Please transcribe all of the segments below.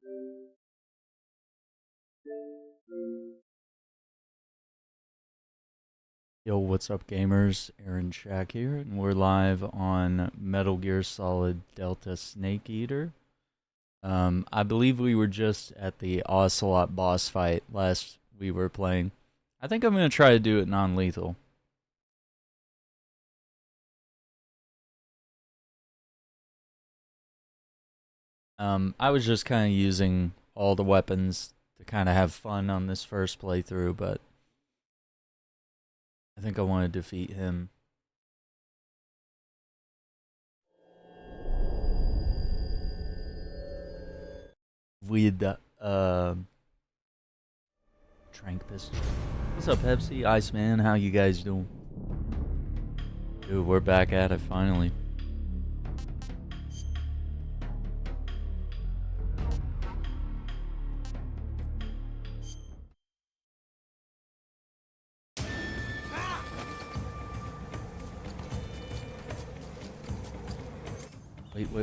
Yo, what's up, gamers? Aaron Shack here, and we're live on Metal Gear Solid Delta Snake Eater. I believe we were just at the Ocelot boss fight last we were playing. I think I'm gonna try to do it non-lethal. I was just kind of using all the weapons to kind of have fun on this first playthrough, but I think I want to defeat him. With the trank pistol. What's up, Pepsi? Iceman, how you guys doing? Dude, we're back at it finally.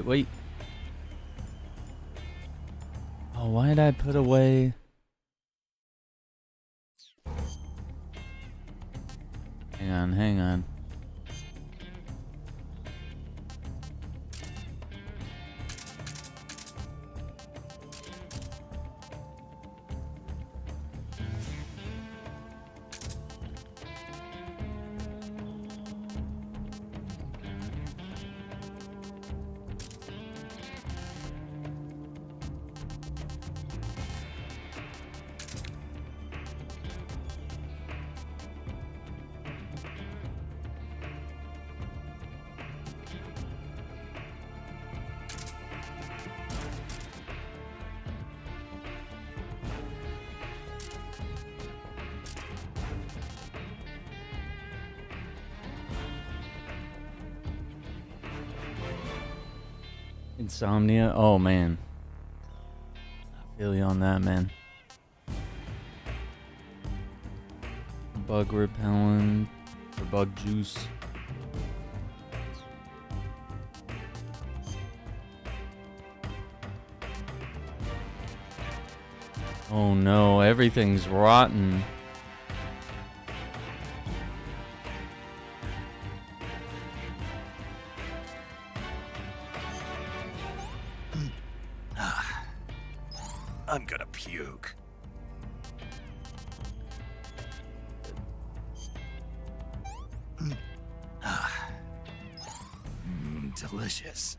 Wait. Oh, why did I put away? Hang on. Insomnia? Oh, man. I feel you on that, man. Bug repellent or bug juice. Oh no, everything's rotten. I'm gonna puke. Delicious.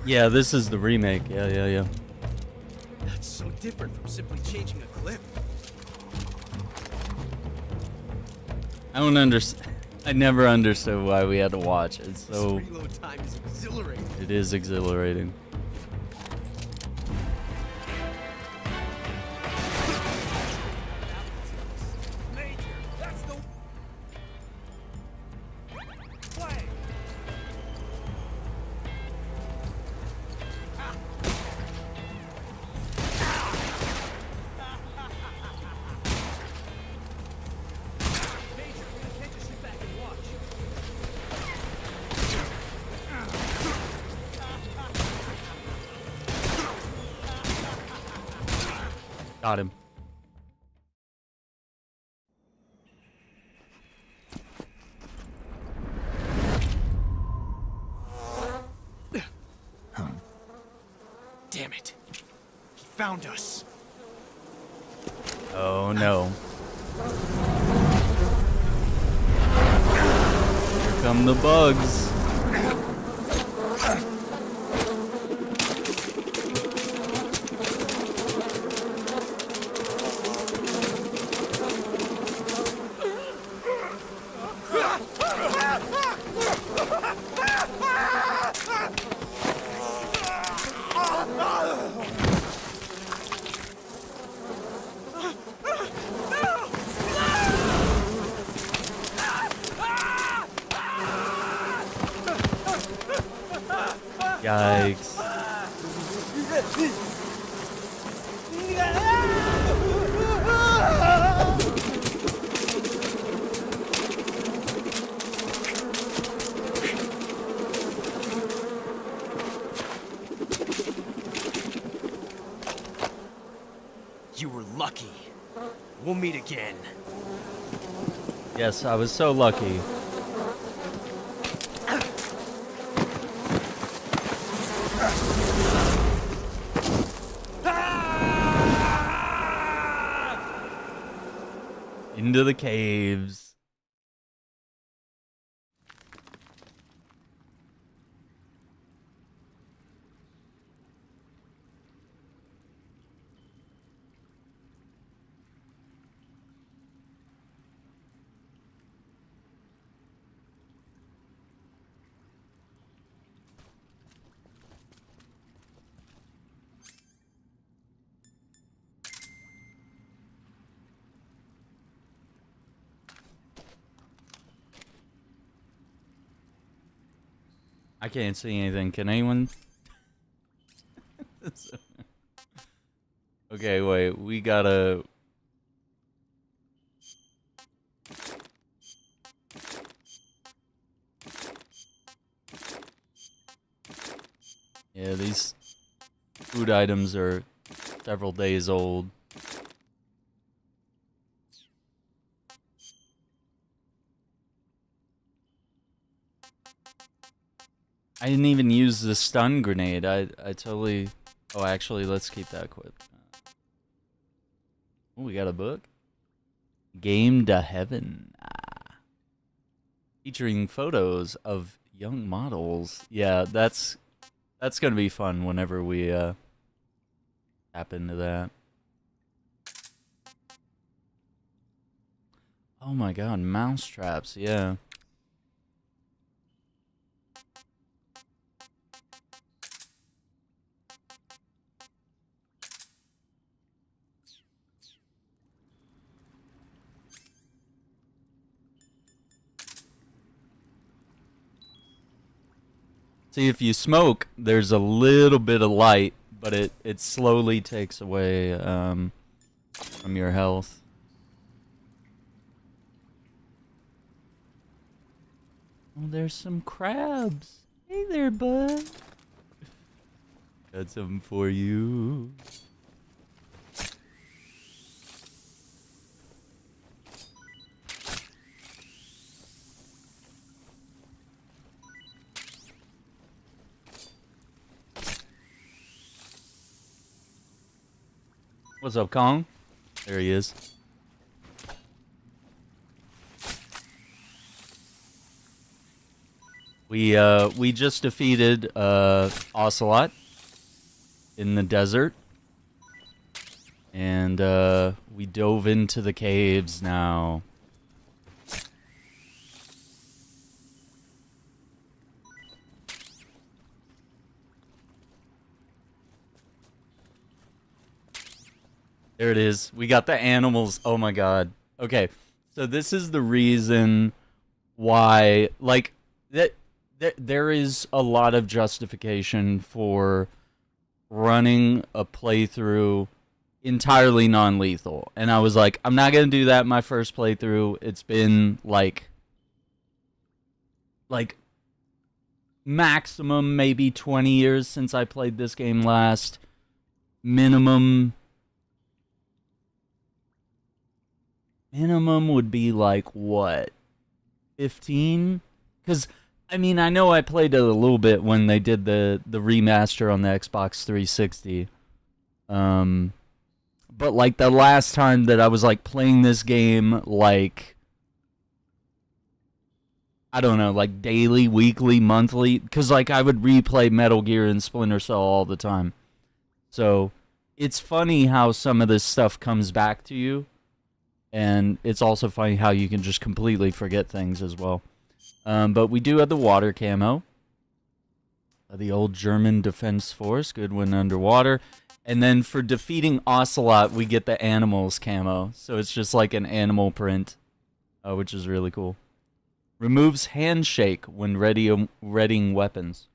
Yeah, this is the remake. Yeah. That's so different from simply changing a clip. I don't understand. I never understood why we had to watch it. So this reload time is exhilarating. It is exhilarating. Got him. found us. Oh no. Here come the bugs. Yikes. You were lucky. We'll meet again. Yes, I was so lucky. Into the caves. I can't see anything. Can anyone? Okay, wait. We gotta. Yeah, these food items are several days old. I didn't even use the stun grenade. I totally... Oh, actually, let's keep that equipped. Oh, we got a book. Game to Heaven. Featuring photos of young models. Yeah, that's gonna be fun whenever we tap into that. Oh my god, mouse traps, yeah. See, if you smoke, there's a little bit of light, but it slowly takes away from your health. Oh, there's some crabs. Hey there, bud. Got something for you. What's up, Kong? There he is. We just defeated Ocelot in the desert, and we dove into the caves now. There it is. We got the animals. Oh my god. Okay, so this is the reason why, like, there is a lot of justification for running a playthrough entirely non-lethal. And I was like, I'm not going to do that my first playthrough. It's been like maximum maybe 20 years since I played this game last. Minimum would be like, what, 15? Because, I mean, I know I played it a little bit when they did the remaster on the Xbox 360. But like the last time that I was like playing this game, like I don't know, like daily, weekly, monthly, because like I would replay Metal Gear and Splinter Cell all the time. So it's funny how some of this stuff comes back to you, and it's also funny how you can just completely forget things as well. But we do have the water camo. The old German Defense Force, good when underwater. And then for defeating Ocelot, we get the animals camo. So it's just like an animal print, which is really cool. Removes handshake when readying weapons.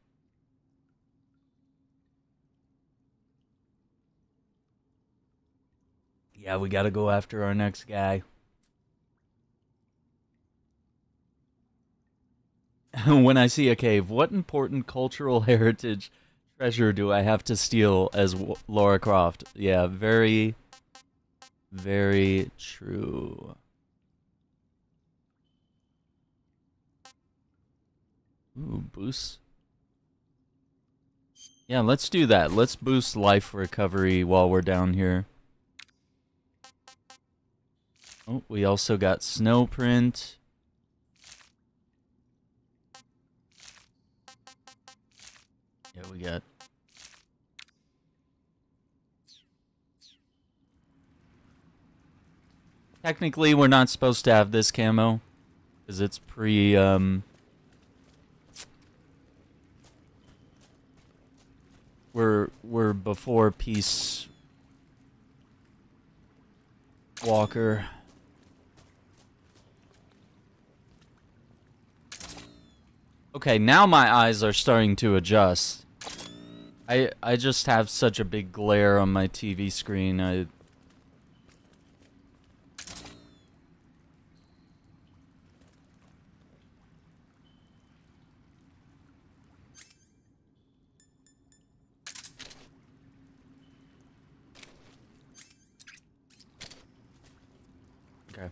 Yeah, we gotta go after our next guy. When I see a cave, what important cultural heritage treasure do I have to steal as Lara Croft? Yeah, very, very true. Ooh, boost. Yeah, let's do that. Let's boost life recovery while we're down here. Oh, we also got snow print. Yeah, we got... Technically, we're not supposed to have this camo, because it's we're before Peace Walker. Okay, now my eyes are starting to adjust. I just have such a big glare on my TV screen. Okay.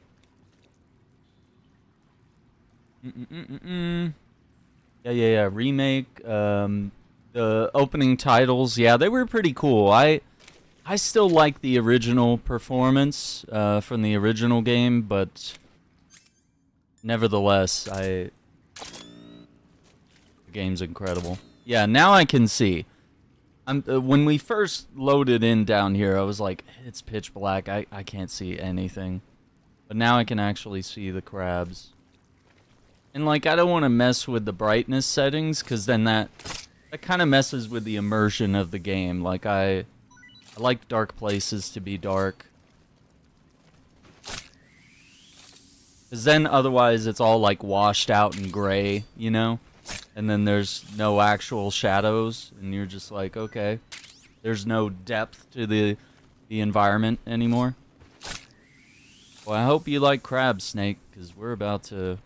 Yeah. Remake. The opening titles. Yeah, they were pretty cool. I still like the original performance from the original game, but nevertheless, the game's incredible. Yeah, now I can see. When we first loaded in down here, I was like, it's pitch black. I can't see anything. But now I can actually see the crabs. And like, I don't want to mess with the brightness settings, because then that kind of messes with the immersion of the game. Like, I like dark places to be dark. Because then otherwise it's all like washed out and gray, you know? And then there's no actual shadows, and you're just like, okay. There's no depth to the environment anymore. Well, I hope you like crabs, Snake, because we're about to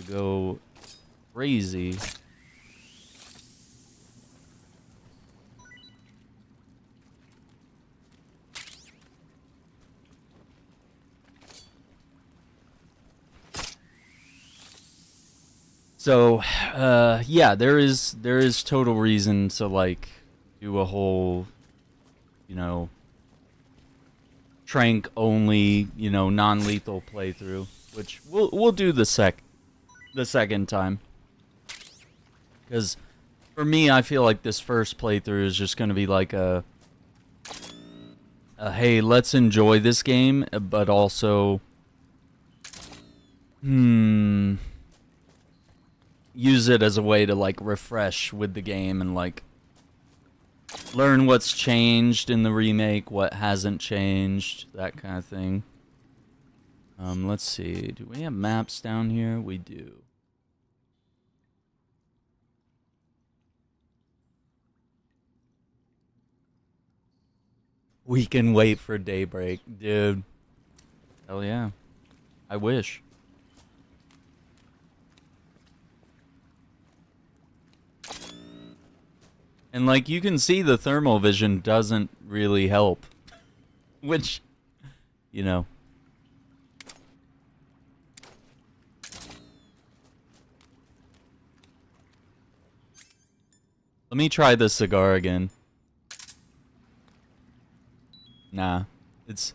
go crazy. So, yeah, there is total reason to like do a whole, you know, trank only, you know, non-lethal playthrough, which we'll do the second time. Because for me, I feel like this first playthrough is just going to be like a hey, let's enjoy this game, but also use it as a way to like refresh with the game and like learn what's changed in the remake, what hasn't changed, that kind of thing. Let's see. Do we have maps down here? We do. We can wait for daybreak, dude. Hell yeah. I wish. And like, you can see the thermal vision doesn't really help. Which, you know. Let me try this cigar again. Nah. It's...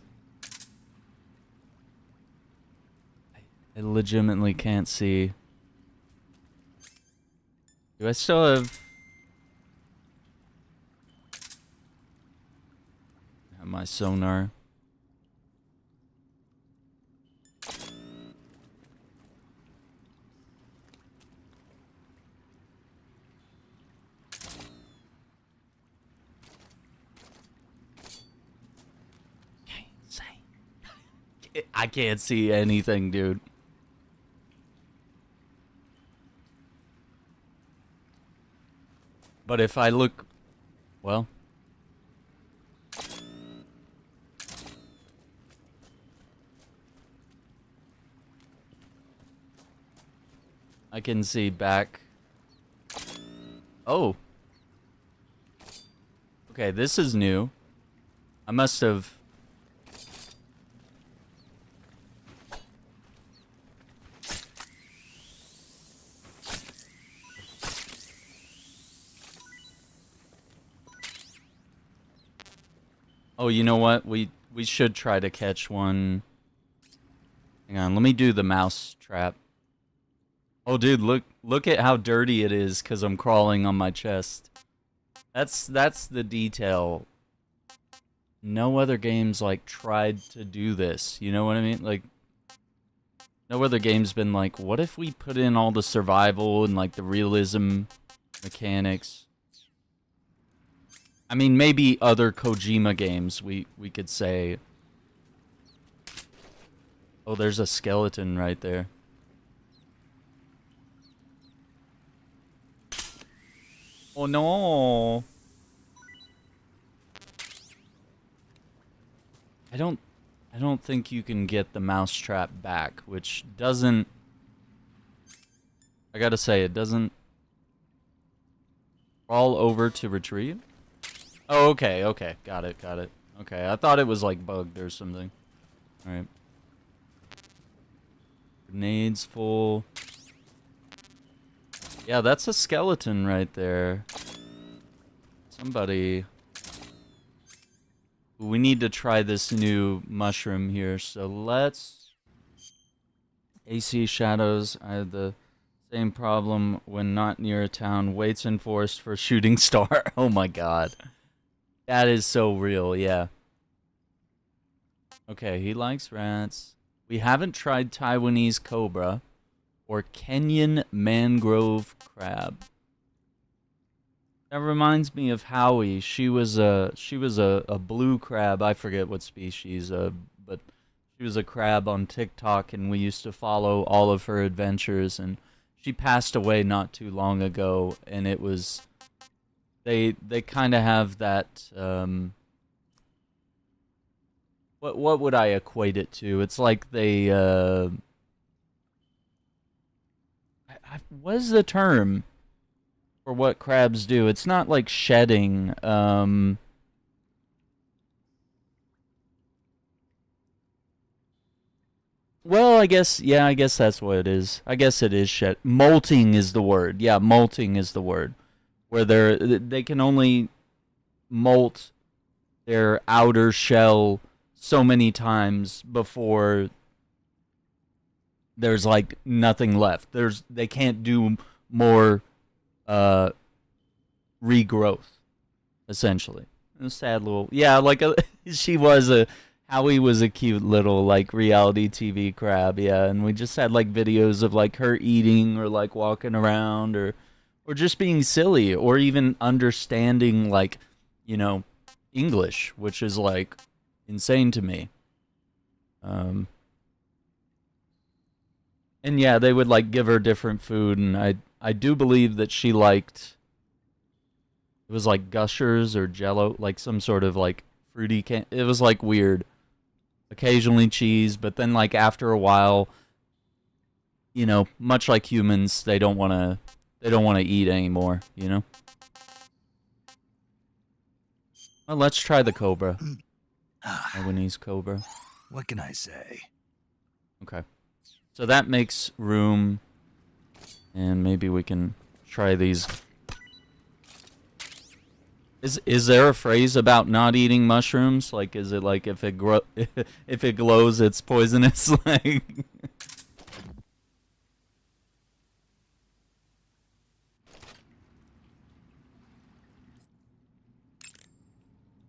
I legitimately can't see. Do I still have my sonar? I can't see anything, dude. But if I look, well, I can see back. Oh. Okay, this is new. I must have... Oh, you know what? We should try to catch one. Hang on, let me do the mouse trap. Oh, dude, look at how dirty it is because I'm crawling on my chest. That's the detail. No other games like tried to do this. You know what I mean? Like, no other game's been like, what if we put in all the survival and like the realism mechanics? I mean, maybe other Kojima games we could say. Oh, there's a skeleton right there. Oh no. I don't think you can get the mousetrap back, which doesn't... I gotta say, it doesn't crawl over to retrieve. Oh, okay, okay. Got it. Okay, I thought it was like bugged or something. Alright. Grenades full. Yeah, that's a skeleton right there. Somebody... We need to try this new mushroom here, so let's... AC Shadows, I have the same problem when not near a town. Waits in forest for shooting star. Oh my god. That is so real, yeah. Okay, he likes rats. We haven't tried Taiwanese cobra or Kenyan mangrove crab. That reminds me of Howie. She was a blue crab. I forget what species, but she was a crab on TikTok, and we used to follow all of her adventures. And she passed away not too long ago, and it was they kind of have that. What would I equate it to? It's like they what is the term for what crabs do? It's not like shedding. Well, I guess that's what it is. I guess it is shed. Molting is the word. Yeah, molting is the word. Where they can only molt their outer shell so many times before there's like nothing left. They can't do more regrowth, essentially. A sad little, yeah, like Howie was a cute little like reality TV crab, yeah, and we just had like videos of like her eating or like walking around or just being silly or even understanding like, you know, English, which is like insane to me. And yeah, they would like give her different food, and I do believe that she liked, it was like Gushers or Jello, like some sort of like fruity can. It was like weird. Occasionally cheese, but then like after a while, you know, much like humans, they don't want to eat anymore, you know. Well, let's try the cobra. Taiwanese cobra. What can I say? Okay. So that makes room, and maybe we can try these. Is there a phrase about not eating mushrooms? Like, is it like if if it glows, it's poisonous? Like,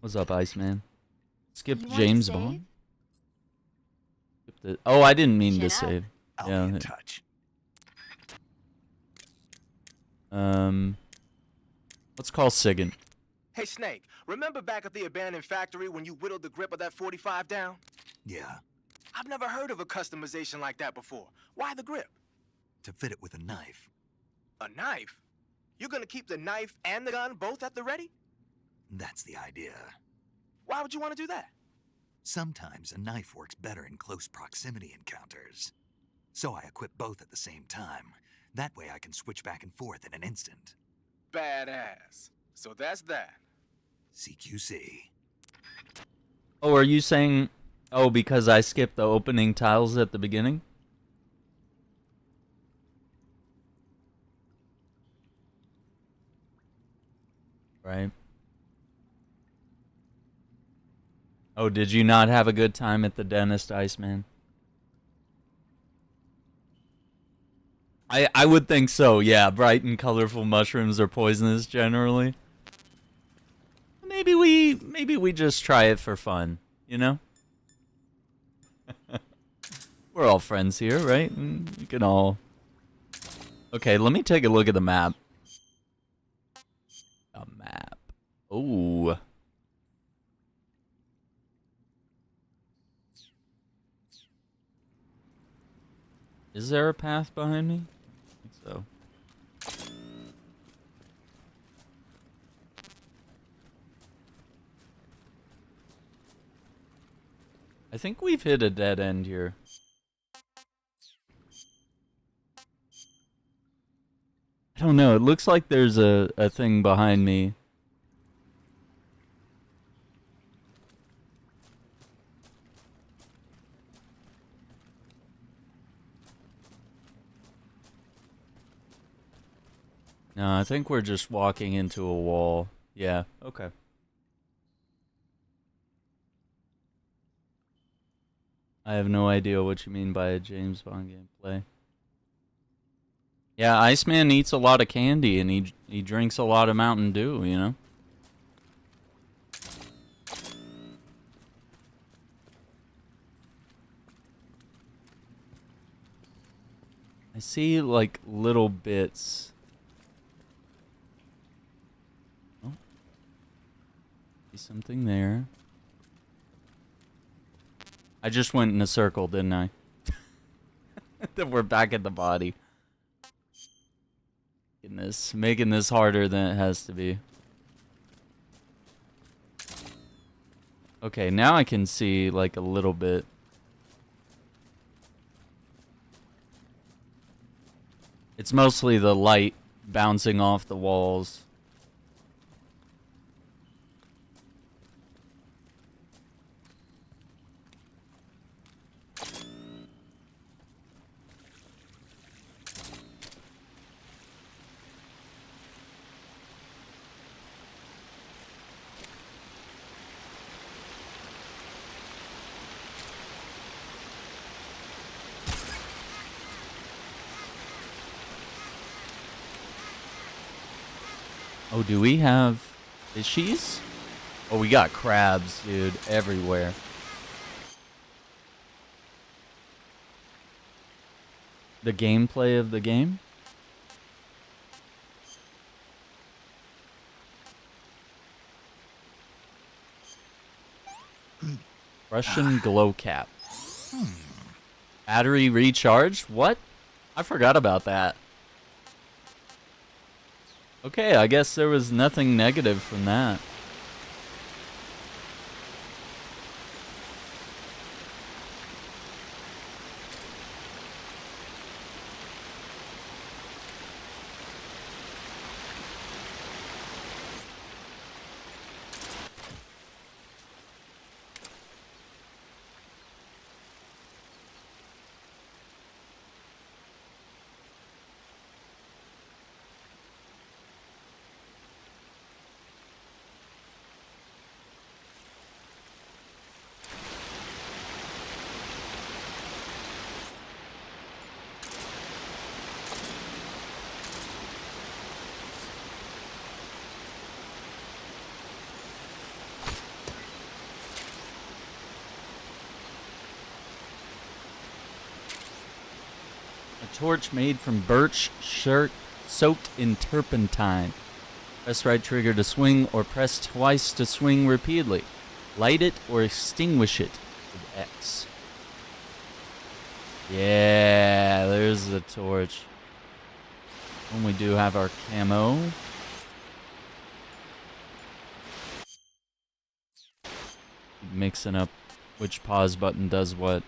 what's up, Iceman? Skip You want to James save? Bond. Skip the, oh, I didn't mean to Chin up. save. I'll Yeah. be in touch. Let's call Sigan. Hey, Snake, remember back at the abandoned factory when you whittled the grip of that 45 down? Yeah, I've never heard of a customization like that before. Why the grip? to fit it with a knife. A knife? You're gonna keep the knife and the gun both at the ready? That's the idea. Why would you want to do that? Sometimes a knife works better in close proximity encounters. So I equip both at the same time. That way I can switch back and forth in an instant. Badass. So that's that. CQC. Oh, are you saying? Oh, because I skipped the opening tiles at the beginning? Right. Oh, did you not have a good time at the dentist, Iceman? I would think so, yeah. Bright and colorful mushrooms are poisonous generally. Maybe we just try it for fun, you know? We're all friends here, right? You can all... Okay, let me take a look at the map. A map. Ooh. Is there a path behind me? I think so. I think we've hit a dead end here. I don't know. It looks like there's a thing behind me. No, I think we're just walking into a wall. Yeah, okay. I have no idea what you mean by a James Bond gameplay. Yeah, Iceman eats a lot of candy and he drinks a lot of Mountain Dew, you know? I see like little bits. Oh. See something there. I just went in a circle, didn't I? Then we're back at the body. Making this harder than it has to be. Okay, now I can see like a little bit. It's mostly the light bouncing off the walls. Oh, do we have fishies? Oh, we got crabs, dude, everywhere. The gameplay of the game? Russian glow cap. Battery recharged? What? I forgot about that. Okay, I guess there was nothing negative from that. A torch made from birch soaked in turpentine. Press right trigger to swing or press twice to swing repeatedly. Light it or extinguish it with X. Yeah, there's the torch. And we do have our camo. Mixing up which pause button does what.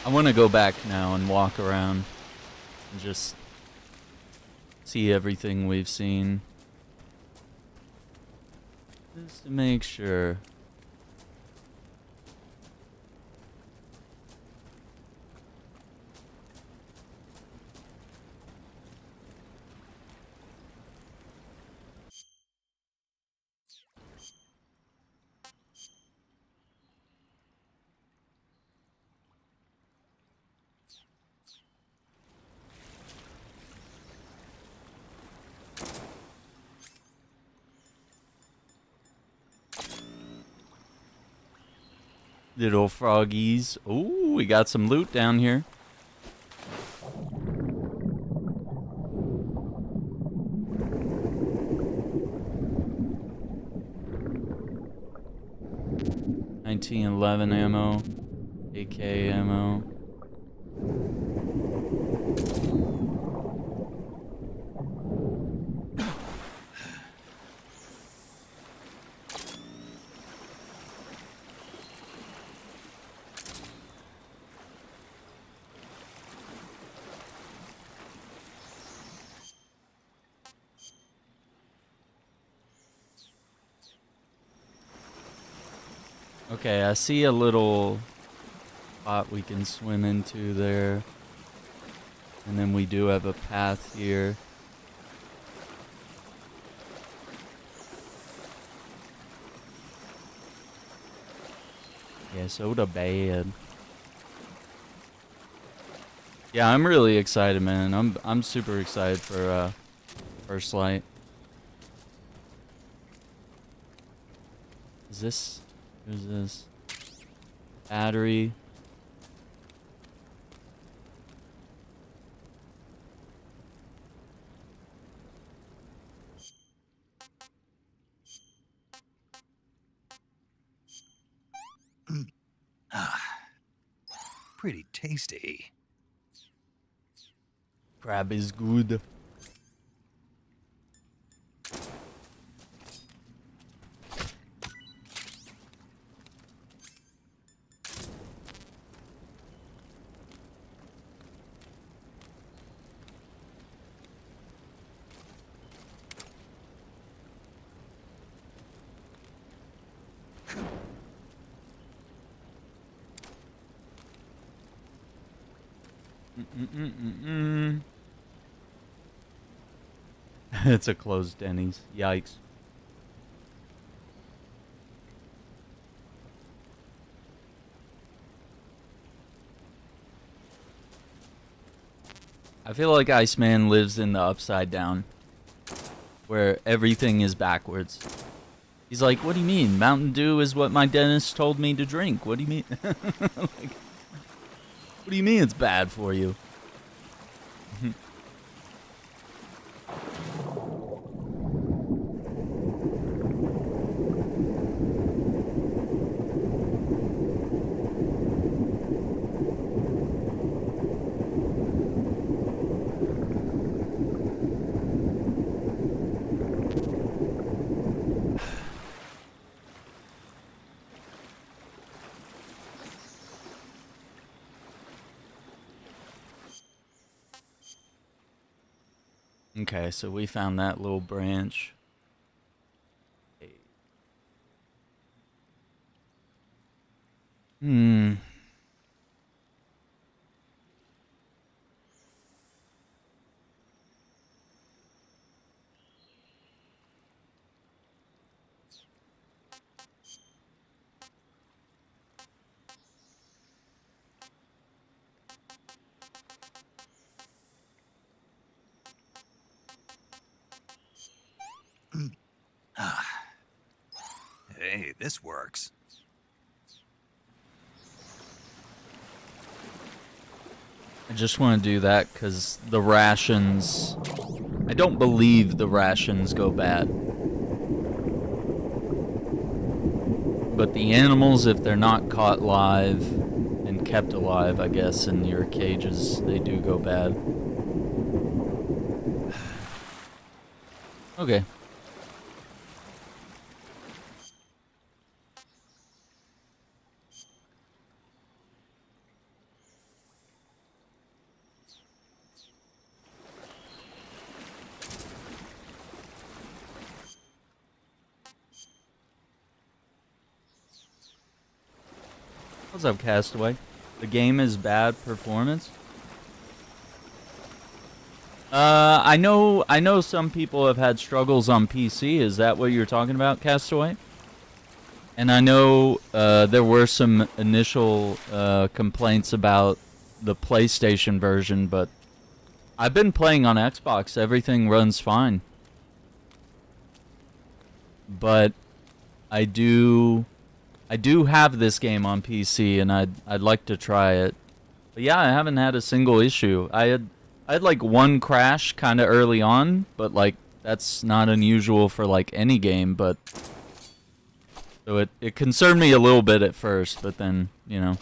I want to go back now and walk around and just see everything we've seen. Just to make sure. Little froggies. Ooh, we got some loot down here. $1911 ammo, AK ammo. Okay, I see a little spot we can swim into there. And then we do have a path here. Yeah, soda bad. Yeah, I'm really excited, man. I'm super excited for First Light. Is this? Who's this? Battery. Pretty tasty. Crab is good. It's a closed Denny's. Yikes. I feel like Iceman lives in the upside down, where everything is backwards. He's like, what do you mean? Mountain Dew is what my dentist told me to drink. What do you mean? Like, what do you mean it's bad for you? Okay, so we found that little branch. Hmm. this works. I just want to do that because the rations... I don't believe the rations go bad. But the animals, if they're not caught live and kept alive, I guess, in your cages, they do go bad. Okay. What's up, Castaway? The game is bad performance? I know some people have had struggles on PC. Is that what you're talking about, Castaway? And I know there were some initial complaints about the PlayStation version, but I've been playing on Xbox. Everything runs fine. But I do have this game on PC, and I'd like to try it. But yeah, I haven't had a single issue. I had like one crash kind of early on, but like that's not unusual for like any game. But so it concerned me a little bit at first, but then you know.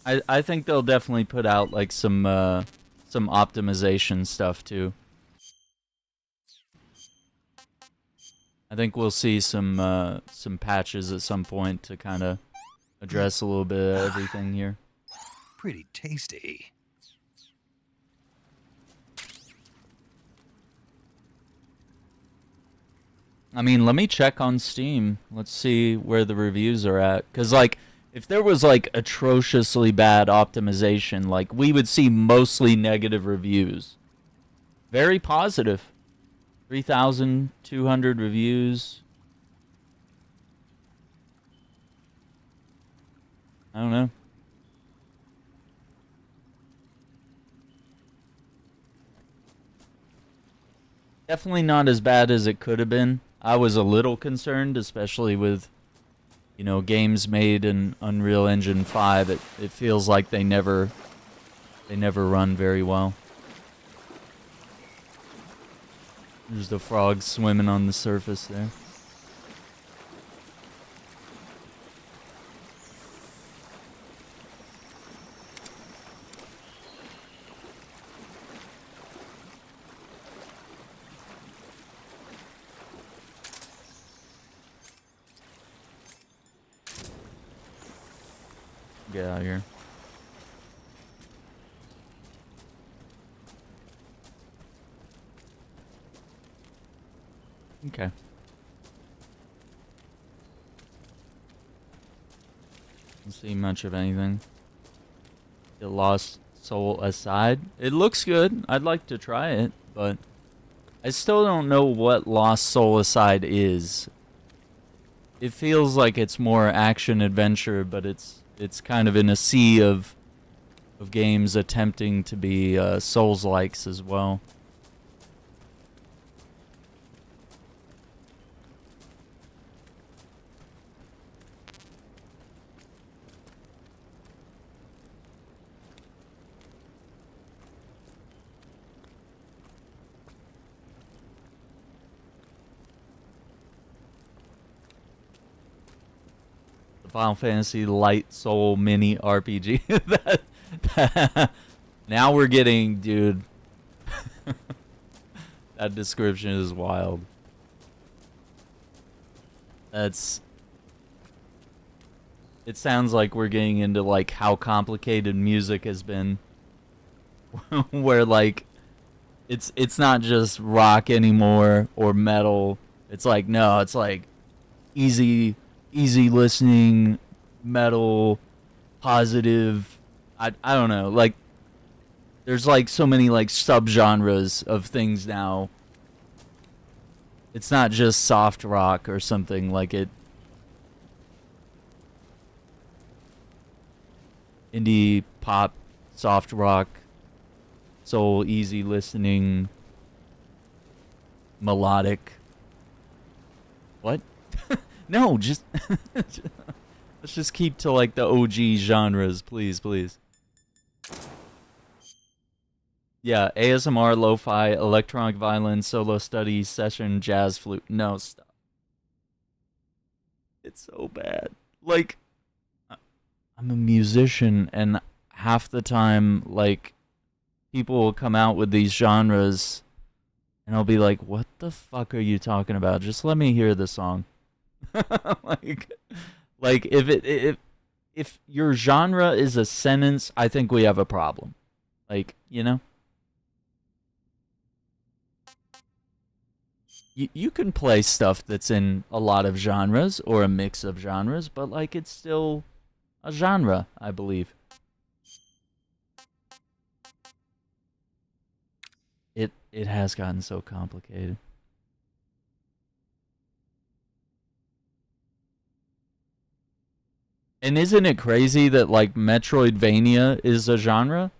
I think they'll definitely put out like some optimization stuff too. I think we'll see some patches at some point to kind of address a little bit of everything here. Pretty tasty. I mean, let me check on Steam. Let's see where the reviews are at. Because, like, if there was, like, atrociously bad optimization, like, we would see mostly negative reviews. Very positive. 3,200 reviews. I don't know. Definitely not as bad as it could have been. I was a little concerned, especially with, you know, games made in Unreal Engine 5. It feels like they never run very well. There's the frog swimming on the surface there. Get out of here. Okay. Don't see much of anything. The Lost Soul aside, it looks good. I'd like to try it, but I still don't know what Lost Soul aside is. It feels like it's more action adventure, but it's kind of in a sea of games attempting to be Souls-likes as well. Final Fantasy Light Soul Mini RPG. Now we're getting, dude. That description is wild. It sounds like we're getting into like how complicated music has been. Where like it's not just rock anymore or metal. It's like no, it's like easy listening, metal, positive. I don't know. Like, there's like so many like subgenres of things now. It's not just soft rock or something like it. Indie pop, soft rock, soul, easy listening. melodic. What? No, just let's just keep to like the OG genres, please, please. Yeah, ASMR, lo-fi, electronic violin, solo study, session, jazz, flute. No, stop. It's so bad. Like, I'm a musician, and half the time, like, people will come out with these genres, and I'll be like, what the fuck are you talking about? Just let me hear the song. like, like if your genre is a sentence, I think we have a problem. Like, you know? You can play stuff that's in a lot of genres or a mix of genres, but like it's still a genre, I believe. It has gotten so complicated. And isn't it crazy that like Metroidvania is a genre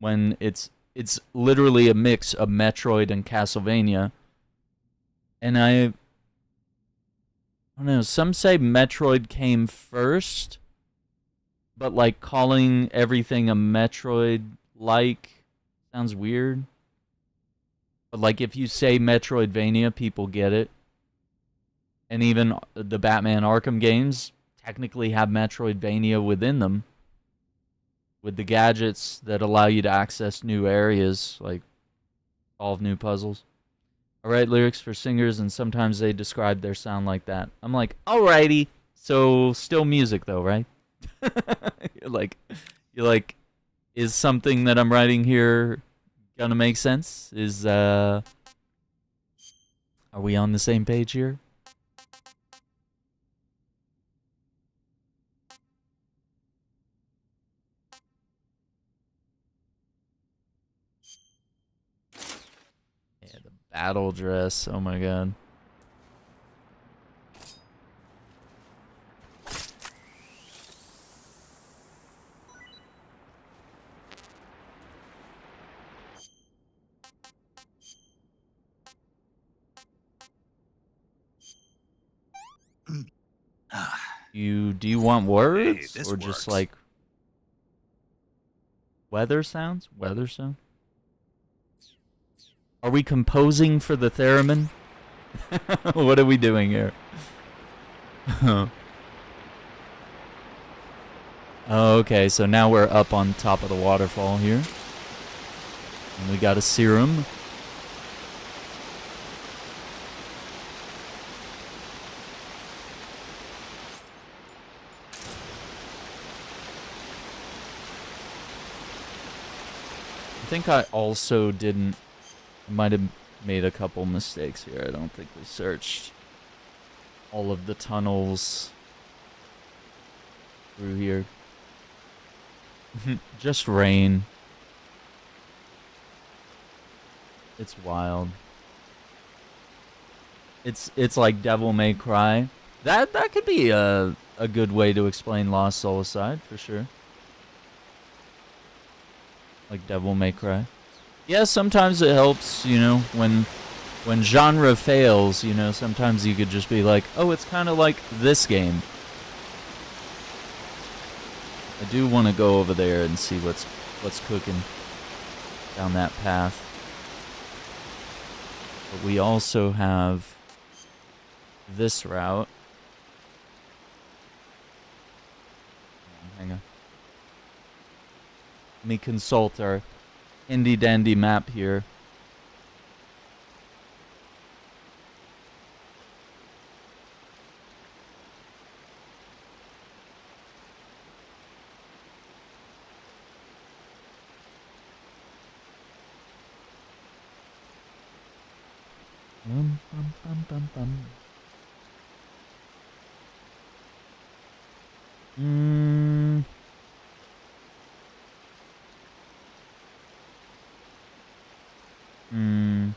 when it's literally a mix of Metroid and Castlevania? And I don't know, some say Metroid came first, but like calling everything a Metroid like sounds weird. But like if you say Metroidvania, people get it. And even the Batman Arkham games technically have Metroidvania within them, with the gadgets that allow you to access new areas, like solve new puzzles. I write lyrics for singers, and sometimes they describe their sound like that. I'm like, alrighty. So still music though, right? you're like, is something that I'm writing here gonna make sense? Are we on the same page here? Yeah, the battle dress. Oh my god. Do you want words Hey, this or just works. like weather sounds? Weather sound? Are we composing for the theremin? What are we doing here? Okay, so now we're up on top of the waterfall here. And we got a serum. I think I also didn't... I might have made a couple mistakes here. I don't think we searched all of the tunnels through here. Just rain. It's wild. It's like Devil May Cry. That could be a good way to explain Lost Soulside for sure. Like Devil May Cry. Yeah, sometimes it helps, you know, when genre fails, you know, sometimes you could just be like, oh, it's kind of like this game. I do want to go over there and see what's cooking down that path. But we also have this route. Hang on. Let me consult our handy dandy map here. Bum, bum, bum, bum, bum. Hmm. Hmm.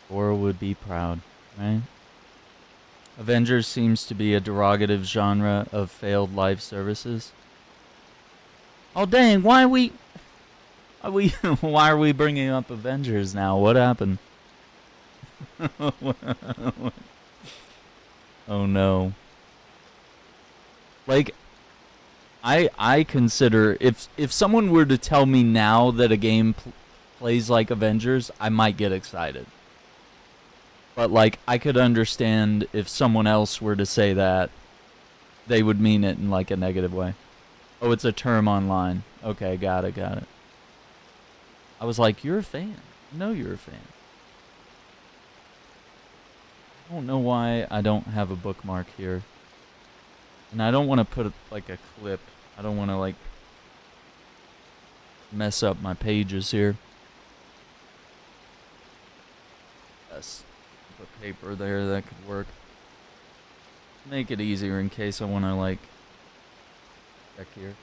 Thor would be proud, right? Avengers seems to be a derogative genre of failed life services. Oh dang! Why are we? Why are we bringing up Avengers now? What happened? Oh no! Like, I consider if someone were to tell me now that a game plays like Avengers, I might get excited. But like, I could understand if someone else were to say that, they would mean it in like a negative way. Oh, it's a term online. Okay, got it. I was like, you're a fan. I know you're a fan. I don't know why I don't have a bookmark here. And I don't want to put like a clip. I don't want to like mess up my pages here. Yes. Put paper there, that could work. Make it easier in case I want to like check here.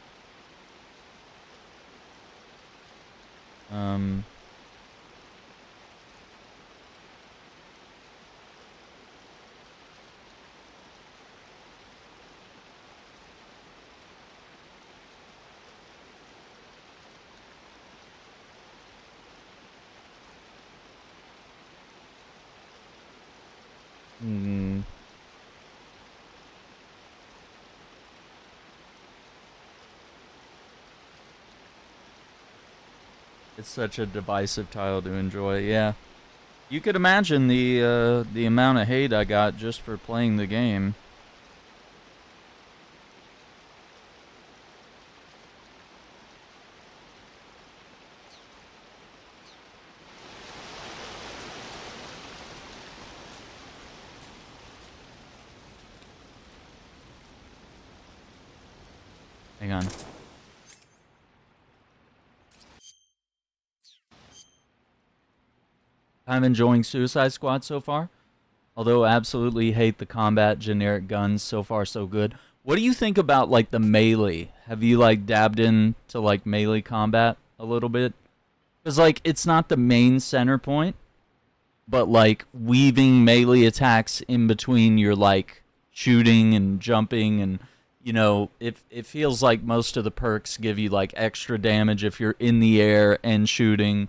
It's such a divisive title to enjoy. Yeah, you could imagine the amount of hate I got just for playing the game. Hang on. I'm enjoying Suicide Squad so far. Although absolutely hate the combat, generic guns, so far so good. What do you think about like the melee? Have you like dabbed into like melee combat a little bit? Because like it's not the main center point, but like weaving melee attacks in between your like shooting and jumping, and you know, it feels like most of the perks give you like extra damage if you're in the air and shooting.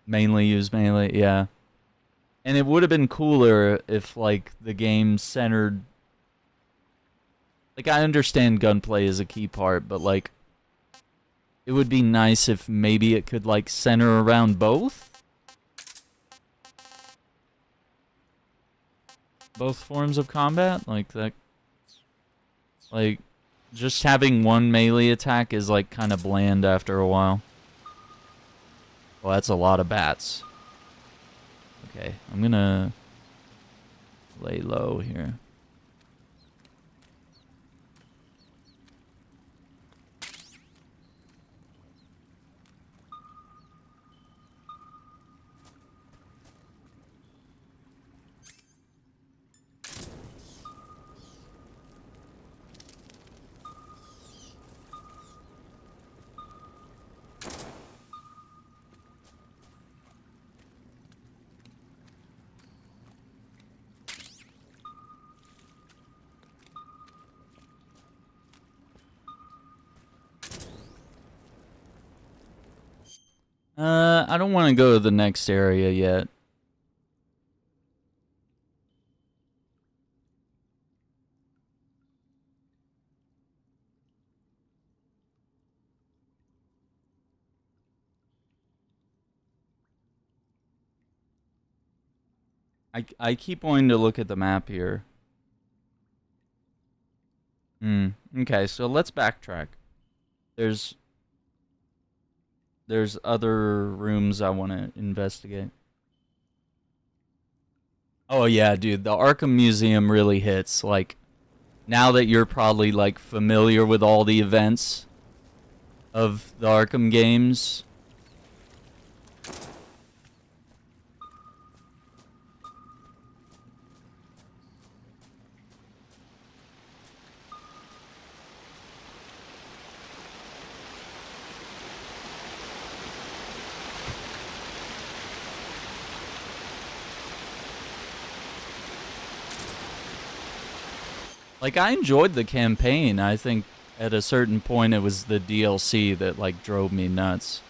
Mainly use melee, yeah. And it would have been cooler if like the game centered, like I understand gunplay is a key part, but like it would be nice if maybe it could like center around both forms of combat, like that. Like just having one melee attack is like kind of bland after a while. Well, that's a lot of bats. Okay, I'm gonna lay low here. I don't want to go to the next area yet. I keep wanting to look at the map here. Okay, so let's backtrack. There's other rooms I want to investigate. Oh yeah, dude, the Arkham Museum really hits. Like, now that you're probably like familiar with all the events of the Arkham games. Like, I enjoyed the campaign. I think at a certain point it was the DLC that, like, drove me nuts.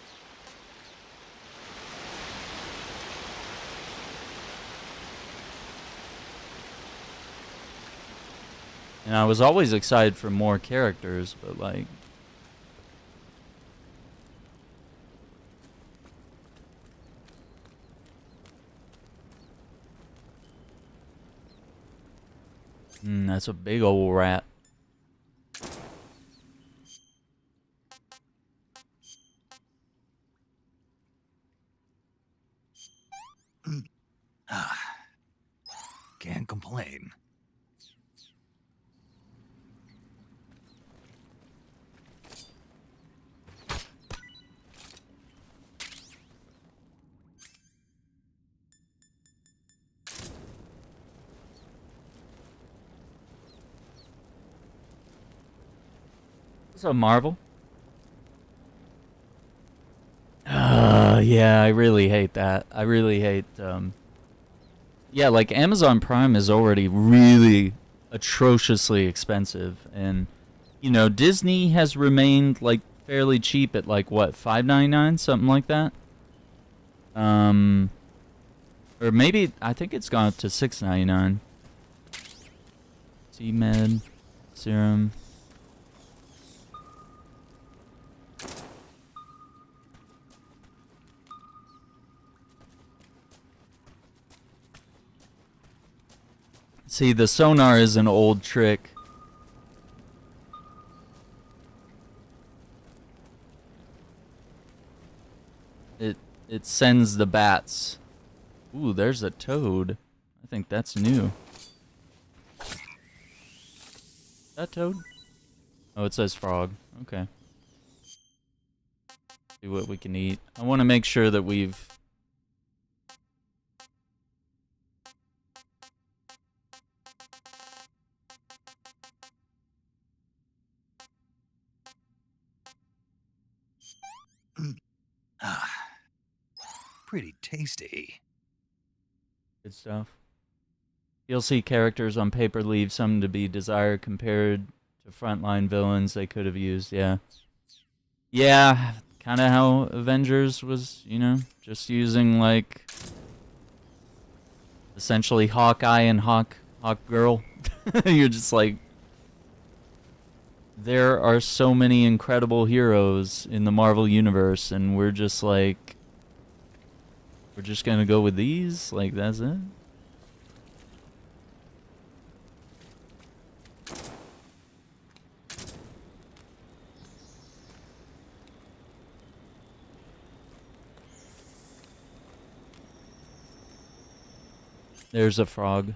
And I was always excited for more characters, but, like... that's a big old rat. Can't complain. What's up, Marvel? Yeah, I really hate that. I really hate, yeah, like, Amazon Prime is already really atrociously expensive, and, you know, Disney has remained, like, fairly cheap at, like, what, $5.99, something like that? Or maybe, I think it's gone up to $6.99. T-Med, Serum... See, the sonar is an old trick. It sends the bats. Ooh, there's a toad. I think that's new. That toad? Oh, it says frog. Okay. See what we can eat. I want to make sure that we've... Pretty tasty. Good stuff. DLC characters on paper leave some to be desired compared to frontline villains they could have used, yeah. Yeah, kind of how Avengers was, you know, just using, like, essentially Hawkeye and Hawk Girl. You're just like, there are so many incredible heroes in the Marvel Universe, and we're just like, we're just gonna go with these? Like, that's it? There's a frog.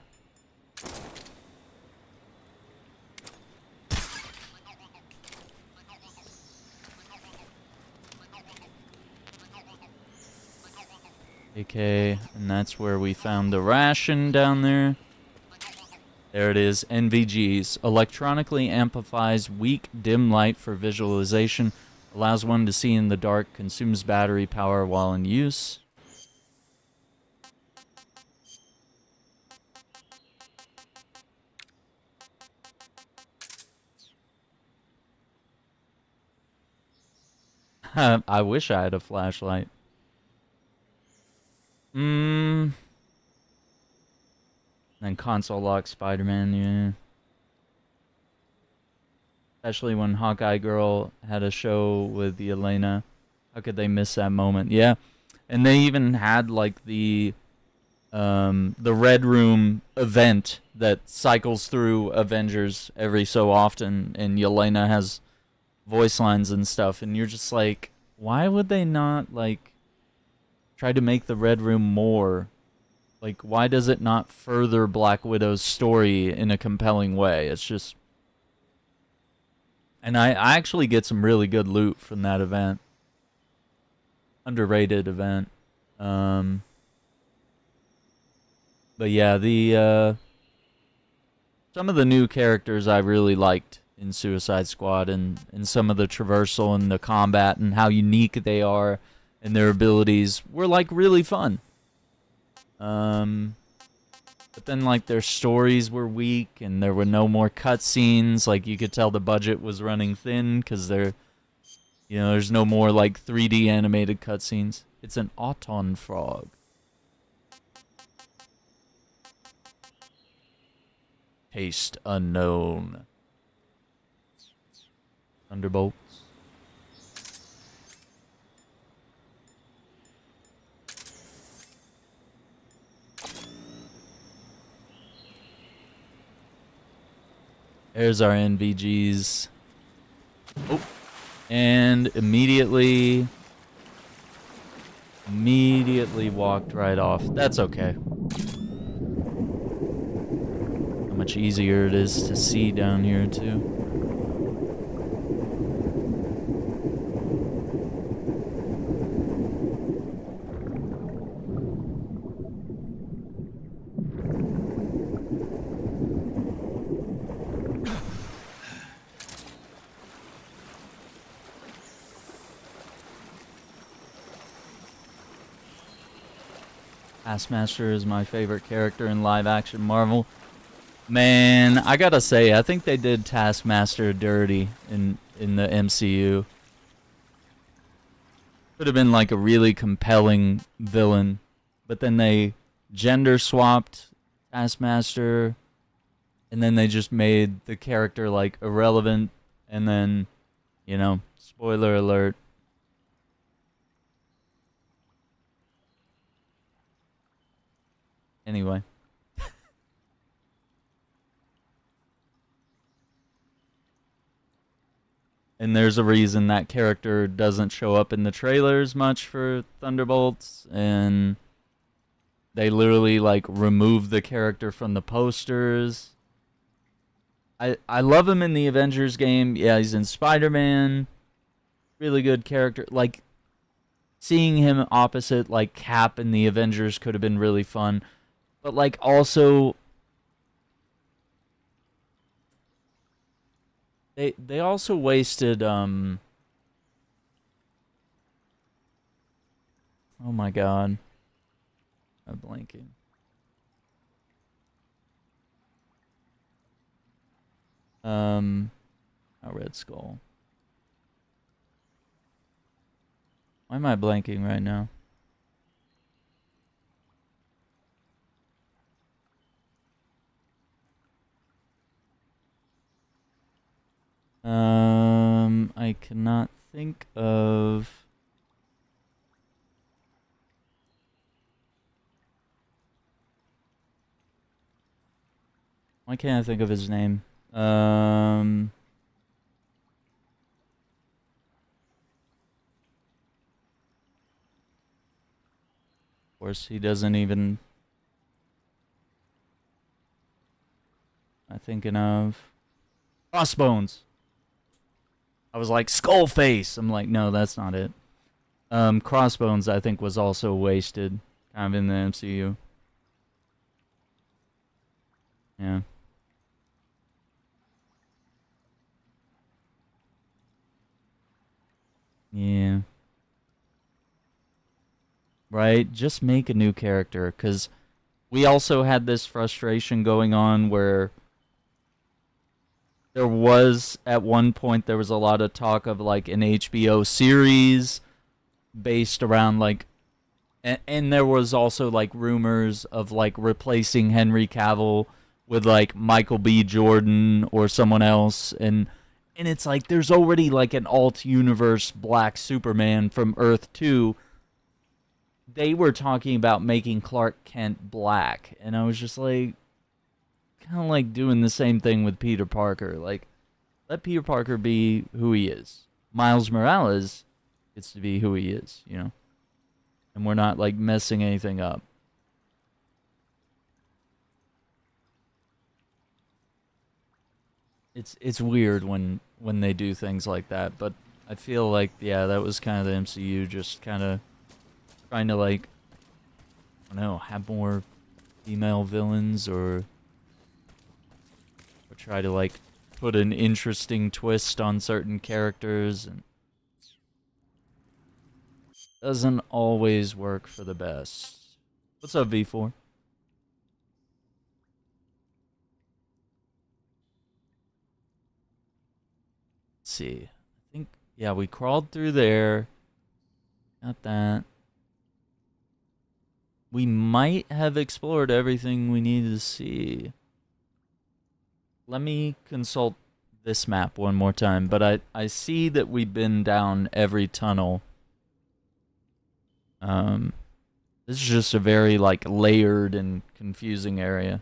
Okay, and that's where we found the ration down there. There it is, NVGs. Electronically amplifies weak dim light for visualization. Allows one to see in the dark. Consumes battery power while in use. I wish I had a flashlight. Then console lock Spider-Man, yeah. Especially when Hawkeye Girl had a show with Yelena. How could they miss that moment? Yeah. And they even had, like, the Red Room event that cycles through Avengers every so often, and Yelena has voice lines and stuff, and you're just like, why would they not, like, try to make the Red Room more? Like, why does it not further Black Widow's story in a compelling way? It's just... And I actually get some really good loot from that event. Underrated event. But yeah, the some of the new characters I really liked in Suicide Squad, and some of the traversal and the combat and how unique they are and their abilities were, like, really fun. But then like their stories were weak and there were no more cutscenes. Like you could tell the budget was running thin because there's no more like 3D animated cutscenes. It's an auton frog. Taste unknown. Thunderbolts. There's our NVGs. Oh. And immediately walked right off. That's okay. How much easier it is to see down here, too. Taskmaster is my favorite character in live-action Marvel. Man, I gotta say, I think they did Taskmaster dirty in the MCU. Could have been like a really compelling villain, but then they gender-swapped Taskmaster, and then they just made the character like irrelevant, and then, spoiler alert. Anyway. And there's a reason that character doesn't show up in the trailers much for Thunderbolts, and they literally like remove the character from the posters. I love him in the Avengers game. Yeah, he's in Spider-Man. Really good character. Like seeing him opposite like Cap in the Avengers could have been really fun. But like also they also wasted oh my god. I'm blanking. Red Skull. Why am I blanking right now? I cannot think of... Why can't I think of his name? Of course, he doesn't even... I'm thinking of... Crossbones! I was like, Skullface! I'm like, no, that's not it. Crossbones, I think, was also wasted. Kind of in the MCU. Yeah. Yeah. Right? Just make a new character, because we also had this frustration going on where there was, at one point, there was a lot of talk of, like, an HBO series based around, like, and there was also, like, rumors of, like, replacing Henry Cavill with, like, Michael B. Jordan or someone else, and it's like, there's already, like, an alt-universe Black Superman from Earth 2. They were talking about making Clark Kent black, and I was just like, kind of like doing the same thing with Peter Parker. Like, let Peter Parker be who he is. Miles Morales gets to be who he is, you know? And we're not, like, messing anything up. It's weird when they do things like that, but I feel like, yeah, that was kind of the MCU just kind of trying to, like, I don't know, have more female villains or try to, like, put an interesting twist on certain characters, and doesn't always work for the best. What's up, V4? see. I think, yeah, we crawled through there. Got that. We might have explored everything we needed to see. Let me consult this map one more time, but I see that we've been down every tunnel. This is just a very, like, layered and confusing area.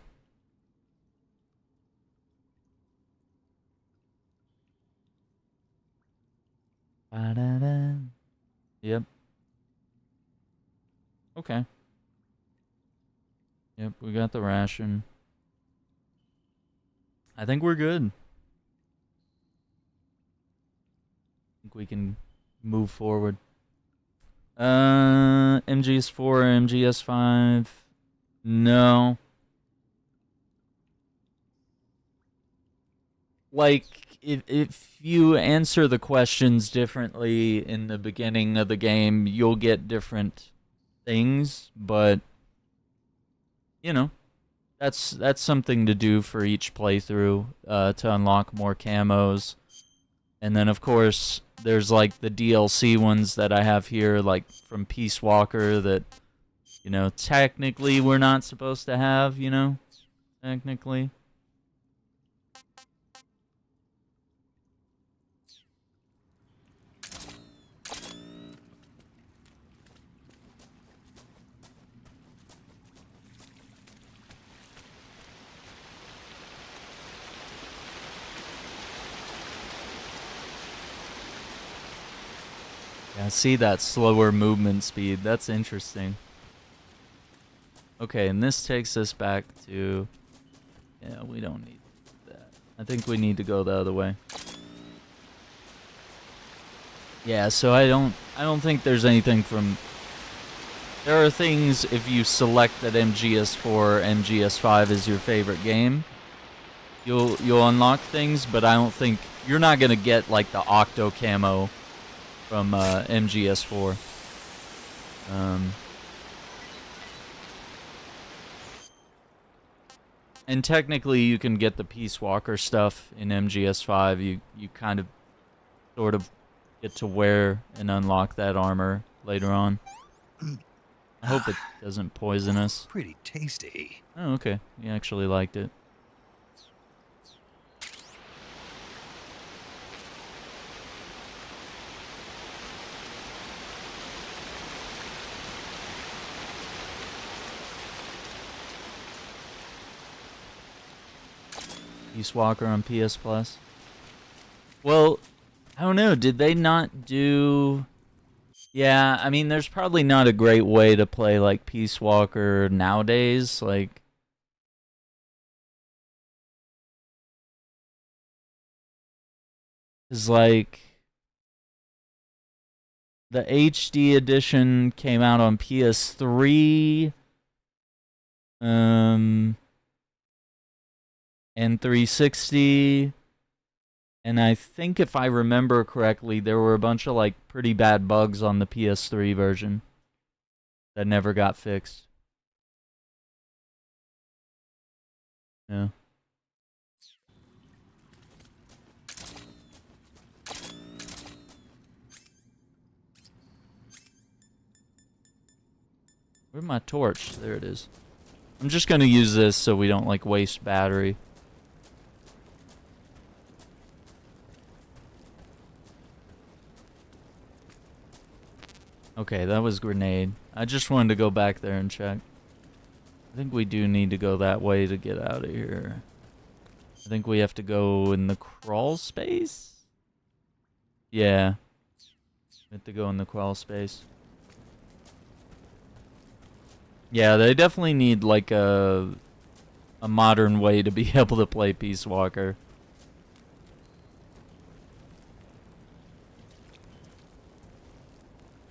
Ba-da-da. Yep. Okay. Yep, we got the ration. I think we're good. I think we can move forward. MGS4, MGS5. No. Like, if you answer the questions differently in the beginning of the game, you'll get different things, but you know, that's something to do for each playthrough, to unlock more camos. And then of course there's like the DLC ones that I have here, like from Peace Walker, that, you know, technically we're not supposed to have, you know, technically. Yeah, see that slower movement speed. That's interesting. Okay, and this takes us back to... Yeah, we don't need that. I think we need to go the other way. Yeah, so I don't think there's anything from... There are things if you select that MGS4, MGS5 is your favorite game. You'll unlock things, but I don't think... You're not going to get, like, the Octo Camo from MGS4. And technically you can get the Peace Walker stuff in MGS5. You kind of sort of get to wear and unlock that armor later on. I hope it doesn't poison us. Pretty tasty. Oh, okay. You actually liked it. Peace Walker on PS Plus. Well, I don't know. Did they not do... Yeah, I mean, there's probably not a great way to play, like, Peace Walker nowadays. Like... It's like... The HD edition came out on PS3. And 360, and I think if I remember correctly, there were a bunch of like pretty bad bugs on the PS3 version that never got fixed. Yeah. Where's my torch? There it is. I'm just gonna use this so we don't like waste battery. Okay, that was grenade. I just wanted to go back there and check. I think we do need to go that way to get out of here. I think we have to go in the crawl space? Yeah. We have to go in the crawl space. Yeah, they definitely need like a modern way to be able to play Peace Walker.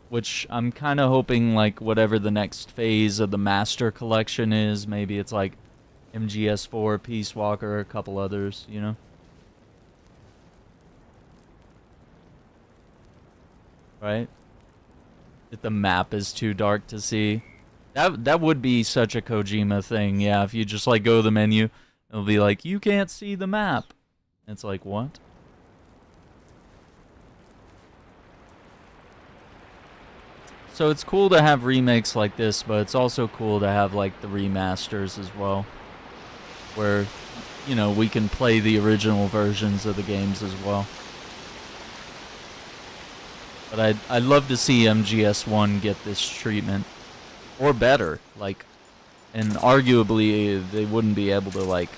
Which I'm kind of hoping, like, whatever the next phase of the Master Collection is, maybe it's like MGS4, Peace Walker, a couple others, you know? Right? If the map is too dark to see. That would be such a Kojima thing, yeah, if you just, like, go to the menu, it'll be like, you can't see the map. It's like, what? So it's cool to have remakes like this, but it's also cool to have like the remasters as well, where, you know, we can play the original versions of the games as well. But I'd love to see MGS1 get this treatment, or better, like, and arguably they wouldn't be able to like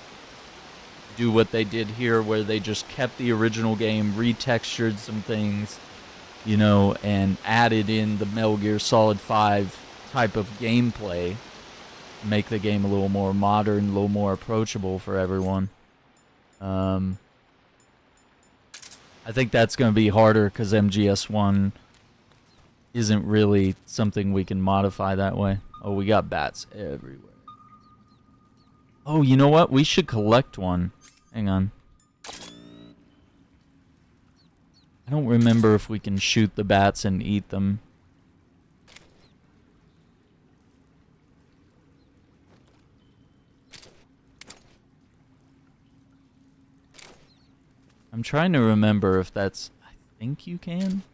do what they did here, where they just kept the original game, retextured some things, you know, and added in the Metal Gear Solid 5 type of gameplay, make the game a little more modern, a little more approachable for everyone. I think that's going to be harder because MGS1 isn't really something we can modify that way. Oh, we got bats everywhere. Oh, you know what? We should collect one. Hang on. I don't remember if we can shoot the bats and eat them. I'm trying to remember if that's... I think you can?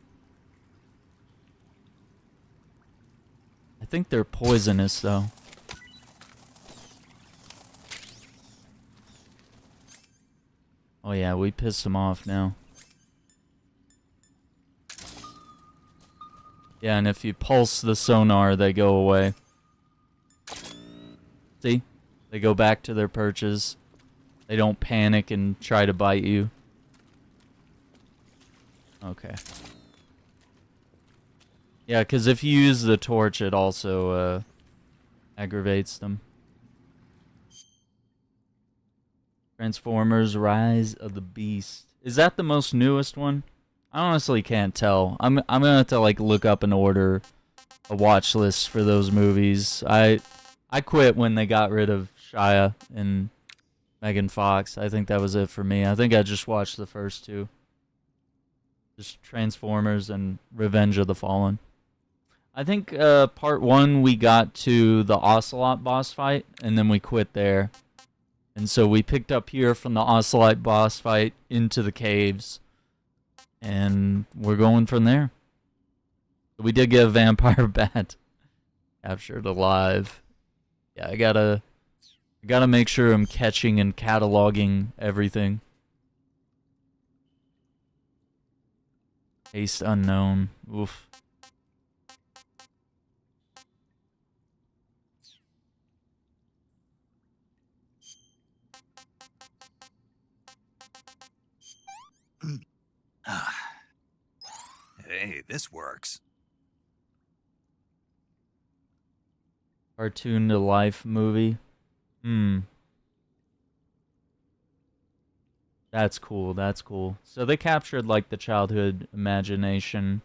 I think they're poisonous, though. Oh yeah, we pissed them off now. Yeah, and if you pulse the sonar, they go away. See? They go back to their perches. They don't panic and try to bite you. Okay. Yeah, because if you use the torch, it also aggravates them. Transformers Rise of the Beast. Is that the most newest one? I honestly can't tell. I'm gonna have to like look up and order a watch list for those movies. I quit when they got rid of Shia and Megan Fox. I think that was it for me. I think I just watched the first two. Just Transformers and Revenge of the Fallen. I think part 1 we got to the Ocelot boss fight, and then we quit there. And so we picked up here from the Ocelot boss fight into the caves. And we're going from there. We did get a vampire bat captured alive. Yeah, I gotta make sure I'm catching and cataloging everything. Haste unknown. Oof. Hey, this works. Cartoon to life movie. That's cool, that's cool. So they captured like the childhood imagination.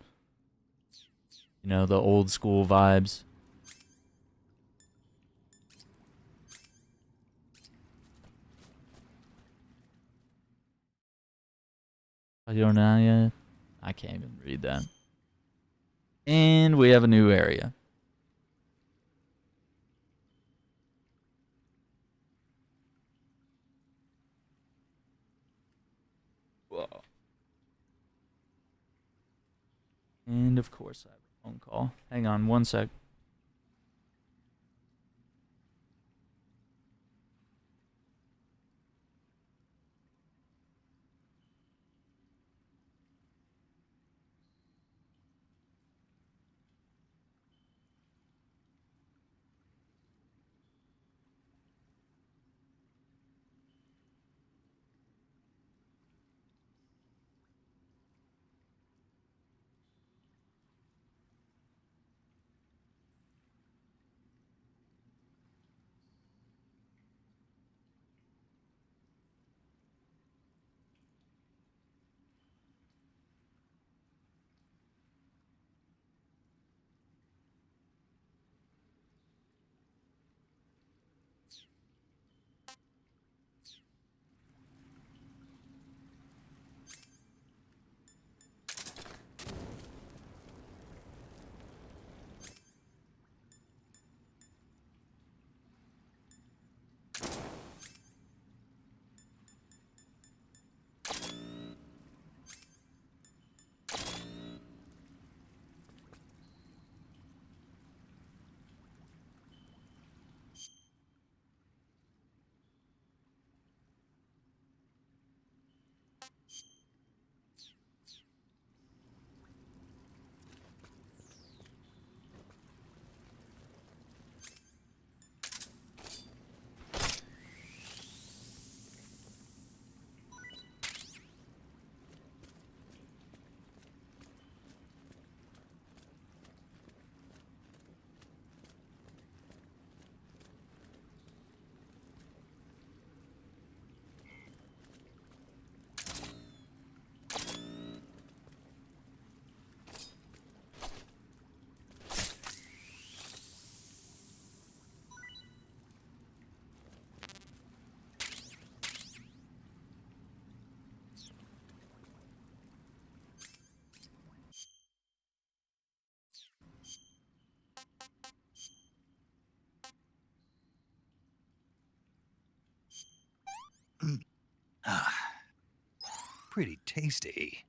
You know, the old school vibes. I don't know yet. I can't even read that. And we have a new area. Whoa. And of course I have a phone call. Hang on one sec. pretty tasty.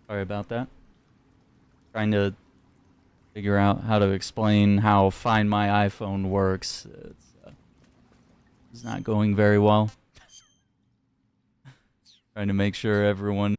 Sorry about that. Trying to figure out how to explain how Find My iPhone works. It's not going very well. Trying to make sure everyone...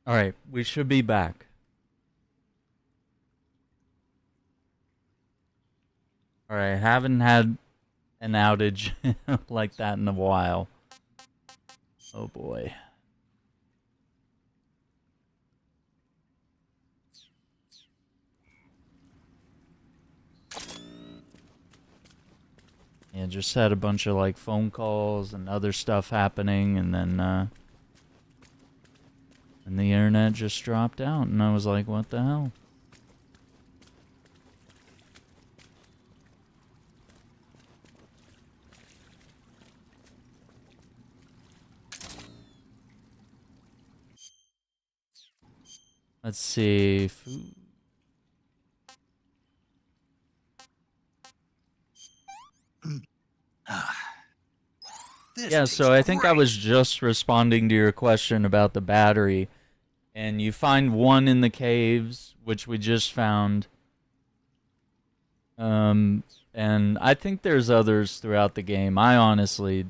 Alright, we should be back. Alright, haven't had an outage like that in a while. Oh boy. Yeah, just had a bunch of like phone calls and other stuff happening, and then and the internet just dropped out, and I was like, what the hell? Let's see. Food. Yeah, so I think I was just responding to your question about the battery. And you find one in the caves, which we just found. And I think there's others throughout the game. I honestly...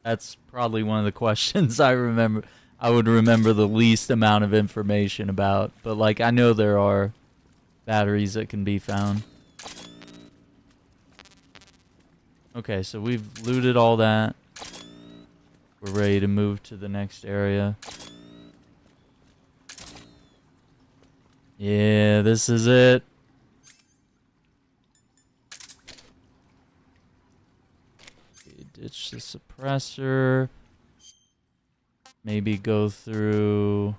That's probably one of the questions I would remember the least amount of information about. But, like, I know there are batteries that can be found. Okay, so we've looted all that. We're ready to move to the next area. Yeah, this is it. Ditch the suppressor. Maybe go through...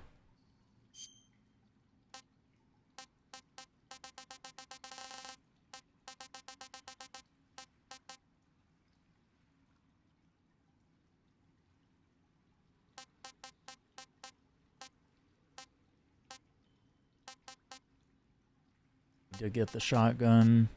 to get the shotgun.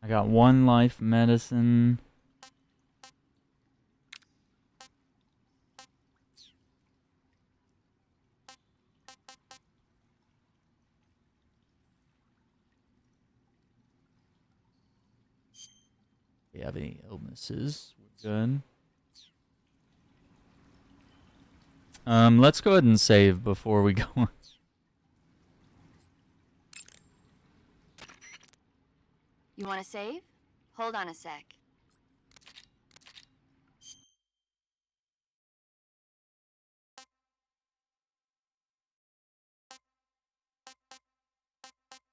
I got 1 life medicine. Do you have any illnesses? We're good. Let's go ahead and save before we go on. You want to save? Hold on a sec.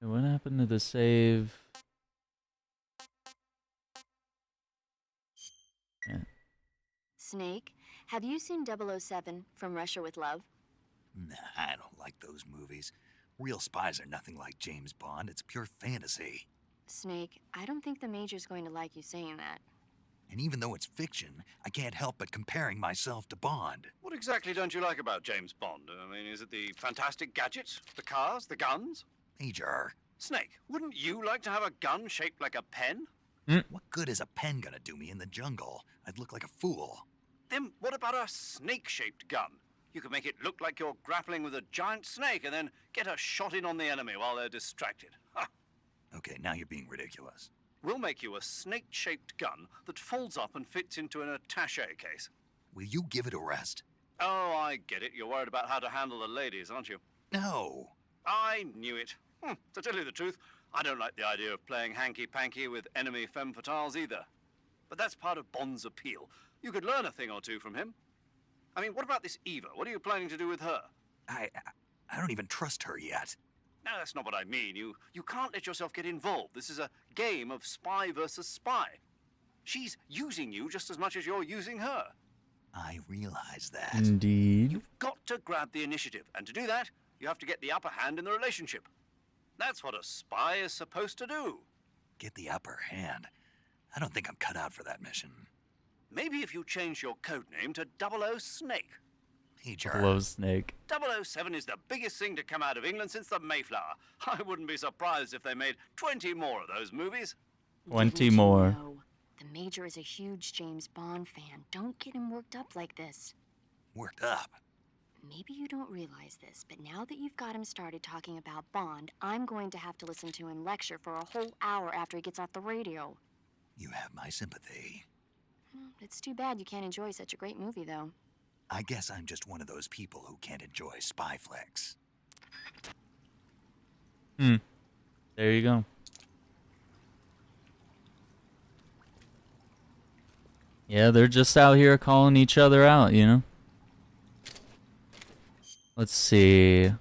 What happened to the save? Yeah. Snake, have you seen 007 From Russia with Love? Nah, I don't like those movies. Real spies are nothing like James Bond. It's pure fantasy. Snake, I don't think the Major's going to like you saying that. And even though it's fiction, I can't help but comparing myself to Bond. What exactly don't you like about James Bond? I mean, is it the fantastic gadgets, the cars, the guns? Major, Snake, wouldn't you like to have a gun shaped like a pen? what good is a pen gonna do me in the jungle? I'd look like a fool. Then what about a snake-shaped gun? You could make it look like you're grappling with a giant snake and then get a shot in on the enemy while they're distracted. Ha! Okay, now you're being ridiculous. We'll make you a snake-shaped gun that folds up and fits into an attaché case. Will you give it a rest? Oh, I get it. You're worried about how to handle the ladies, aren't you? No. I knew it. To tell you the truth, I don't like the idea of playing hanky-panky with enemy femme fatales either. But that's part of Bond's appeal. You could learn a thing or two from him. I mean, what about this Eva? What are you planning to do with her? I don't even trust her yet. No, that's not what I mean. You can't let yourself get involved. This is a game of spy versus spy. She's using you just as much as you're using her. I realize that. Indeed. You've got to grab the initiative, and to do that, you have to get the upper hand in the relationship. That's what a spy is supposed to do. Get the upper hand? I don't think I'm cut out for that mission. Maybe if you change your code name to 00 Snake. Major. Hello, Snake. 007 is the biggest thing to come out of England since the Mayflower. I wouldn't be surprised if they made 20 more of those movies. 20 Didn't you more. know? The Major is a huge James Bond fan. Don't get him worked up like this. Worked up. Maybe you don't realize this, but now that you've got him started talking about Bond, I'm going to have to listen to him lecture for a whole hour after he gets off the radio. You have my sympathy. It's too bad you can't enjoy such a great movie, though. I guess I'm just one of those people who can't enjoy spy flicks. There you go. Yeah, they're just out here calling each other out, you know? Let's see.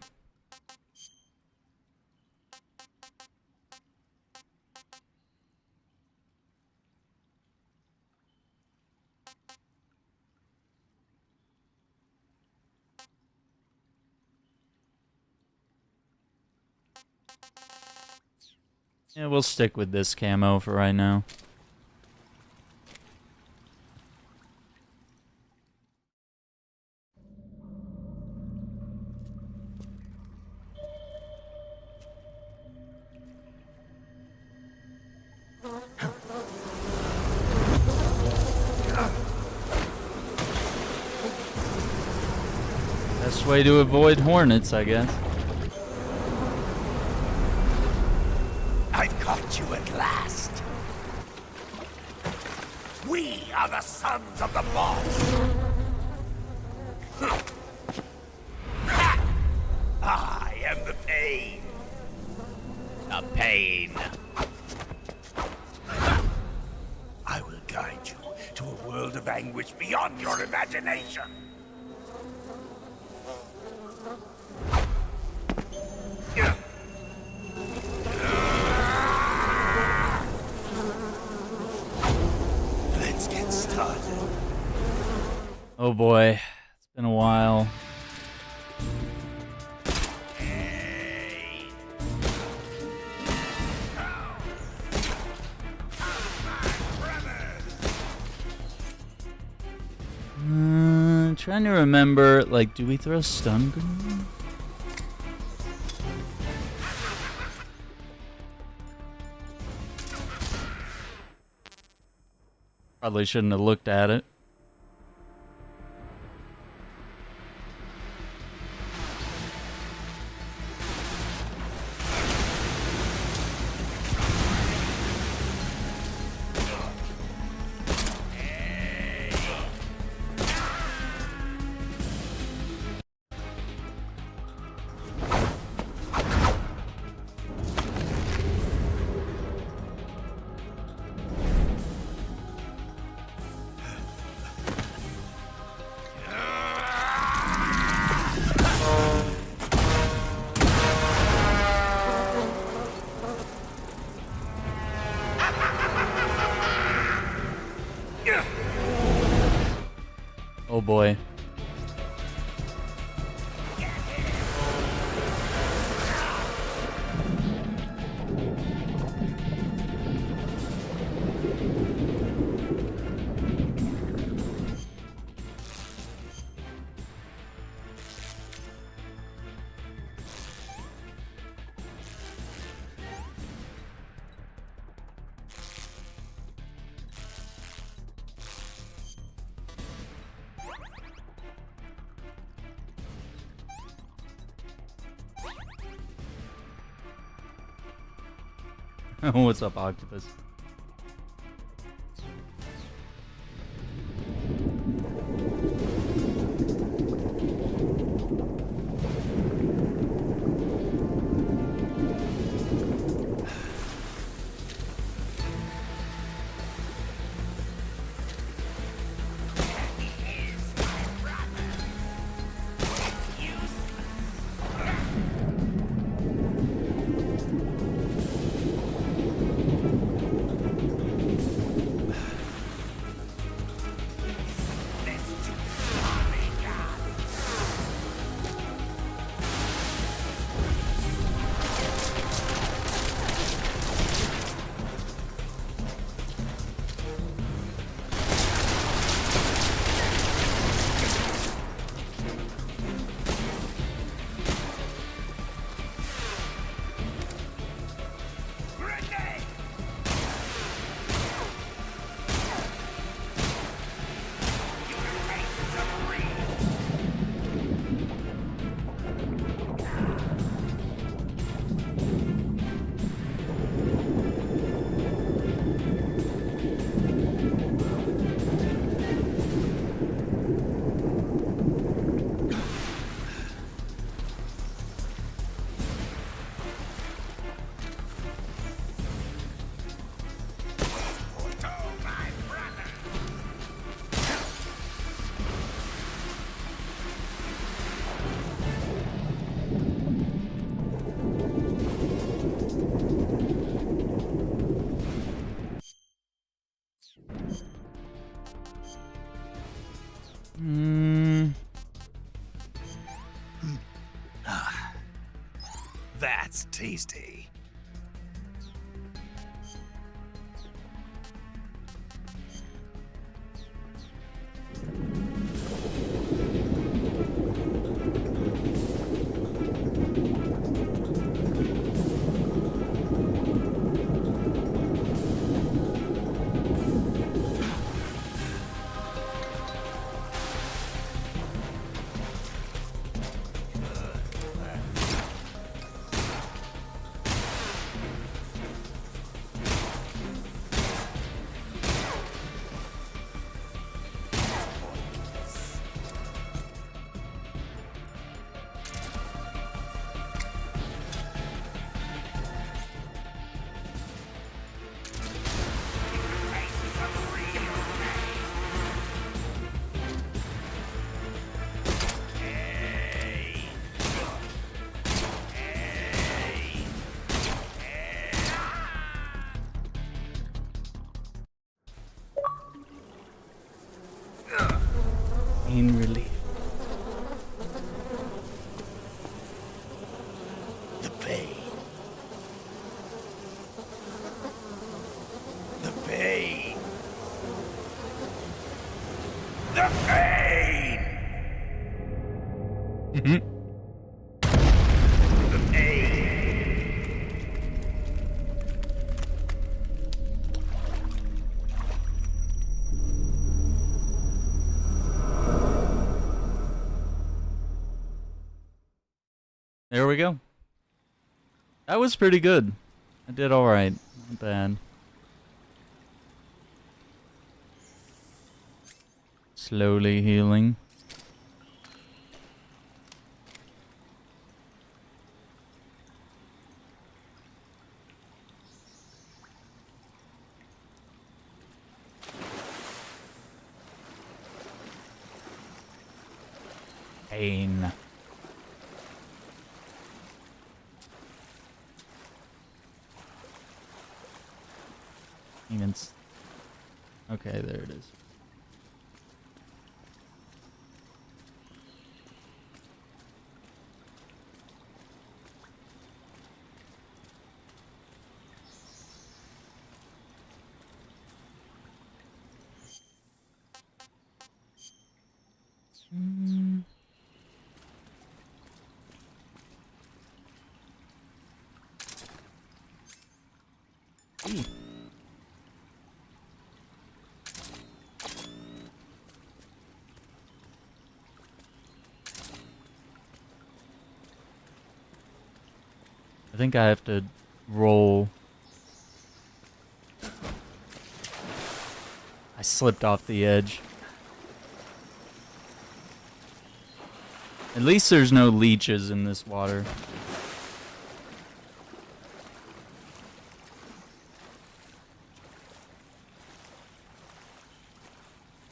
Yeah, we'll stick with this camo for right now. Best way to avoid hornets, I guess. I've caught you at last. We are the sons of the boss. I am the pain. The pain. I will guide you to a world of anguish beyond your imagination. Let's get started. Oh boy, it's been a while. Trying to remember, like, do we throw stun grenade? Probably shouldn't have looked at it. Oh boy. What's up, Octopus? That's tasty. Pain relief. The pain. The pain. The pain. The pain. There we go. That was pretty good. I did alright. Not bad. Slowly healing. Pain. Okay, there it is. I think I have to roll I slipped off the edge. At least there's no leeches in this water.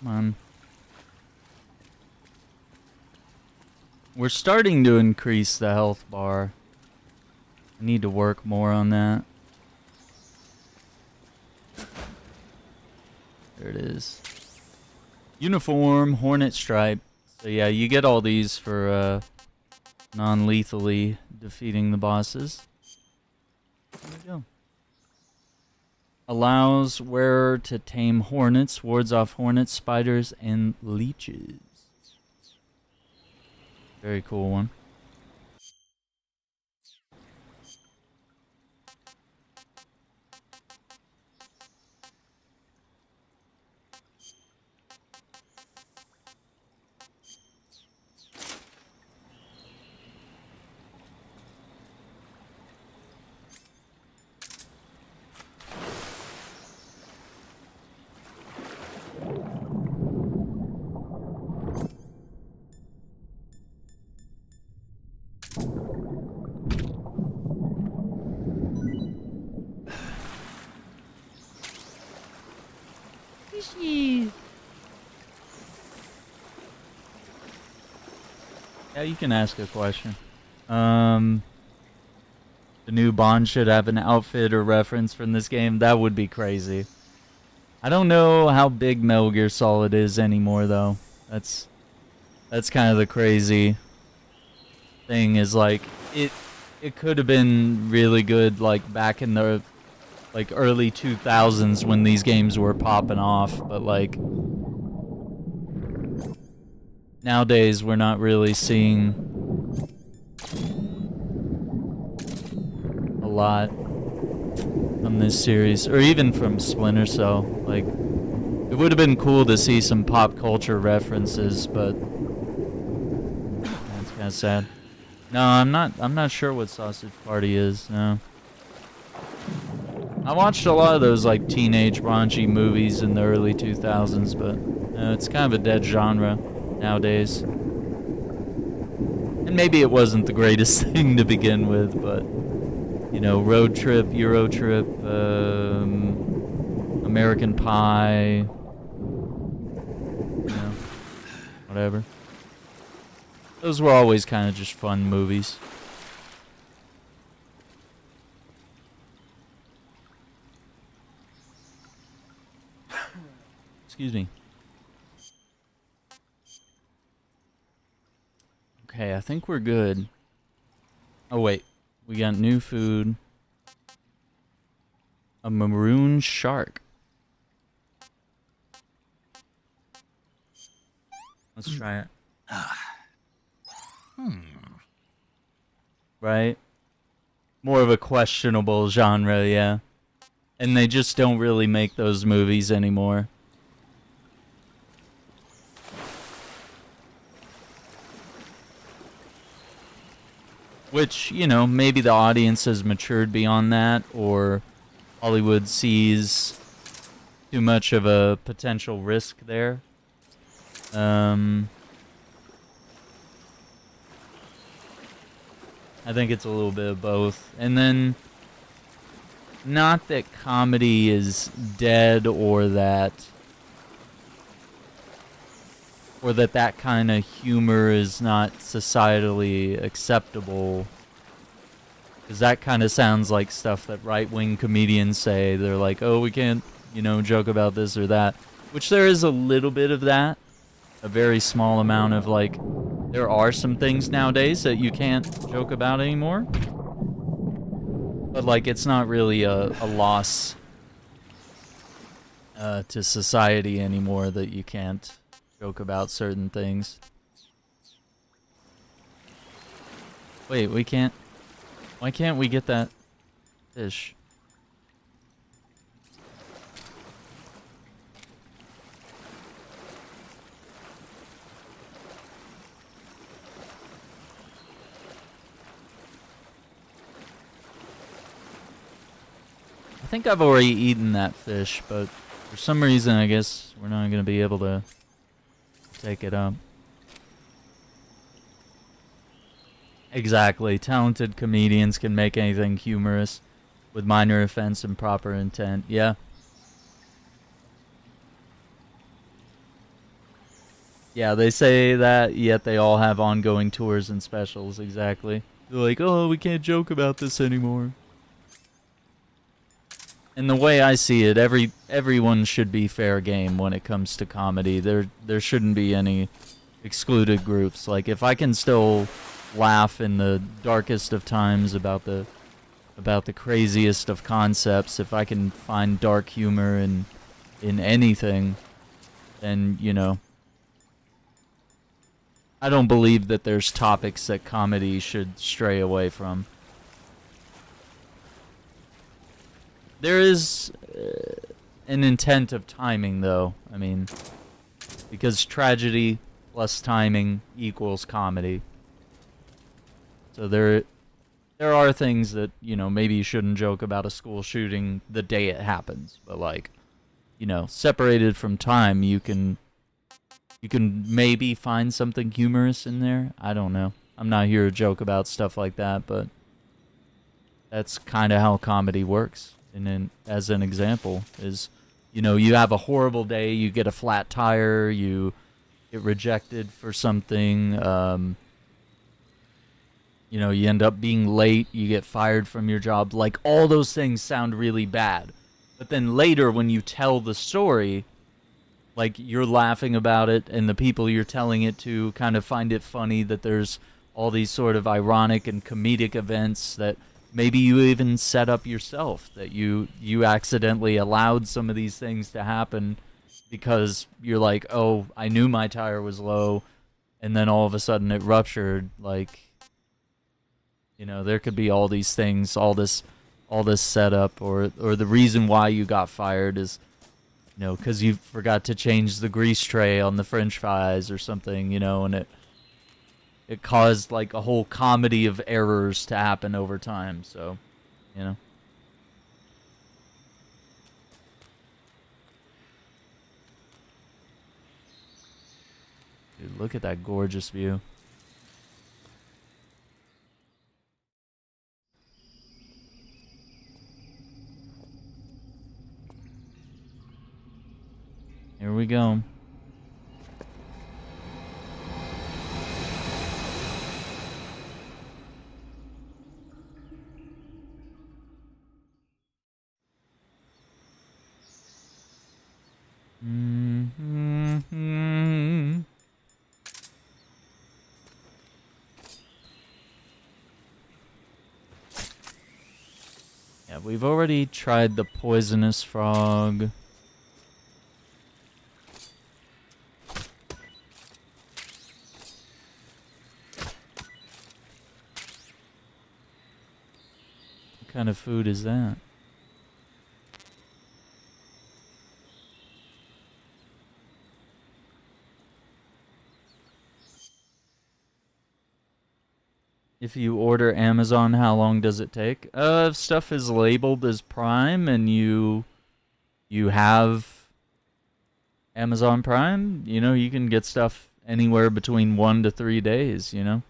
Come on. We're starting to increase the health bar. I need to work more on that. There it is. Uniform, Hornet Stripe. So yeah, you get all these for non-lethally defeating the bosses. There we go. Allows wearer to tame hornets, wards off hornets, spiders, and leeches. Very cool one. Yeah, you can ask a question. The new Bond should have an outfit or reference from this game. That would be crazy. I don't know how big Metal Gear Solid is anymore, though. That's kind of the crazy thing. Is like it could have been really good, like back in the early 2000s when these games were popping off, but like nowadays we're not really seeing a lot from this series, or even from Splinter Cell. Like, it would have been cool to see some pop culture references, but that's kind of sad. No, I'm not sure what Sausage Party is. No. I watched a lot of those like teenage raunchy movies in the early 2000s, but it's kind of a dead genre nowadays. And maybe it wasn't the greatest thing to begin with, but you know, Road Trip, Euro Trip, American Pie, you know, whatever. Those were always kind of just fun movies. Excuse me. Okay, I think we're good. Oh wait, we got new food. A maroon shark. Let's try it. Right? More of a questionable genre, yeah. And they just don't really make those movies anymore. Which, you know, maybe the audience has matured beyond that, or Hollywood sees too much of a potential risk there. I think it's a little bit of both. And then, not that comedy is dead, or that kind of humor is not societally acceptable. Because that kind of sounds like stuff that right-wing comedians say. They're like, oh, we can't, you know, joke about this or that. Which there is a little bit of that. A very small amount of, like, there are some things nowadays that you can't joke about anymore. But, like, it's not really a loss to society anymore that you can't joke about certain things. Wait, we can't... Why can't we get that fish? I think I've already eaten that fish, but For some reason, I guess we're not going to be able to take it up. Exactly. Talented comedians can make anything humorous with minor offense and proper intent. Yeah. Yeah, they say that, yet they all have ongoing tours and specials. Exactly. They're like, oh, we can't joke about this anymore. And the way I see it, everyone should be fair game when it comes to comedy. There shouldn't be any excluded groups. Like, if I can still laugh in the darkest of times about the craziest of concepts, if I can find dark humor in anything, then, you know, I don't believe that there's topics that comedy should stray away from. There is an intent of timing, though. I mean, because tragedy plus timing equals comedy. So there are things that, you know, maybe you shouldn't joke about a school shooting the day it happens. But, like, you know, separated from time, you can maybe find something humorous in there. I don't know. I'm not here to joke about stuff like that, but that's kind of how comedy works. And then, as an example, is, you know, you have a horrible day, you get a flat tire, you get rejected for something, you know, you end up being late, you get fired from your job. Like, all those things sound really bad. But then later, when you tell the story, like, you're laughing about it, and the people you're telling it to kind of find it funny that there's all these sort of ironic and comedic events that maybe you even set up yourself, that you accidentally allowed some of these things to happen because you're like, oh, I knew my tire was low, and then all of a sudden it ruptured. Like, you know, there could be all these things, all this setup, or the reason why you got fired is, you know, because you forgot to change the grease tray on the french fries or something, you know, and it caused, like, a whole comedy of errors to happen over time, so, you know. Dude, look at that gorgeous view. Here we go. Mm-hmm. Yeah, we've already tried the poisonous frog. What kind of food is that? If you order Amazon, how long does it take? If stuff is labeled as Prime and you have Amazon Prime, you know, you can get stuff anywhere between 1 to 3 days, you know?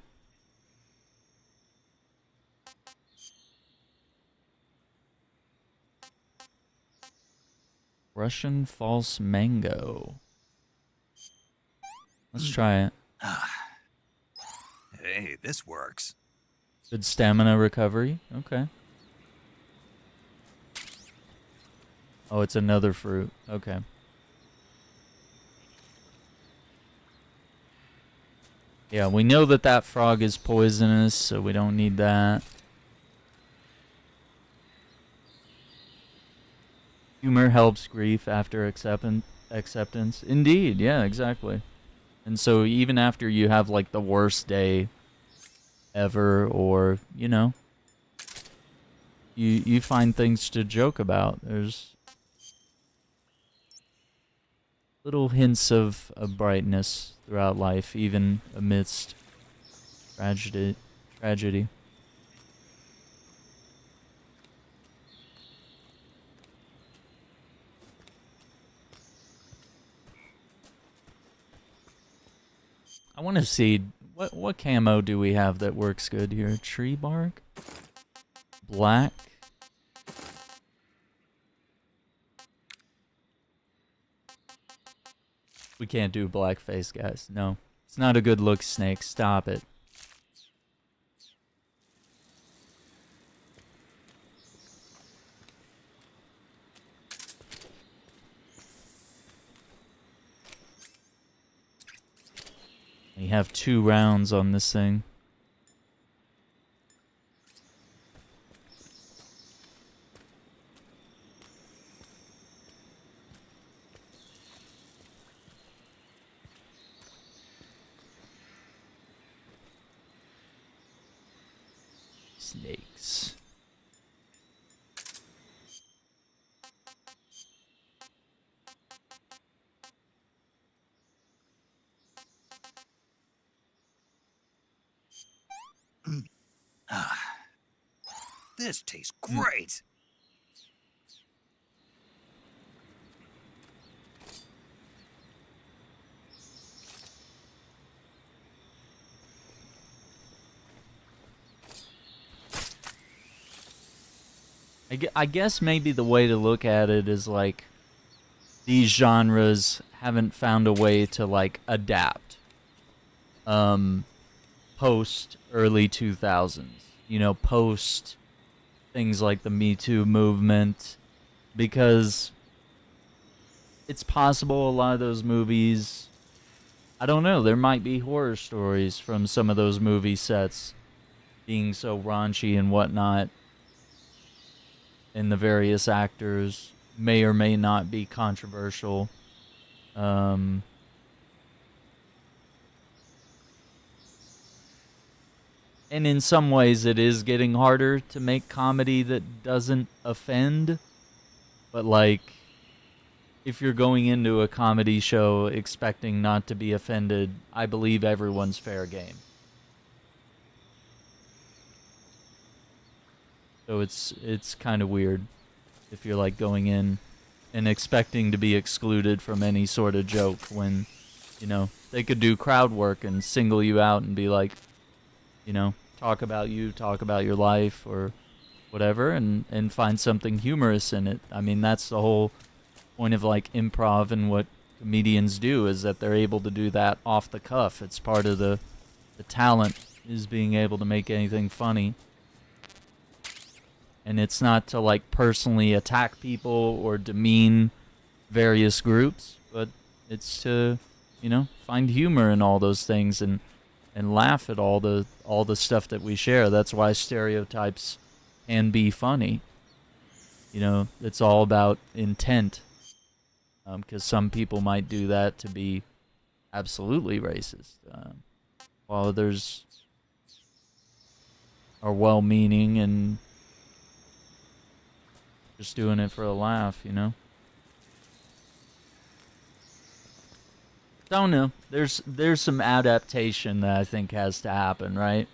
Russian false mango. Let's try it. Hey, this works. Good stamina recovery. Okay. Oh, it's another fruit. Okay. Yeah, we know that that frog is poisonous, so we don't need that. Humor helps grief after acceptance. Indeed, yeah, exactly. And so even after you have, like, the worst day ever, or, you know, you find things to joke about. There's little hints of brightness throughout life, even amidst tragedy. I want to see what camo do we have that works good here? Tree bark, black. We can't do blackface, guys. No, it's not a good look. Snake, stop it. We have 2 rounds on this thing. Snakes. This tastes great. I guess maybe the way to look at it is like these genres haven't found a way to like adapt post early 2000s, you know, post things like the Me Too movement, because it's possible a lot of those movies, I don't know, there might be horror stories from some of those movie sets being so raunchy and whatnot, and the various actors may or may not be controversial. And in some ways it is getting harder to make comedy that doesn't offend. But like, if you're going into a comedy show expecting not to be offended, I believe everyone's fair game. So it's kind of weird if you're like going in and expecting to be excluded from any sort of joke when, you know, they could do crowd work and single you out and be like, you know, talk about you, talk about your life or whatever, and find something humorous in it. I mean, that's the whole point of like improv and what comedians do, is that they're able to do that off the cuff. It's part of the talent, is being able to make anything funny. And it's not to like personally attack people or demean various groups, but it's to, you know, find humor in all those things and laugh at all the stuff that we share. That's why stereotypes can be funny. You know, it's all about intent. Because some people might do that to be absolutely racist, while others are well-meaning and just doing it for a laugh, you know? Don't know. There's some adaptation that I think has to happen, right?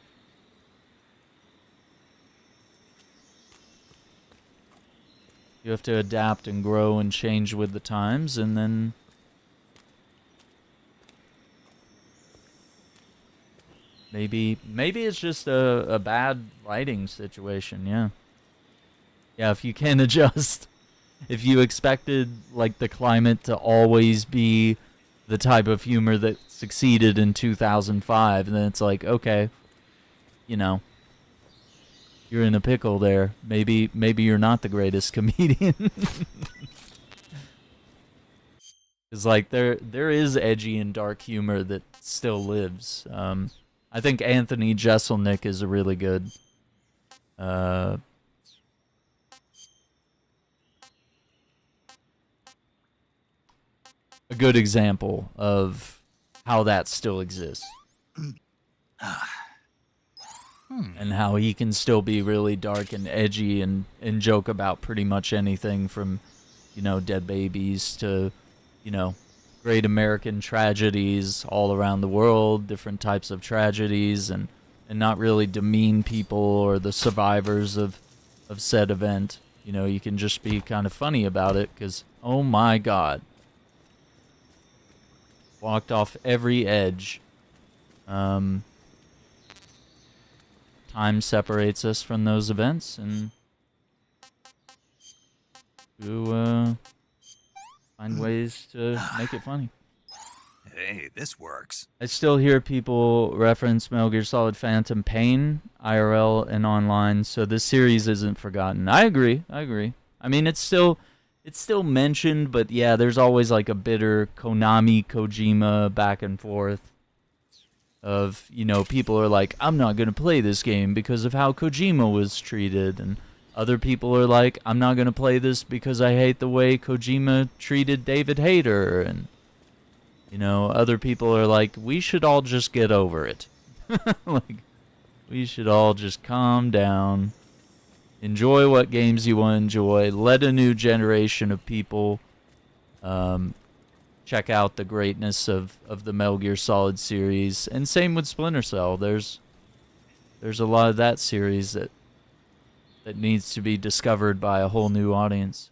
You have to adapt and grow and change with the times, and then maybe it's just a bad writing situation, yeah. Yeah, if you can adjust. If you expected like the climate to always be the type of humor that succeeded in 2005, then it's like, okay, you know, you're in a pickle there. Maybe you're not the greatest comedian. Because like there is edgy and dark humor that still lives. I think Anthony Jeselnik is a really good a good example of how that still exists. And how he can still be really dark and edgy and joke about pretty much anything from, you know, dead babies to, you know, great American tragedies all around the world, different types of tragedies, and not really demean people or the survivors of said event. You know, you can just be kind of funny about it because, oh my God, walked off every edge Time separates us from those events, and to find ways to make it funny. Hey, this works. I still hear people reference Metal Gear Solid Phantom Pain, IRL and online, so this series isn't forgotten. I agree. I mean, it's still mentioned, but yeah, there's always like a bitter Konami, Kojima back and forth of, you know, people are like, I'm not going to play this game because of how Kojima was treated, and other people are like, I'm not going to play this because I hate the way Kojima treated David Hayter, and you know, other people are like, we should all just get over it. Like, we should all just calm down, enjoy what games you want to enjoy, let a new generation of people check out the greatness of the Metal Gear Solid series. And same with Splinter Cell. There's a lot of that series that needs to be discovered by a whole new audience.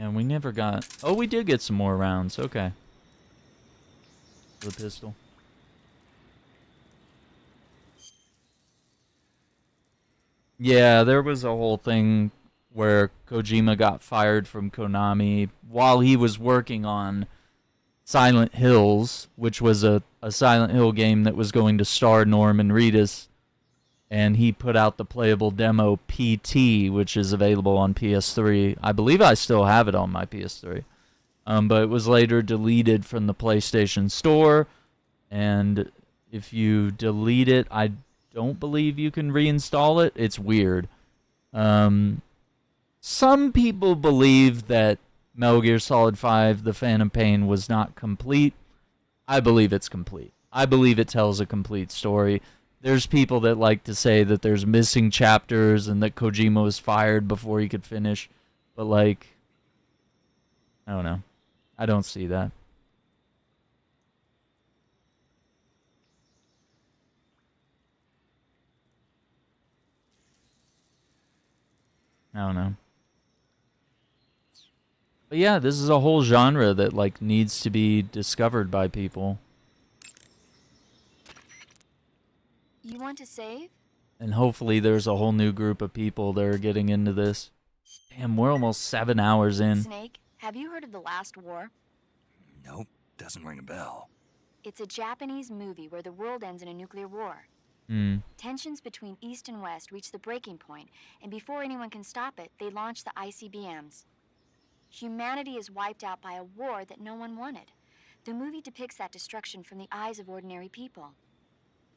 And we never got... Oh, we did get some more rounds. Okay. The pistol. Yeah, there was a whole thing where Kojima got fired from Konami while he was working on Silent Hills, which was a Silent Hill game that was going to star Norman Reedus. And he put out the playable demo PT, which is available on PS3. I believe I still have it on my PS3. But it was later deleted from the PlayStation Store. And if you delete it, I don't believe you can reinstall it. It's weird. Some people believe that Metal Gear Solid 5, The Phantom Pain, was not complete. I believe it's complete. I believe it tells a complete story. There's people that like to say that there's missing chapters and that Kojima was fired before he could finish. But, like, I don't know. I don't see that. I don't know. But yeah, this is a whole genre that, like, needs to be discovered by people. You want to save? And hopefully there's a whole new group of people that are getting into this. Damn, we're almost 7 hours in. Snake, have you heard of The Last War? Nope, doesn't ring a bell. It's a Japanese movie where the world ends in a nuclear war. Tensions between East and West reach the breaking point, and before anyone can stop it, they launch the ICBMs. Humanity is wiped out by a war that no one wanted. The movie depicts that destruction from the eyes of ordinary people.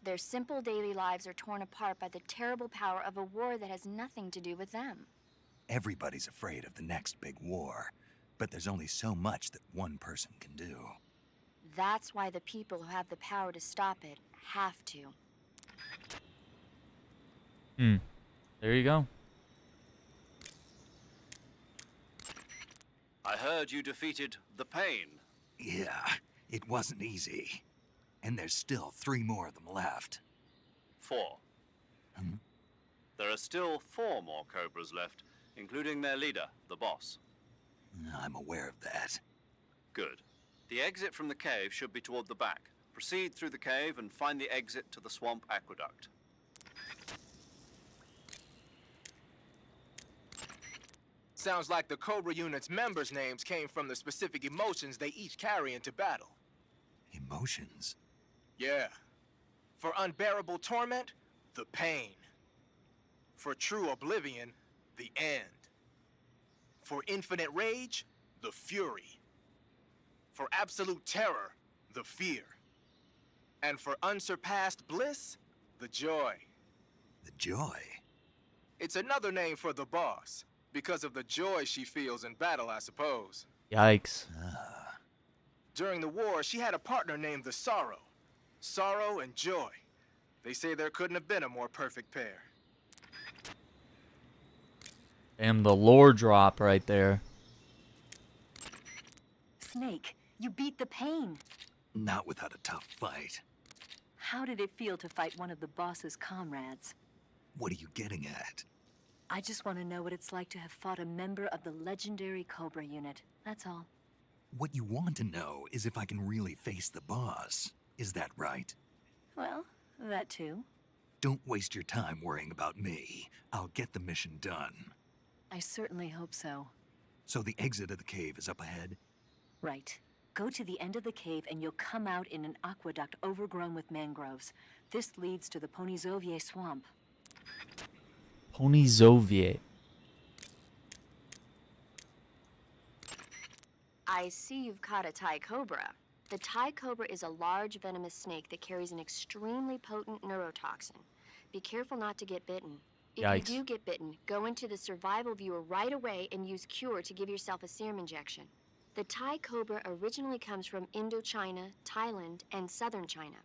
Their simple daily lives are torn apart by the terrible power of a war that has nothing to do with them. Everybody's afraid of the next big war, but there's only so much that one person can do. That's why the people who have the power to stop it have to. There you go. I heard you defeated the Pain. Yeah, it wasn't easy. And there's still 3 more of them left. 4. There are still 4 more Cobras left, including their leader, the boss. I'm aware of that. Good. The exit from the cave should be toward the back. Proceed through the cave and find the exit to the swamp aqueduct. Sounds like the Cobra unit's members' names came from the specific emotions they each carry into battle. Emotions? Yeah. For unbearable torment, the pain. For true oblivion, the end. For infinite rage, the fury. For absolute terror, the fear. And for unsurpassed bliss, the joy. The joy? It's another name for the boss, because of the joy she feels in battle, I suppose. Yikes. During the war, she had a partner named the Sorrow. Sorrow and joy. They say there couldn't have been a more perfect pair. Damn, the lore drop right there. Snake, you beat the Pain. Not without a tough fight. How did it feel to fight one of the boss's comrades? What are you getting at? I just want to know what it's like to have fought a member of the legendary Cobra unit. That's all. What you want to know is if I can really face the boss. Is that right? Well, that too. Don't waste your time worrying about me. I'll get the mission done. I certainly hope so. So the exit of the cave is up ahead? Right. Go to the end of the cave and you'll come out in an aqueduct overgrown with mangroves. This leads to the Ponyzovier swamp. Ponyzovier. I see you've caught a Thai cobra. The Thai cobra is a large venomous snake that carries an extremely potent neurotoxin. Be careful not to get bitten. If Yikes. you do get bitten, go into the survival viewer right away and use Cure to give yourself a serum injection. The Thai cobra originally comes from Indochina, Thailand, and southern China.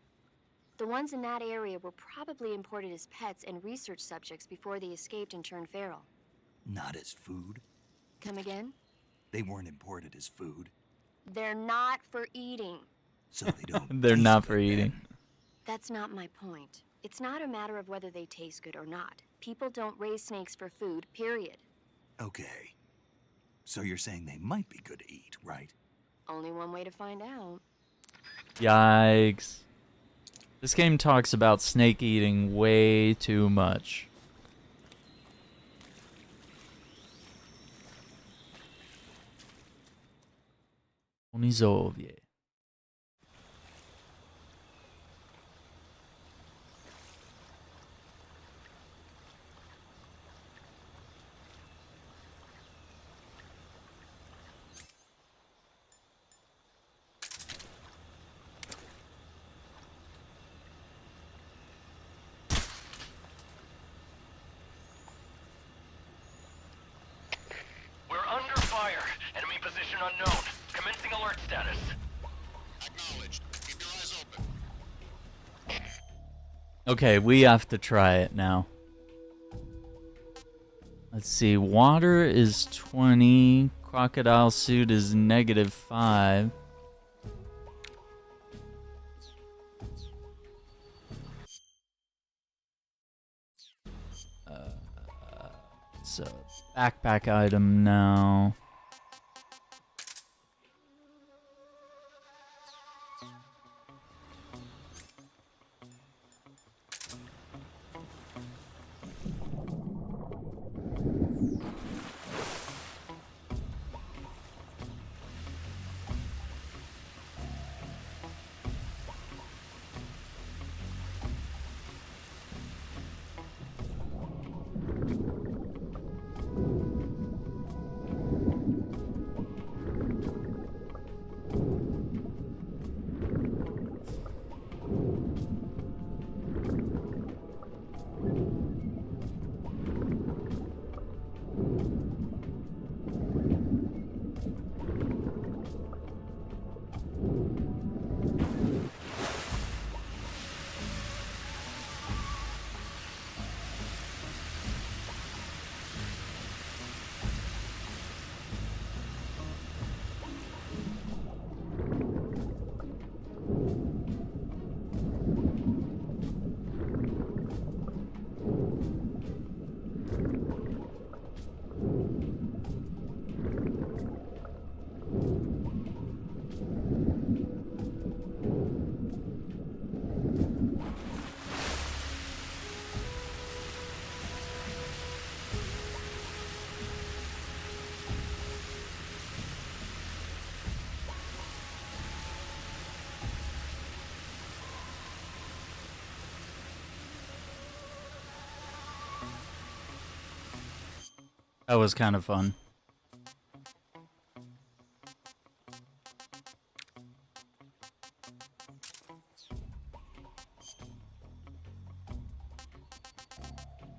The ones in that area were probably imported as pets and research subjects before they escaped and turned feral. Not as food? Come again? They weren't imported as food, They're not for eating. so they don't. They're taste not good for eating. then. That's not my point. It's not a matter of whether they taste good or not. People don't raise snakes for food, period. Okay. So you're saying they might be good to eat, right? Only one way to find out. Yikes. This game talks about snake eating way too much. Ponyzovier. We're under fire. Enemy position unknown. Commencing alert status. Acknowledged. Keep your eyes open. Okay, we have to try it now. Let's see. Water is 20. Crocodile suit is -5. So, backpack item now. That was kind of fun.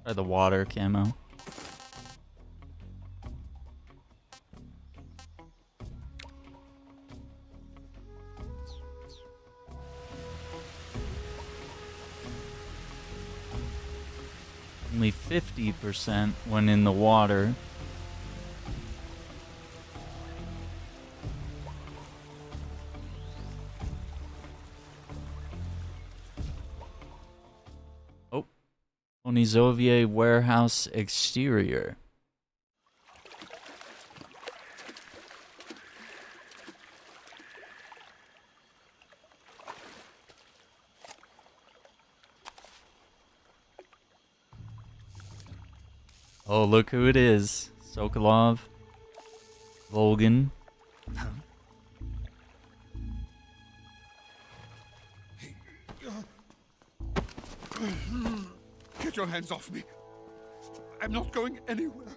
Try the water camo. Only 50% when in the water. Nizovye warehouse exterior. Oh, look who it is. Sokolov. Volgin. Get your hands off me. I'm not going anywhere.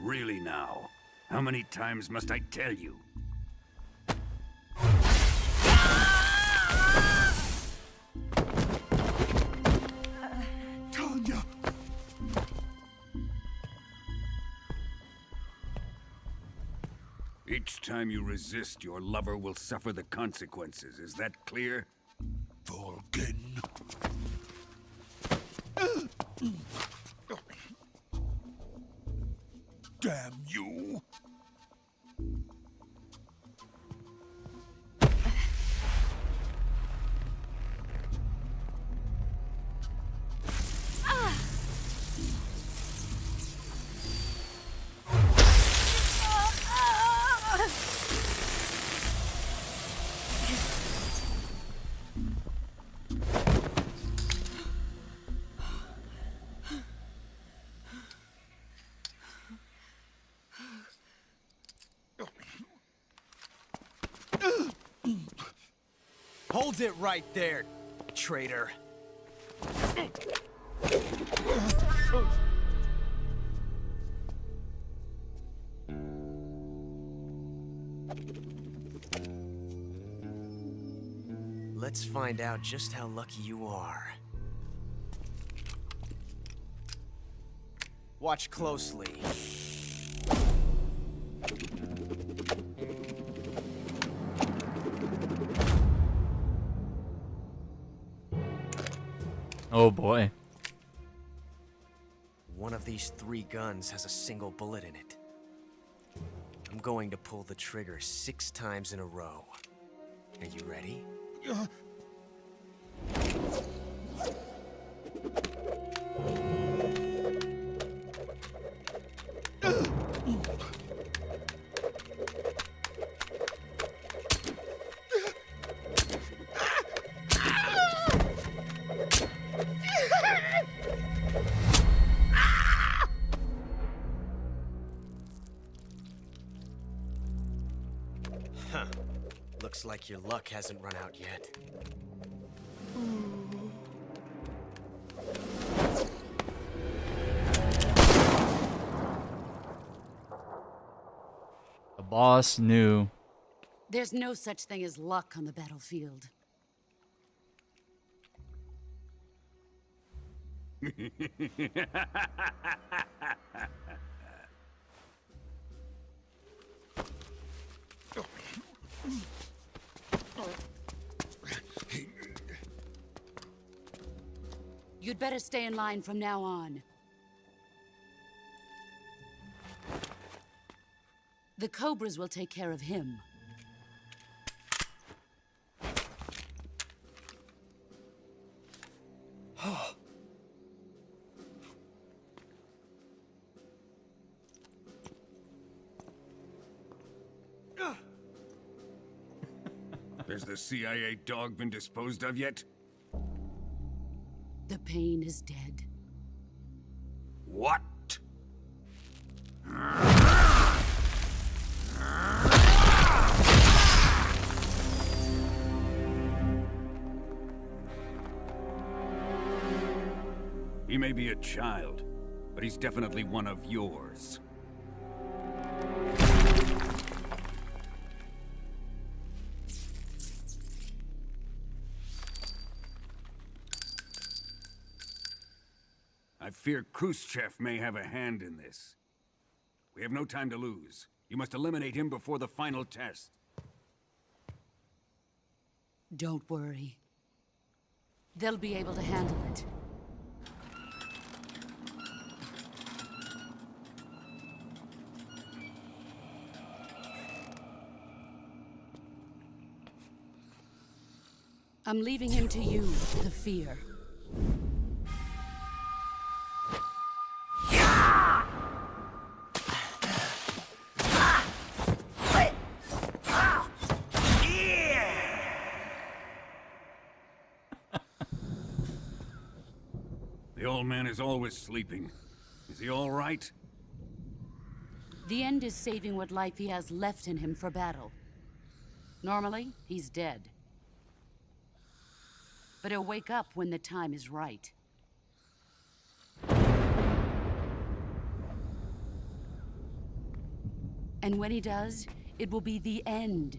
Really now? How many times must I tell you? Tanya! Each time you resist, your lover will suffer the consequences. Is that clear? Volgin. Damn you! Hold it right there, traitor. Let's find out just how lucky you are. Watch closely. Oh boy. One of these 3 guns has a single bullet in it. I'm going to pull the trigger 6 times in a row. Are you ready? Huh. Looks like your luck hasn't run out yet. The boss knew. There's no such thing as luck on the battlefield. You'd better stay in line from now on. The Cobras will take care of him. Has the CIA dog been disposed of yet? The pain is dead. What? He may be a child, but he's definitely one of yours. I fear Khrushchev may have a hand in this. We have no time to lose. You must eliminate him before the final test. Don't worry. They'll be able to handle it. I'm leaving him to you, the fear. The old man is always sleeping. Is he all right? The end is saving what life he has left in him for battle. Normally, he's dead. But he'll wake up when the time is right. And when he does, it will be the end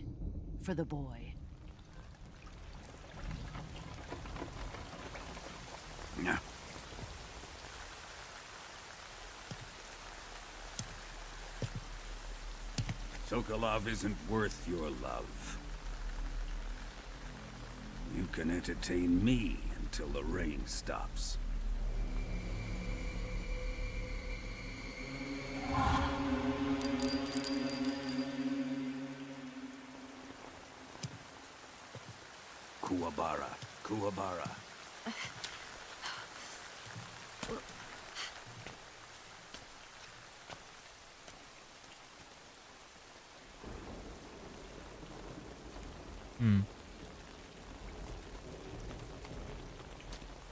for the boy. No. Sokolov isn't worth your love. You can entertain me until the rain stops. Kuwabara, Kuwabara.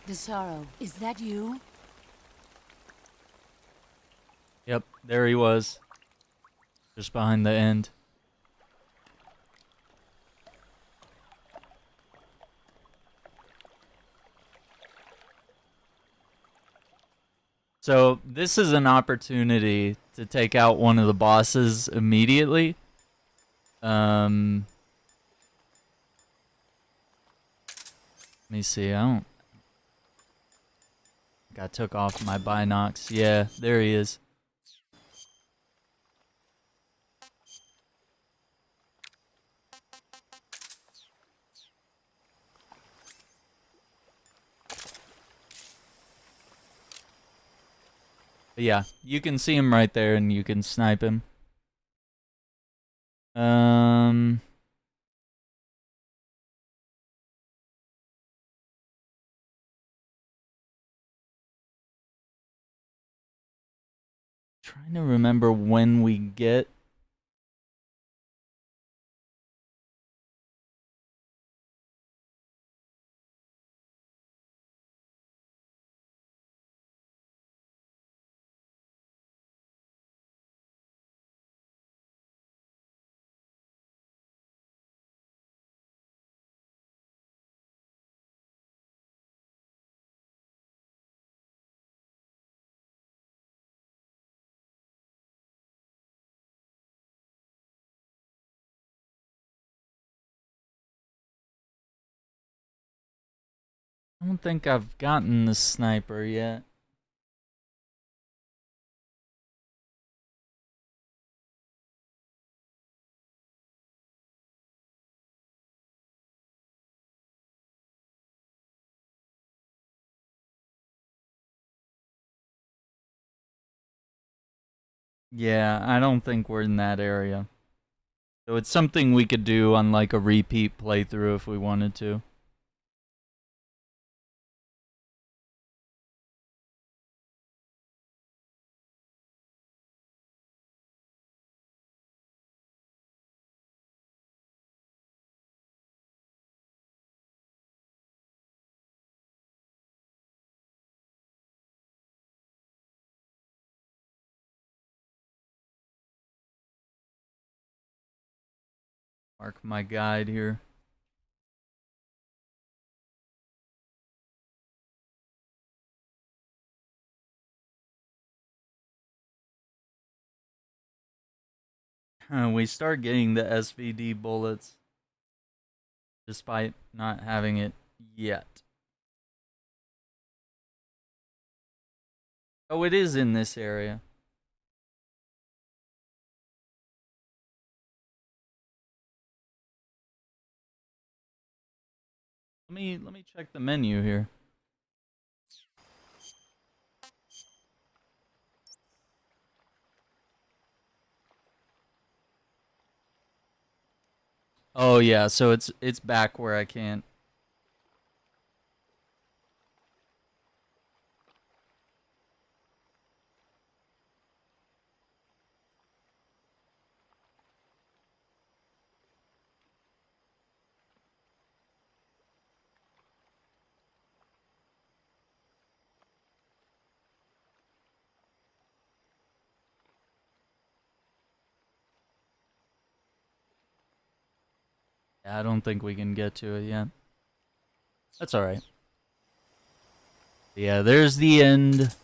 The sorrow, is that you? Yep, there he was. Just behind the end. So, this is an opportunity to take out one of the bosses immediately. Let me see, I don't... I took off my binocs. Yeah, there he is. But yeah, you can see him right there and you can snipe him. Trying to remember when we get... I don't think I've gotten the sniper yet. Yeah, I don't think we're in that area. So it's something we could do on like a repeat playthrough if we wanted to. Mark my guide here. We start getting the SVD bullets despite not having it yet. Oh, it is in this area. Let me check the menu here. Oh yeah, so it's back where I can't I don't think we can get to it yet. That's alright. Yeah, there's the end.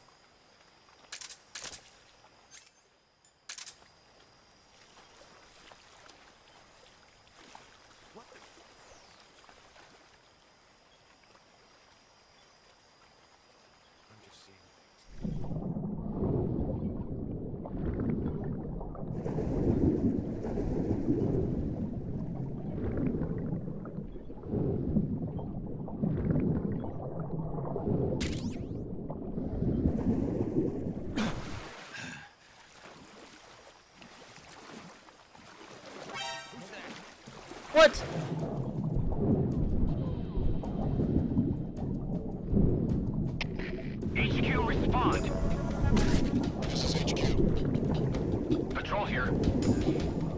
What? HQ, respond. This is HQ. Patrol here.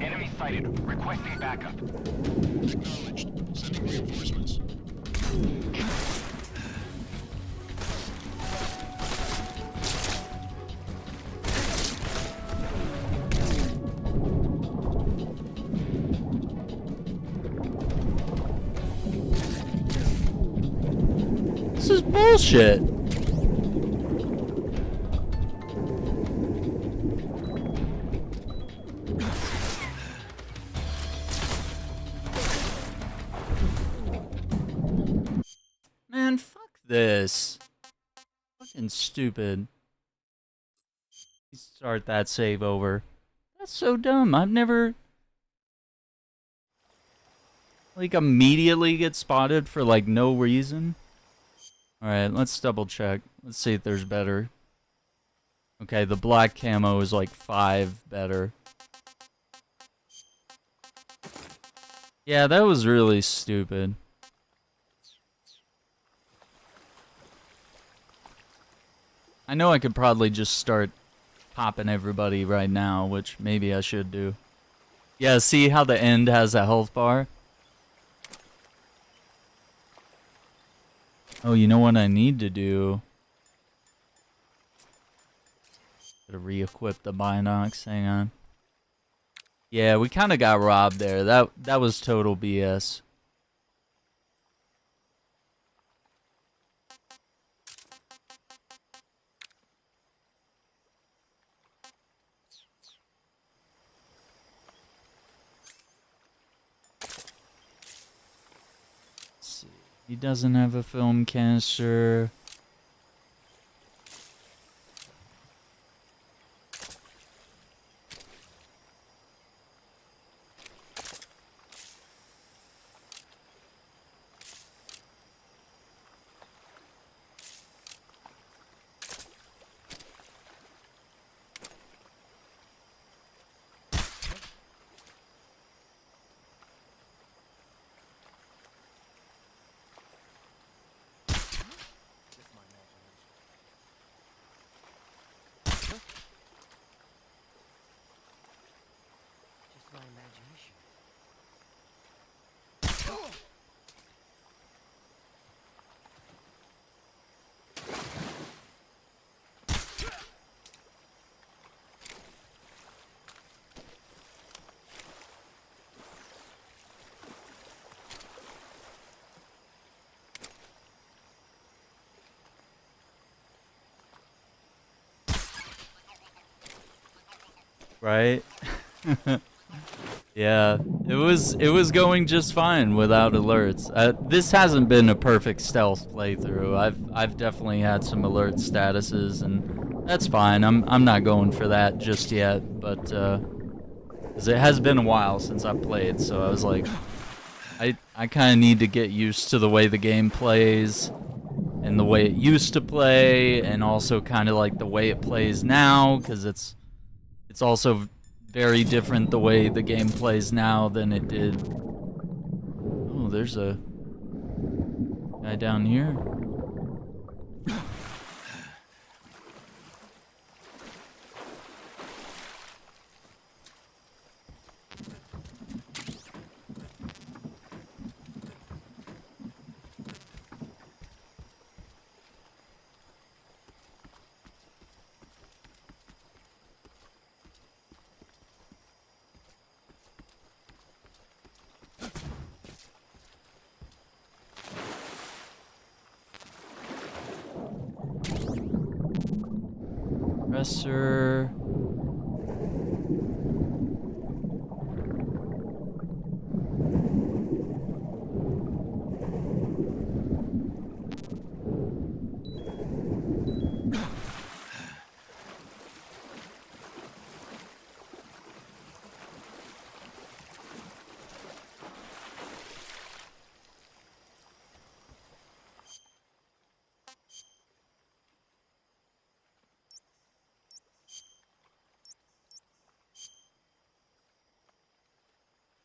Enemy sighted. Requesting backup. Acknowledged. Sending reinforcements. This is bullshit. Man, fuck this. Fucking stupid. Start that save over. That's so dumb. I've never... like, immediately get spotted for, like, no reason. Alright, let's double check. Let's see if there's better. Okay, the black camo is like 5 better. Yeah, that was really stupid. I know I could probably just start popping everybody right now, which maybe I should do. Yeah, see how the end has a health bar? Oh, you know what I need to do? Gotta re-equip the binocs, hang on. Yeah, we kinda got robbed there. That was total BS. He doesn't have a film canister. Right? Yeah, it was going just fine without alerts. This hasn't been a perfect stealth playthrough. I've definitely had some alert statuses, and that's fine. I'm not going for that just yet, but 'cause it has been a while since I played, so I was like, I kind of need to get used to the way the game plays and the way it used to play, and also kind of like the way it plays now, because it's also very different the way the game plays now than it did. Oh, there's a guy down here. Compressor.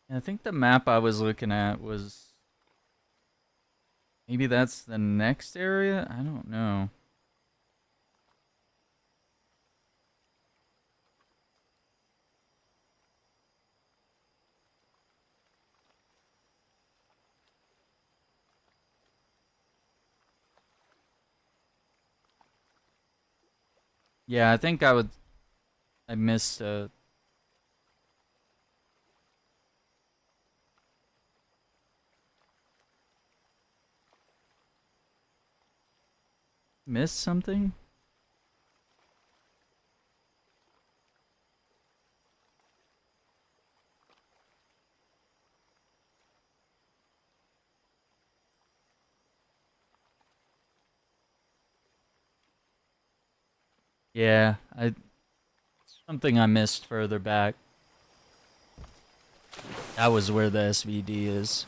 I think the map I was looking at was... Maybe that's the next area? I don't know. Yeah, I think I missed missed something? Yeah, something I missed further back. That was where the SVD is.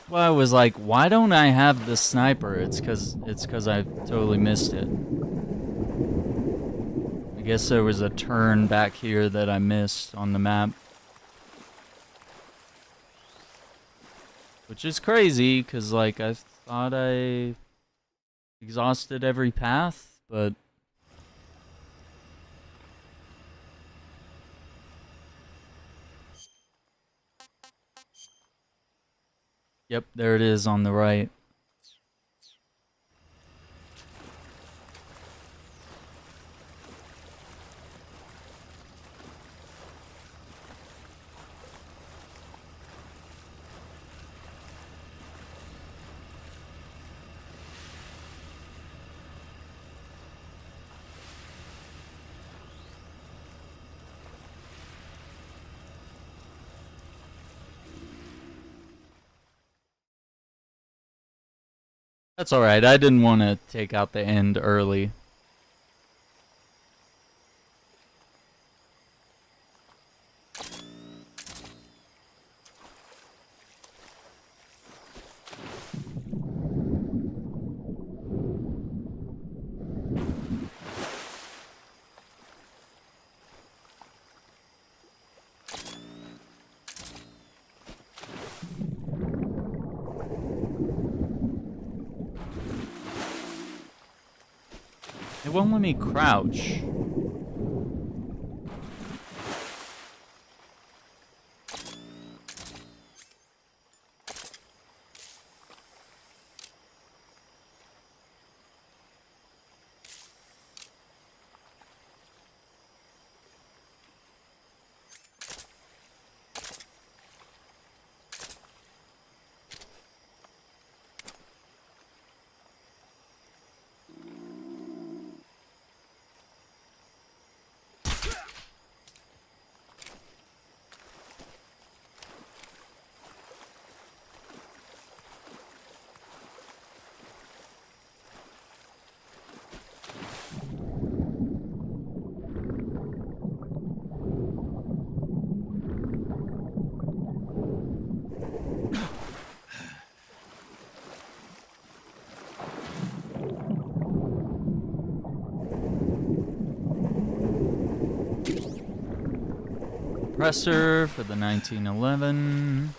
Well, I was like, why don't I have the sniper? It's cause I totally missed it. I guess there was a turn back here that I missed on the map. Which is crazy, cause like I thought I exhausted every path, but... Yep, there it is on the right. That's alright, I didn't want to take out the end early. It won't let me crouch. Compressor for the 1911.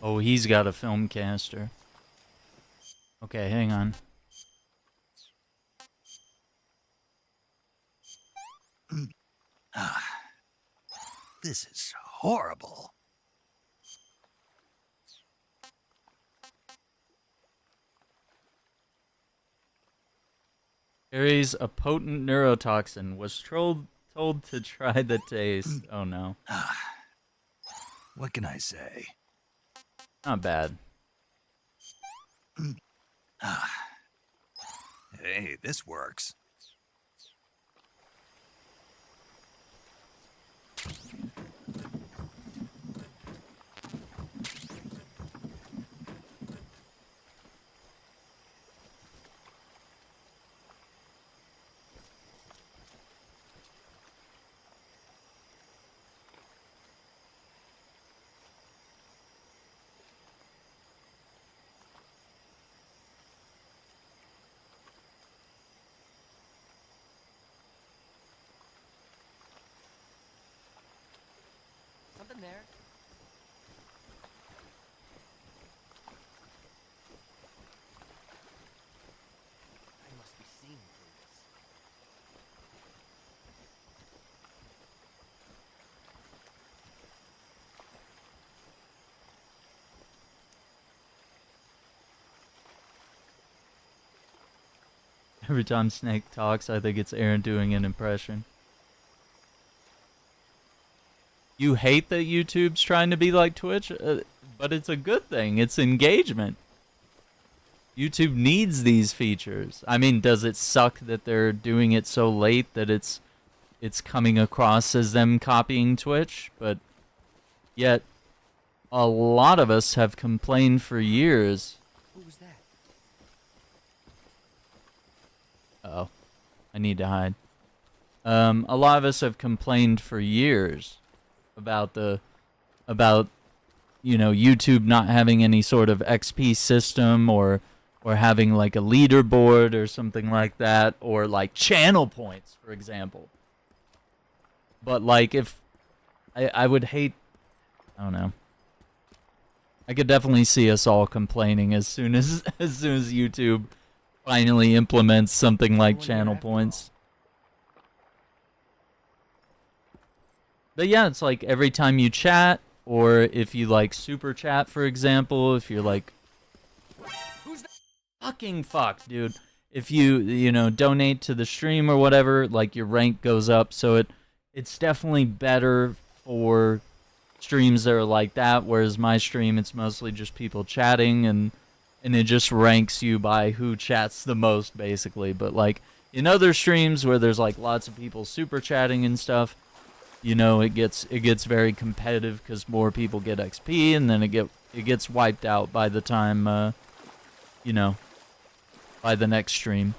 Oh, he's got a film caster. Okay, hang on. This is horrible. Carries a potent neurotoxin. Was told to try the taste. Oh no. What can I say? Not bad. Hey, this works. Something there? I must be seeing through this. Every time Snake talks, I think it's Aaron doing an impression. You hate that YouTube's trying to be like Twitch, but it's a good thing. It's engagement. YouTube needs these features. I mean, does it suck that they're doing it so late that it's coming across as them copying Twitch? But yet, a lot of us have complained for years. Who was that? Uh-oh. I need to hide. A lot of us have complained for years about you know, YouTube not having any sort of XP system or having like a leaderboard or something like that, or like channel points, for example. But like, if I would hate, I don't know. I could definitely see us all complaining as soon as YouTube finally implements something like channel points. But yeah, it's like every time you chat, or if you like super chat, for example, if you're like, who's that? Fucking fuck, dude. If you know, donate to the stream or whatever, like your rank goes up. So it's definitely better for streams that are like that. Whereas my stream, it's mostly just people chatting, and it just ranks you by who chats the most, basically. But like in other streams where there's like lots of people super chatting and stuff, you know, it gets very competitive because more people get XP, and then it gets wiped out by the time, you know, by the next stream.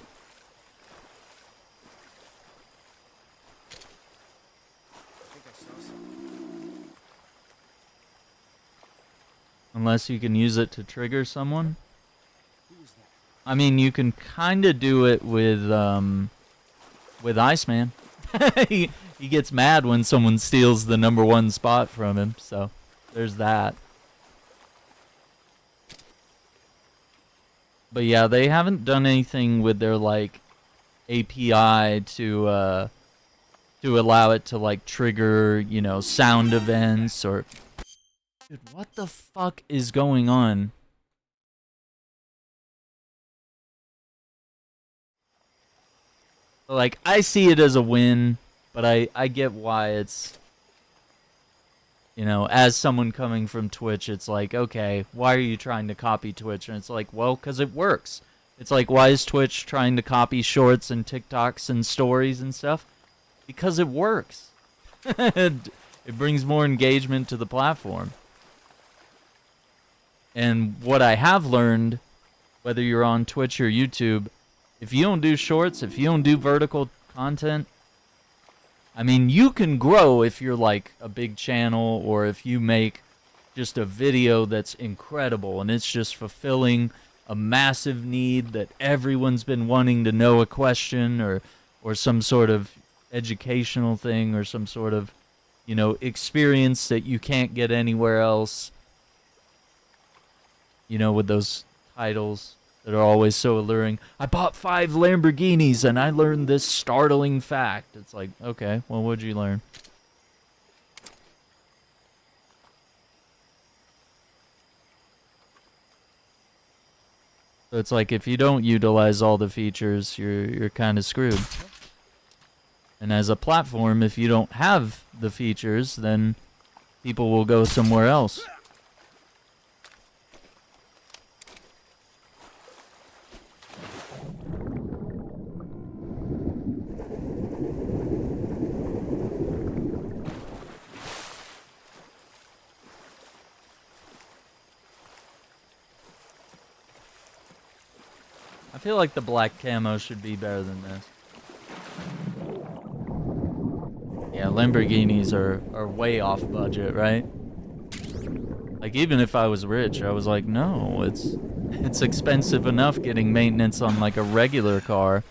Unless you can use it to trigger someone. I mean, you can kind of do it with Iceman. He gets mad when someone steals the #1 spot from him, so there's that. But yeah, they haven't done anything with their like API to allow it to like trigger, you know, sound events or. Dude, what the fuck is going on? Like, I see it as a win, but I get why it's, you know, as someone coming from Twitch, it's like, okay, why are you trying to copy Twitch? And it's like, well, because it works. It's like, why is Twitch trying to copy shorts and TikToks and stories and stuff? Because it works. It brings more engagement to the platform. And what I have learned, whether you're on Twitch or YouTube, if you don't do shorts, if you don't do vertical content, I mean, you can grow if you're like a big channel, or if you make just a video that's incredible and it's just fulfilling a massive need that everyone's been wanting to know a question, or some sort of educational thing, or some sort of, you know, experience that you can't get anywhere else. You know, with those titles that are always so alluring. I bought 5 Lamborghinis and I learned this startling fact. It's like, okay, well, what'd you learn? So it's like if you don't utilize all the features, you're kind of screwed. And as a platform, if you don't have the features, then people will go somewhere else. I feel like the black camo should be better than this. Yeah, Lamborghinis are way off budget, right? Like, even if I was rich, I was like, no, it's expensive enough getting maintenance on like a regular car,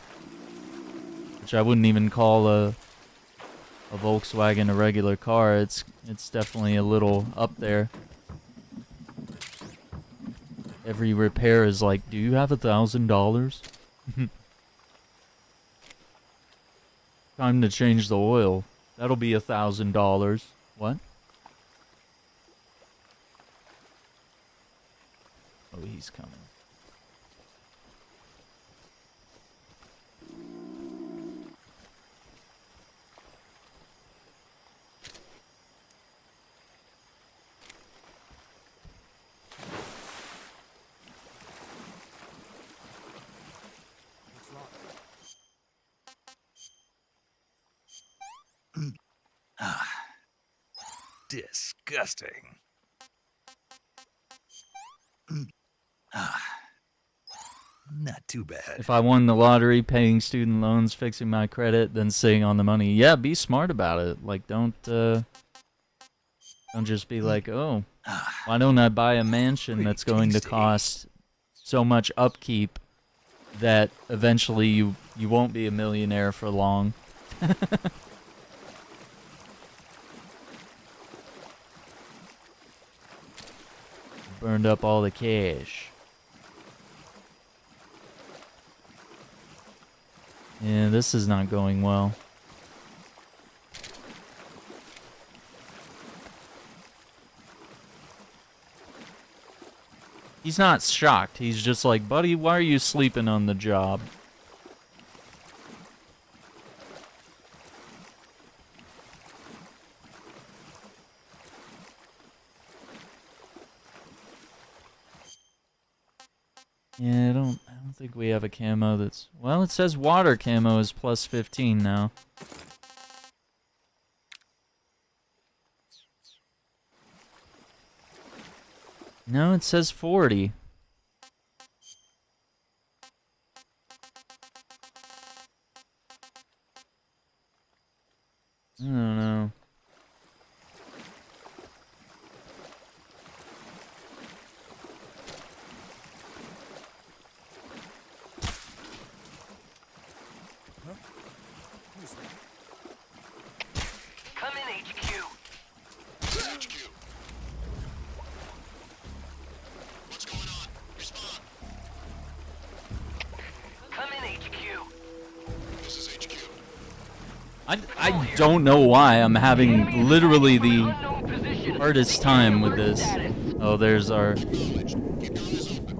which I wouldn't even call a Volkswagen a regular car. It's definitely a little up there. Every repair is like, do you have $1,000? Time to change the oil. That'll be $1,000. What? Oh, he's coming. Disgusting. Not too bad. If I won the lottery, paying student loans, fixing my credit, then sitting on the money. Yeah, be smart about it. Like, don't just be like, oh, why don't I buy a mansion that's going to cost so much upkeep that eventually you won't be a millionaire for long. Burned up all the cash. Yeah, this is not going well. He's not shocked. He's just like, buddy, why are you sleeping on the job? Yeah, I don't think we have a camo that's... Well, it says water camo is plus 15 now. No, it says 40. I don't know. Come in, HQ. This is HQ. What's going on? Respond. Come in, HQ. This is HQ. I don't know why I'm having literally the hardest time with this. Oh, there's our... Acknowledged. Keep your eyes open.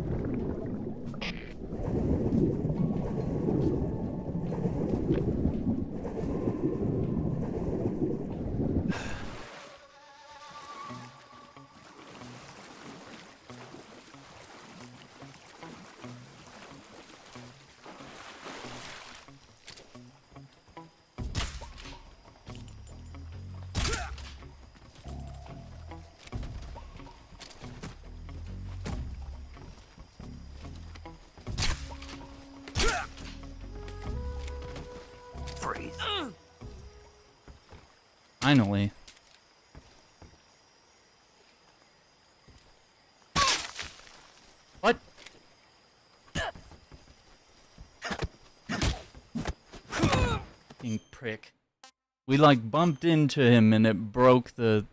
Freeze. Finally. What? Fucking prick. We like bumped into him and it broke the...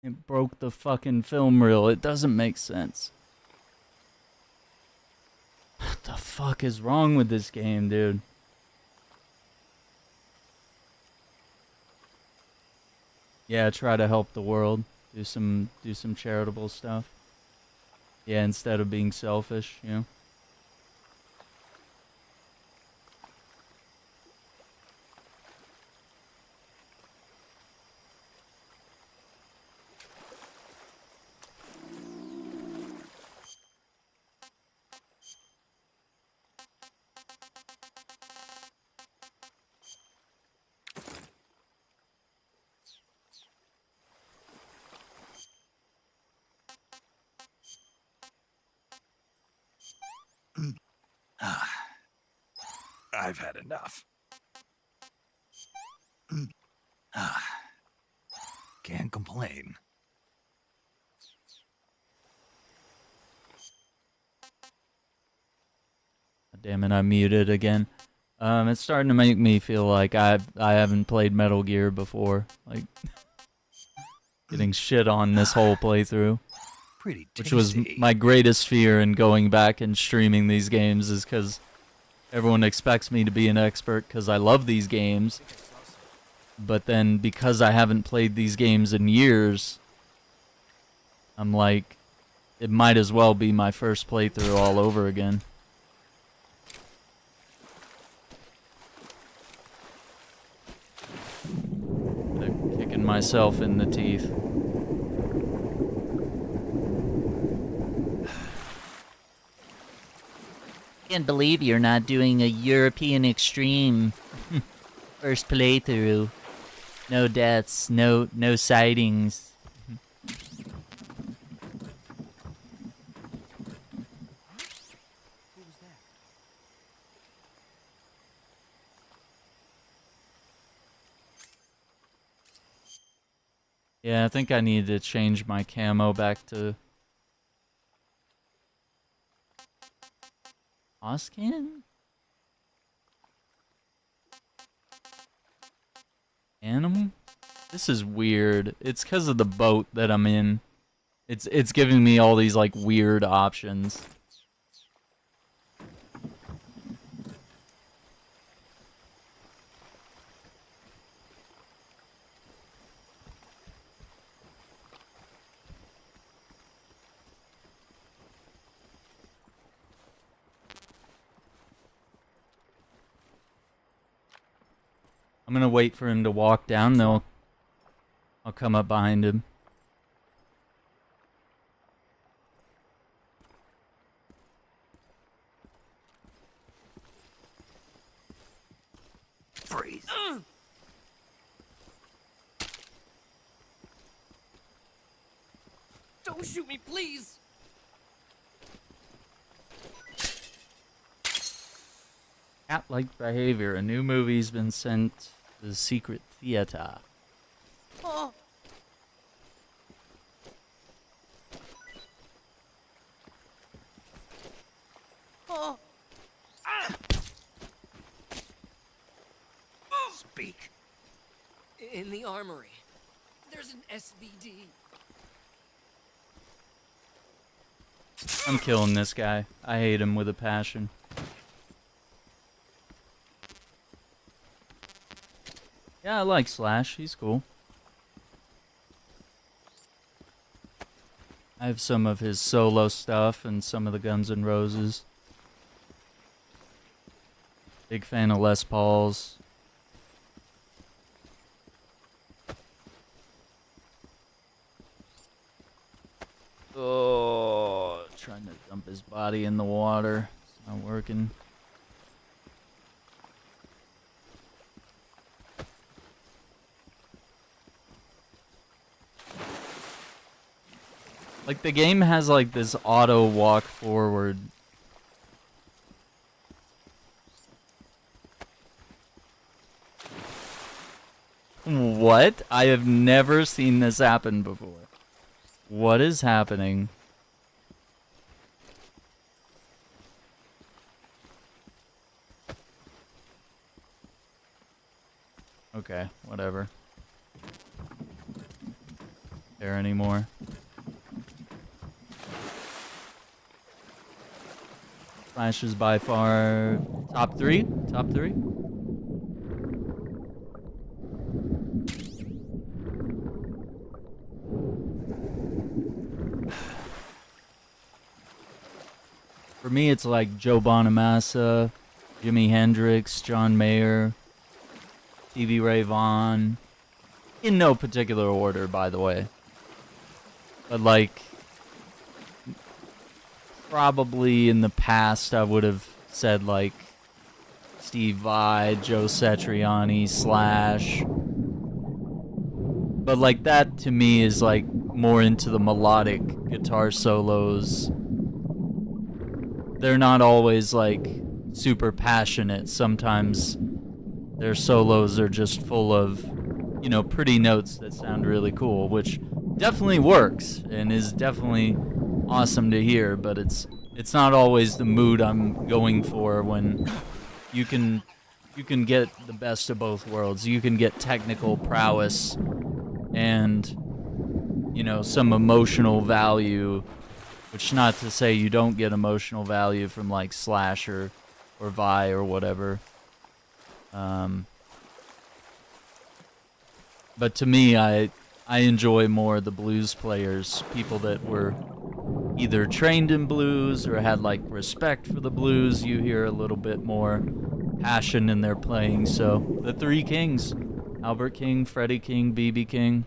It broke the fucking film reel. It doesn't make sense. What the fuck is wrong with this game, dude? Yeah, try to help the world. Do some charitable stuff. Yeah, instead of being selfish, you know. I've had enough. Can't complain. Damn it, I muted again. It's starting to make me feel like I haven't played Metal Gear before. Like, getting shit on this whole playthrough. Pretty tasty. Which was my greatest fear in going back and streaming these games, is because everyone expects me to be an expert because I love these games. But then because I haven't played these games in years, I'm like, it might as well be my first playthrough all over again. Kicking myself in the teeth. Can't believe you're not doing a European Extreme first playthrough. No deaths, no sightings. Yeah, I think I need to change my camo back to Oscan? Animal? This is weird. It's because of the boat that I'm in. It's giving me all these like weird options. I'm gonna wait for him to walk down, though. I'll come up behind him. Freeze. Don't shoot me, please! Cat-like behavior. A new movie's been sent to the secret theater. Oh. Oh. Ah. Speak. In the armory, there's an SVD. I'm killing this guy. I hate him with a passion. Yeah, I like Slash. He's cool. I have some of his solo stuff and some of the Guns N' Roses. Big fan of Les Pauls. Oh, trying to dump his body in the water. It's not working. Like, the game has, like, this auto walk forward. What? I have never seen this happen before. What is happening? Okay, whatever. There anymore? Flash is by far top three. Top three. For me, it's like Joe Bonamassa, Jimi Hendrix, John Mayer, Stevie Ray Vaughan. In no particular order, by the way. But like, probably in the past, I would have said like Steve Vai, Joe Satriani, Slash. But like that to me is like more into the melodic guitar solos. They're not always like super passionate. Sometimes their solos are just full of, you know, pretty notes that sound really cool, which definitely works and is definitely awesome to hear, but it's not always the mood I'm going for when you can get the best of both worlds. You can get technical prowess and, you know, some emotional value, which not to say you don't get emotional value from like Slash or Vi or whatever. But to me, I enjoy more the blues players, people that were either trained in blues or had like respect for the blues. You hear a little bit more passion in their playing. So the Three Kings, Albert King, Freddie King, B.B. King.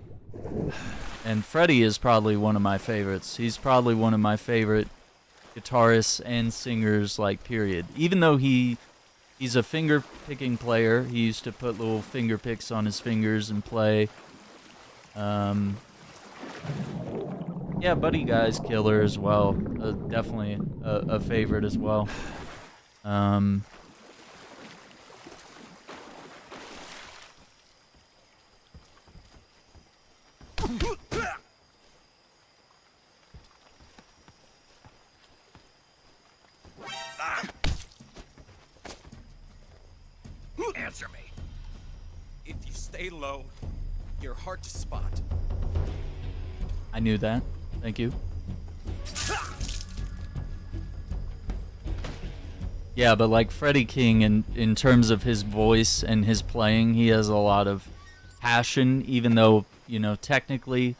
And Freddie is probably one of my favorites. He's probably one of my favorite guitarists and singers, like, period. Even though he's a finger-picking player. He used to put little finger picks on his fingers and play. Yeah, Buddy Guy's killer as well. Definitely a favorite as well. Answer me. If you stay low, you're hard to spot. I knew that. Thank you. Yeah, but like Freddie King, in terms of his voice and his playing, he has a lot of passion, even though, you know, technically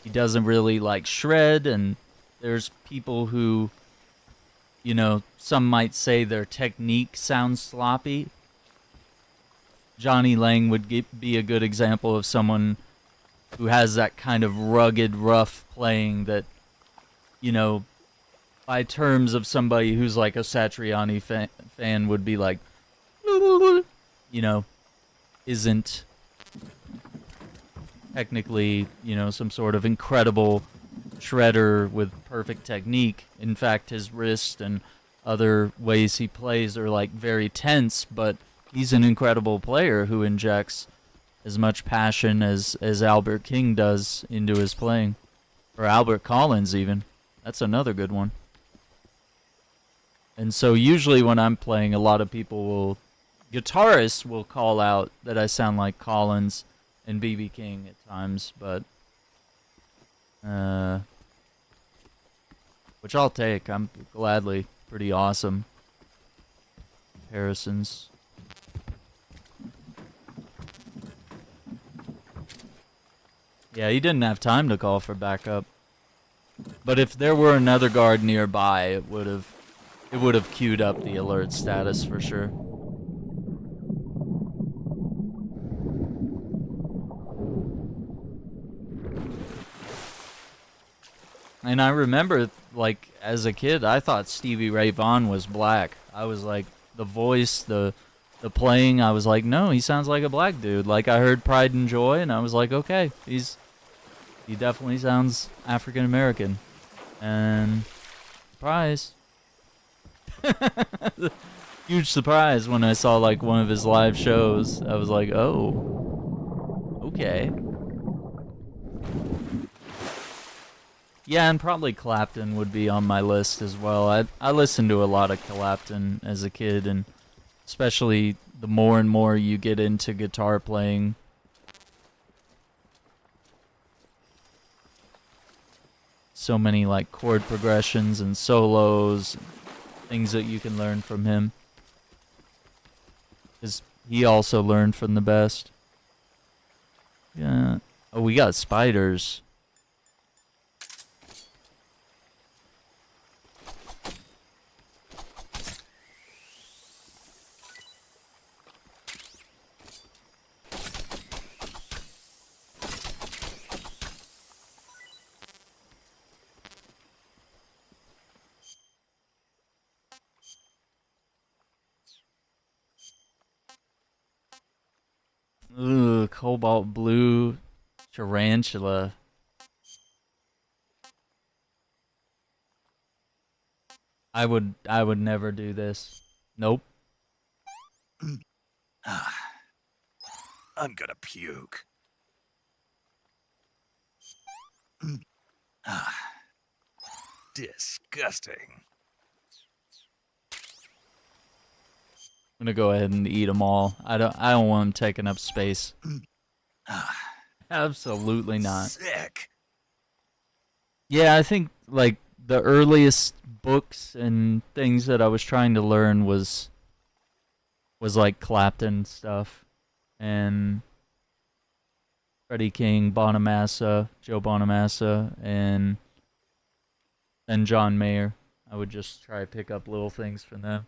he doesn't really like shred, and there's people who, you know, some might say their technique sounds sloppy. Johnny Lang would be a good example of someone who has that kind of rugged, rough playing that, you know, by terms of somebody who's like a Satriani fan would be like, you know, isn't technically, you know, some sort of incredible shredder with perfect technique. In fact, his wrist and other ways he plays are like very tense, but he's an incredible player who injects as much passion as Albert King does into his playing. Or Albert Collins, even. That's another good one. And so usually when I'm playing, a lot of people guitarists will call out that I sound like Collins and B.B. King at times, but which I'll take. I'm gladly. Pretty awesome comparisons. Yeah, he didn't have time to call for backup. But if there were another guard nearby, it would have queued up the alert status for sure. And I remember, like, as a kid, I thought Stevie Ray Vaughan was black. I was like, the voice, the playing, I was like, no, he sounds like a black dude. Like, I heard Pride and Joy, and I was like, okay, he definitely sounds African American. And surprise. Huge surprise when I saw like one of his live shows. I was like, oh, okay. Yeah, and probably Clapton would be on my list as well. I listened to a lot of Clapton as a kid, and especially the more and more you get into guitar playing, so many like chord progressions and solos, things that you can learn from him. Because he also learned from the best. Yeah. Oh, we got spiders. Ugh, cobalt blue tarantula. I would never do this. Nope. I'm gonna puke. Disgusting. I'm gonna go ahead and eat them all. I don't want them taking up space. Absolutely not. Sick. Yeah, I think like the earliest books and things that I was trying to learn was like Clapton stuff and Freddie King, Bonamassa, Joe Bonamassa, and John Mayer. I would just try to pick up little things from them.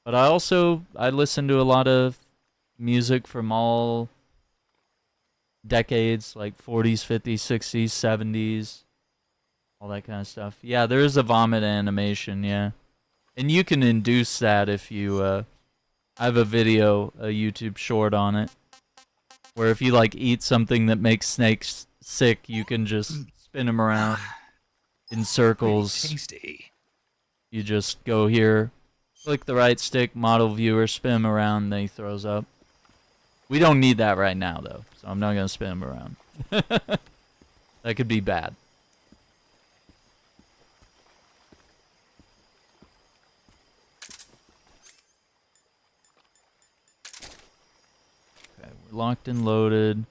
But I listen to a lot of music from all decades, like 40s, 50s, 60s, 70s, all that kind of stuff. Yeah, there is a vomit animation, yeah. And you can induce that if you, I have a video, a YouTube short on it, where if you, like, eat something that makes snakes sick, you can just spin them around in circles. Really tasty. You just go here, click the right stick, model viewer, spin him around, then he throws up. We don't need that right now, though, so I'm not going to spin him around. That could be bad. Okay, we're locked and loaded.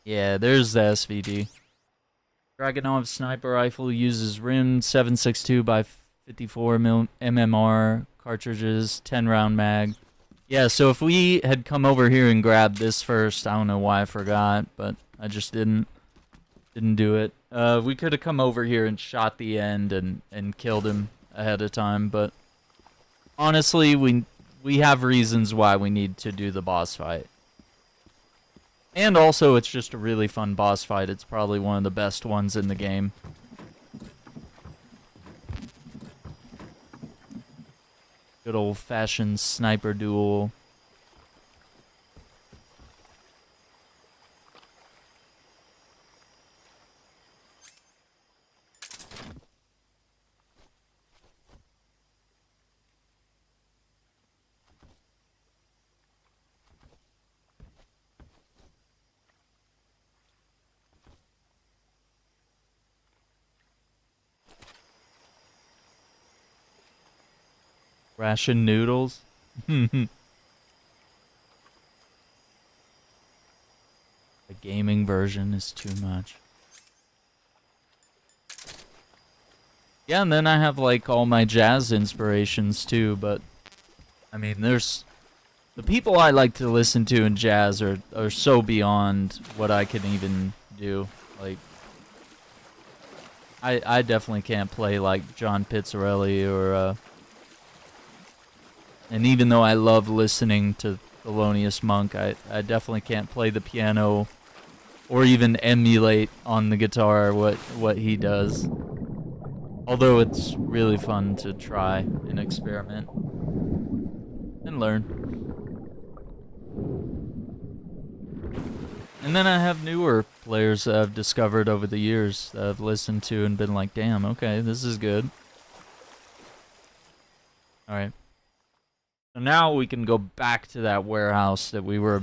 Yeah, there's the SVD. Dragunov sniper rifle uses rimmed 7.62 by 54 MMR cartridges, 10 round mag. Yeah, so if we had come over here and grabbed this first, I don't know why I forgot, but I just didn't do it. We could have come over here and shot the end and killed him ahead of time, but honestly, we have reasons why we need to do the boss fight. And also, it's just a really fun boss fight. It's probably one of the best ones in the game. Good old-fashioned sniper duel. Ration noodles. The gaming version is too much. Yeah, and then I have like all my jazz inspirations too, but I mean there's the people I like to listen to in jazz are so beyond what I can even do. Like I definitely can't play like John Pizzarelli or and even though I love listening to Thelonious Monk, I definitely can't play the piano or even emulate on the guitar what he does. Although it's really fun to try and experiment and learn. And then I have newer players that I've discovered over the years that I've listened to and been like, damn, okay, this is good. Alright. So now we can go back to that warehouse that we were,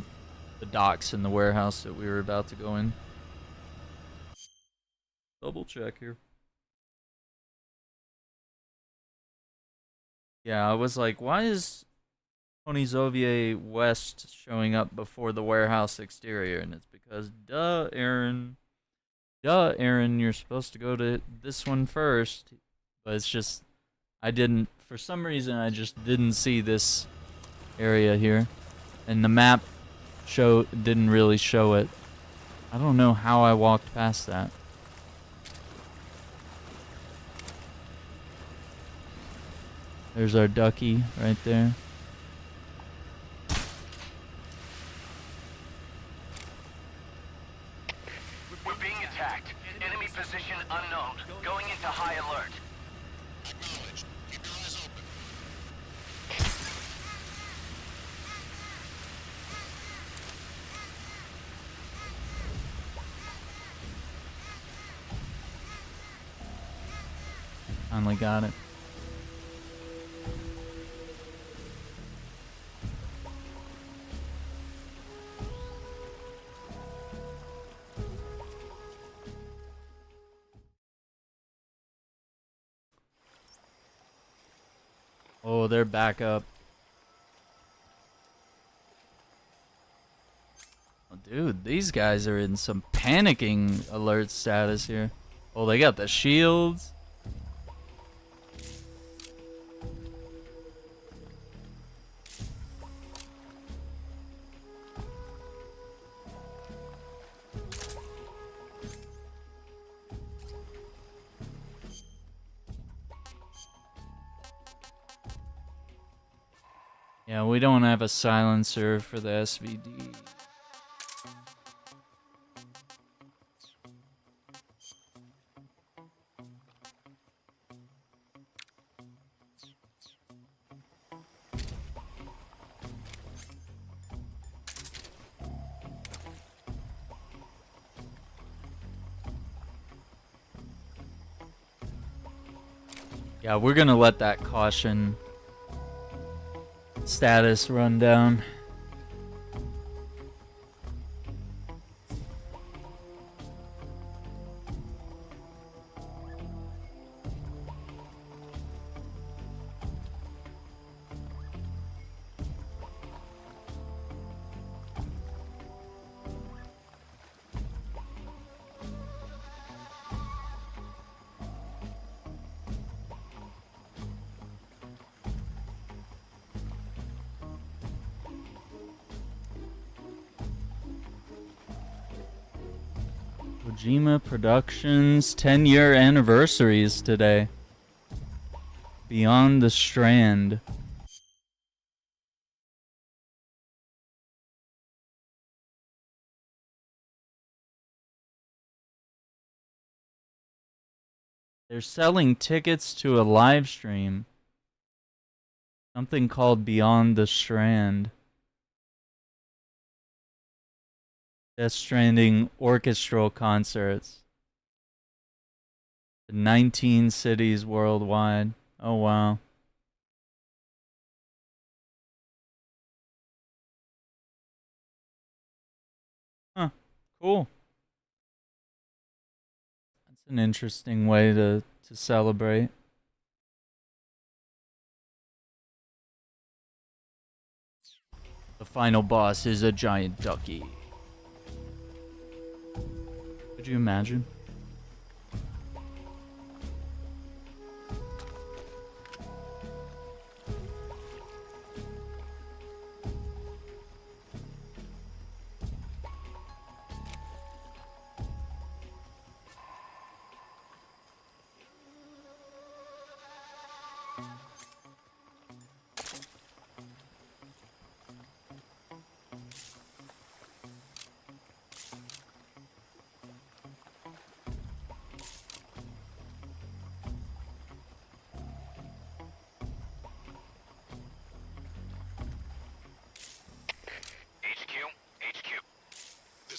the docks in the warehouse that we were about to go in. Double check here. Yeah, I was like, why is Tony Xovier West showing up before the warehouse exterior? And it's because, duh, Aaron, you're supposed to go to this one first. But it's just, for some reason, I just didn't see this area here. And the map didn't really show it. I don't know how I walked past that. There's our ducky right there. We're being attacked. attacked. Enemy position unknown. Going into high alert. Acknowledged. Keep your eyes open. Finally got it. Oh, they're back up. Oh, dude, these guys are in some panicking alert status here. Oh, they got the shields. Yeah, we don't have a silencer for the SVD. Yeah, we're gonna let that caution status run down. Kojima Productions 10-year anniversaries today. Beyond the Strand. They're selling tickets to a live stream. Something called Beyond the Strand. Death Stranding orchestral concerts. 19 cities worldwide. Oh wow. Huh. Cool. That's an interesting way to celebrate. The final boss is a giant ducky. Could you imagine?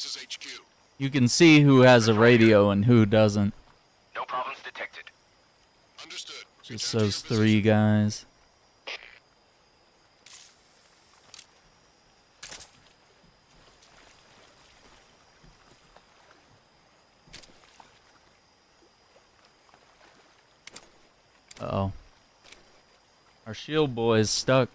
This is HQ. You can see who has a radio and who doesn't. No problems detected. Understood. Just those three guys. Uh-oh. Our shield boy is stuck.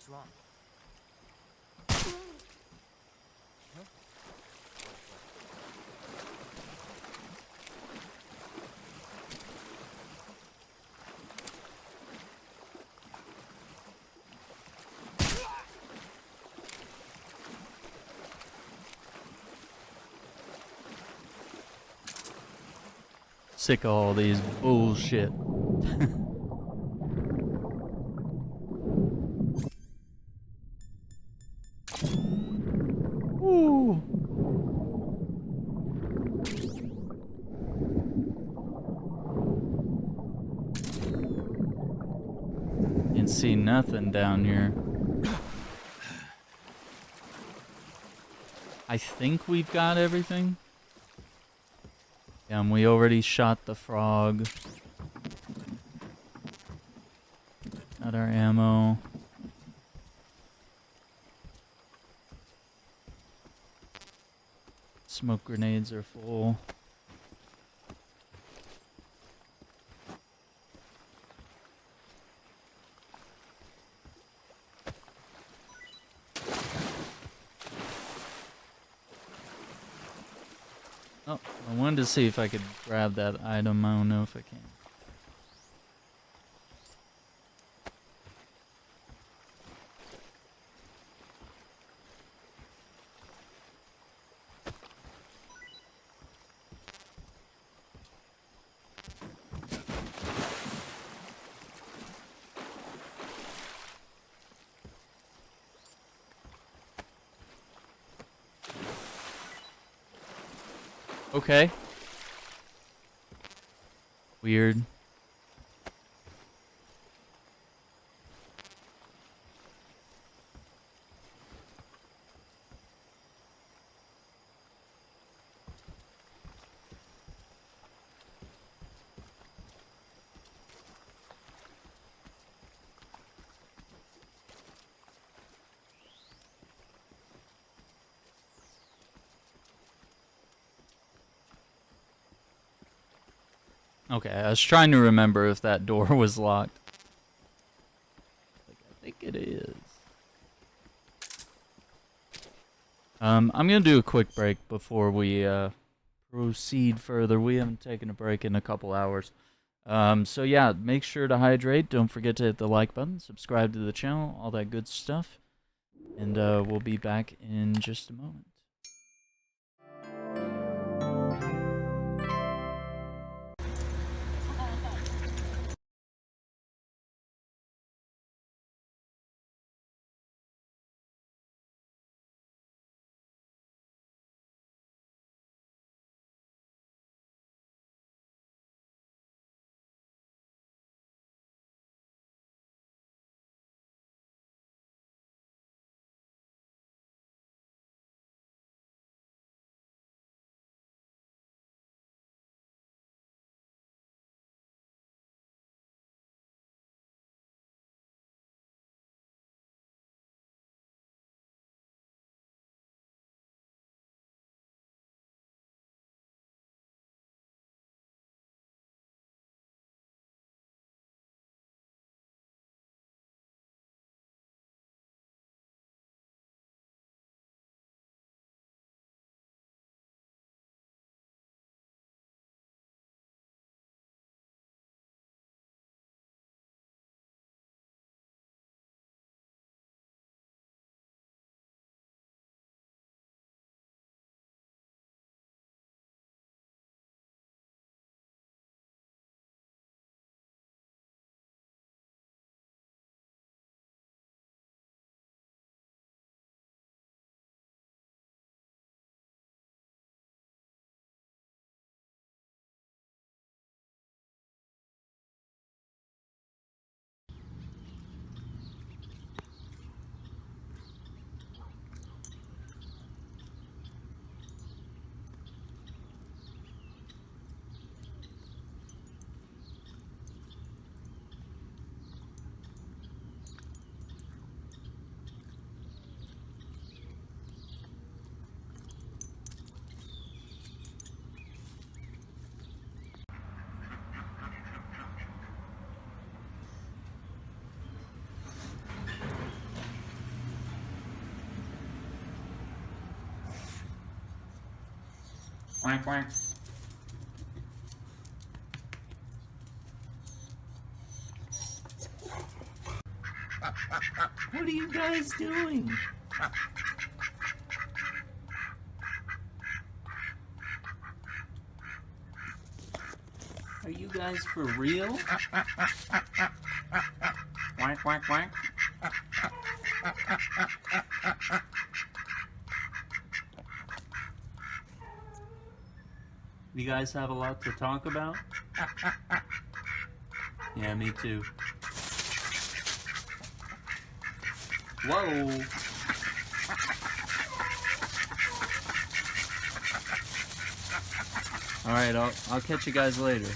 What's wrong? Sick of all these bullshit. Ooh. Didn't see nothing down here. I think we've got everything. Yeah, and we already shot the frog. Got our ammo. Smoke grenades are full. Oh, I wanted to see if I could grab that item. I don't know if I can. Okay. Weird. Okay, I was trying to remember if that door was locked. Like, I think it is. I'm gonna do a quick break before we proceed further. We haven't taken a break in a couple hours. So yeah, make sure to hydrate. Don't forget to hit the like button, subscribe to the channel, all that good stuff. And we'll be back in just a moment. Quack, quack. What are you guys doing? Are you guys for real? Quack, quack, quack. You guys have a lot to talk about? Yeah, me too. Whoa! Alright, I'll catch you guys later.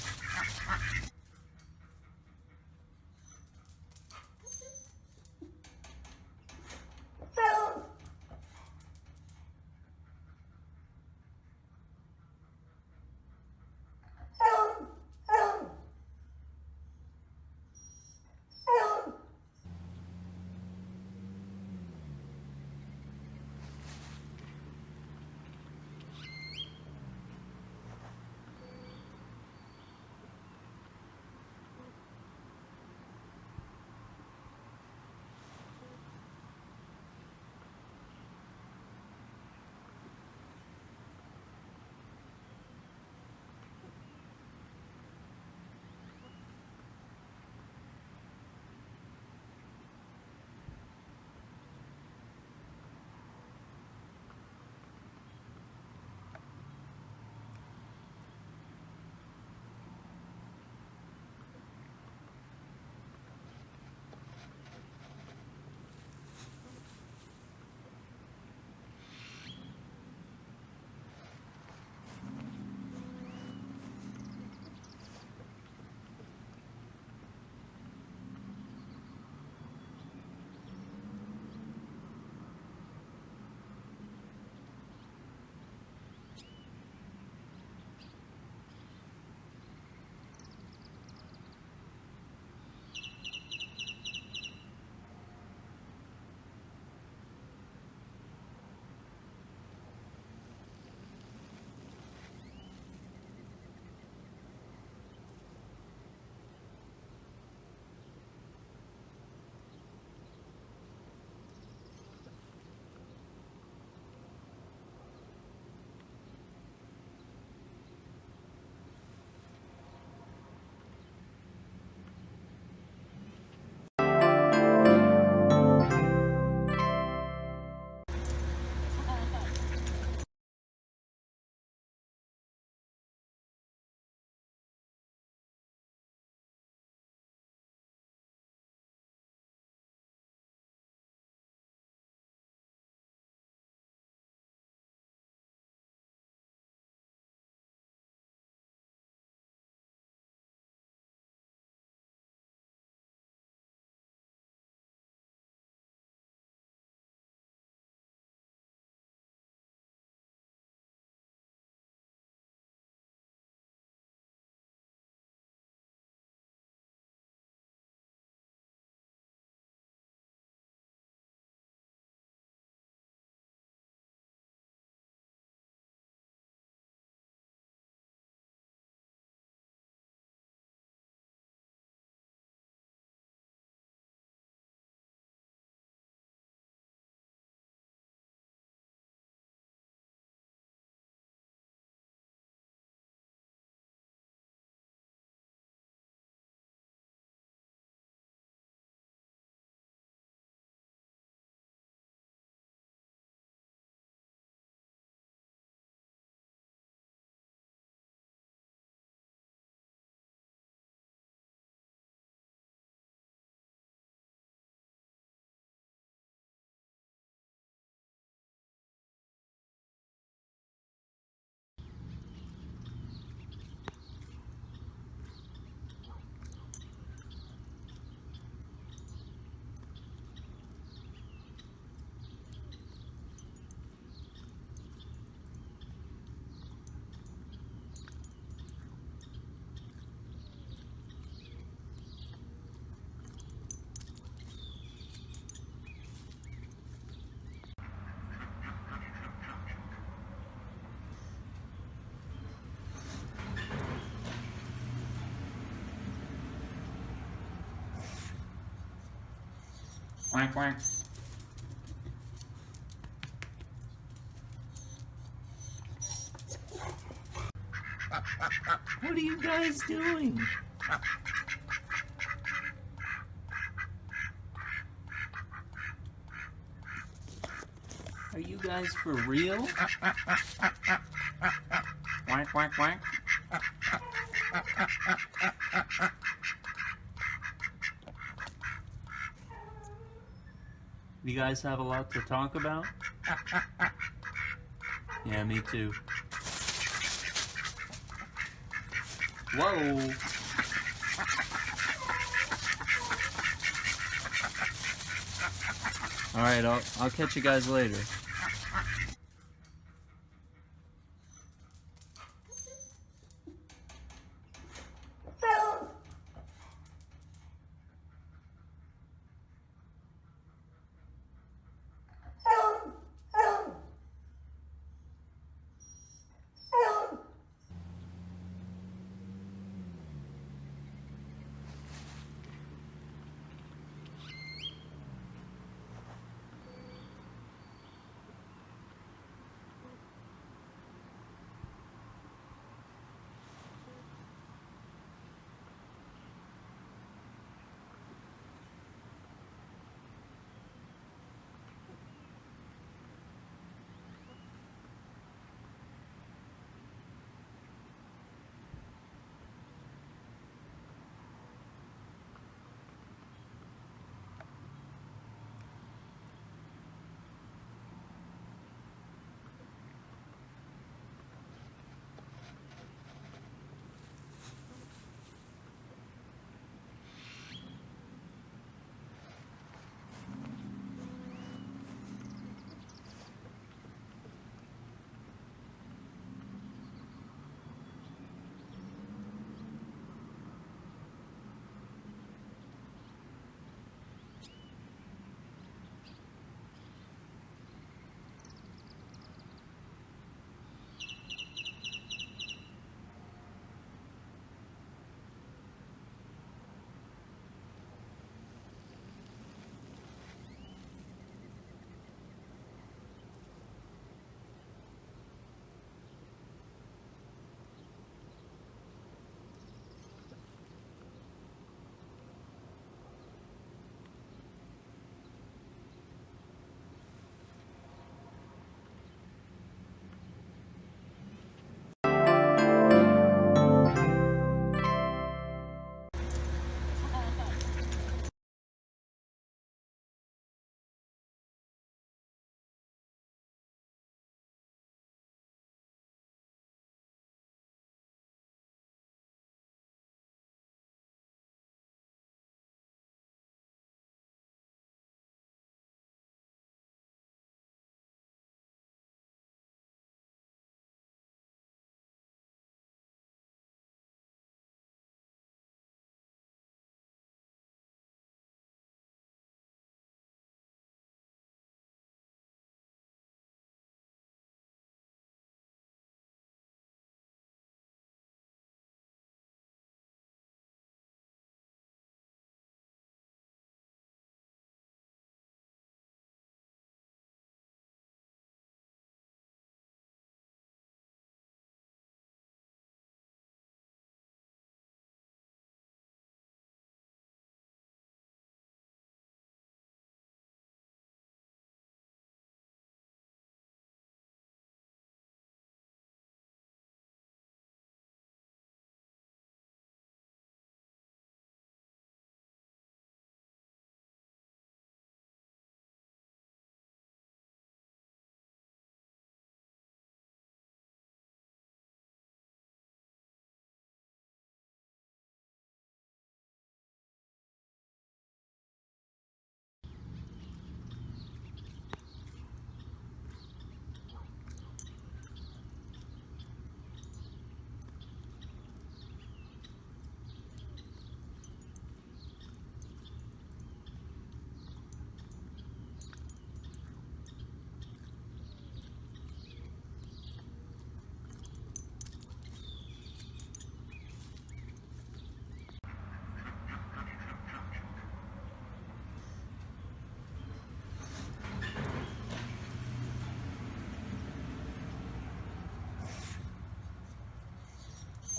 Quack, quack. What are you guys doing? Are you guys for real? Quack, quack, quack. You guys have a lot to talk about? Yeah, me too. Whoa! Alright, I'll catch you guys later.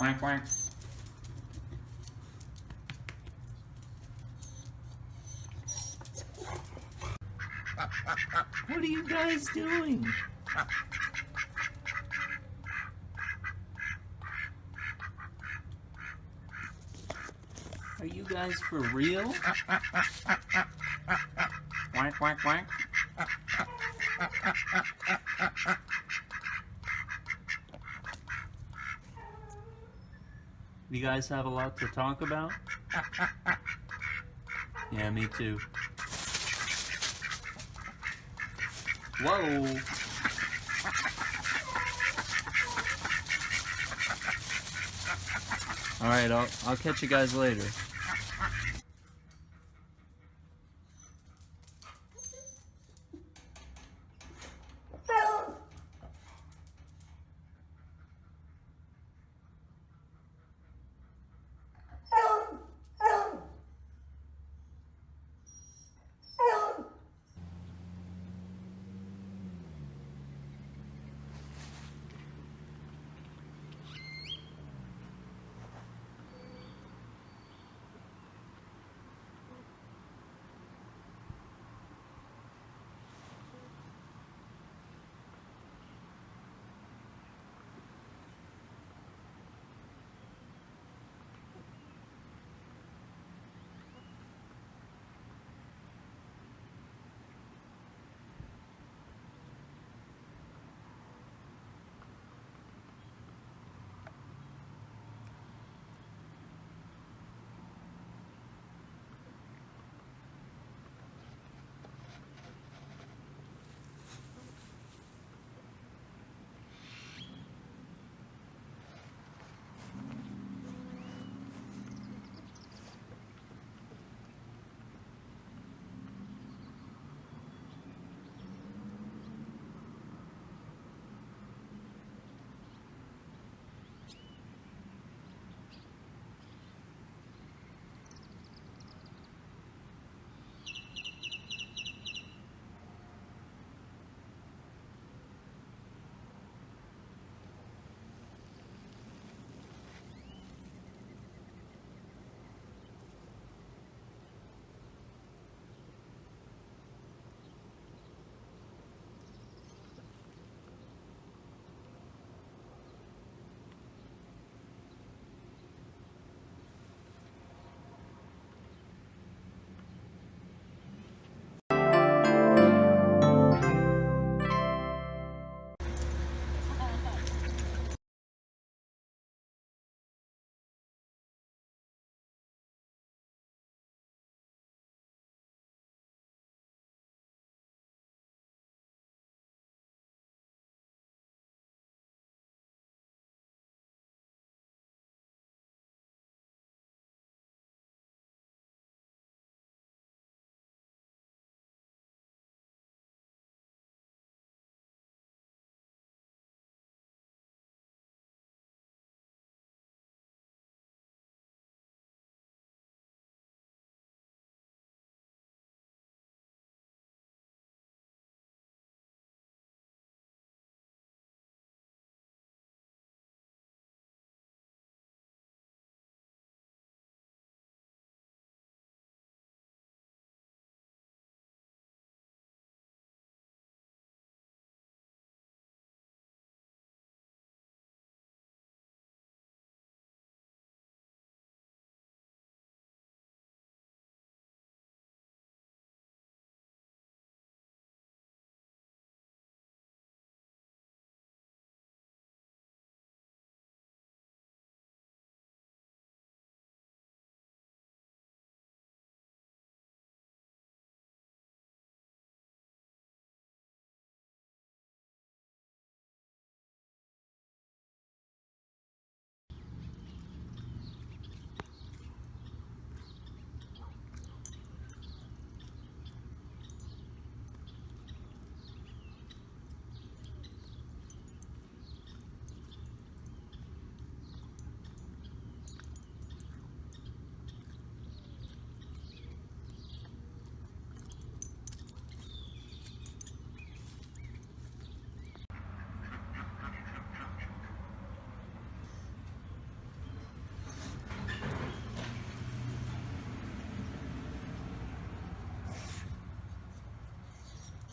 Quack, quack. What are you guys doing? Are you guys for real? Quack, quack, quack. You guys have a lot to talk about? Yeah, me too. Whoa! Alright, I'll catch you guys later.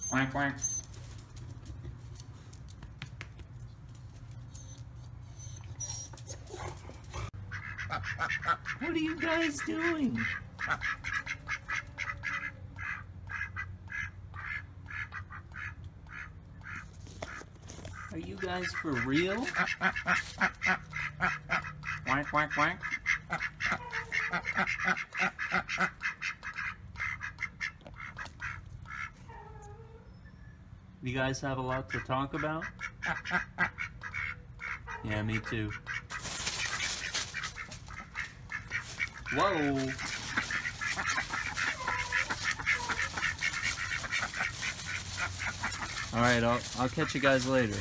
Quack, quack. What are you guys doing? Are you guys for real? Quack, quack, quack. You guys have a lot to talk about? Yeah, me too. Whoa! Alright, I'll catch you guys later.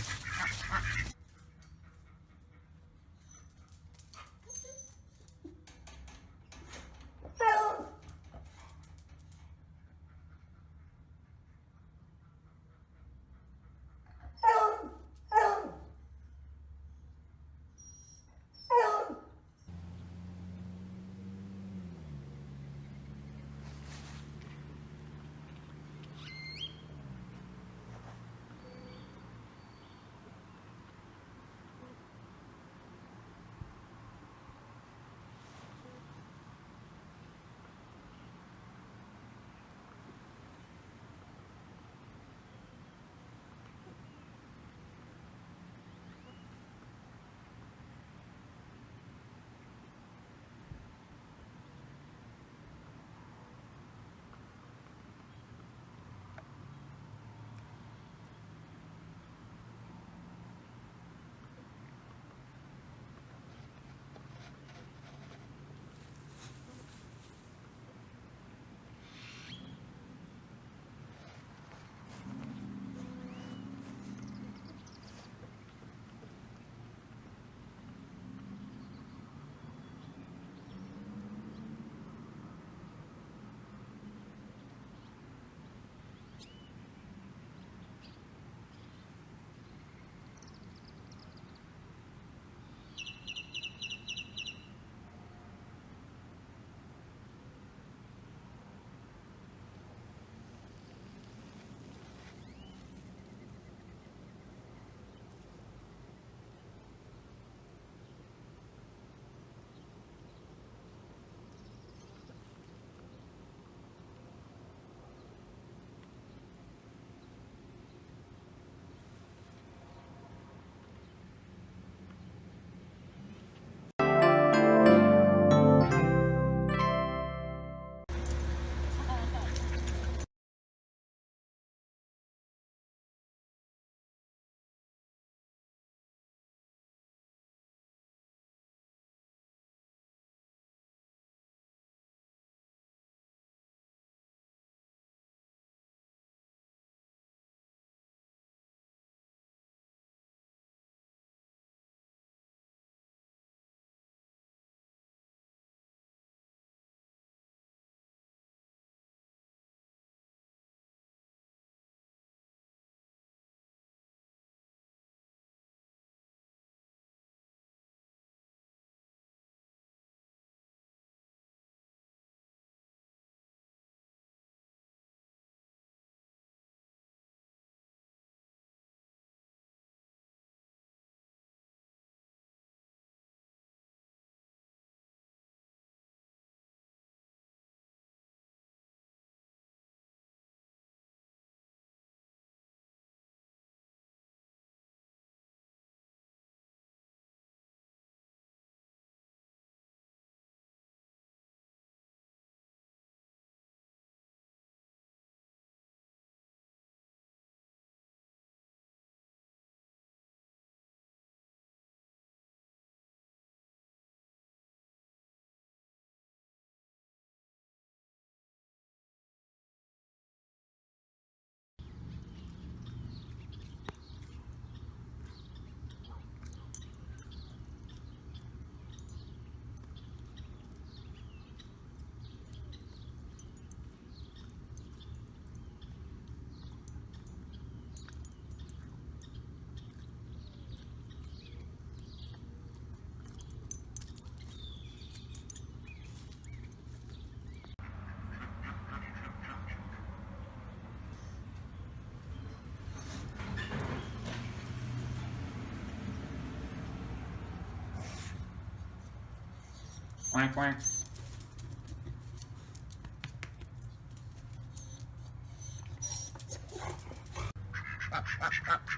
Quack, quack.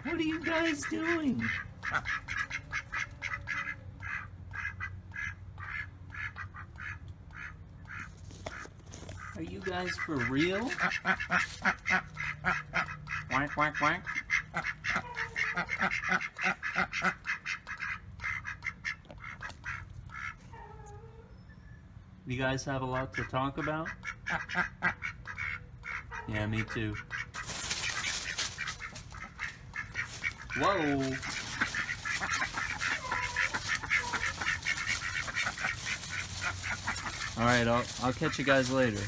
What are you guys doing? Are you guys for real? Quack, quack, quack. You guys have a lot to talk about? Yeah, me too. Whoa! Alright, I'll catch you guys later.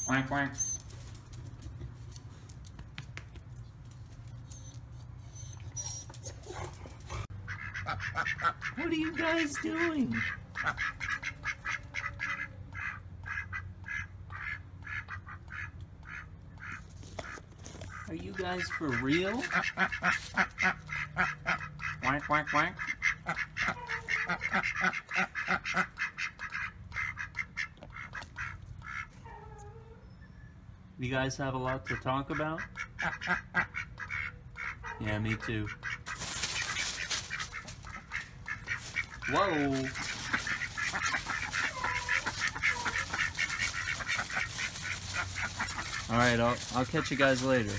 Quack, quack. What are you guys doing? Are you guys for real? Quack, quack, quack. You guys have a lot to talk about? Yeah, me too. Whoa! Alright, I'll catch you guys later.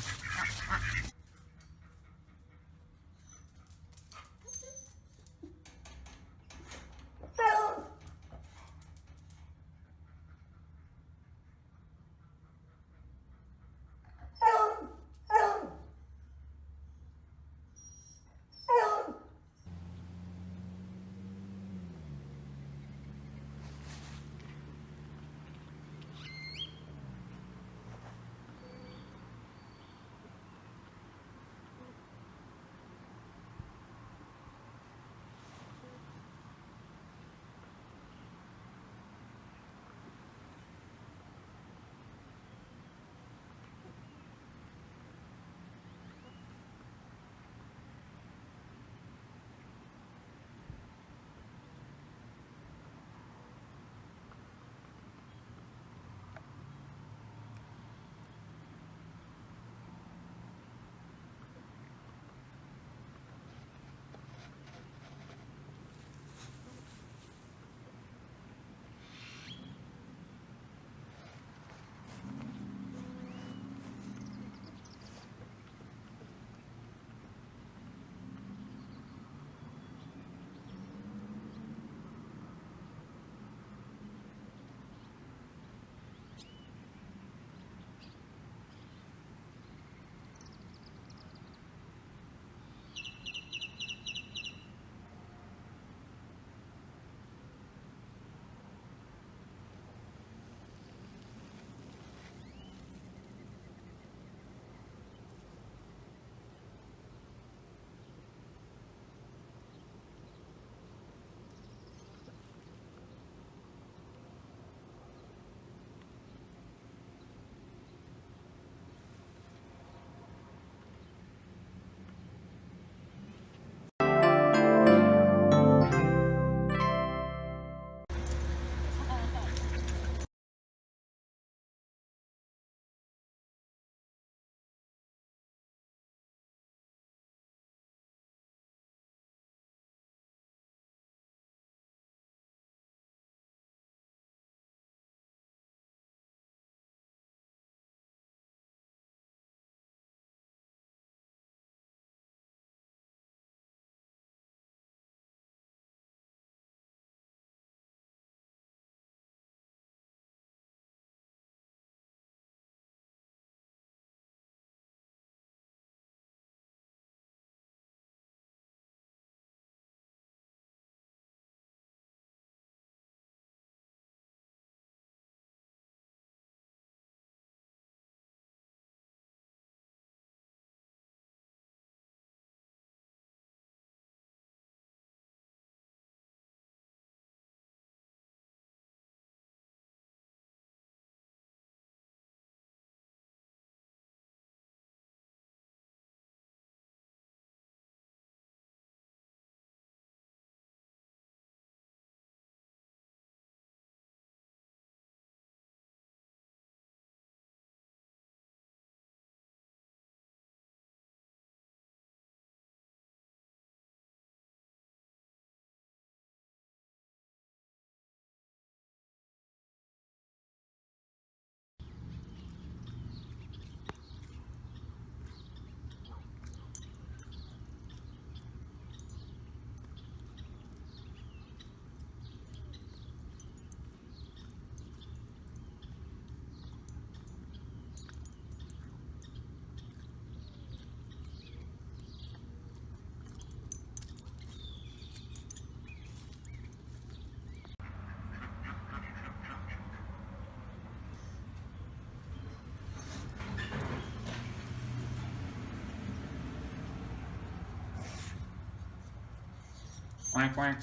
Quack, quack.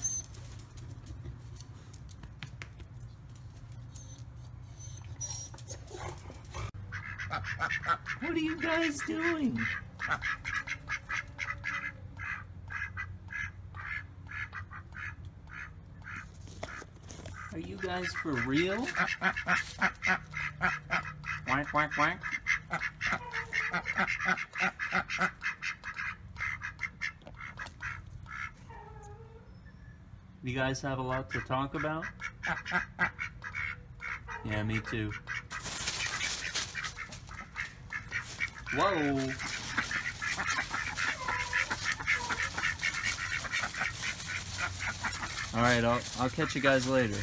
What are you guys doing? Are you guys for real? Quack, quack, quack. You guys have a lot to talk about? Yeah, me too. Whoa! Alright, I'll catch you guys later.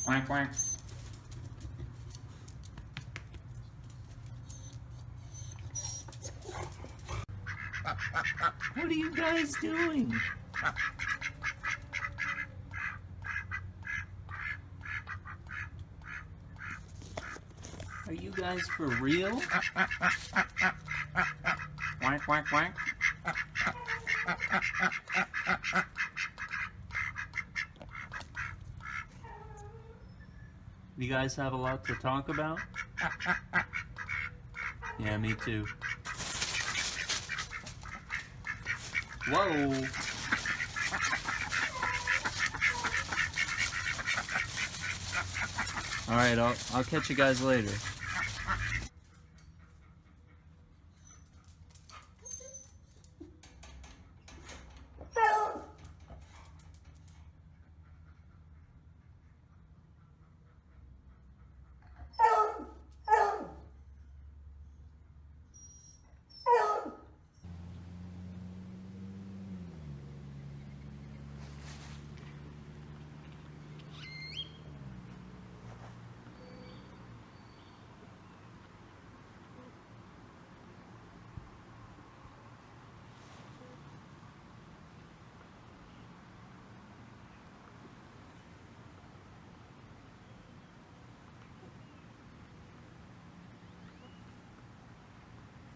Quack, quack. What are you guys doing? Are you guys for real? Quack, quack, quack. You guys have a lot to talk about? Yeah, me too. Whoa! Alright, I'll catch you guys later.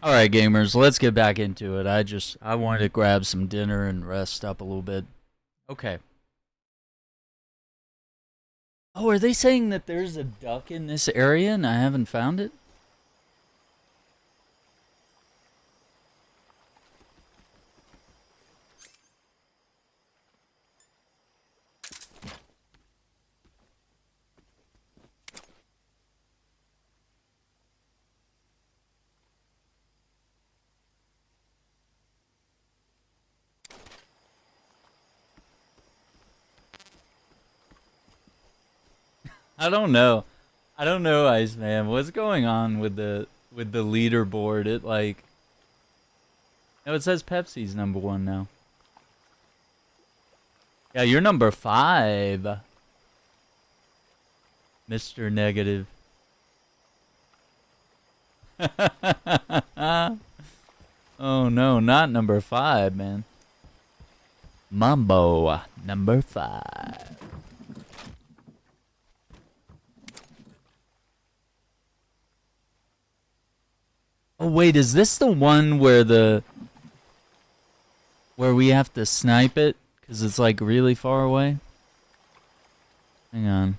Alright, gamers, let's get back into it. I wanted to grab some dinner and rest up a little bit. Okay. Oh, are they saying that there's a duck in this area and I haven't found it? I don't know. I don't know, Iceman. What's going on with the leaderboard? It like no, it says Pepsi's #1 now. Yeah, you're #5. Mr. Negative. Oh no, not #5, man. Mambo #5. Oh wait, is this the one where we have to snipe it? Because it's like really far away? Hang on.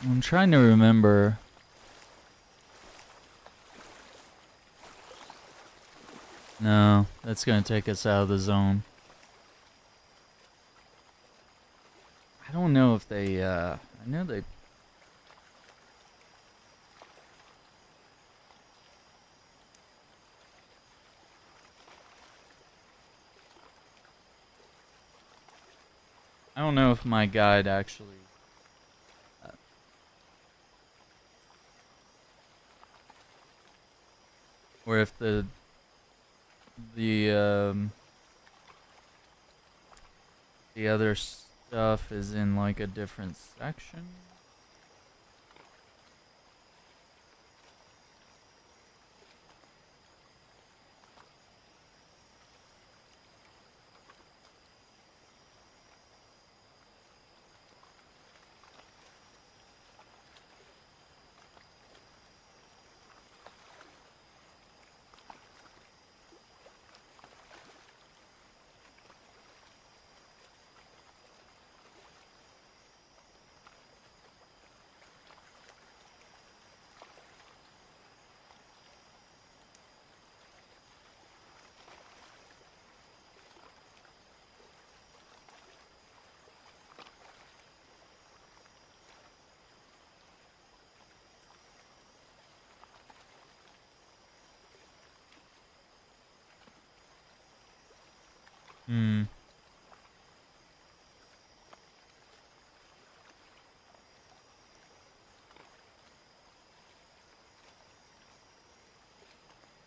I'm trying to remember. No, that's gonna take us out of the zone. I don't know if they, I know they... I don't know if my guide actually... or if the other stuff is in like a different section.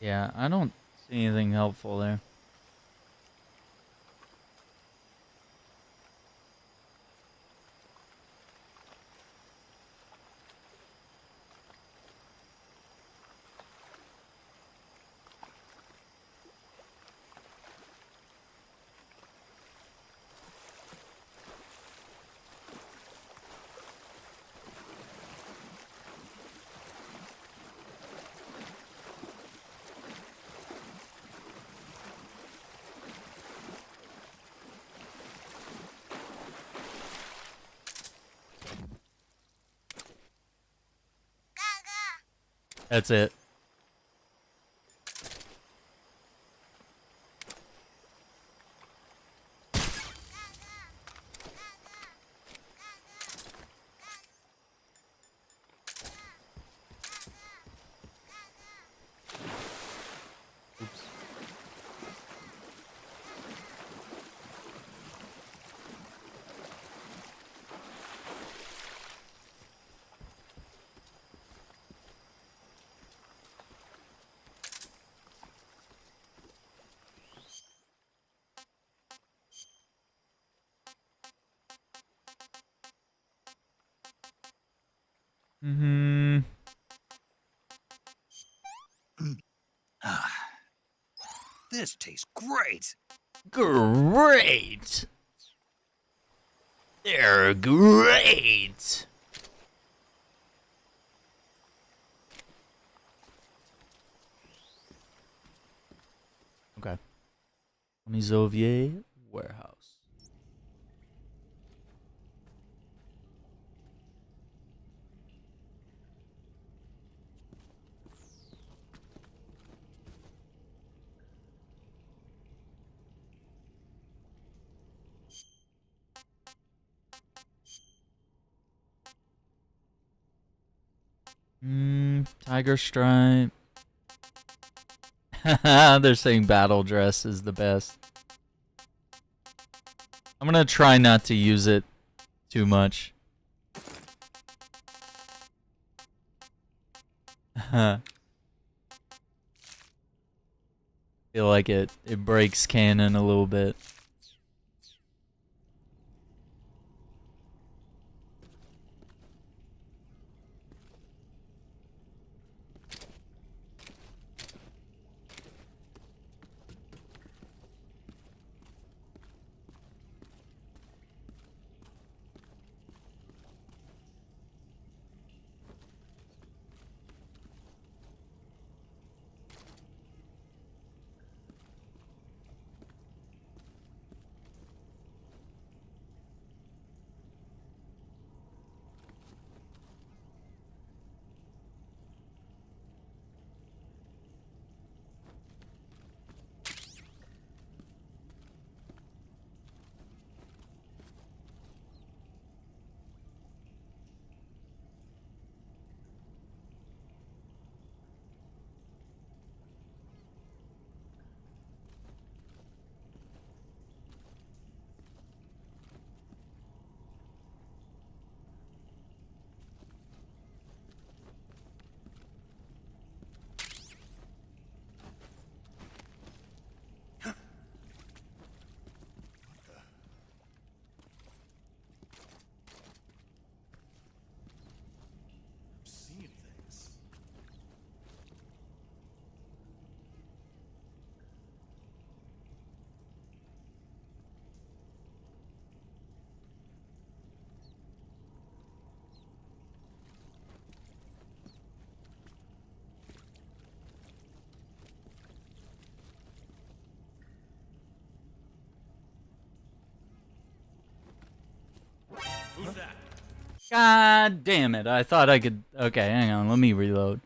Yeah, I don't see anything helpful there. That's it. Oops. Mm-hmm. This tastes great. Great. They're great. Okay. Mizovier warehouse. Tiger stripe. They're saying battle dress is the best. I'm gonna try not to use it too much. Feel like it breaks canon a little bit. Who's that? God damn it. I thought I could... Okay, hang on. Let me reload.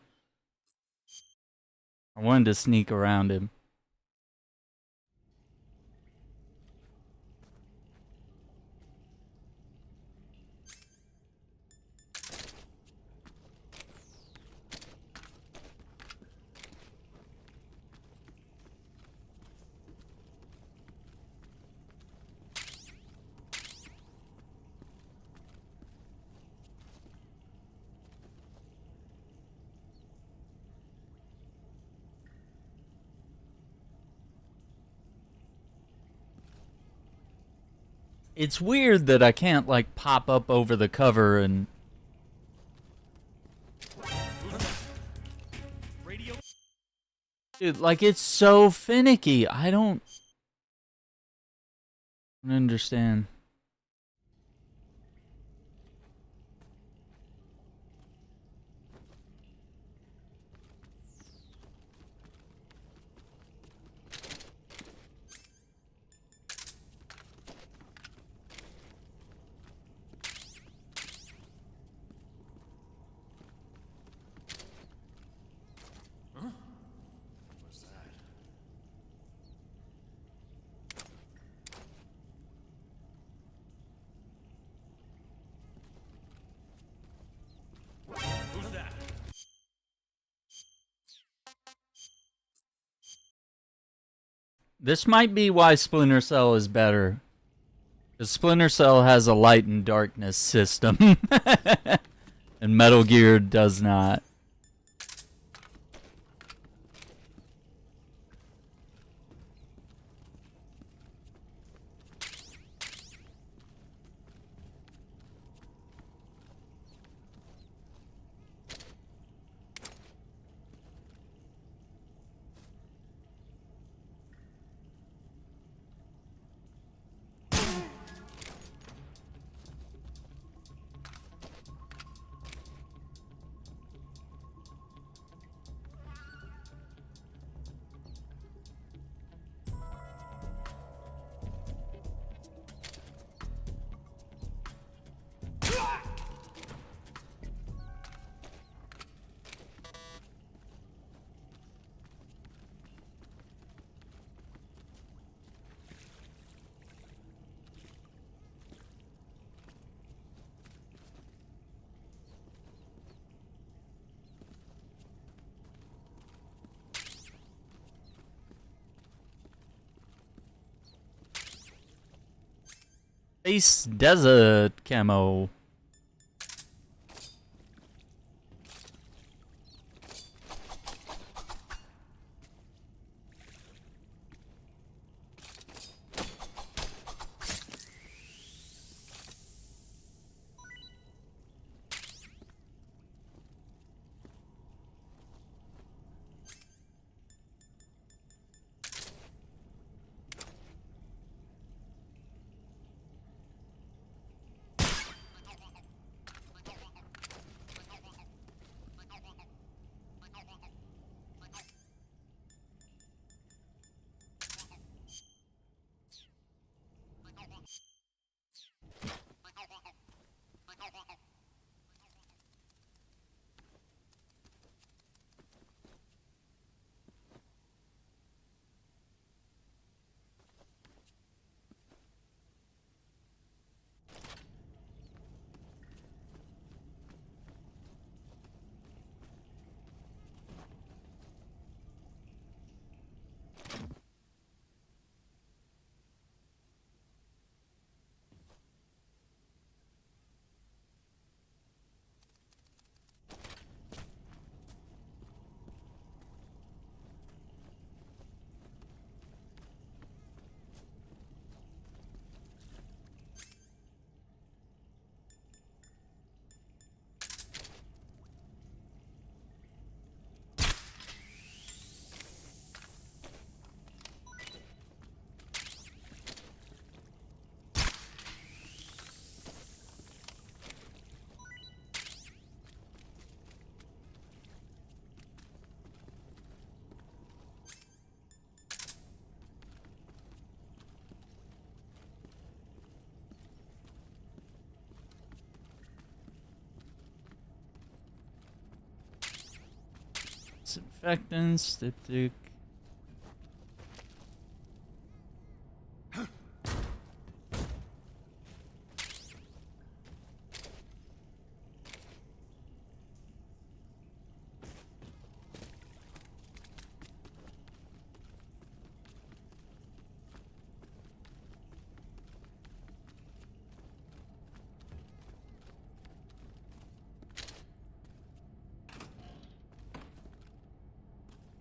I wanted to sneak around him. It's weird that I can't, like, pop up over the cover and... Dude, like, it's so finicky. I don't understand. This might be why Splinter Cell is better. Because Splinter Cell has a light and darkness system. And Metal Gear does not. Space desert camo. Disinfectants, styptic.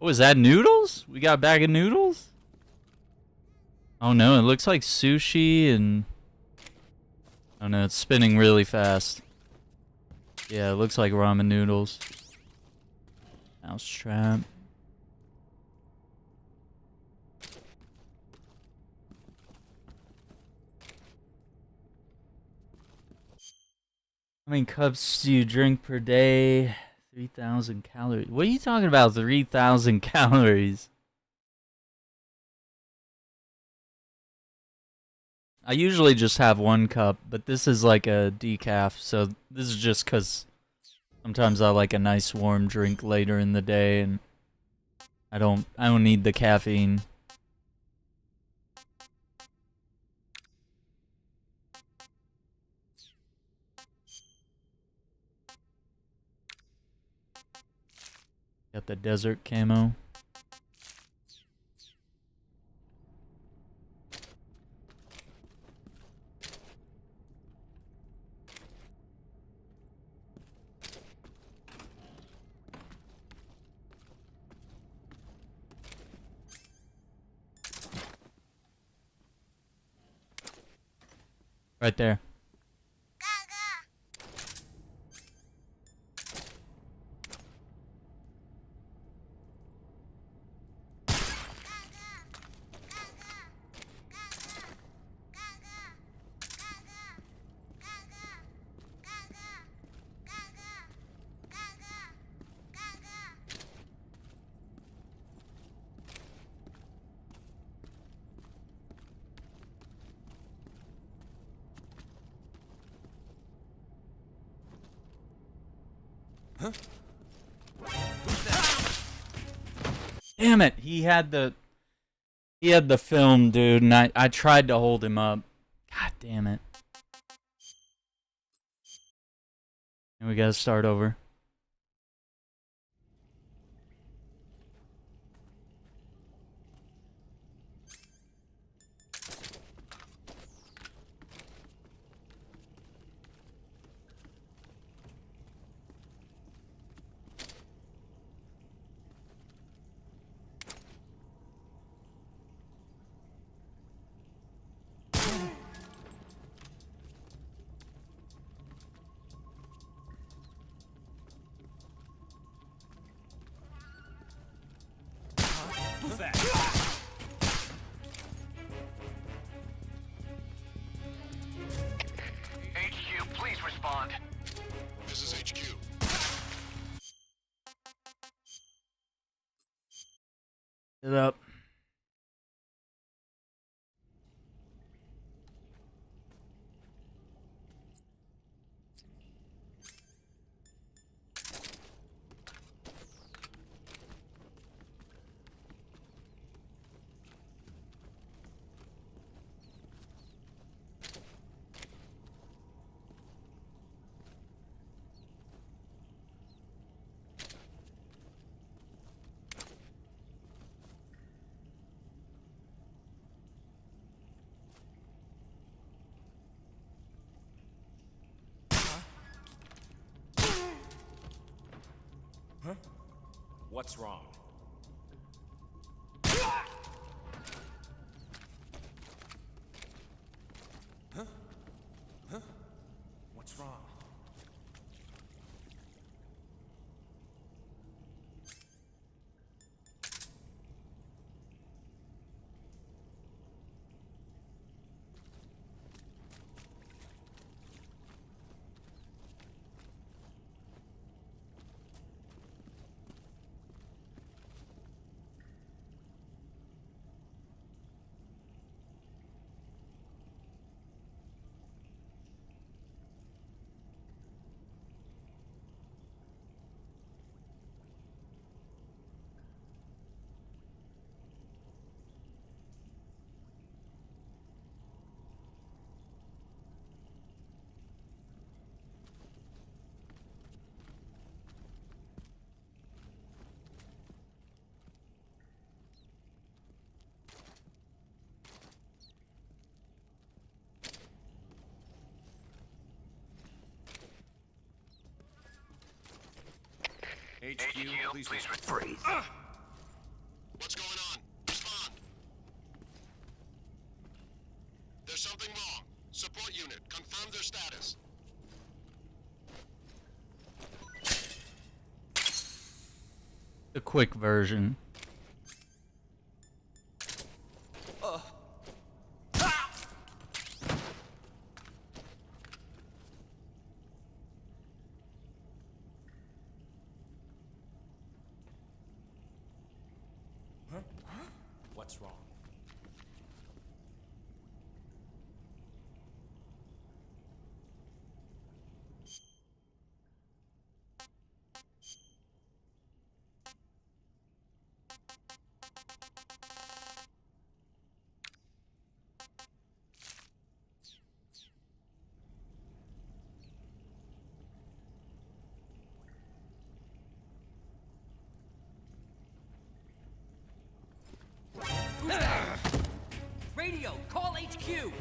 Oh, is that noodles? We got a bag of noodles? Oh no, it looks like sushi and Oh no, it's spinning really fast. Yeah, it looks like ramen noodles. Mousetrap. How many cups do you drink per day? 3,000 calories. What are you talking about, 3,000 calories? I usually just have 1 cup, but this is like a decaf, so this is just because sometimes I like a nice warm drink later in the day, and I don't need the caffeine. Got the desert camo. Right there. Huh? Damn it! He had the film, dude, and I tried to hold him up. God damn it! And we gotta start over. Who's that? HQ, please respond. This is HQ. Get up. Huh? What's wrong? Huh? Huh? What's wrong? HQ, please freeze. What's going on? Respond. There's something wrong. Support unit, confirm their status. The quick version. What's wrong? Radio, call HQ!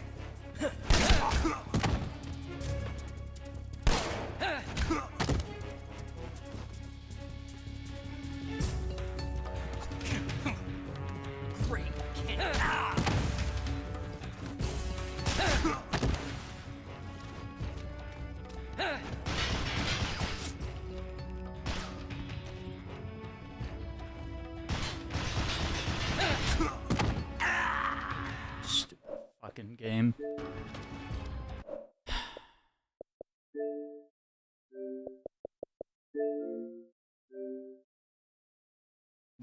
Great, Stupid fucking game.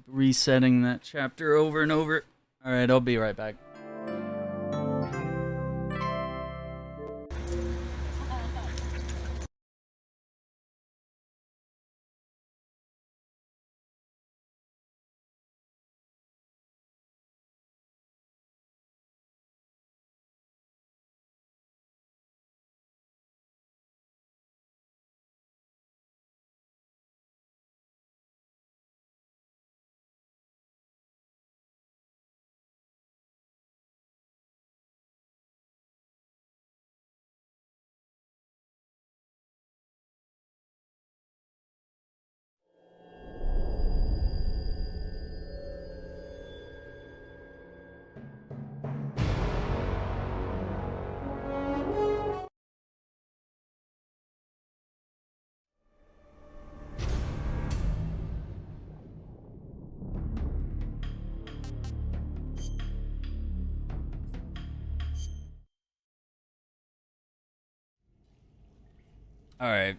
Resetting that chapter over and over. Alright, I'll be right back. Alright.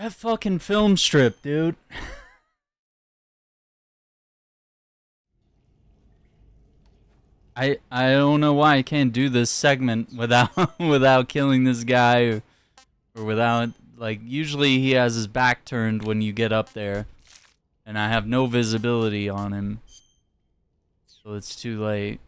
That fucking film strip, dude. I don't know why I can't do this segment without without killing this guy or without, like, usually he has his back turned when you get up there and I have no visibility on him. So it's too late.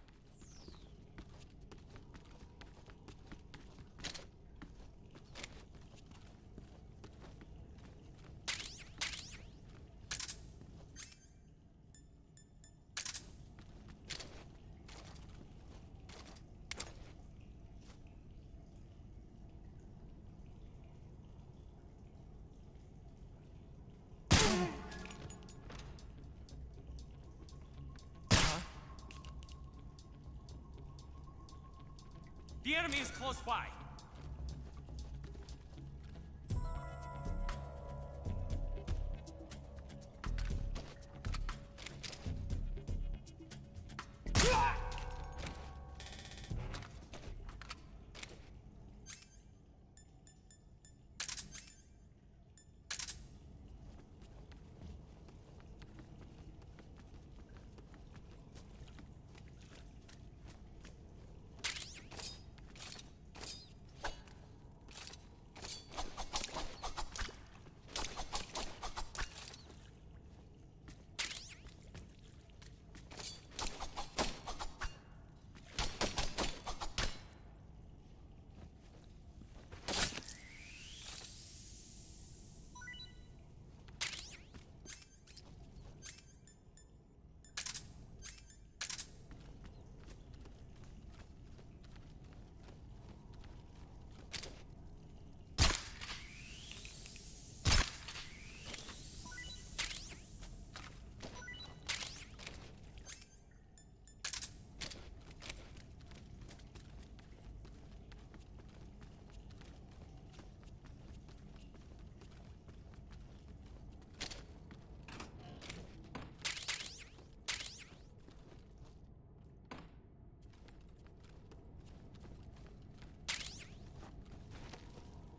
The enemy is close by.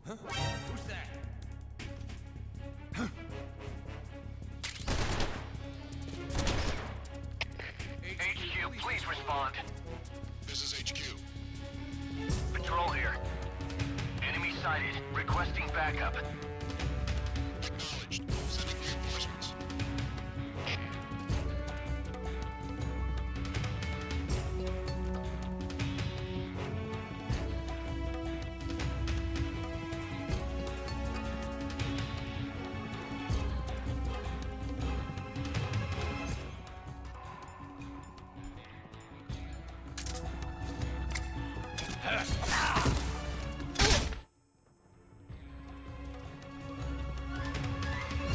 Huh? Who's that? HQ, please respond. This is HQ. Patrol here. Enemy sighted. Requesting backup. Acknowledged. Sending reinforcements.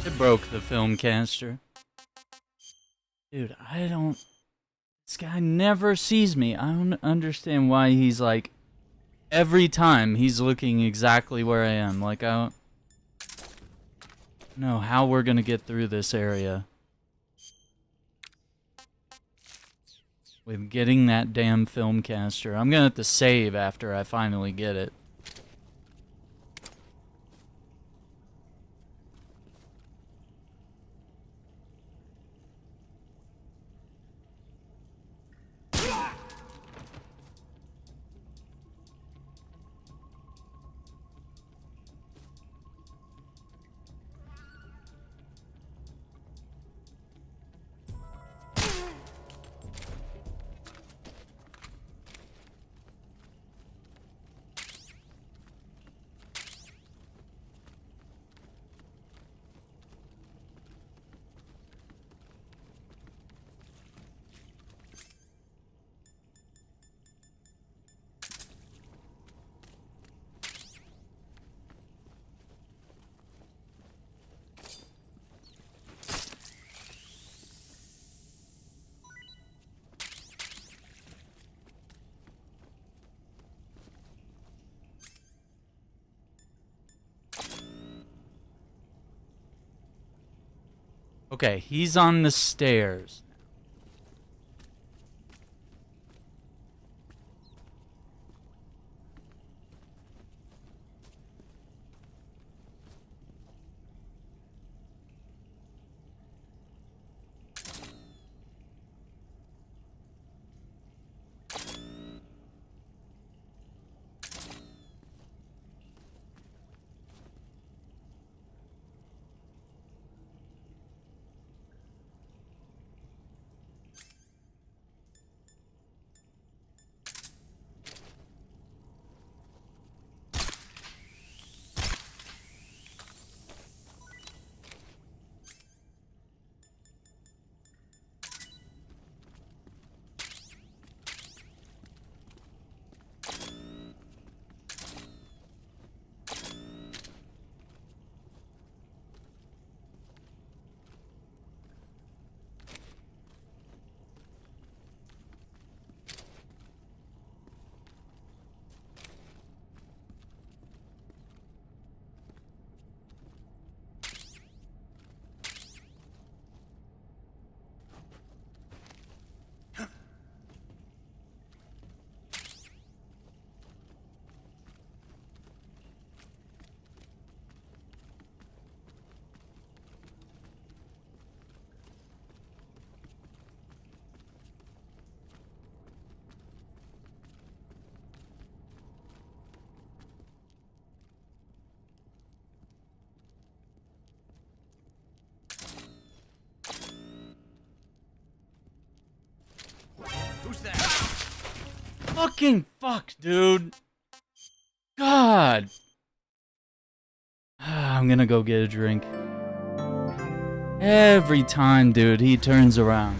It broke the film caster. Dude, I don't... This guy never sees me. I don't understand why he's like... Every time he's looking exactly where I am. Like, I don't know how we're gonna get through this area with getting that damn film caster. I'm gonna have to save after I finally get it. Okay, he's on the stairs. Fucking fuck, dude. God. I'm gonna go get a drink. Every time, dude, he turns around.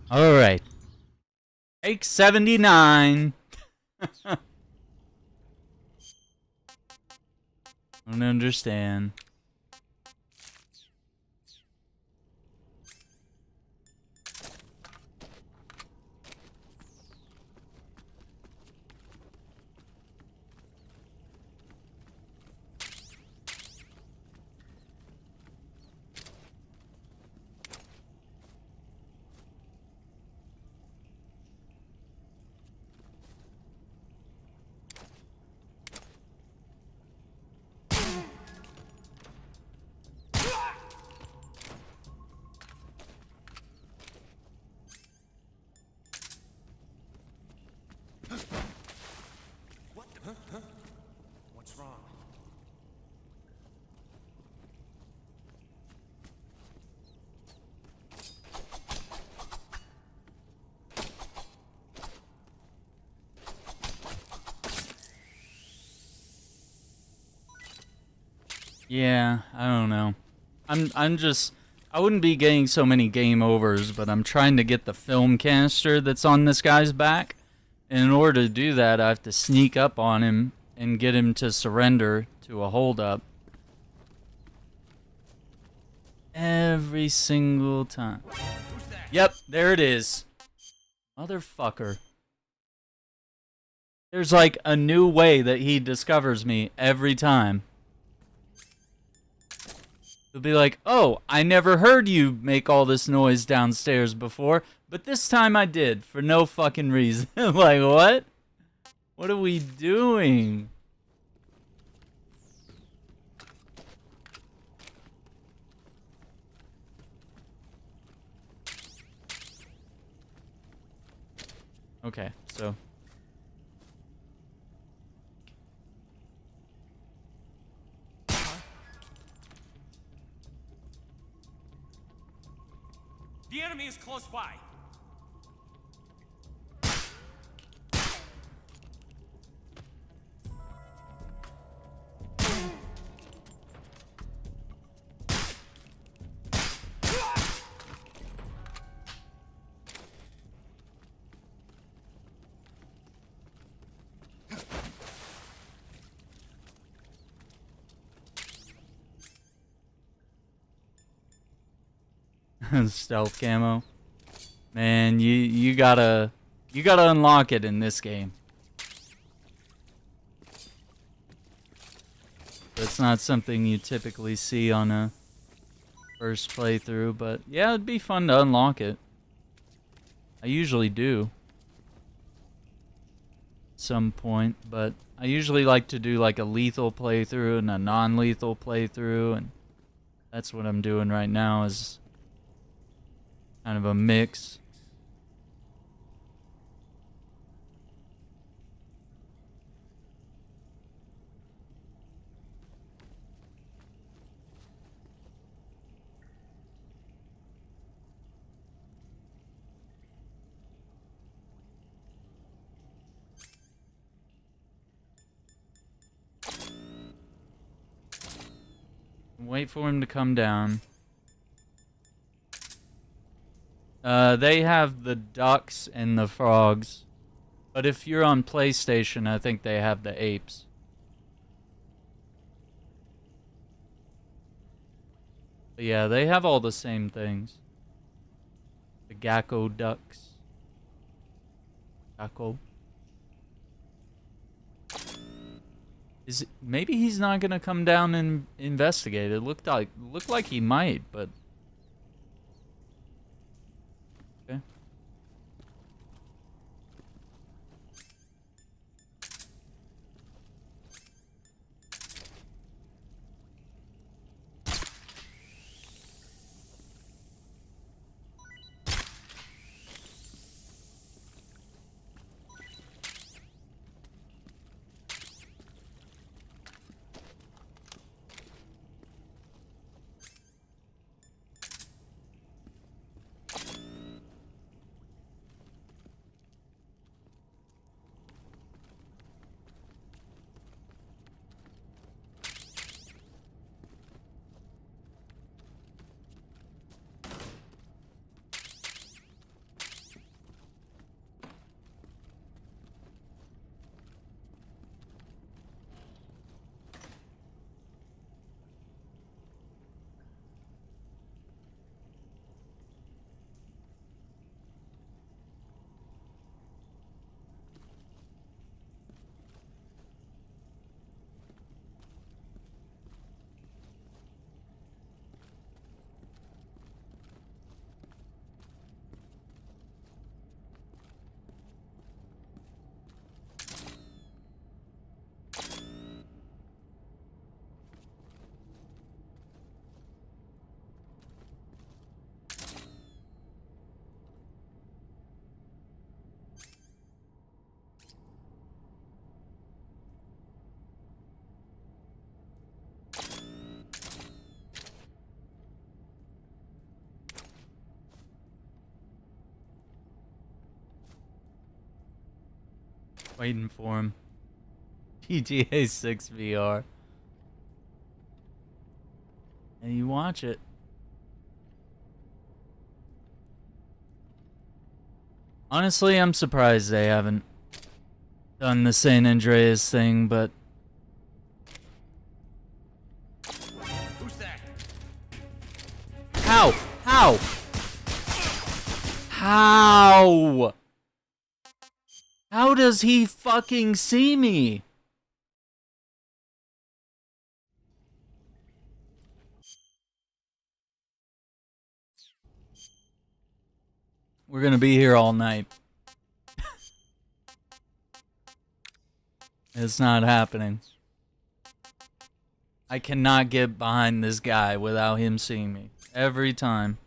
Alright. Take 79. Don't understand. What's wrong? Yeah, I don't know. I wouldn't be getting so many game overs, but I'm trying to get the film caster that's on this guy's back. And in order to do that, I have to sneak up on him and get him to surrender to a holdup. Every single time. Yep, there it is. Motherfucker. There's like a new way that he discovers me every time. He'll be like, oh, I never heard you make all this noise downstairs before, but this time I did, for no fucking reason. Like, what? What are we doing? Okay, so... The enemy is close by. Stealth camo. Man, you gotta unlock it in this game. It's not something you typically see on a first playthrough, but yeah, it'd be fun to unlock it. I usually do. At some point, but I usually like to do like a lethal playthrough and a non-lethal playthrough, and That's what I'm doing right now, is kind of a mix. Wait for him to come down. They have the ducks and the frogs. But if you're on PlayStation, I think they have the apes. But yeah, they have all the same things. The gecko ducks. Gecko. Maybe he's not gonna come down and investigate. It looked like he might, but okay. Waiting for him. GTA 6 VR. And you watch it. Honestly, I'm surprised they haven't done the San Andreas thing, but Who's that? how? How? How? How does he fucking see me? We're gonna be here all night. It's not happening. I cannot get behind this guy without him seeing me. Every time.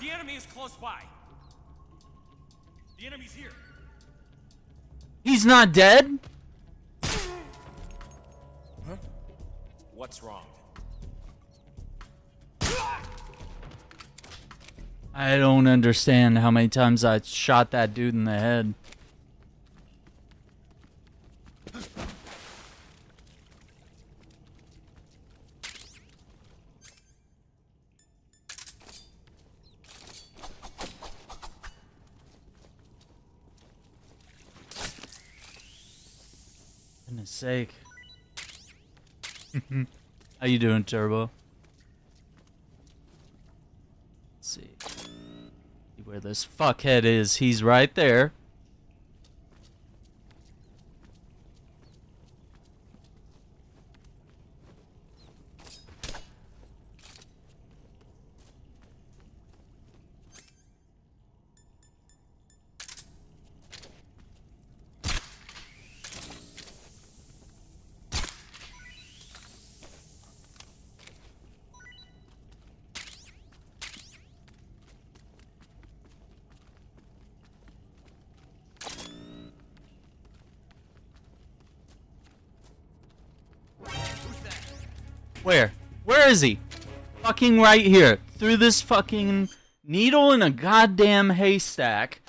The enemy is close by. The enemy's here. He's not dead? Huh? What's wrong? I don't understand how many times I shot that dude in the head. Goodness sake. How you doing, Turbo? where this fuckhead is. He's right there. Where? Where is he? Fucking right here. Through this fucking needle in a goddamn haystack.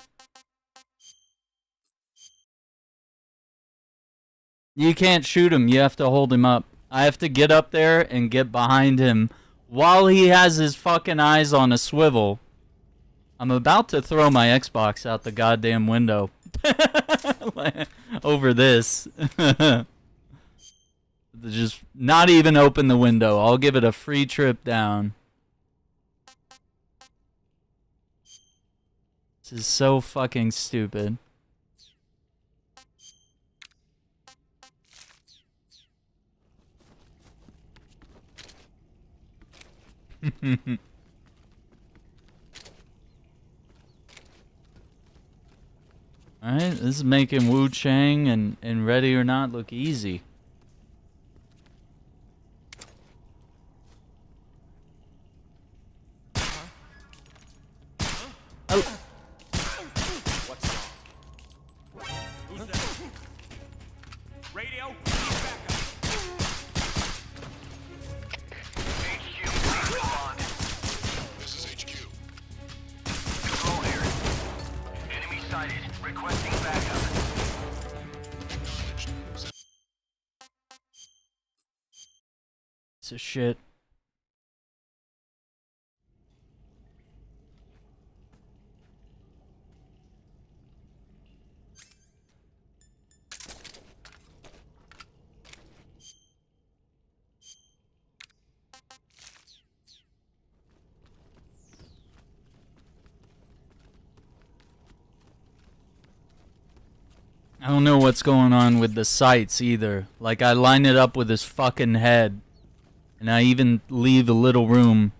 You can't shoot him. You have to hold him up. I have to get up there and get behind him while he has his fucking eyes on a swivel. I'm about to throw my Xbox out the goddamn window. Over this. Just not even open the window. I'll give it a free trip down. This is so fucking stupid. Alright, this is making Wu Chang and Ready or Not look easy. Oh. What's wrong? Who's that? Radio, need backup. HQ, please respond. This is HQ. Control here. Enemy sighted. Requesting backup. Piece of shit. I don't know what's going on with the sights either. Like, I line it up with his fucking head. And I even leave a little room.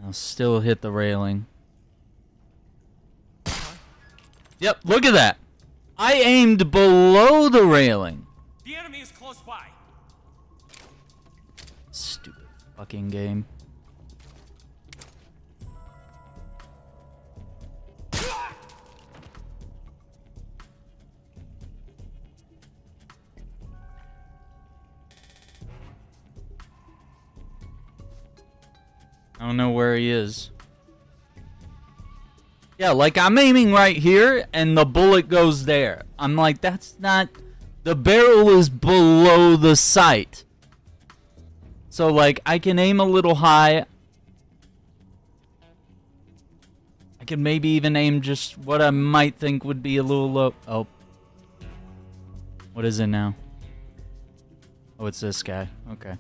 I'll still hit the railing. Yep, look at that. I aimed below the railing. The enemy is close by. Stupid fucking game. I don't know where he is. Yeah, like I'm aiming right here and the bullet goes there. I'm like, that's not... The barrel is below the sight. So like, I can aim a little high. I can maybe even aim just what I might think would be a little low. Oh. What is it now? Oh, it's this guy. Okay.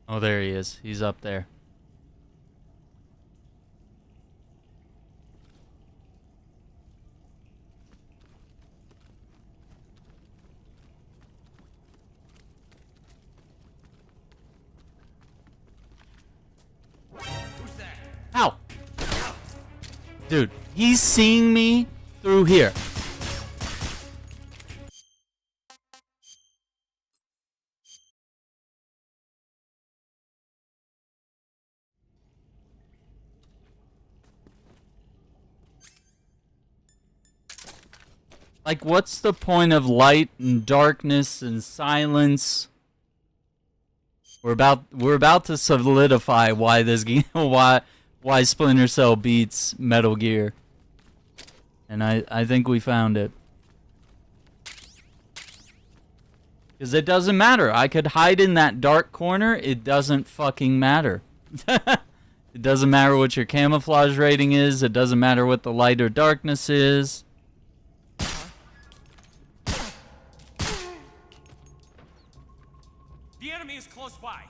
Oh, there he is. He's up there. Who's that? Ow! Dude, he's seeing me through here. Like, what's the point of light and darkness and silence We're about to solidify why this game why Splinter Cell beats Metal Gear. And I think we found it. Because it doesn't matter. I could hide in that dark corner. It doesn't fucking matter. It doesn't matter what your camouflage rating is. It doesn't matter what the light or darkness is. The enemy is close by.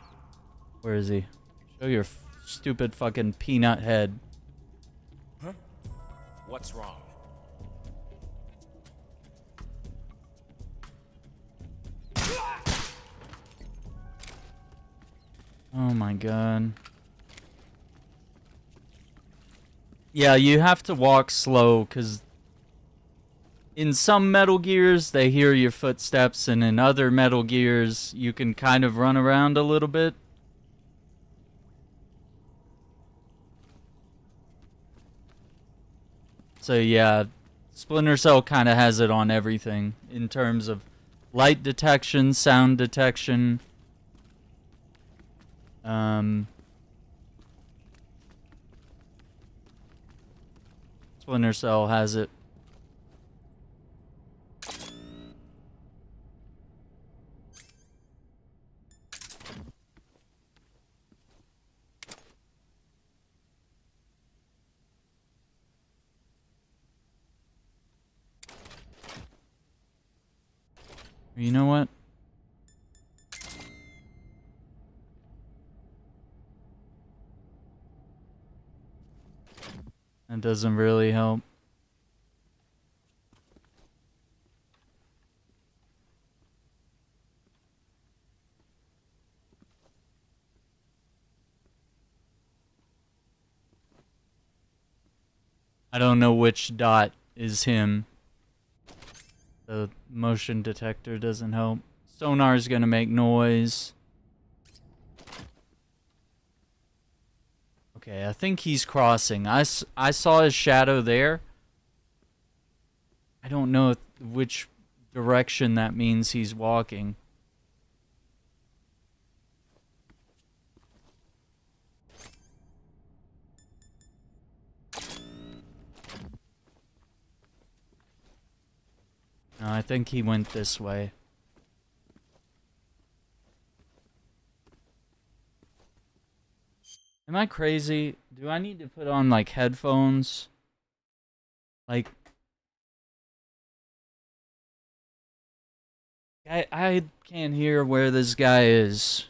Where is he? Show your stupid fucking peanut head. Huh? What's wrong? Oh my god. Yeah, you have to walk slow, because in some Metal Gears, they hear your footsteps, and in other Metal Gears, you can kind of run around a little bit. So yeah, Splinter Cell kind of has it on everything, in terms of light detection, sound detection. Splinter Cell has it. You know what? That doesn't really help. I don't know which dot is him. The motion detector doesn't help. Sonar's gonna make noise. Okay, I think he's crossing. I saw his shadow there. I don't know which direction that means he's walking. No, I think he went this way. Am I crazy? Do I need to put on, like, headphones? Like... I can't hear where this guy is.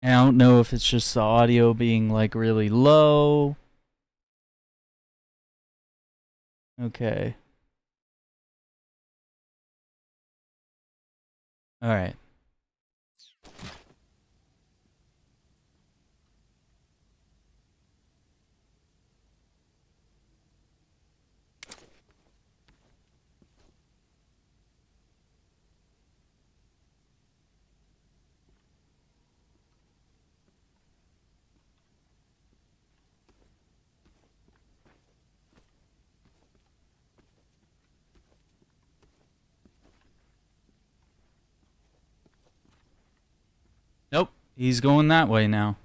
And I don't know if it's just the audio being, like, really low. Okay. Alright. Nope, he's going that way now.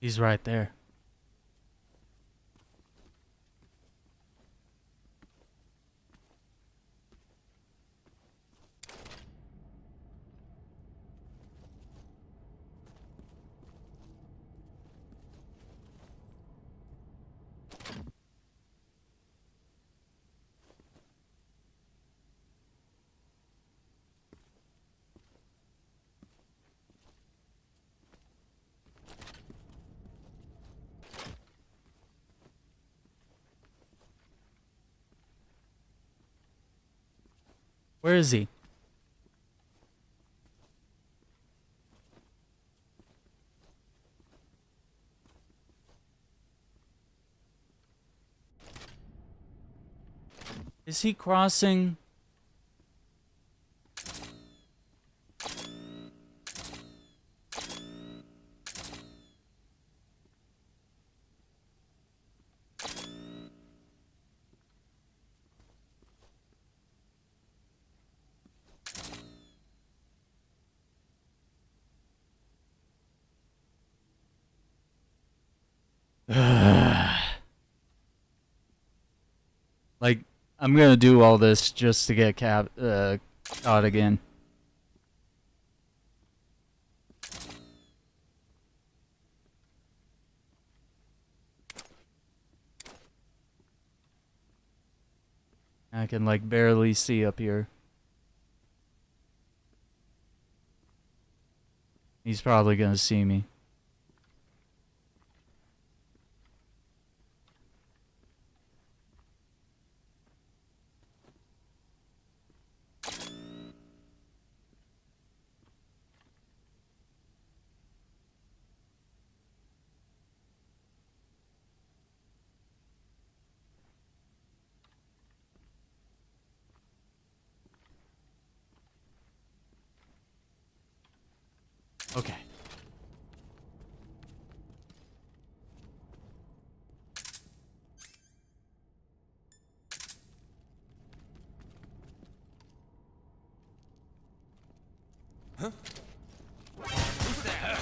He's right there. Where is he? Is he crossing? Like, I'm gonna do all this just to get caught again. I can like barely see up here. He's probably gonna see me. Okay. Huh? Who's there?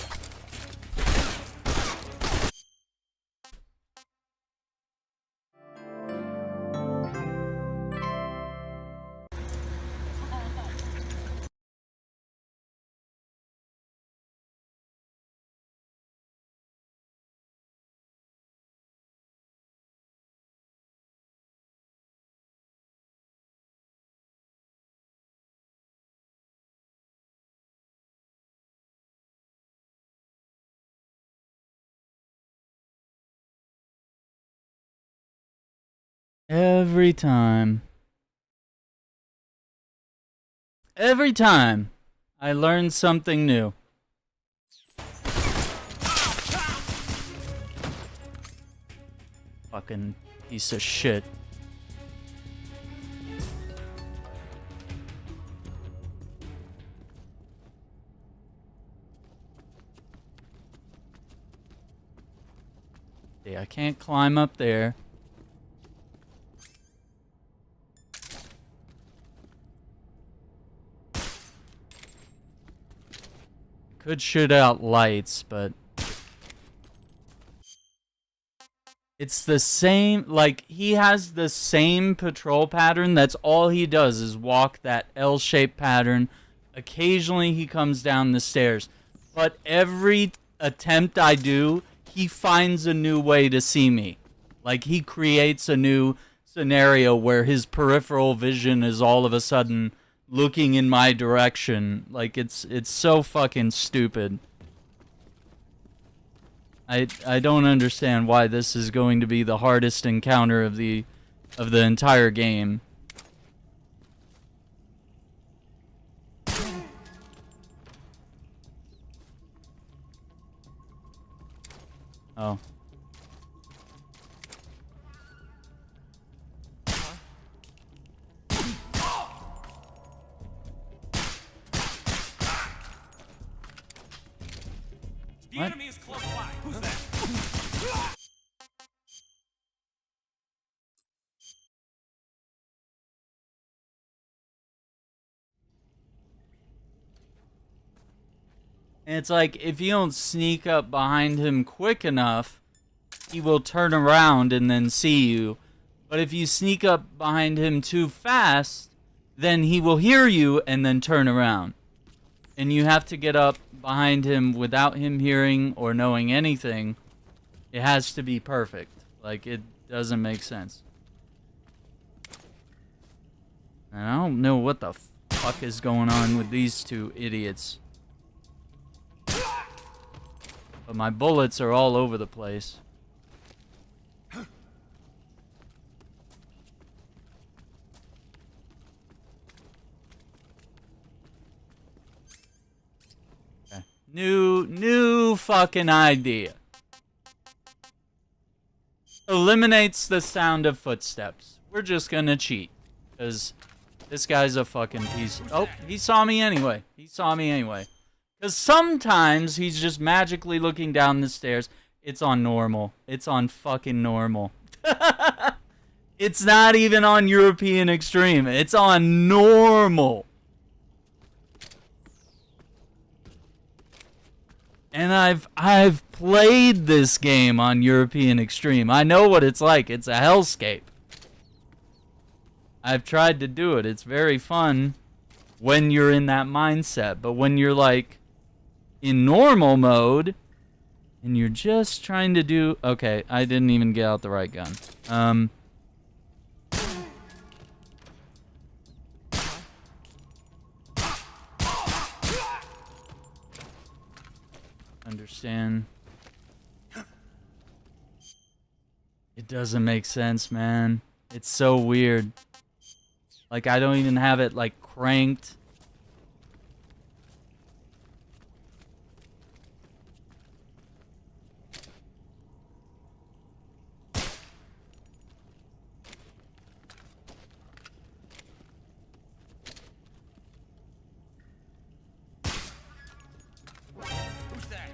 Every time. Every time I learn something new. Fucking piece of shit. See, I can't climb up there. Could shoot out lights, but it's the same, like, he has the same patrol pattern. That's all he does is walk that L-shaped pattern. Occasionally he comes down the stairs. But every attempt I do, he finds a new way to see me. Like, he creates a new scenario where his peripheral vision is all of a sudden looking in my direction. Like, it's so fucking stupid. I don't understand why this is going to be the hardest encounter of the entire game. Oh. The enemy is close by. Who's that? And it's like, if you don't sneak up behind him quick enough, he will turn around and then see you. But if you sneak up behind him too fast, then he will hear you and then turn around. And you have to get up behind him without him hearing or knowing anything. It has to be perfect. Like, it doesn't make sense. And I don't know what the fuck is going on with these two idiots. But my bullets are all over the place. Okay. New fucking idea. Eliminates the sound of footsteps. We're just gonna cheat. Because this guy's a fucking piece. Oh, he saw me anyway. He saw me anyway. Because sometimes he's just magically looking down the stairs. It's on normal. It's on fucking normal. It's not even on European Extreme. It's on normal. And I've played this game on European Extreme. I know what it's like. It's a hellscape. I've tried to do it. It's very fun when you're in that mindset. But when you're like in normal mode and you're just trying to do... Okay, I didn't even get out the right gun. Understand. It doesn't make sense, man. It's so weird. Like, I don't even have it, like, cranked. Who's that?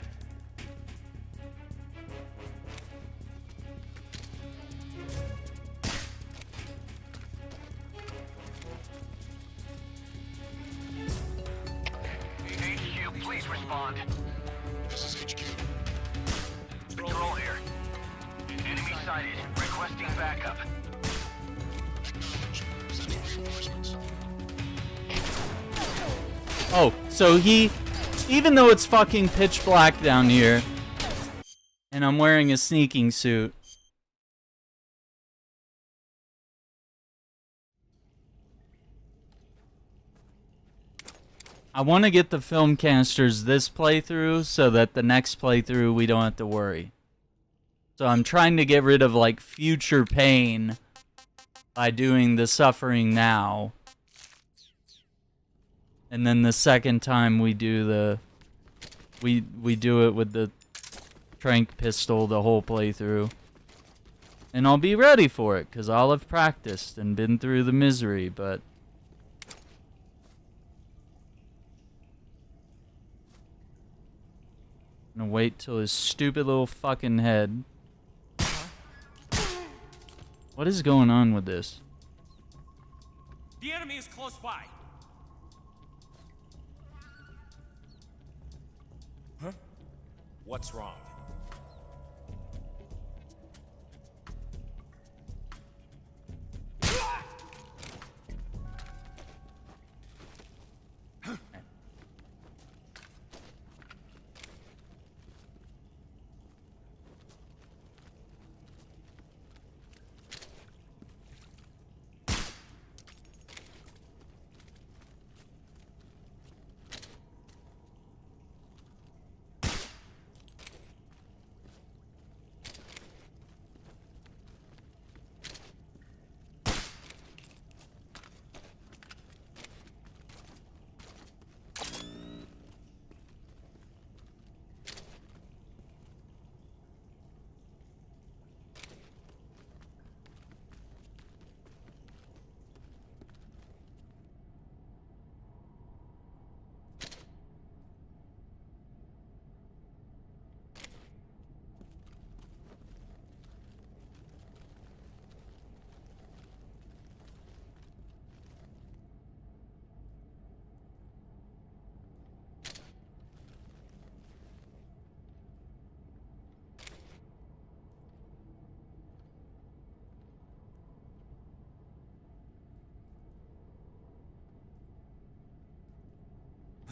HQ, please respond. This is HQ. Patrol here. Enemy sighted. Requesting backup. Acknowledge. Sending reinforcements. Oh, so he... Even though it's fucking pitch black down here, and I'm wearing a sneaking suit, I want to get the filmcasters this playthrough so that the next playthrough we don't have to worry. So I'm trying to get rid of, like, future pain by doing the suffering now. And then the second time we do the... We do it with the tranq pistol the whole playthrough. And I'll be ready for it, because I'll have practiced and been through the misery, but... I'm gonna wait till his stupid little fucking head. What is going on with this? The enemy is close by. Huh? What's wrong?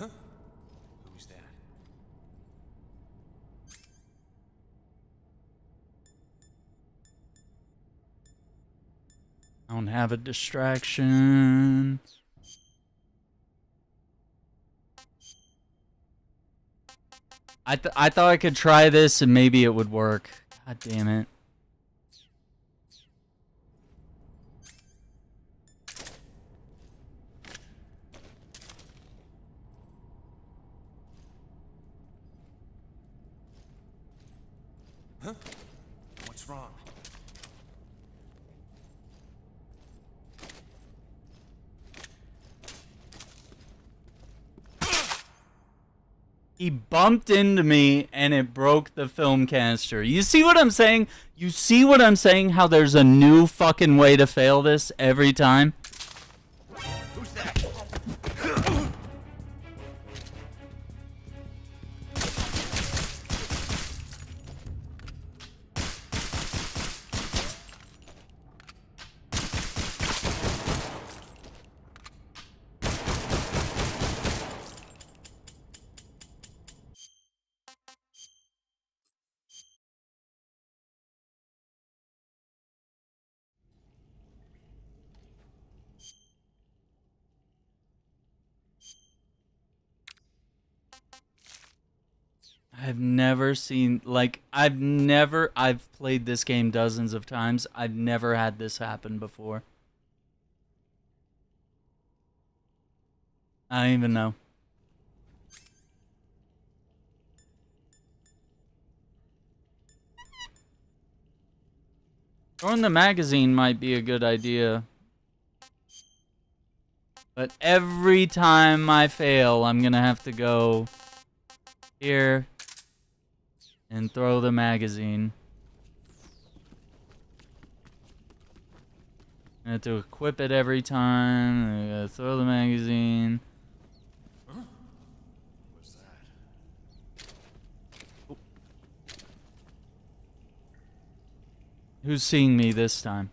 Huh? Who's that? I don't have a distraction. I thought I could try this and maybe it would work. God damn it. Huh? What's wrong? He bumped into me and it broke the film canister. You see what I'm saying? You see what I'm saying? How there's a new fucking way to fail this every time? Who's that? I've never seen, like, I've played this game dozens of times. I've never had this happen before. I don't even know. Throwing the magazine might be a good idea. But every time I fail, I'm gonna have to go here and throw the magazine. I have to equip it every time. I gotta throw the magazine. Huh? What's that? Oh. Who's seeing me this time?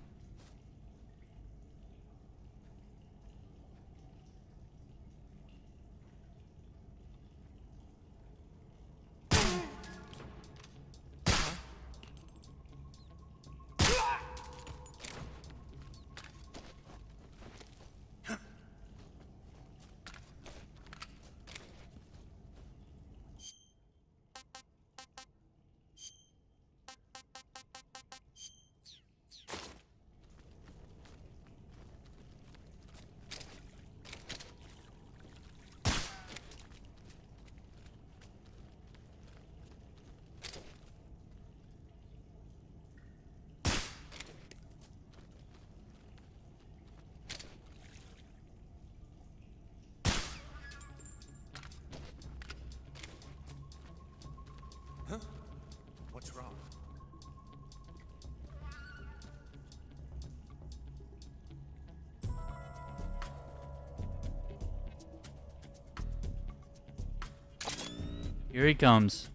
Huh? What's wrong? Here he comes.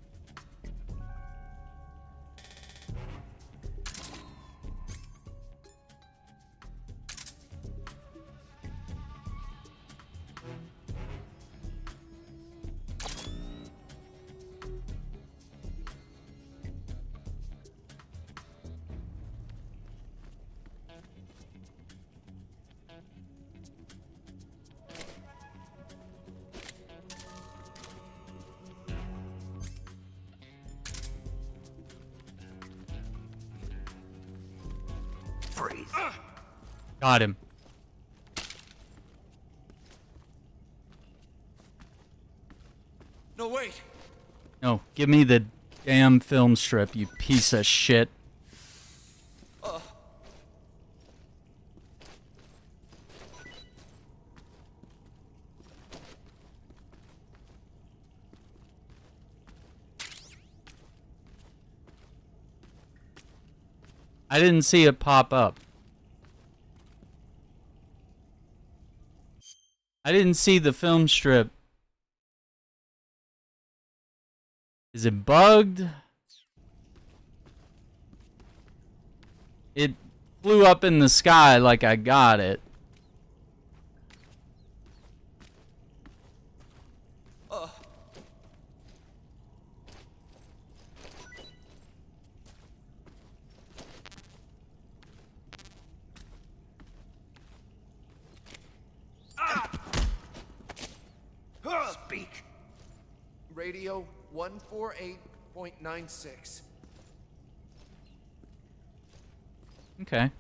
Freeze. Got him. No, wait. No, give me the damn film strip, you piece of shit. I didn't see it pop up. I didn't see the film strip. Is it bugged? It flew up in the sky like I got it. Radio 148.96. Okay.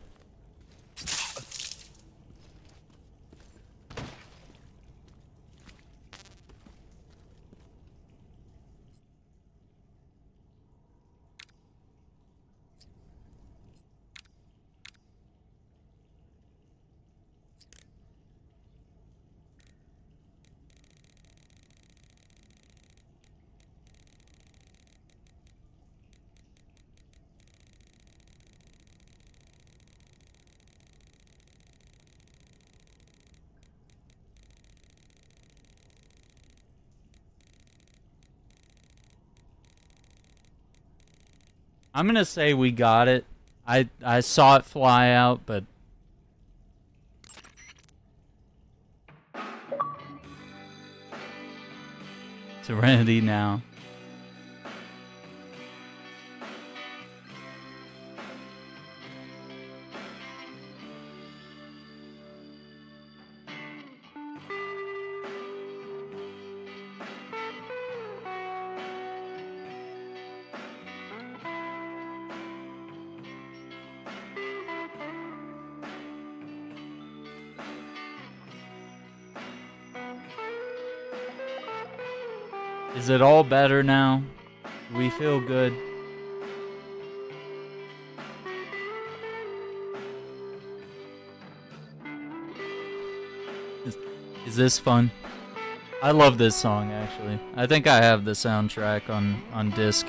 I'm gonna say we got it. I saw it fly out, but Serenity now. Is it all better now? Do we feel good? Is this fun? I love this song, actually. I think I have the soundtrack on disc.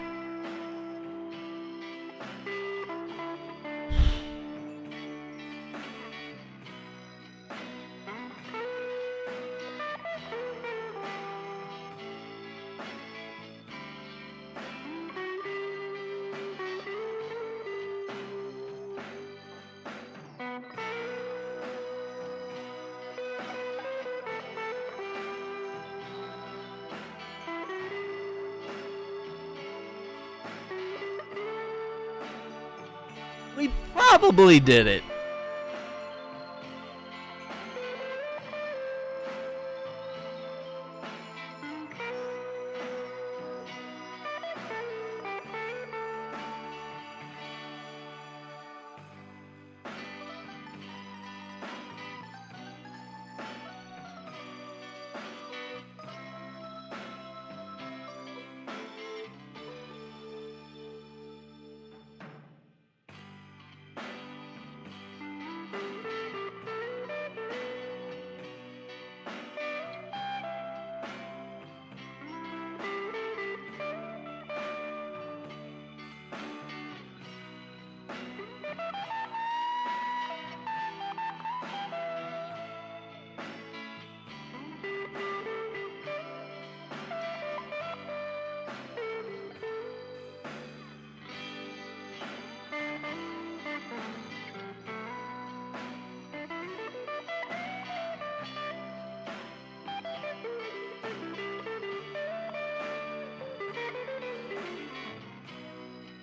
We probably did it.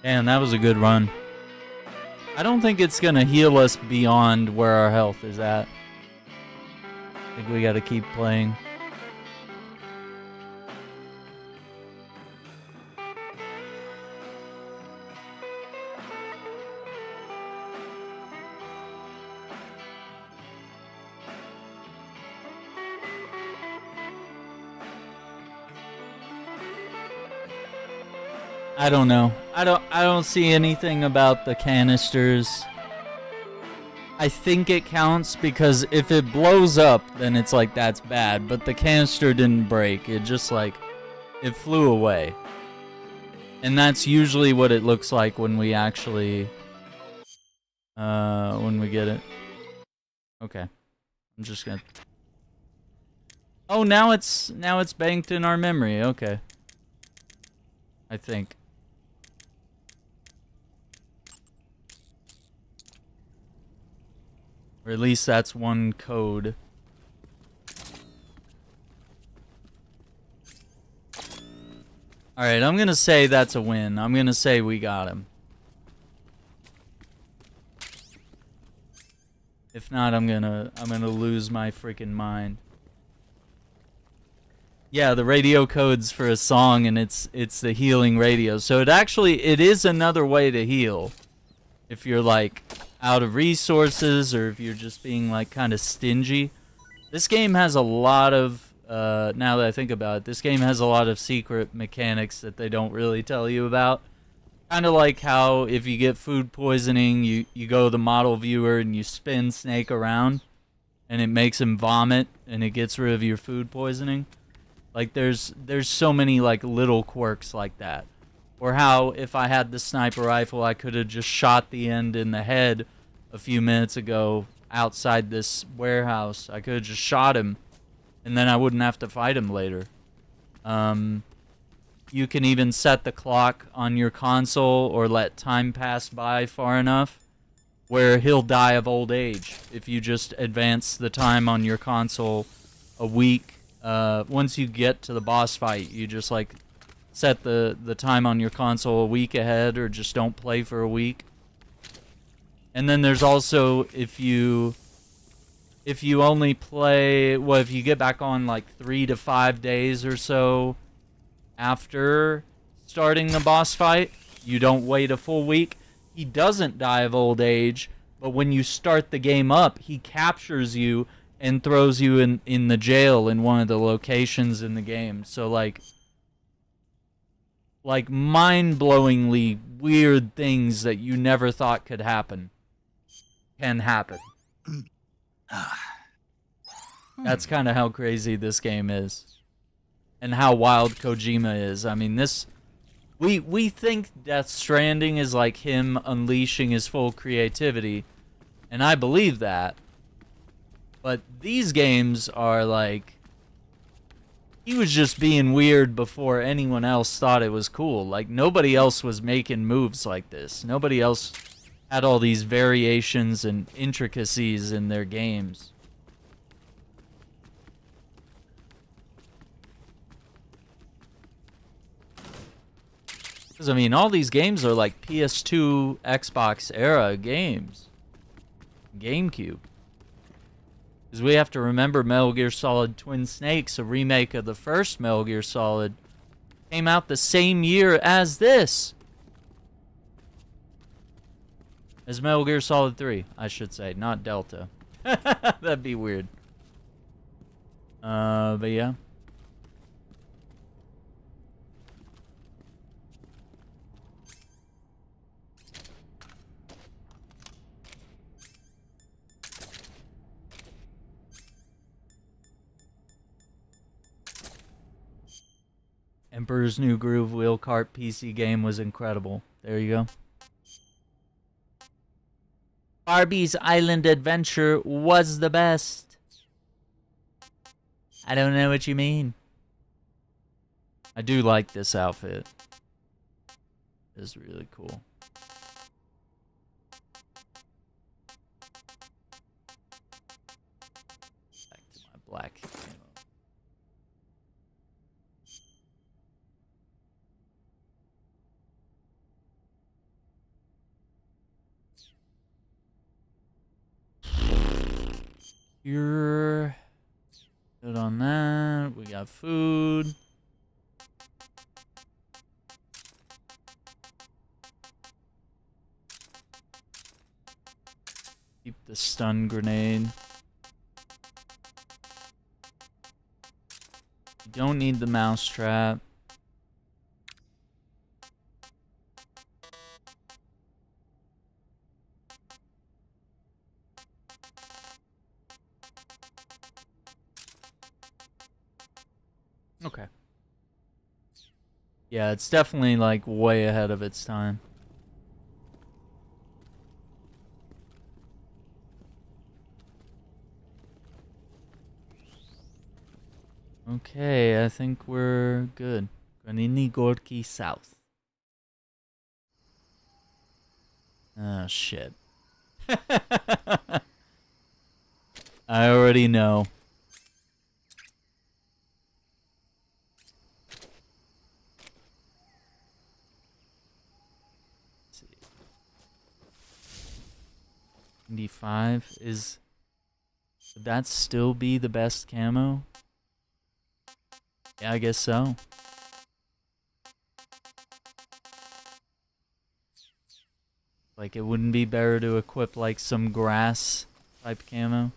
Damn, that was a good run. I don't think it's gonna heal us beyond where our health is at. I think we gotta keep playing. I don't know. I don't see anything about the canisters. I think it counts because if it blows up, then it's like that's bad, but the canister didn't break. It just like it flew away. And that's usually what it looks like when we actually when we get it. Okay. I'm just going to Oh, now it's banked in our memory. Okay. I think. Or at least that's one code. Alright, I'm gonna say that's a win. I'm gonna say we got him. If not, I'm gonna lose my freaking mind. Yeah, the radio codes for a song, and it's the healing radio. So it is another way to heal. If you're like out of resources, or if you're just being like kind of stingy. This game has a lot of, now that I think about it, this game has a lot of secret mechanics that they don't really tell you about. Kind of like how if you get food poisoning, you go to the model viewer and you spin Snake around, and it makes him vomit, and it gets rid of your food poisoning. Like, there's so many, like, little quirks like that. Or how, if I had the sniper rifle, I could have just shot the end in the head a few minutes ago outside this warehouse. I could have just shot him, and then I wouldn't have to fight him later. You can even set the clock on your console or let time pass by far enough where he'll die of old age if you just advance the time on your console a week. Once you get to the boss fight, you just like set the time on your console a week ahead, or just don't play for a week. And then there's also, if you only play, well, if you get back on like 3 to 5 days or so after starting the boss fight, you don't wait a full week, he doesn't die of old age, but when you start the game up, he captures you and throws you in the jail in one of the locations in the game. So like mind-blowingly weird things that you never thought could happen can happen. That's kind of how crazy this game is, and how wild Kojima is. I mean, we think Death Stranding is like him unleashing his full creativity, and I believe that. But these games are like, he was just being weird before anyone else thought it was cool. Like, nobody else was making moves like this. Nobody else had all these variations and intricacies in their games. Because, I mean, all these games are like PS2, Xbox era games. GameCube. Because we have to remember Metal Gear Solid Twin Snakes, a remake of the first Metal Gear Solid, came out the same year as this. As Metal Gear Solid 3, I should say, not Delta. That'd be weird. But yeah. Emperor's New Groove Wheel Kart PC game was incredible. There you go. Barbie's Island Adventure was the best. I don't know what you mean. I do like this outfit. It's really cool. Back to my black camo. You're good on that. We got food. Keep the stun grenade. You don't need the mouse trap. Okay. Yeah, it's definitely like way ahead of its time. Okay, I think we're good. Granini Gorky South. Oh, shit. I already know. Let's see. 95 is... Would that still be the best camo? Yeah, I guess so. Like, it wouldn't be better to equip, like, some grass type camo?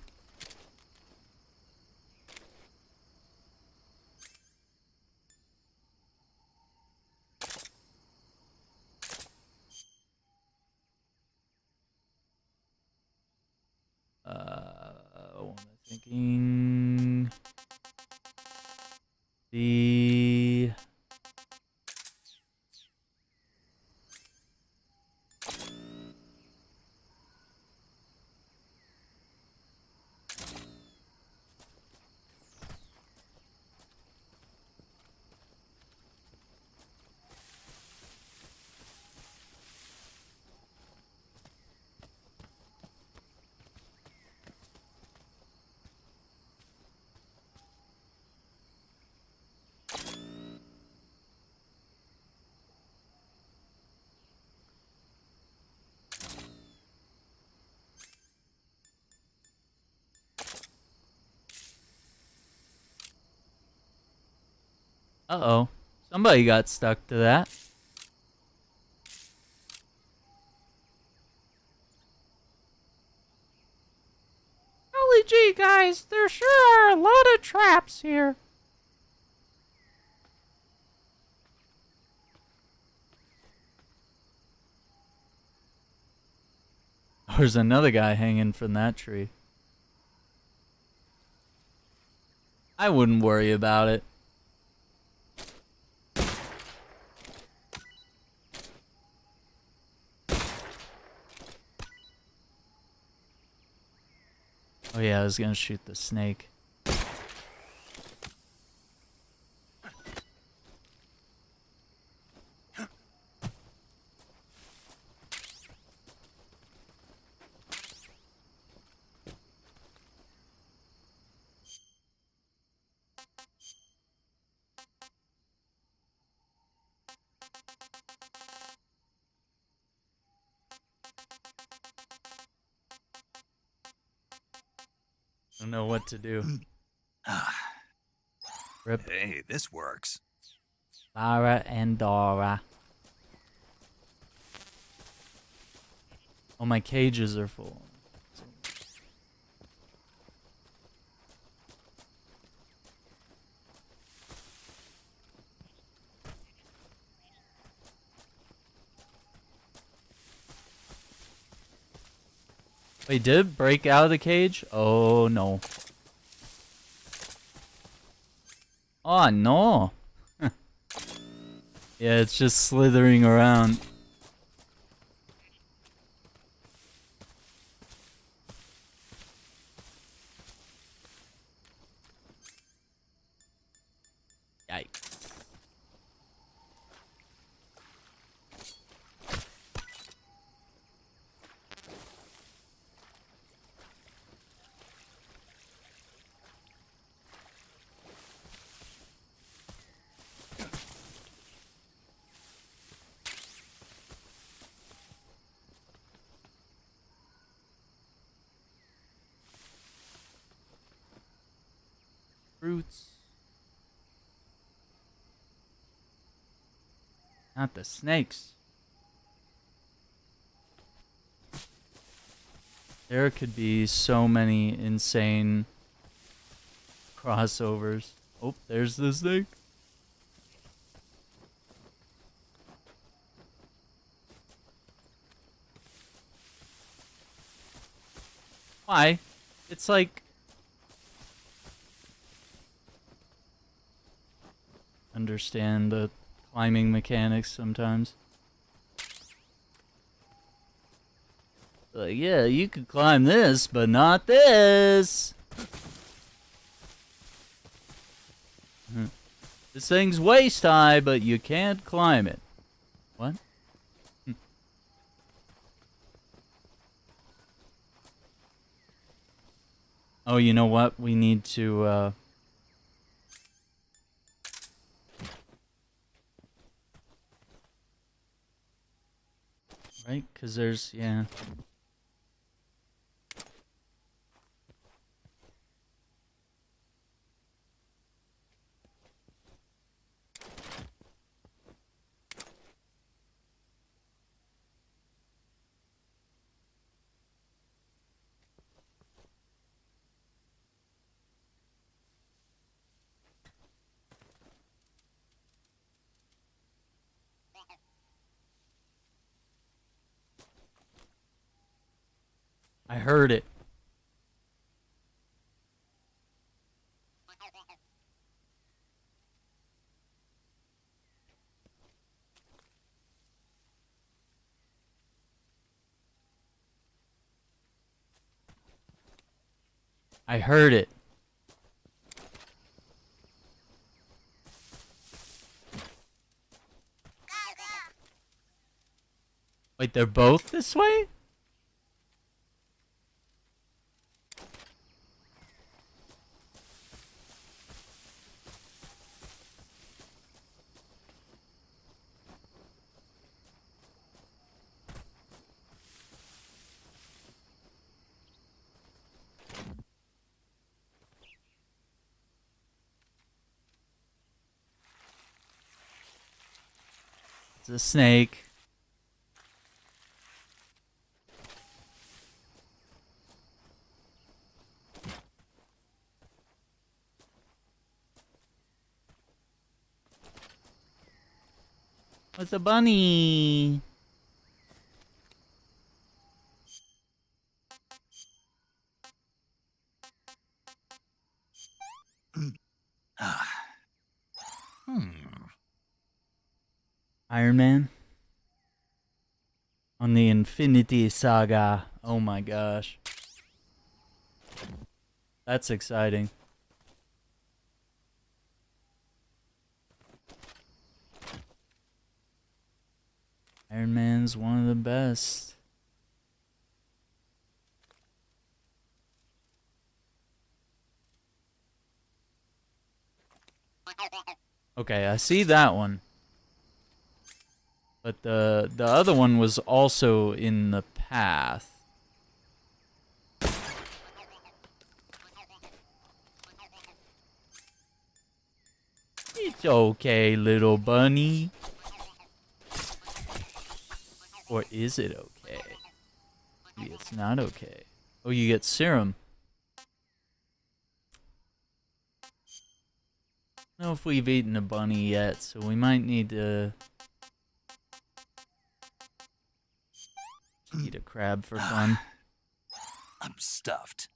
What am I thinking? The... Uh-oh. Somebody got stuck to that. Holy gee, guys, there sure are a lot of traps here. There's another guy hanging from that tree. I wouldn't worry about it. Oh yeah, I was gonna shoot the snake. Don't know what to do. Rip. Hey, this works. Lara and Dora. Oh, my cages are full. Wait, did it break out of the cage? Oh no. Oh no. Yeah, it's just slithering around. Yikes. Fruits. Not the snakes. There could be so many insane crossovers. Oh, there's the snake. Why? It's like... understand the climbing mechanics sometimes. Like, yeah, you could climb this, but not this. This thing's waist high, but you can't climb it. What? Oh, you know what? We need to, right? Because there's, yeah. heard it. I heard it. Wait, they're both this way? It's a snake. What's a bunny? Iron Man on the Infinity Saga. Oh my gosh. That's exciting. Iron Man's one of the best. Okay, I see that one. But the other one was also in the path. It's okay, little bunny. Or is it okay? Maybe it's not okay. Oh, you get serum. I don't know if we've eaten a bunny yet, so we might need to eat a crab for fun. I'm stuffed.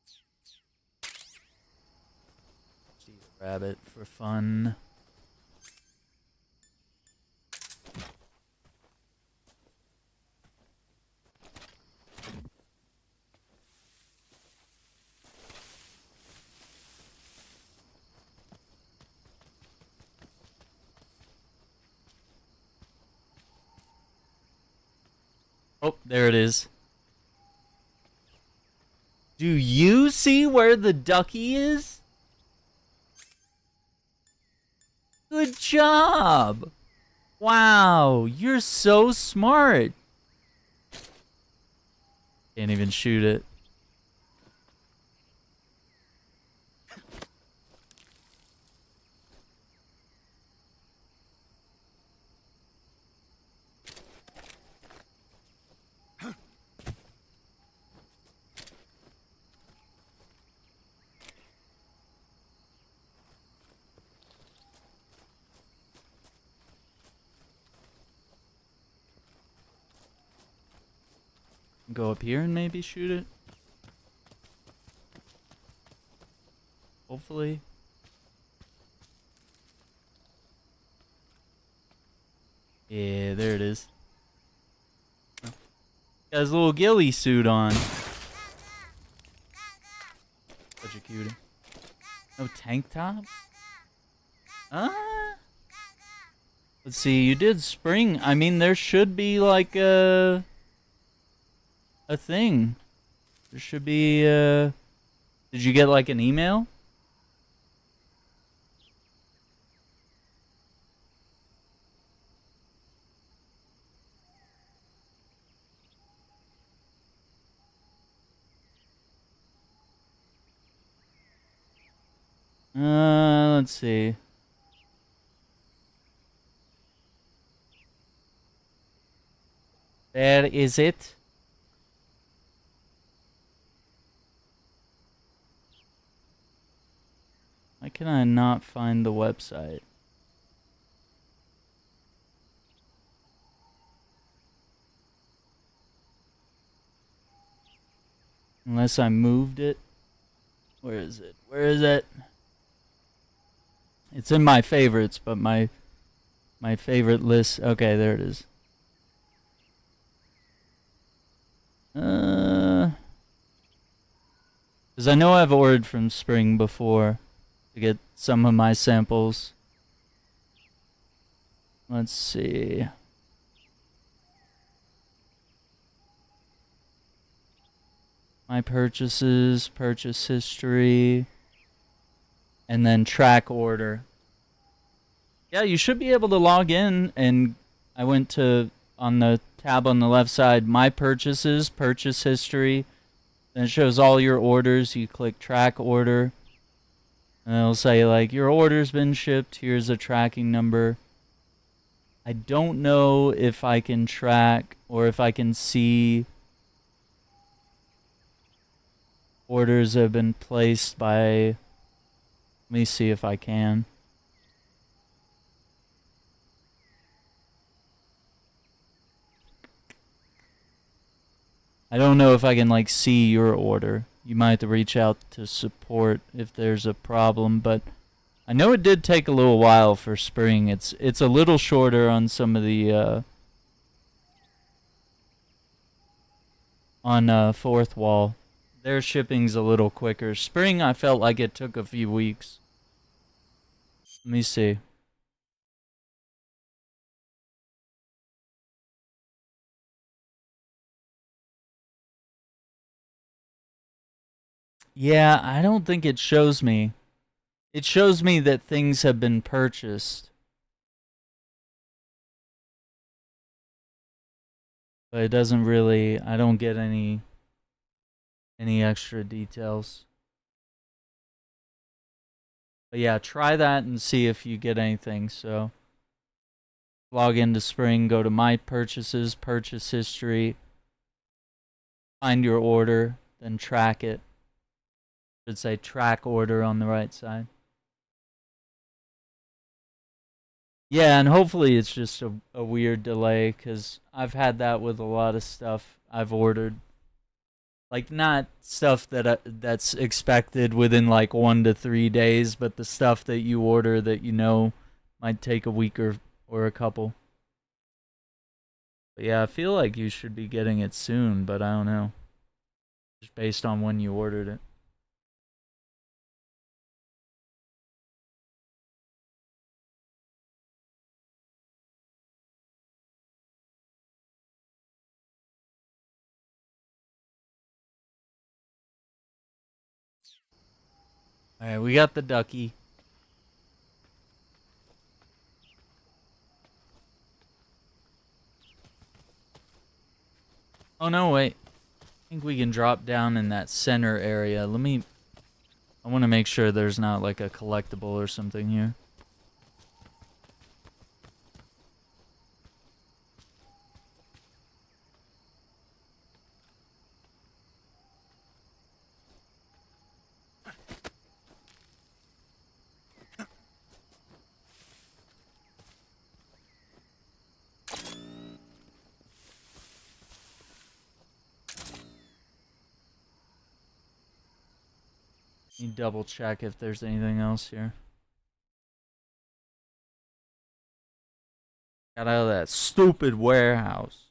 Eat a rabbit for fun. Oh, there it is. Do you see where the ducky is? Good job. Wow, you're so smart. Can't even shoot it. Go up here and maybe shoot it. Hopefully. Yeah, there it is. Got his little ghillie suit on. Such a cutie. No tank tops? Let's see, you did spring. I mean, there should be like a thing. There should be did you get like an email? Let's see. There is it. Why can I not find the website? Unless I moved it. Where is it? Where is it? It's in my favorites, but my favorite list. Okay, there it is. Because I know I've ordered from Spring before to get some of my samples. Let's see. My purchases, purchase history, and then track order. Yeah, you should be able to log in, and I went to, on the tab on the left side, my purchases, purchase history, then it shows all your orders. You click track order, and it'll say, like, your order's been shipped, here's a tracking number. I don't know if I can track, or if I can see orders have been placed by, let me see if I can. I don't know if I can like see your order. You might have to reach out to support if there's a problem, but I know it did take a little while for Spring. It's a little shorter on some of the on Fourth Wall. Their shipping's a little quicker. Spring, I felt like it took a few weeks. Let me see. Yeah, I don't think it shows me. It shows me that things have been purchased. But it doesn't really, I don't get any extra details. But yeah, try that and see if you get anything. So log into Spring, go to my purchases, purchase history, find your order, then track it. It should say track order on the right side. Yeah, and hopefully it's just a weird delay, because I've had that with a lot of stuff I've ordered. Like, not stuff that's expected within like 1 to 3 days, but the stuff that you order that you know might take a week or a couple. But yeah, I feel like you should be getting it soon, but I don't know. Just based on when you ordered it. Alright, we got the ducky. Oh no, wait. I think we can drop down in that center area. I want to make sure there's not like a collectible or something here. Let me double check if there's anything else here. Got out of that stupid warehouse.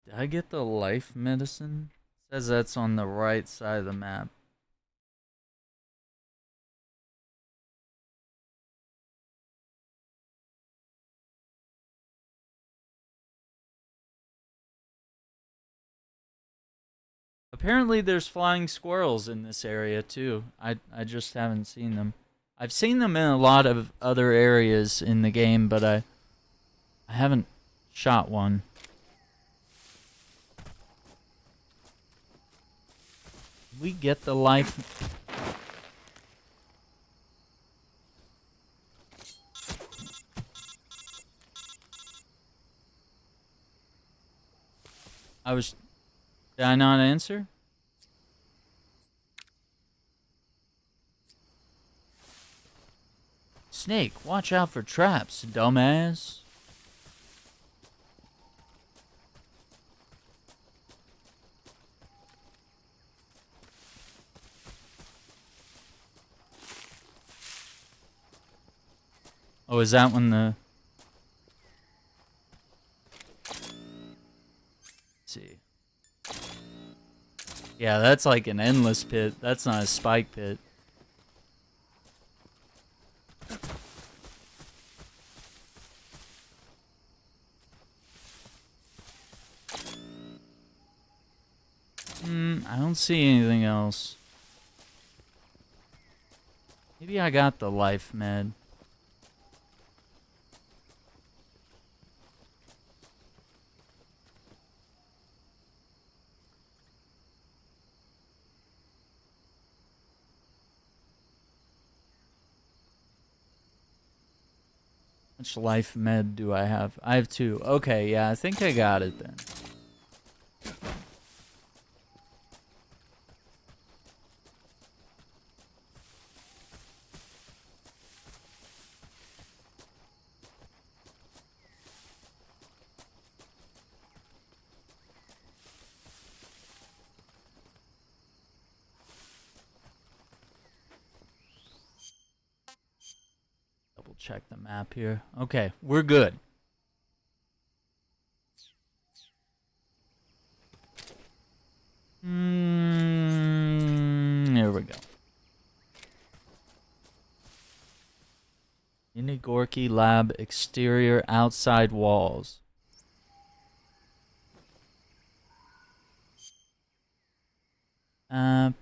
Did I get the life medicine? It says that's on the right side of the map. Apparently there's flying squirrels in this area too. I just haven't seen them. I've seen them in a lot of other areas in the game, but I haven't shot one. We get the life. Did I not answer? Snake, watch out for traps, dumbass. Oh, is that when the... Let's see. Yeah, that's like an endless pit. That's not a spike pit. I don't see anything else. Maybe I got the life med. How much life med do I have? I have 2. Okay, yeah, I think I got it then. Double check the map here. Okay, we're good. There we go. Inigorki lab exterior outside walls. App.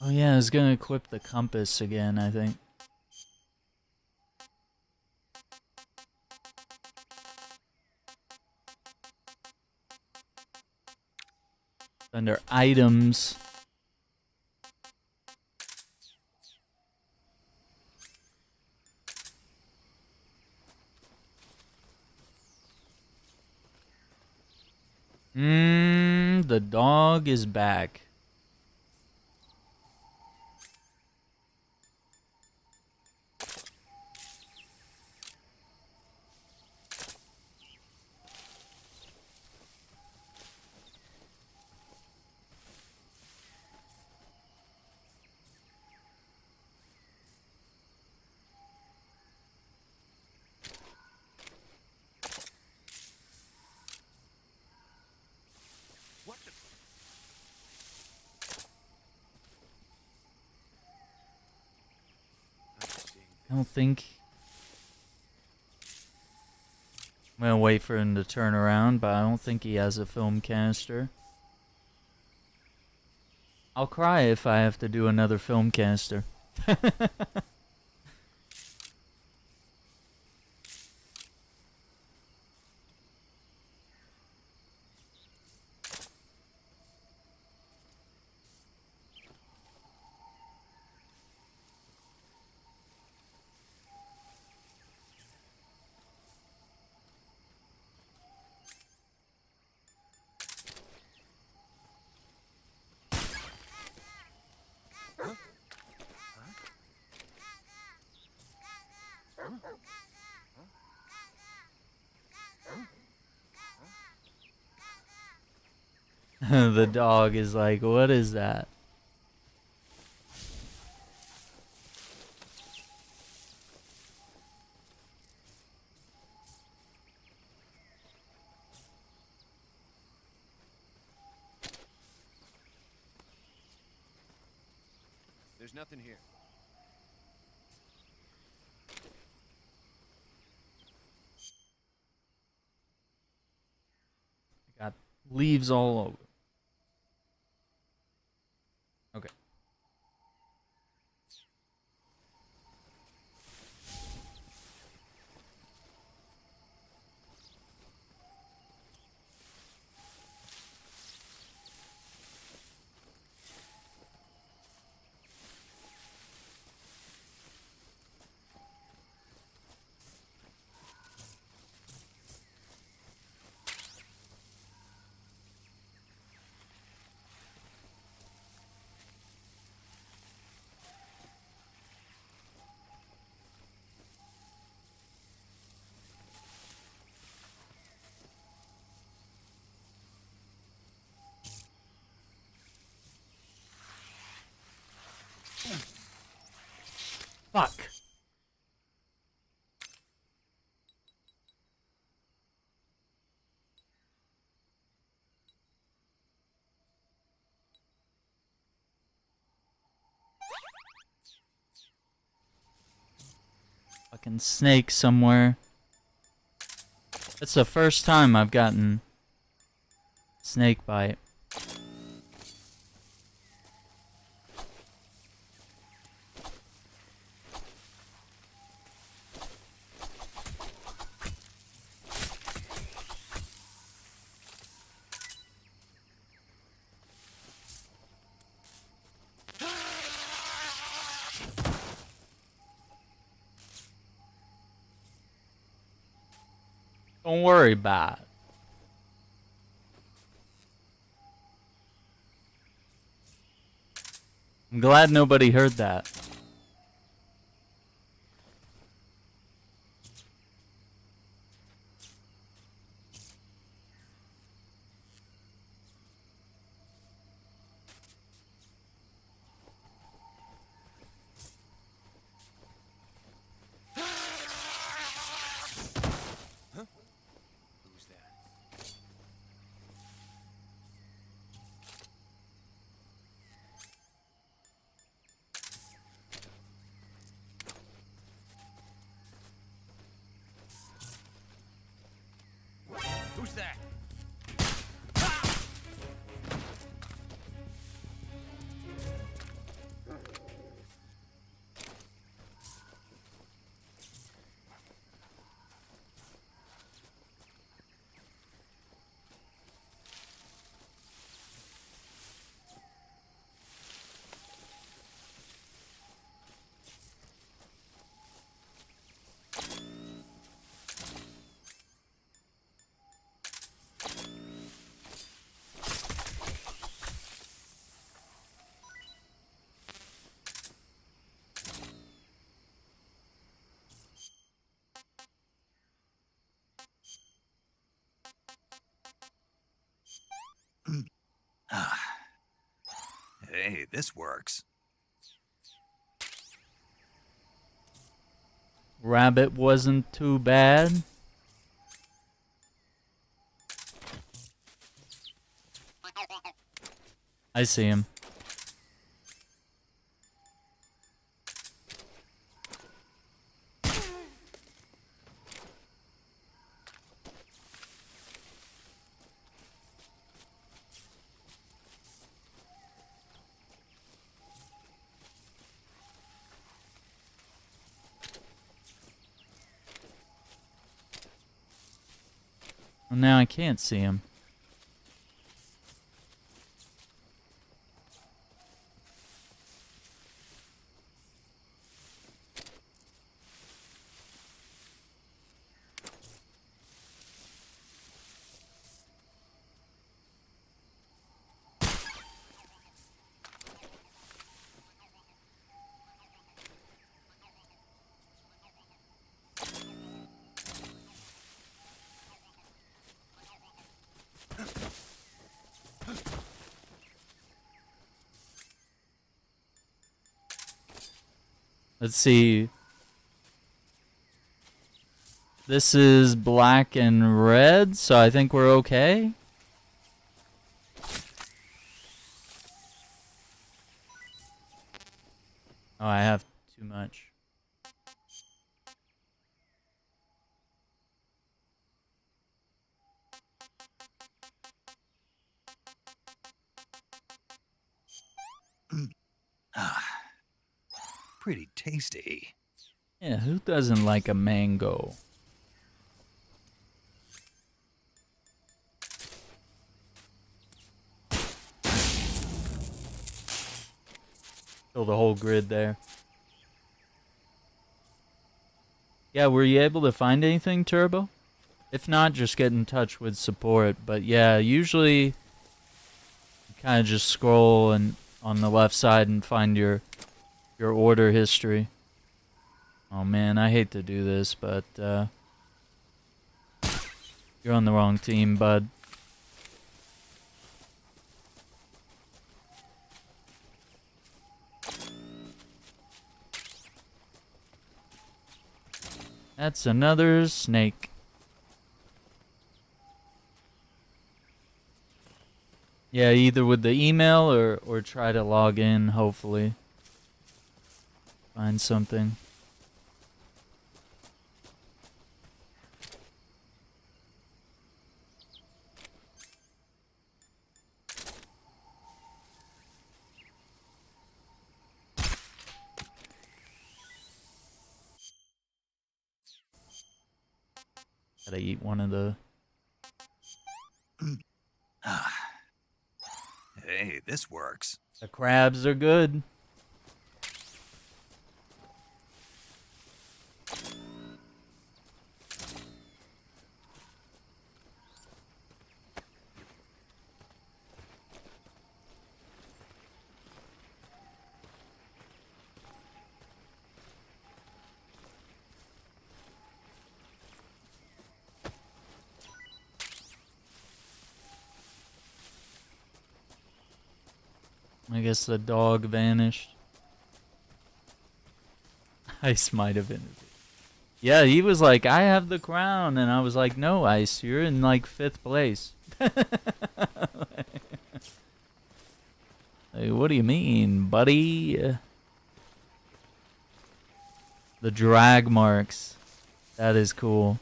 Oh yeah, I was gonna equip the compass again, I think. Under items. The dog is back. I don't think... I'm gonna wait for him to turn around, but I don't think he has a film caster. I'll cry if I have to do another film caster. The dog is like, what is that? There's nothing here. Got leaves all over. Okay. Fuck. Fucking snake somewhere. It's the first time I've gotten snake bite. Don't worry about it. I'm glad nobody heard that. Who's that? Who's that? Hey, this works. Rabbit wasn't too bad. I see him. Well, now I can't see him. Let's see. This is black and red, so I think we're okay. Oh, I have too much. Pretty tasty. Yeah, who doesn't like a mango? Kill the whole grid there. Yeah, were you able to find anything, Turbo? If not, just get in touch with support. But yeah, usually you kind of just scroll and on the left side and find your order history. Oh man, I hate to do this, but you're on the wrong team, bud. That's another snake. Yeah, either with the email or try to log in, hopefully. Find something. Gotta eat one of the... Hey, this works. The crabs are good. I guess the dog vanished. Ice might have been. Yeah, he was like, I have the crown. And I was like, no, Ice, you're in like 5th place. Like, what do you mean, buddy? The drag marks. That is cool.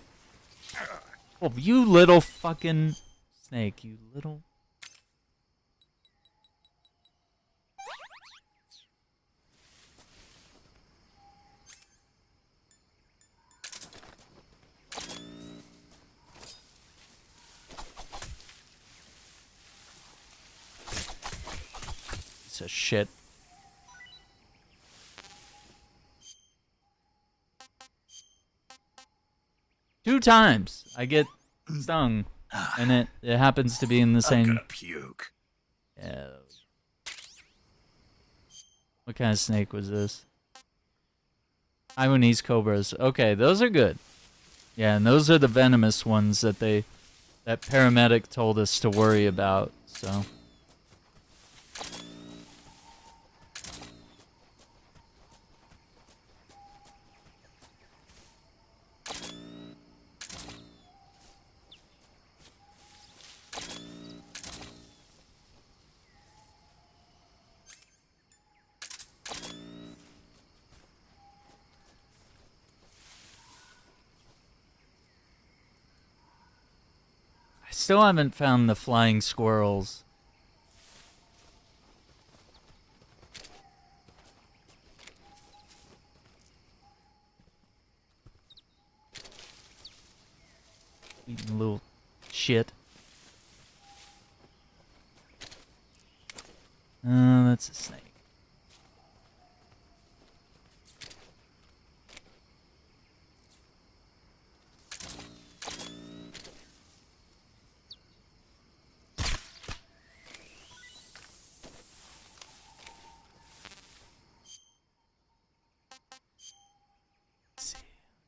Oh, you little fucking snake, you little... Piece of shit. Two times I get stung, and it happens to be in the same. I'm gonna puke. Yeah. What kind of snake was this? Taiwanese cobras. Okay, those are good. Yeah, and those are the venomous ones that paramedic told us to worry about. So. Still haven't found the flying squirrels. Eating a little shit. That's a snake.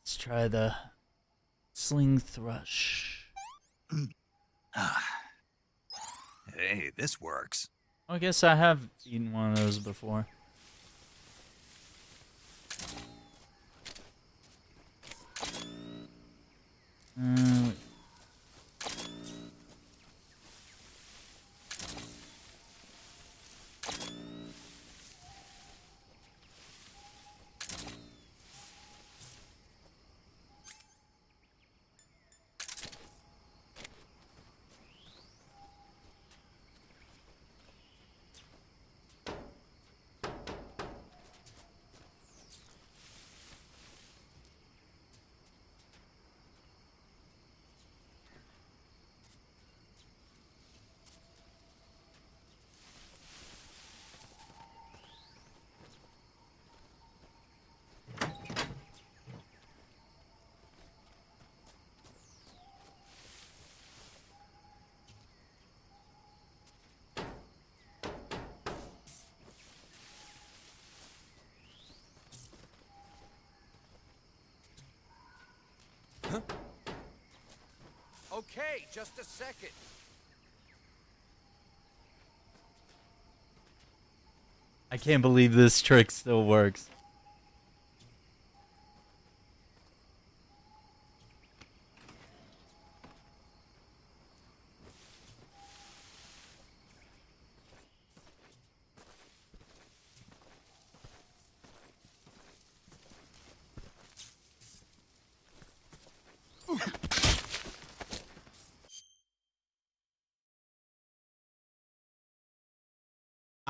Let's try the sling thrush. Hey, this works. I guess I have eaten one of those before. Okay, just a second. I can't believe this trick still works.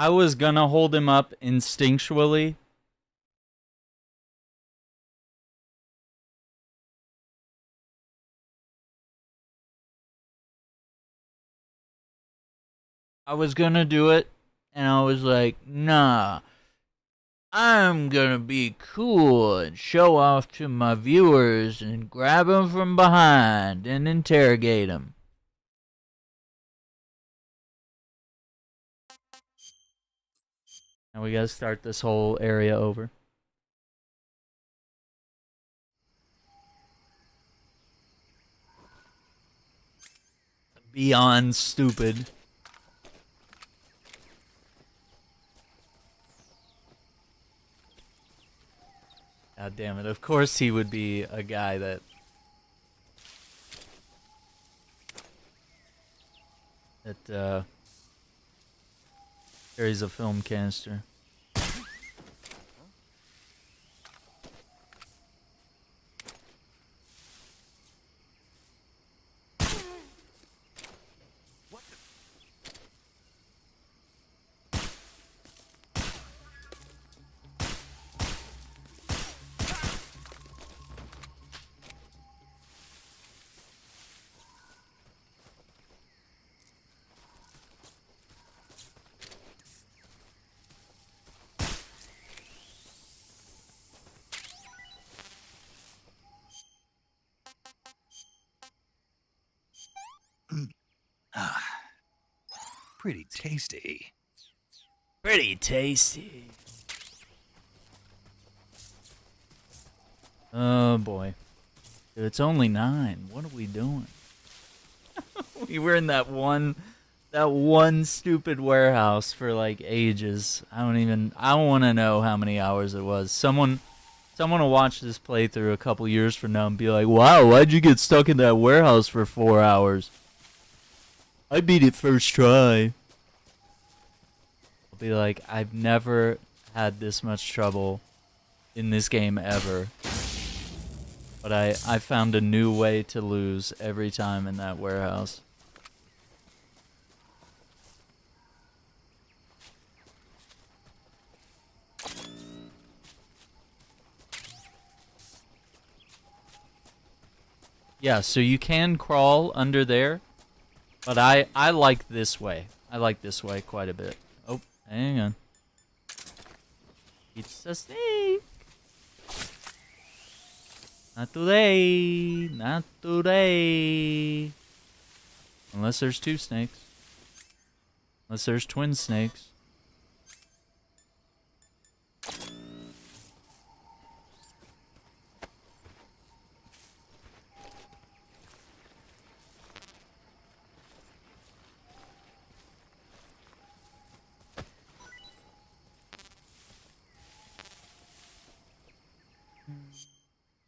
I was gonna hold him up instinctually. I was gonna do it, and I was like, nah. I'm gonna be cool and show off to my viewers and grab them from behind and interrogate them. Now we gotta start this whole area over. Beyond stupid. God damn it. Of course he would be a guy that... carries a film canister. Pretty tasty. Pretty tasty. Oh boy. Dude, it's only 9. What are we doing? We were in that one stupid warehouse for like ages. I don't want to know how many hours it was. Someone will watch this playthrough a couple years from now and be like, wow, why'd you get stuck in that warehouse for 4 hours? I beat it first try. I'll be like, I've never had this much trouble in this game ever. But I found a new way to lose every time in that warehouse. Yeah, so you can crawl under there. But I like this way. I like this way quite a bit. Oh, hang on. It's a snake. Not today. Not today. Unless there's 2 snakes. Unless there's twin snakes.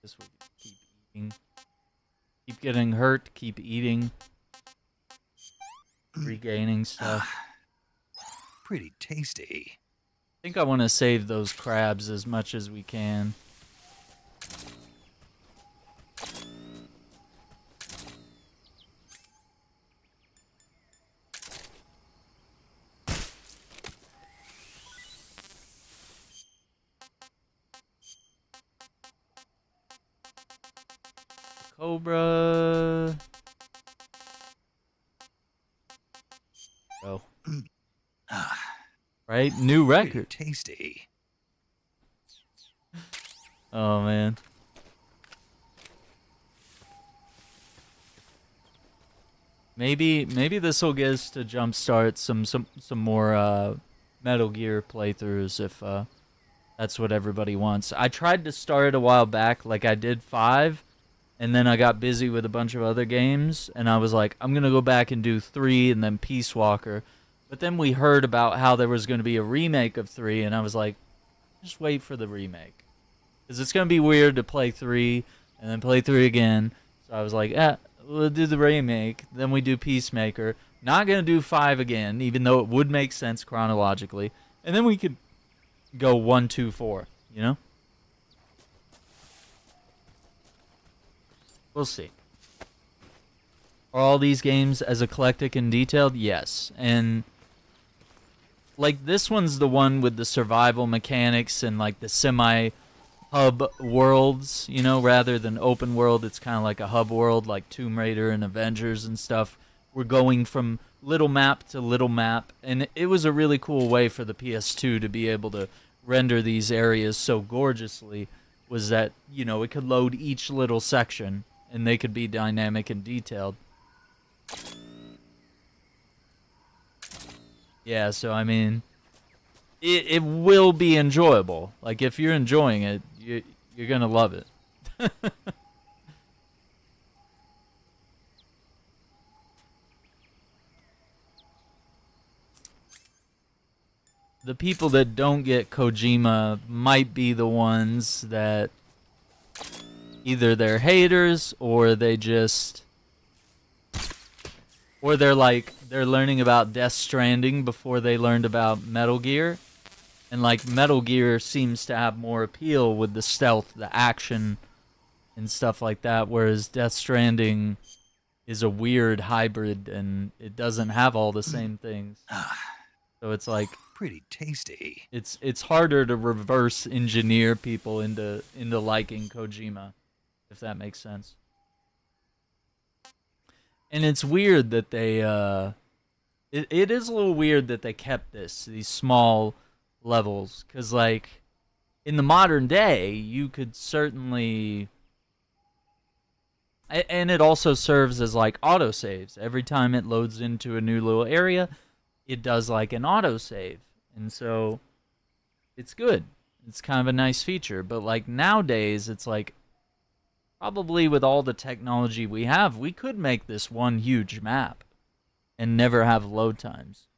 This will keep eating. Keep getting hurt, keep eating. Regaining stuff. Pretty tasty. I think I want to save those crabs as much as we can. Cobra. Go. Right? New record. Pretty tasty. Oh man. Maybe this will get us to jumpstart some more Metal Gear playthroughs if that's what everybody wants. I tried to start a while back, like I did 5. And then I got busy with a bunch of other games, and I was like, I'm going to go back and do 3 and then Peace Walker. But then we heard about how there was going to be a remake of 3, and I was like, just wait for the remake. Because it's going to be weird to play 3 and then play 3 again. So I was like, we'll do the remake, then we do Peacemaker. Not going to do 5 again, even though it would make sense chronologically. And then we could go 1, 2, 4, you know? We'll see. Are all these games as eclectic and detailed? Yes. And like this one's the one with the survival mechanics and like the semi-hub worlds, you know, rather than open world. It's kind of like a hub world, like Tomb Raider and Avengers and stuff. We're going from little map to little map, and it was a really cool way for the PS2 to be able to render these areas so gorgeously, was that, you know, it could load each little section and they could be dynamic and detailed. Yeah, so I mean, it will be enjoyable. Like, if you're enjoying it, you're gonna love it. The people that don't get Kojima might be the ones that either they're haters or they just, or they're like, they're learning about Death Stranding before they learned about Metal Gear. And like Metal Gear seems to have more appeal with the stealth, the action, and stuff like that, whereas Death Stranding is a weird hybrid and it doesn't have all the same things. So it's like pretty tasty. It's harder to reverse engineer people into liking Kojima, if that makes sense. And it's weird that they it is a little weird that they kept these small levels, cuz like in the modern day you could certainly, and it also serves as like autosaves. Every time it loads into a new little area, it does like an autosave. And so it's good. It's kind of a nice feature. But like nowadays, it's like probably with all the technology we have, we could make this one huge map and never have load times.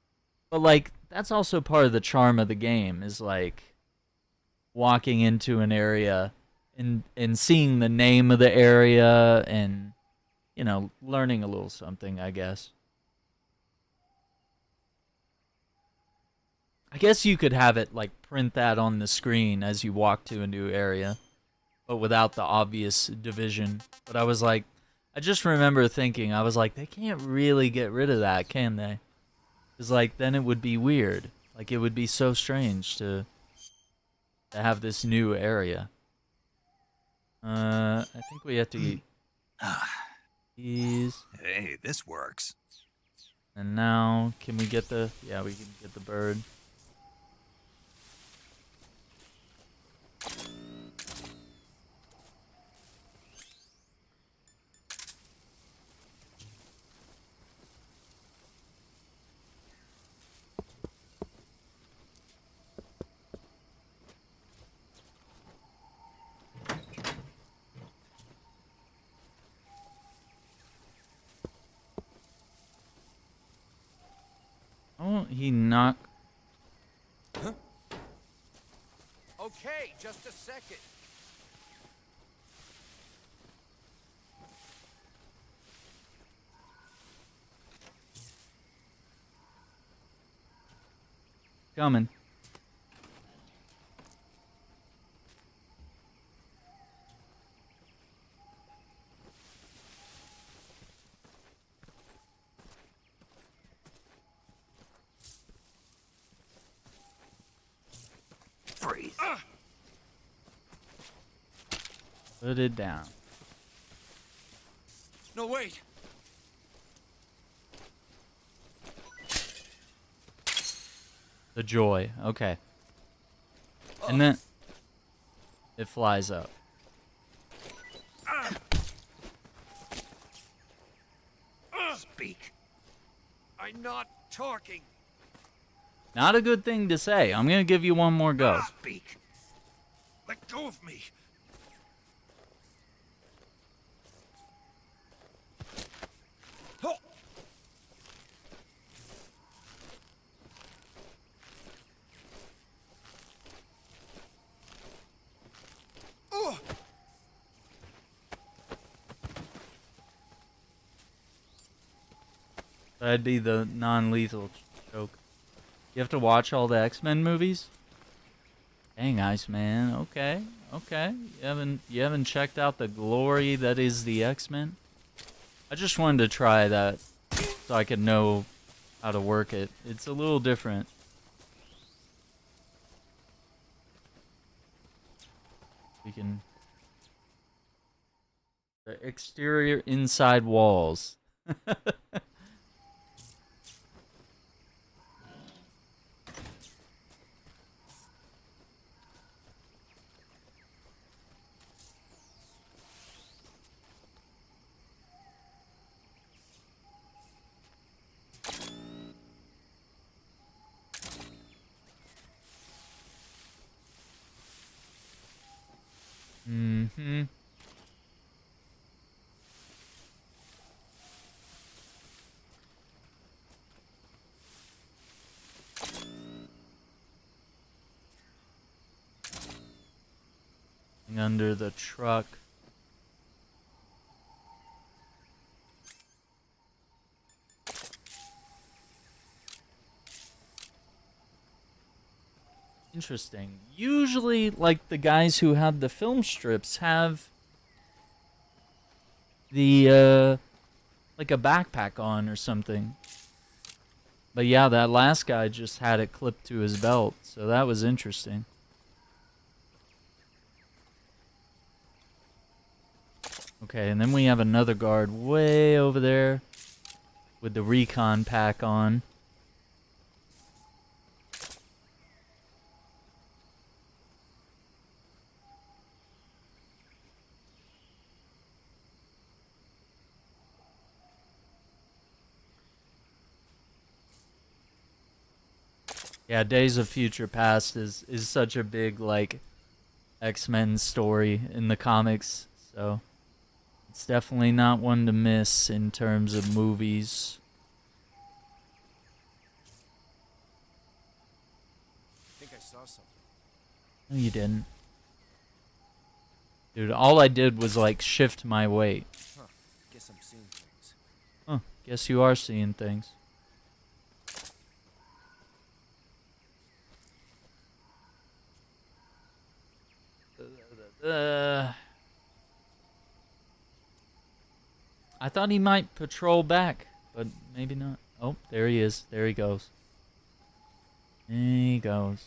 But like that's also part of the charm of the game, is like walking into an area and seeing the name of the area and, you know, learning a little something, I guess. I guess you could have it like print that on the screen as you walk to a new area, but without the obvious division. But I was like, I just remember thinking, I was like, they can't really get rid of that, can they? Because like then it would be weird. Like it would be so strange to have this new area. I think we have to eat these. Hey, this works. And now, can we get the? Yeah, we can get the bird. Oh, he knocked. Huh? Okay, just a second. Coming. Freeze. Put it down. No, wait. The joy. Okay. And then it flies up. Speak. I'm not talking. Not a good thing to say. I'm gonna give you one more go. Speak. Let go of me. That'd be the non-lethal choke. You have to watch all the X-Men movies? Dang, Iceman. Okay, okay. You haven't checked out the glory that is the X-Men? I just wanted to try that so I could know how to work it. It's a little different. We can... The exterior inside walls. Mm-hmm. Under the truck. Interesting. Usually, like, the guys who have the film strips have the, like a backpack on or something. But yeah, that last guy just had it clipped to his belt, so that was interesting. Okay, and then we have another guard way over there with the recon pack on. Yeah, Days of Future Past is such a big, like, X-Men story in the comics, so it's definitely not one to miss in terms of movies. I think I saw something. No, you didn't. Dude, all I did was, like, shift my weight. Huh. Guess I'm seeing things. Huh, guess you are seeing things. I thought he might patrol back, but maybe not. Oh, there he is. There he goes. There he goes.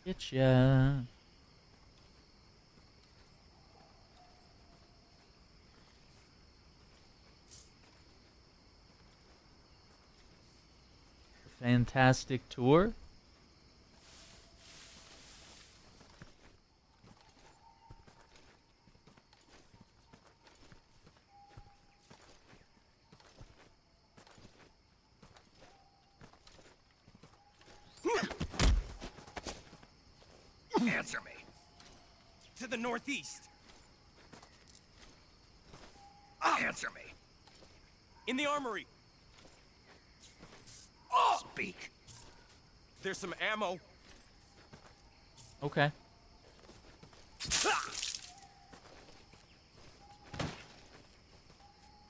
Getcha. Fantastic tour. Answer me. To the northeast. Answer me. In the armory. Speak. There's some ammo. Okay.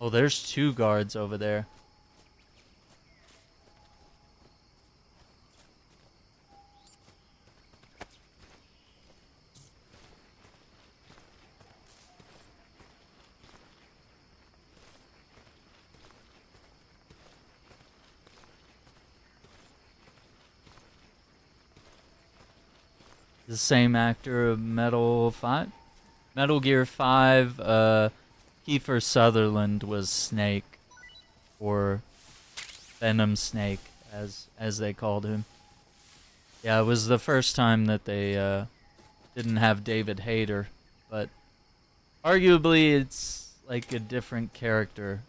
Oh, there's two guards over there. The same actor of Metal Gear 5, Kiefer Sutherland was Snake, or Venom Snake, as they called him. Yeah, it was the first time that they didn't have David Hayter, but arguably it's like a different character.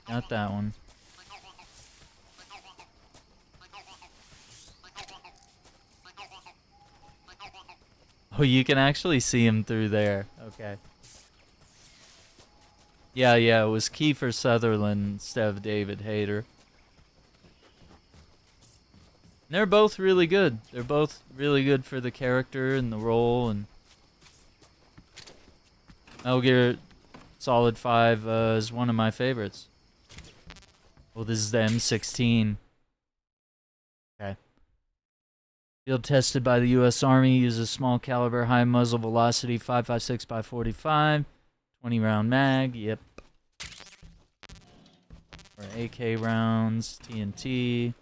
Not that one. Oh, you can actually see him through there. Okay. Yeah, it was Kiefer Sutherland instead of David Hayter. And they're both really good. They're both really good for the character and the role. And Metal Gear Solid 5 is one of my favorites. Well, this is the M16. Okay. Field tested by the U.S. Army, uses small caliber, high muzzle velocity, 5.56 by 45, 20 round mag. Yep. For AK rounds, TNT.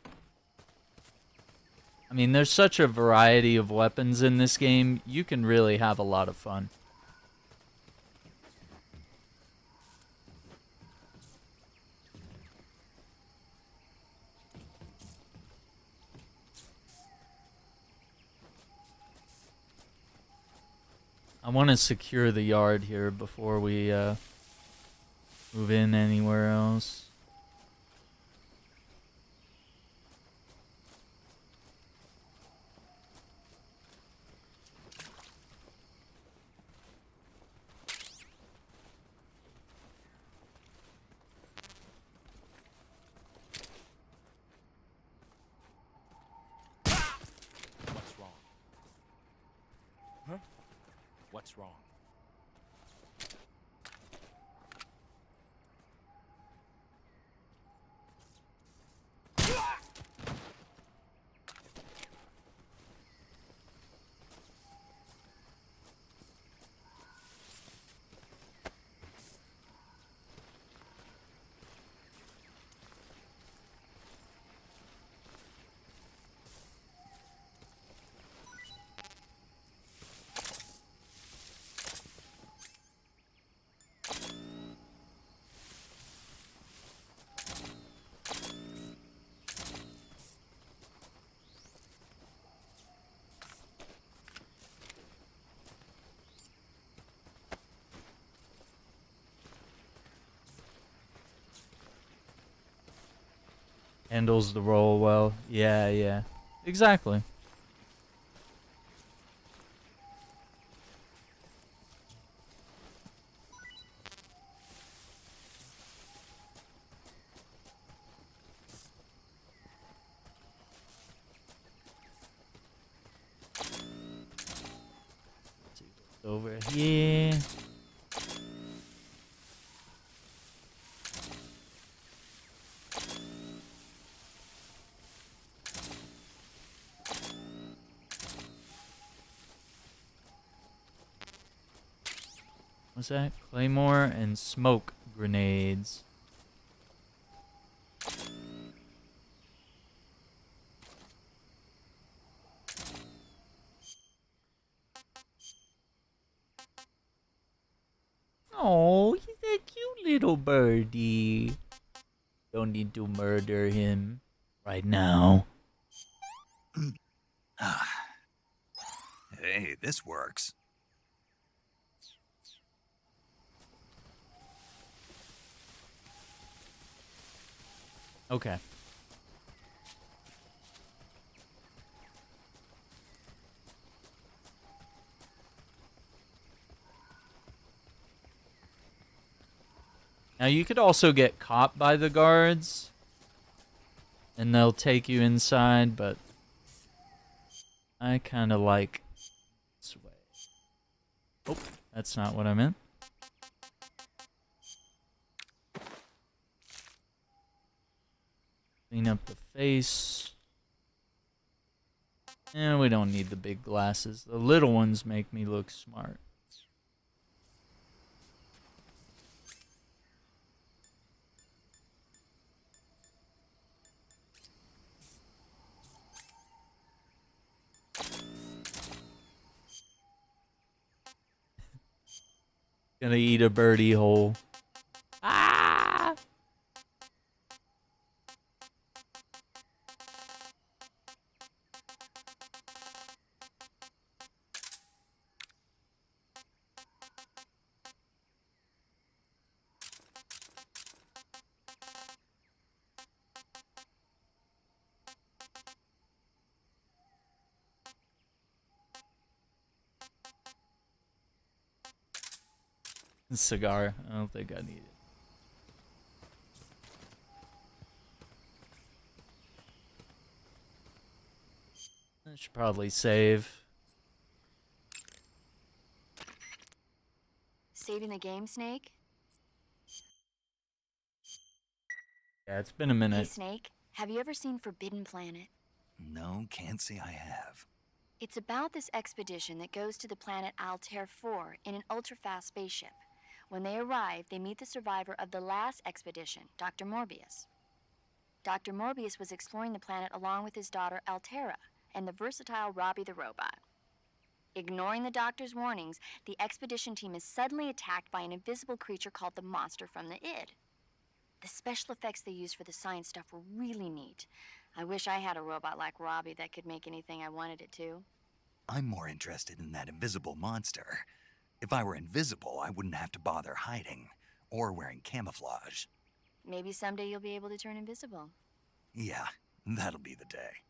I mean, there's such a variety of weapons in this game, you can really have a lot of fun. I want to secure the yard here before we move in anywhere else. What's wrong? Huh? What's wrong? Handles the role well. Yeah, yeah. Exactly. Over here. What's that? Claymore and smoke grenades. Oh, he's a cute little birdie. Don't need to murder him right now. Hey, this works. Okay. Now you could also get caught by the guards and they'll take you inside, but I kind of like this way. Oh, that's not what I meant. Clean up the face. And we don't need the big glasses. The little ones make me look smart. Gonna eat a birdie hole. Ah! Cigar. I don't think I need it. I should probably save. Saving the game, Snake? Yeah, it's been a minute. Hey, Snake, have you ever seen Forbidden Planet? No, can't say I have. It's about this expedition that goes to the planet Altair 4 in an ultra-fast spaceship. When they arrive, they meet the survivor of the last expedition, Dr. Morbius. Dr. Morbius was exploring the planet along with his daughter Altera and the versatile Robbie the robot. Ignoring the doctor's warnings, the expedition team is suddenly attacked by an invisible creature called the Monster from the Id. The special effects they used for the science stuff were really neat. I wish I had a robot like Robbie that could make anything I wanted it to. I'm more interested in that invisible monster. If I were invisible, I wouldn't have to bother hiding or wearing camouflage. Maybe someday you'll be able to turn invisible. Yeah, that'll be the day.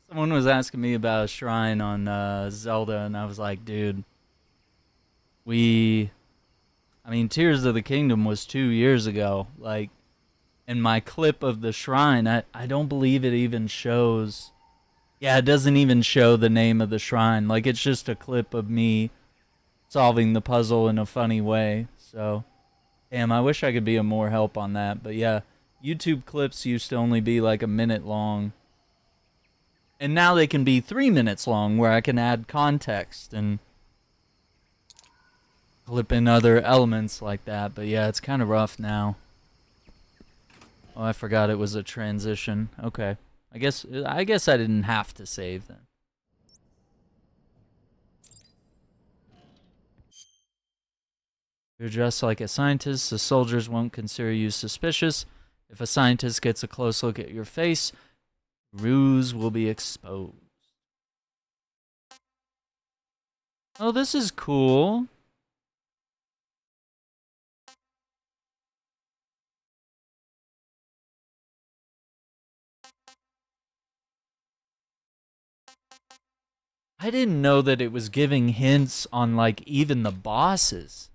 Someone was asking me about a shrine on Zelda, and I was like, dude, I mean, Tears of the Kingdom was 2 years ago. Like, in my clip of the shrine, I don't believe it even shows. Yeah, it doesn't even show the name of the shrine. Like, it's just a clip of me solving the puzzle in a funny way. So, damn, I wish I could be of more help on that. But yeah, YouTube clips used to only be like a minute long. And now they can be 3 minutes long, where I can add context and clip in other elements like that. But yeah, it's kind of rough now. Oh, I forgot it was a transition. Okay. I guess I didn't have to save then. You're dressed like a scientist. The soldiers won't consider you suspicious. If a scientist gets a close look at your face, ruse will be exposed. Oh, this is cool. I didn't know that it was giving hints on, like, even the bosses.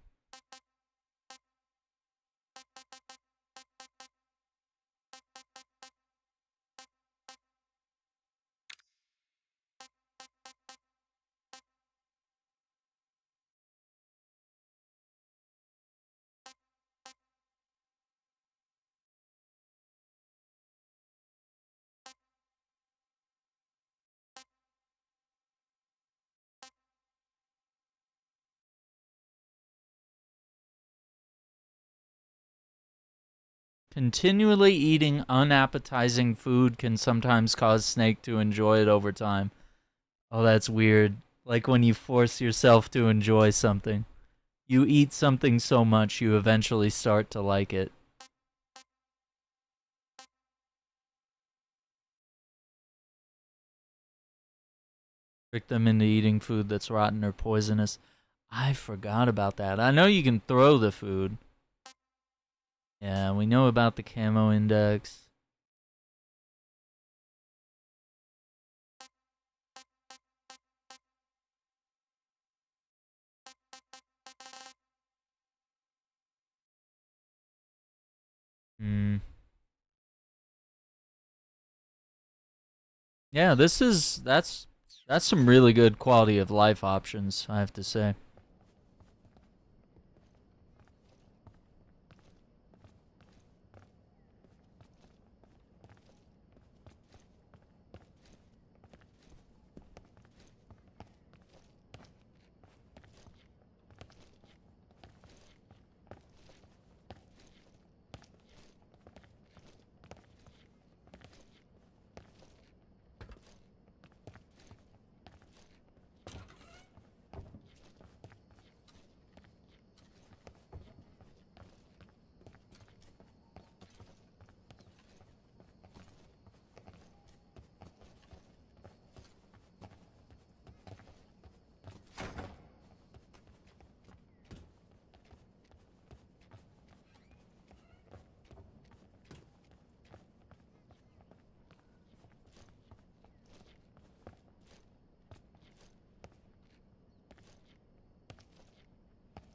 Continually eating unappetizing food can sometimes cause Snake to enjoy it over time. Oh, that's weird. Like when you force yourself to enjoy something. You eat something so much, you eventually start to like it. Trick them into eating food that's rotten or poisonous. I forgot about that. I know you can throw the food. Yeah, we know about the camo index. Yeah, that's some really good quality of life options, I have to say.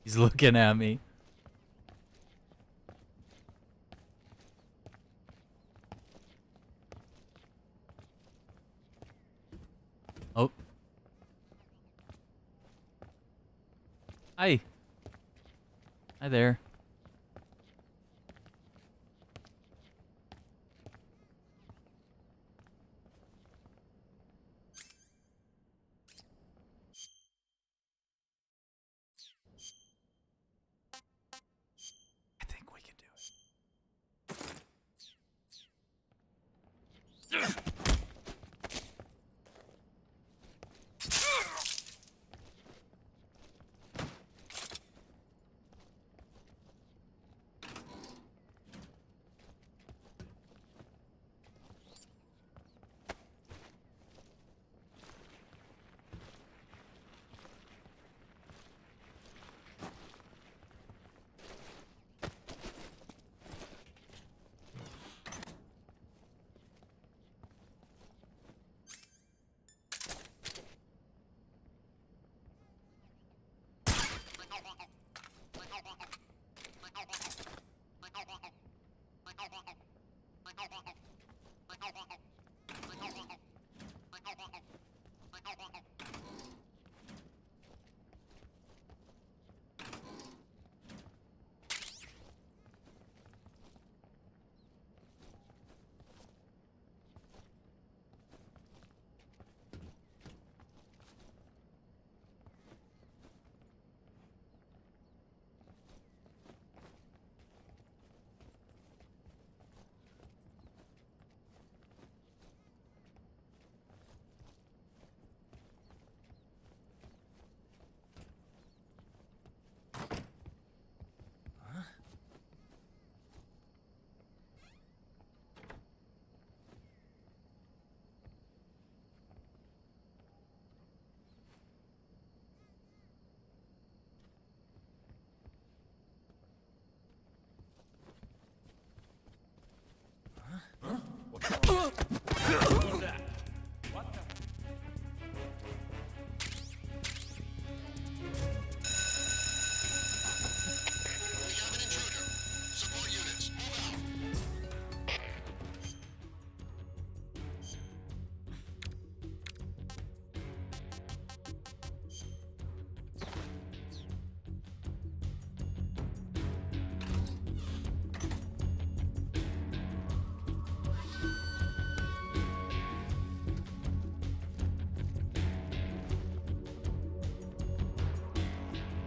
He's looking at me. Oh. Hi. Hi there. I think we can do it.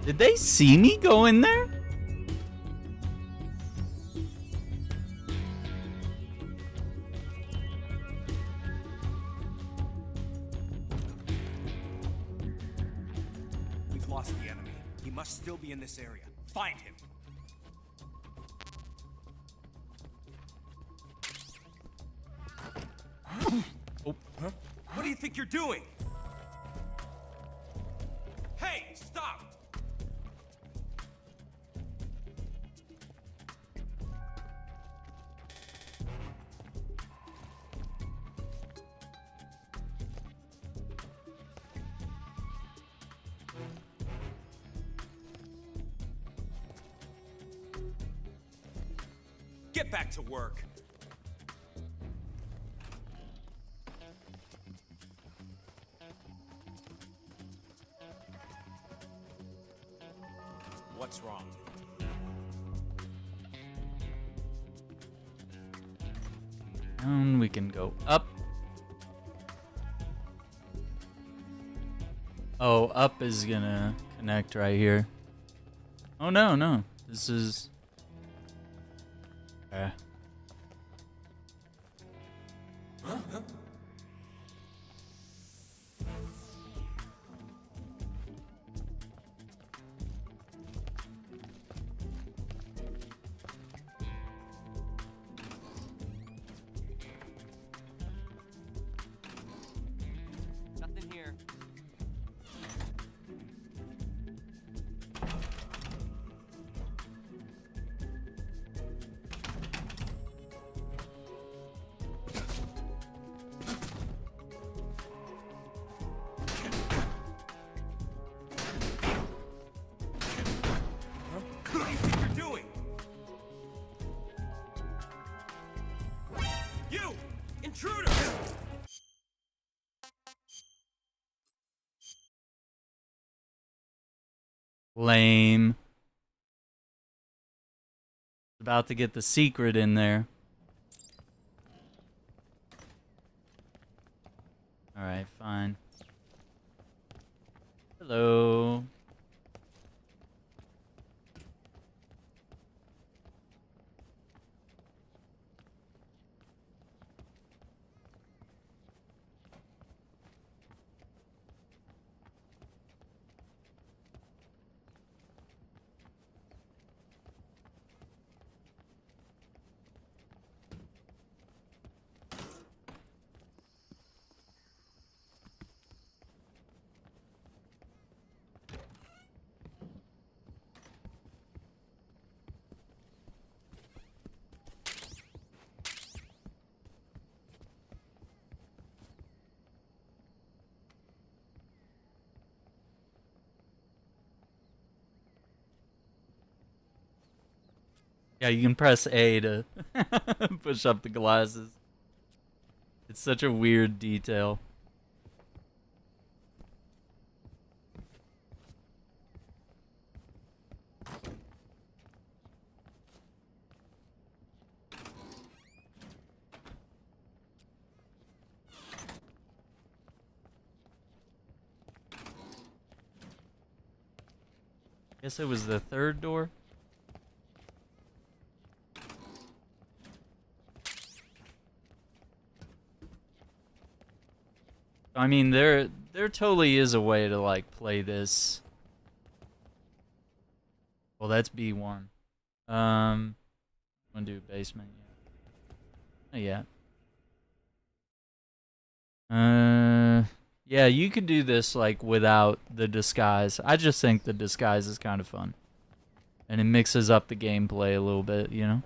Did they see me go in there? We've lost the enemy. He must still be in this area. Find him. Oh. Huh? What do you think you're doing? Hey, stop! Get back to work. What's wrong? And we can go up. Oh, up is gonna connect right here. Oh no, no. This is... Nothing here. Lame. About to get the secret in there. Alright, fine. Hello. Yeah, you can press A to push up the glasses. It's such a weird detail. Guess it was the third door. I mean, there totally is a way to like play this. Well, that's B1. I'm gonna do basement. Yeah. Yeah, you could do this like without the disguise. I just think the disguise is kind of fun, and it mixes up the gameplay a little bit, you know.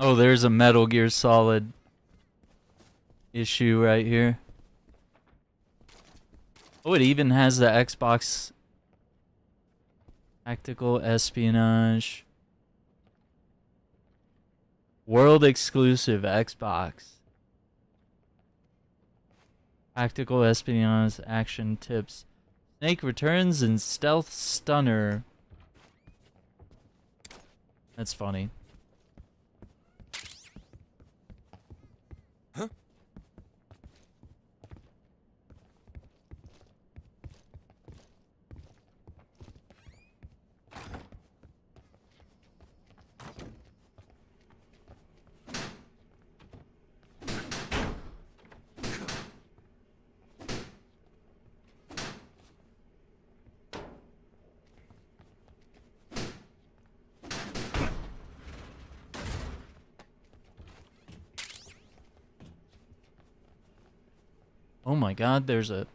Oh, there's a Metal Gear Solid issue right here. Oh, it even has the Xbox Tactical Espionage. World exclusive Xbox. Tactical Espionage action tips. Snake returns and stealth stunner. That's funny. Oh my god, there's a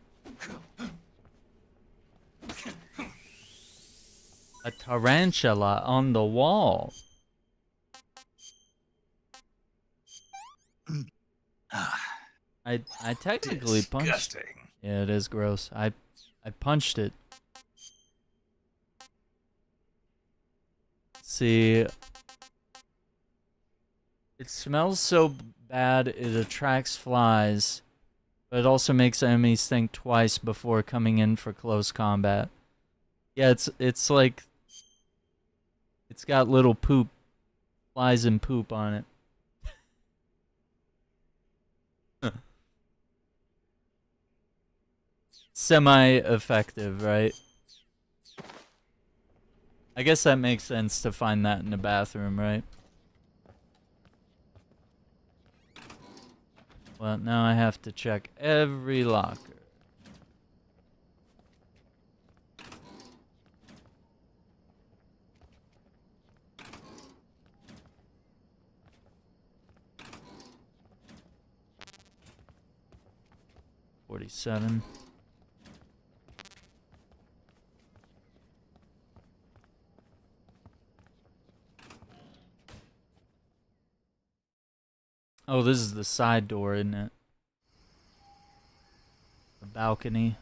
tarantula on the wall. I technically punched. Yeah, it is gross. I punched it. See, it smells so bad it attracts flies, but it also makes enemies think twice before coming in for close combat. Yeah, it's like it's got little poop, flies and poop on it. Semi-effective, right? I guess that makes sense to find that in the bathroom, right? Well, now I have to check every locker. $47. Oh, this is the side door, isn't it? balcony.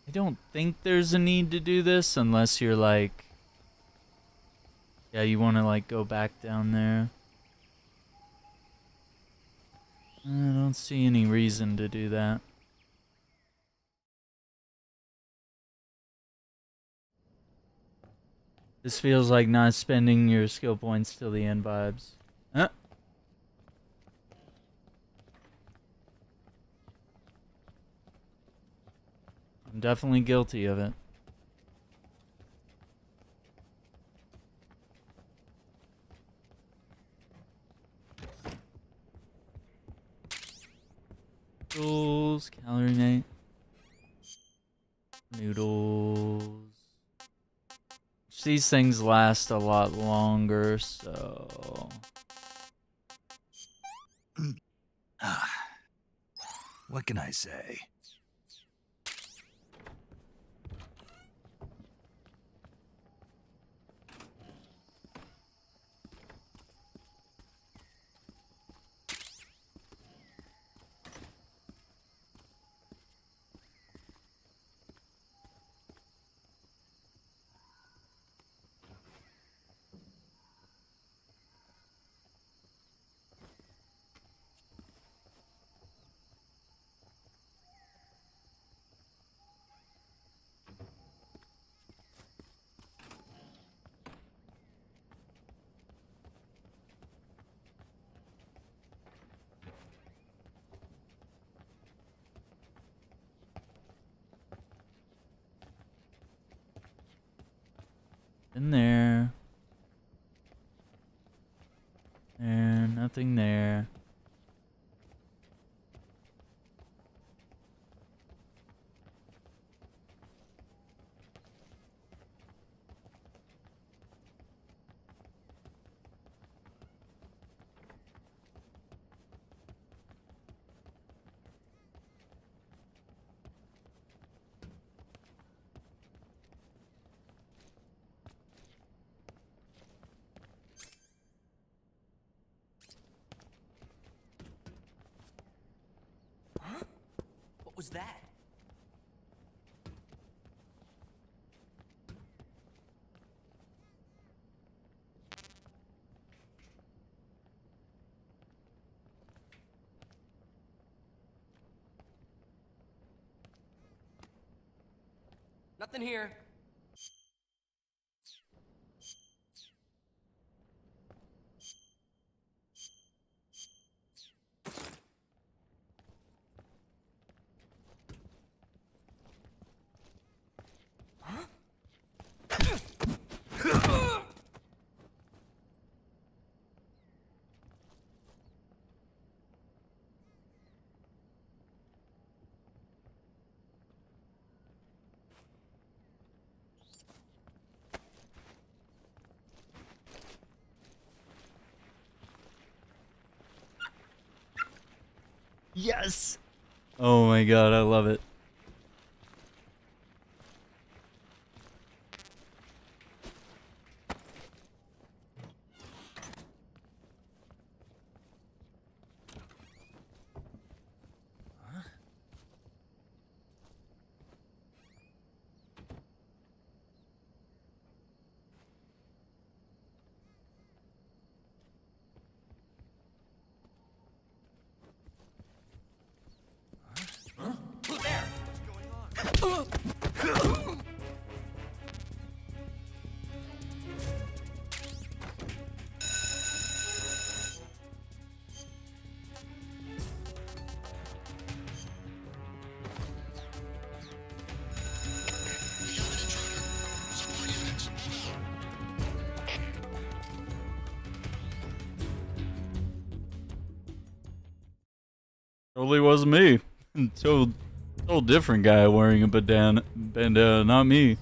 I don't think there's a need to do this unless you're like, yeah, you want to like go back down there. I don't see any reason to do that. This feels like not spending your skill points till the end vibes. Huh? I'm definitely guilty of it. Noodles, calorie mate. Noodles. These things last a lot longer, so... What can I say? In there. There, nothing there. What was that? Nothing here. Yes! Oh my god, I love it. Totally wasn't me. So different guy wearing a bandana, not me.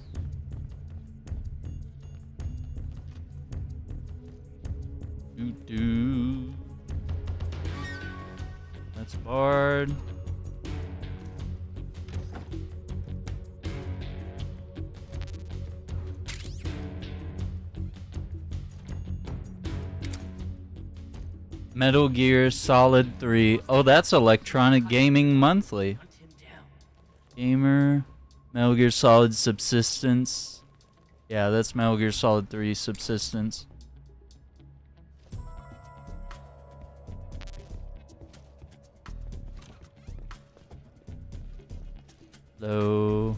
Doo-doo. That's barred. Metal Gear Solid 3. Oh, that's Electronic Gaming Monthly. Gamer. Metal Gear Solid Subsistence. Yeah, that's Metal Gear Solid 3 Subsistence. Hello.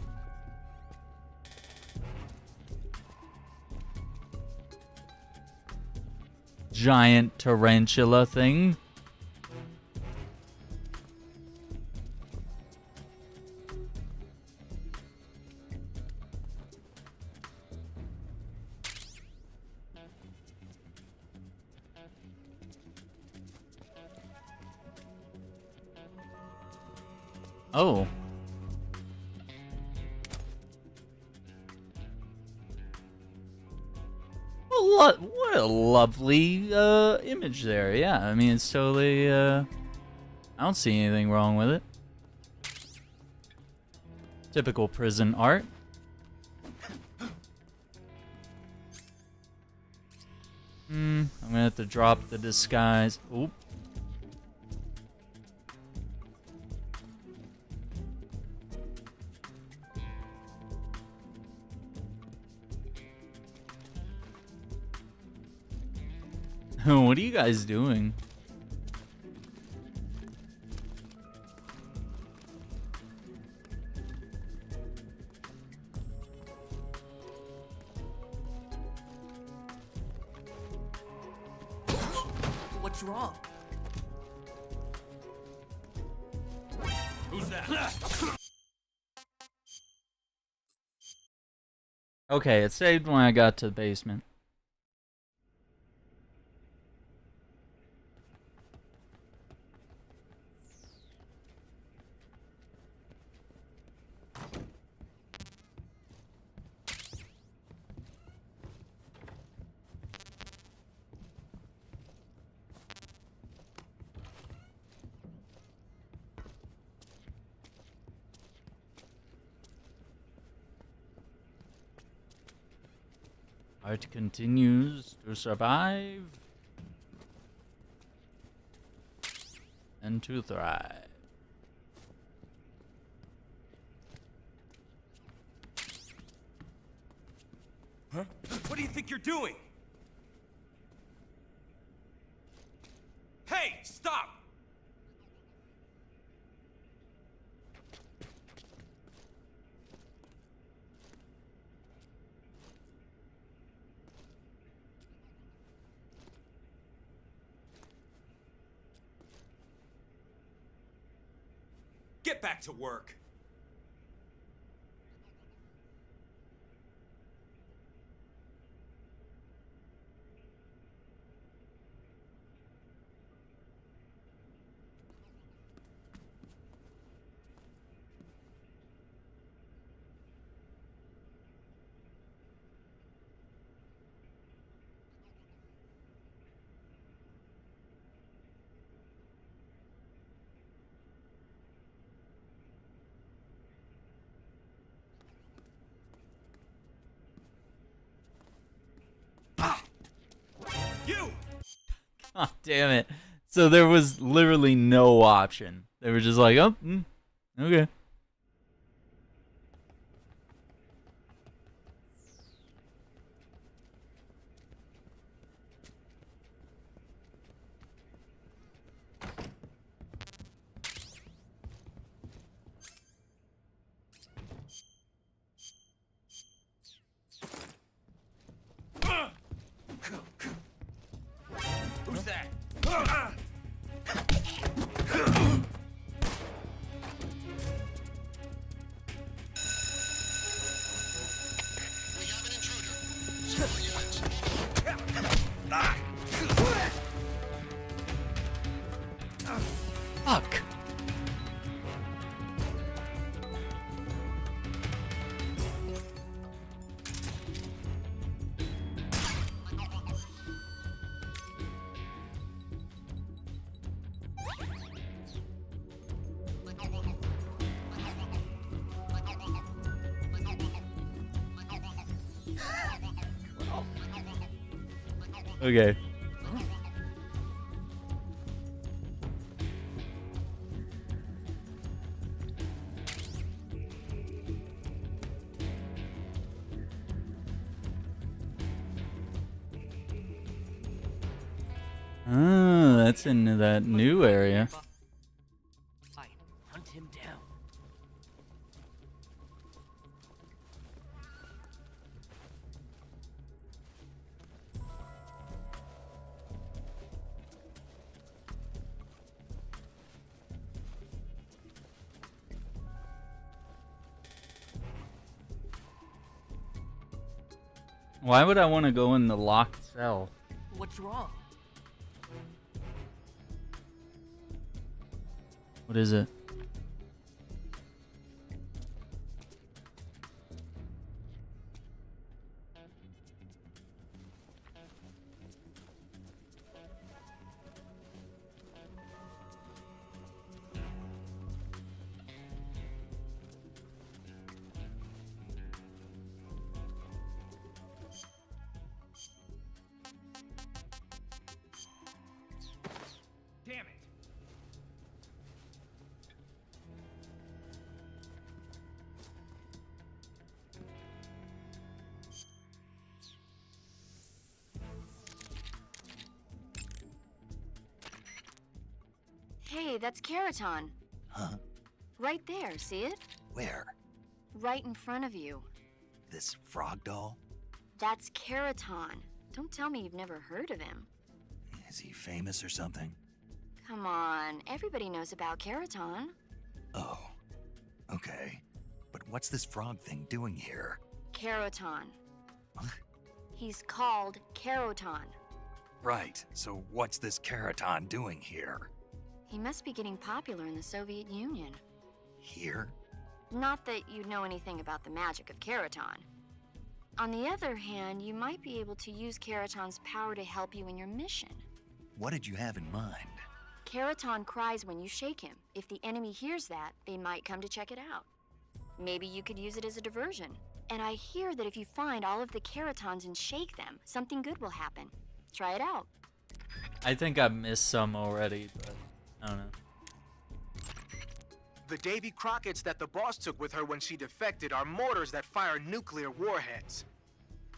Giant tarantula thing. Oh. What a lovely image there. Yeah, I mean, it's totally, I don't see anything wrong with it. Typical prison art. I'm gonna have to drop the disguise. Oop. What are you guys doing? What's wrong? Who's that? Okay, it saved when I got to the basement. Art continues to survive and to thrive. Huh? What do you think you're doing? Hey, stop! Get back to work. You! God damn it. So there was literally no option. They were just like, oh, okay. Who's that? Fuck. Okay. that's in that new area. Hunt him down. Why would I want to go in the locked cell? What's wrong? What is it? Damn it! Hey, that's Keraton. Huh? Right there, see it? Where? Right in front of you. This frog doll? That's Keraton. Don't tell me you've never heard of him. Is he famous or something? Come on, everybody knows about Keraton. Oh, okay. But what's this frog thing doing here? Keraton. What? He's called Keraton. Right, so what's this Keraton doing here? He must be getting popular in the Soviet Union. Here? Not that you know anything about the magic of Keraton. On the other hand, you might be able to use Keraton's power to help you in your mission. What did you have in mind? Keraton cries when you shake him. If the enemy hears that, they might come to check it out. Maybe you could use it as a diversion. And I hear that if you find all of the Keratons and shake them, something good will happen. Try it out. I think I've missed some already, but I don't know. The Davy Crockett's that the boss took with her when she defected are mortars that fire nuclear warheads.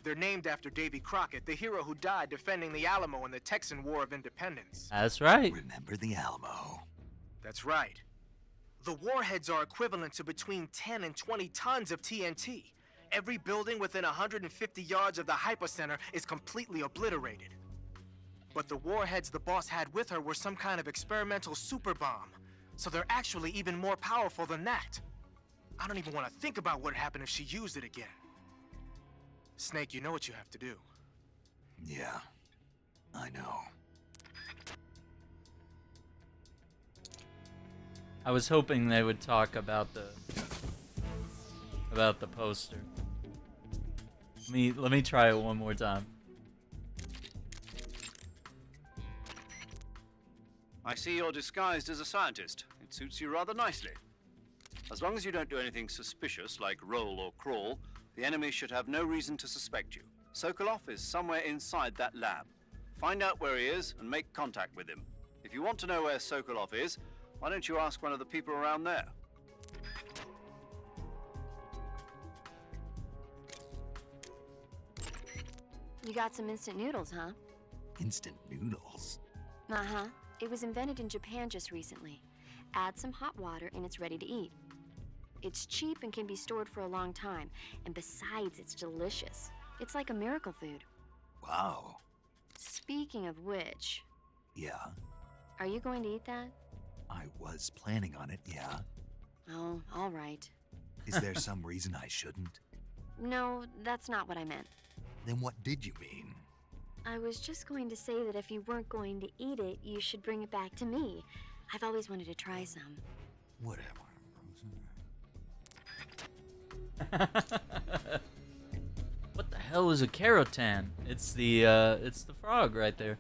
They're named after Davy Crockett, the hero who died defending the Alamo in the Texan War of Independence. That's right. Remember the Alamo. That's right. The warheads are equivalent to between 10 and 20 tons of TNT. Every building within 150 yards of the hypocenter is completely obliterated. But the warheads the boss had with her were some kind of experimental super bomb. So they're actually even more powerful than that. I don't even want to think about what happened if she used it again. Snake, you know what you have to do. Yeah, I know. I was hoping they would talk about the poster. Let me try it one more time. I see you're disguised as a scientist. It suits you rather nicely. As long as you don't do anything suspicious, like roll or crawl, the enemy should have no reason to suspect you. Sokolov is somewhere inside that lab. Find out where he is and make contact with him. If you want to know where Sokolov is, why don't you ask one of the people around there? You got some instant noodles, huh? Instant noodles? Uh-huh. It was invented in Japan just recently. Add some hot water and it's ready to eat. It's cheap and can be stored for a long time. And besides, it's delicious. It's like a miracle food. Wow. Speaking of which... Yeah? Are you going to eat that? I was planning on it, yeah. Oh, all right. Is there some reason I shouldn't? No, that's not what I meant. Then what did you mean? I was just going to say that if you weren't going to eat it, you should bring it back to me. I've always wanted to try some. Whatever. What the hell is a Keraton? It's the frog right there.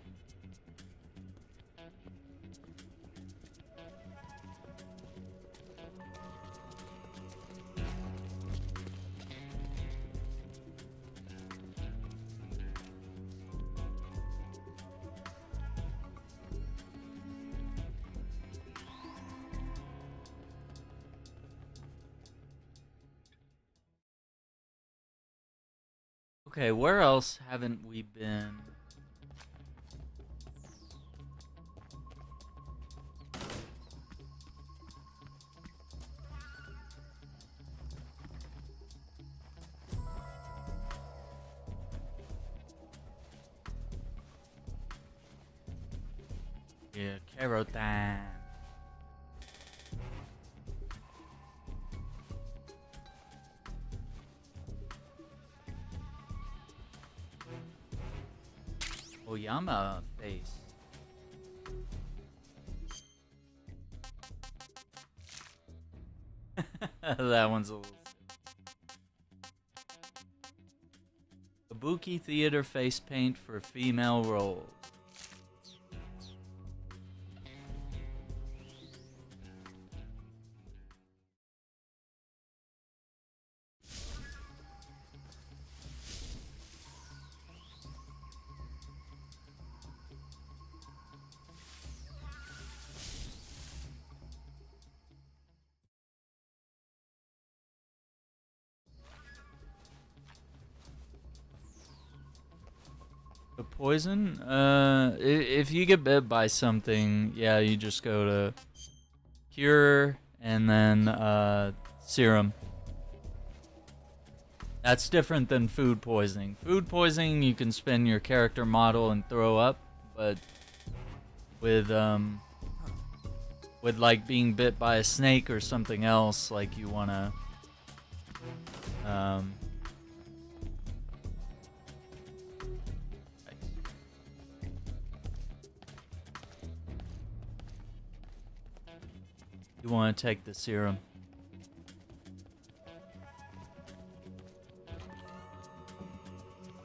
Okay, where else haven't we been? Yeah, carrot time. Oyama face. That one's a little Kabuki theater face paint for female roles. The poison? If you get bit by something, yeah, you just go to cure and then serum. That's different than food poisoning. Food poisoning, you can spin your character model and throw up, but with like being bit by a snake or something else, like you wanna you want to take the serum.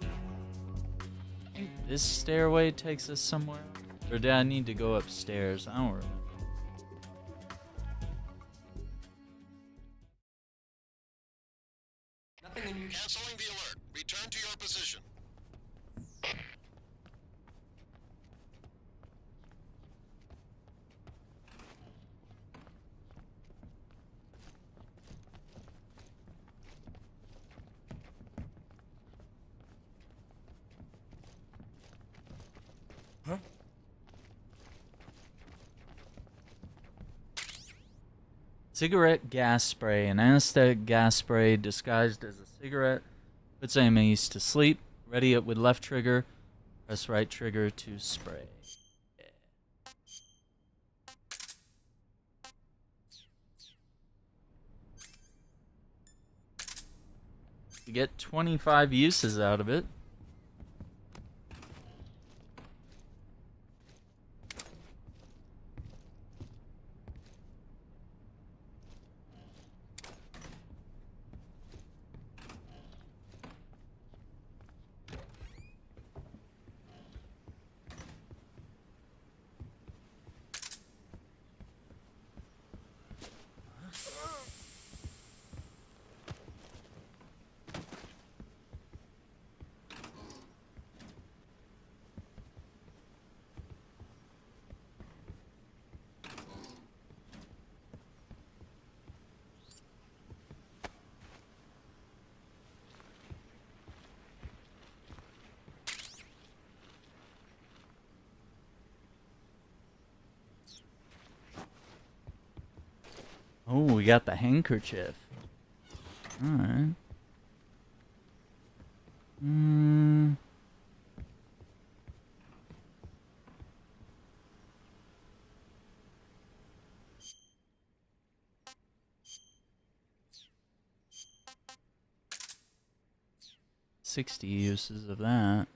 I think this stairway takes us somewhere. Or did I need to go upstairs? I don't remember. Canceling the alert. Return to your position. Huh? Cigarette gas spray. An anesthetic gas spray disguised as a cigarette. Puts enemies to sleep. Ready it with left trigger. Press right trigger to spray. Yeah. You get 25 uses out of it. Oh, we got the handkerchief. Alright. $60 uses of that.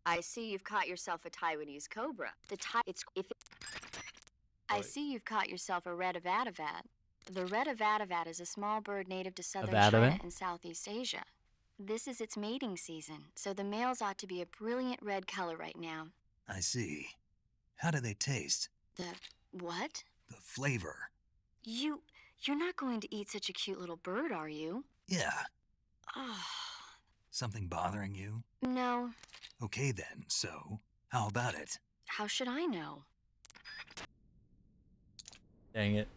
I see you've caught yourself a Taiwanese cobra. I see you've caught yourself a red avatavat. The red avatavat is a small bird native to southern China and Southeast Asia. This is its mating season, so the males ought to be a brilliant red color right now. I see. How do they taste? The what? The flavor. You're not going to eat such a cute little bird, are you? Yeah. Something bothering you? No. Okay then, so, how about it? How should I know? Dang it.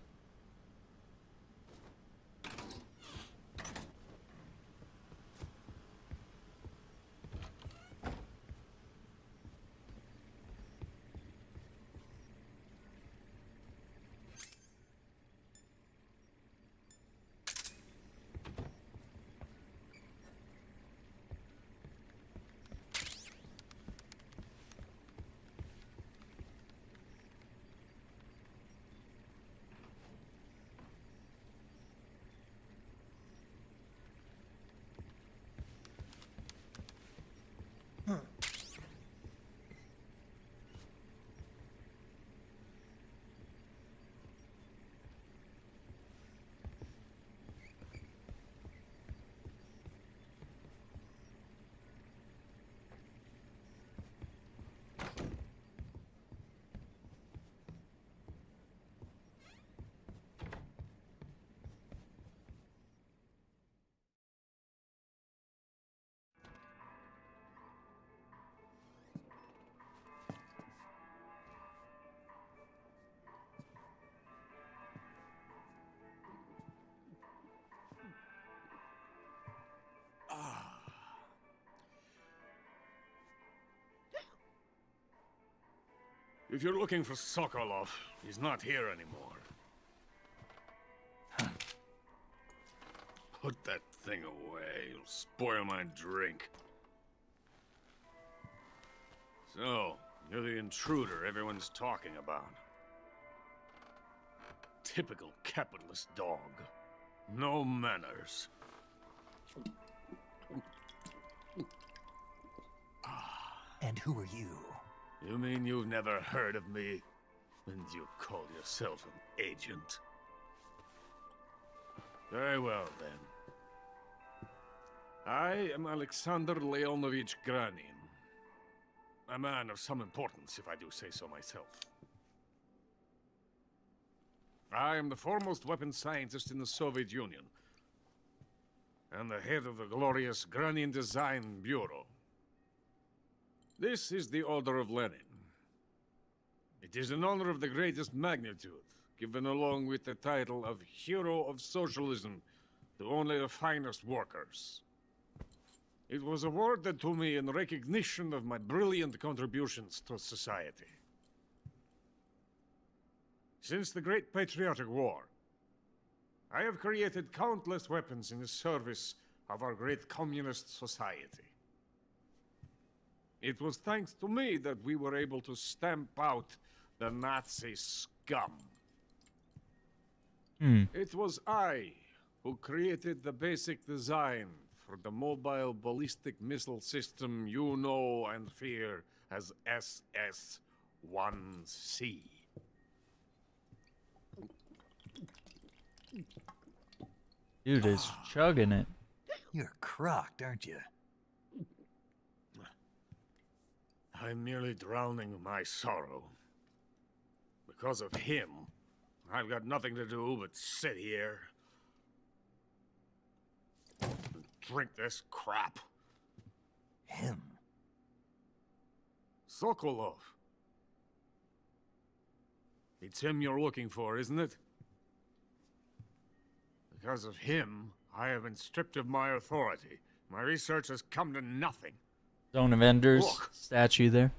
If you're looking for Sokolov, he's not here anymore. Put that thing away. You'll spoil my drink. So, you're the intruder everyone's talking about. Typical capitalist dog. No manners. And who are you? You mean you've never heard of me? And you call yourself an agent? Very well, then. I am Alexander Leonovich Granin. A man of some importance, if I do say so myself. I am the foremost weapons scientist in the Soviet Union, and the head of the glorious Granin Design Bureau. This is the Order of Lenin. It is an honor of the greatest magnitude, given along with the title of Hero of Socialism to only the finest workers. It was awarded to me in recognition of my brilliant contributions to society. Since the Great Patriotic War, I have created countless weapons in the service of our great communist society. It was thanks to me that we were able to stamp out the Nazi scum. It was I who created the basic design for the mobile ballistic missile system you know and fear as SS-1C. Dude is chugging it. You're crocked, aren't you? I'm merely drowning my sorrow. Because of him, I've got nothing to do but sit here and drink this crap. Him? Sokolov. It's him you're looking for, isn't it? Because of him, I have been stripped of my authority. My research has come to nothing. Zone of Enders Look. statue there.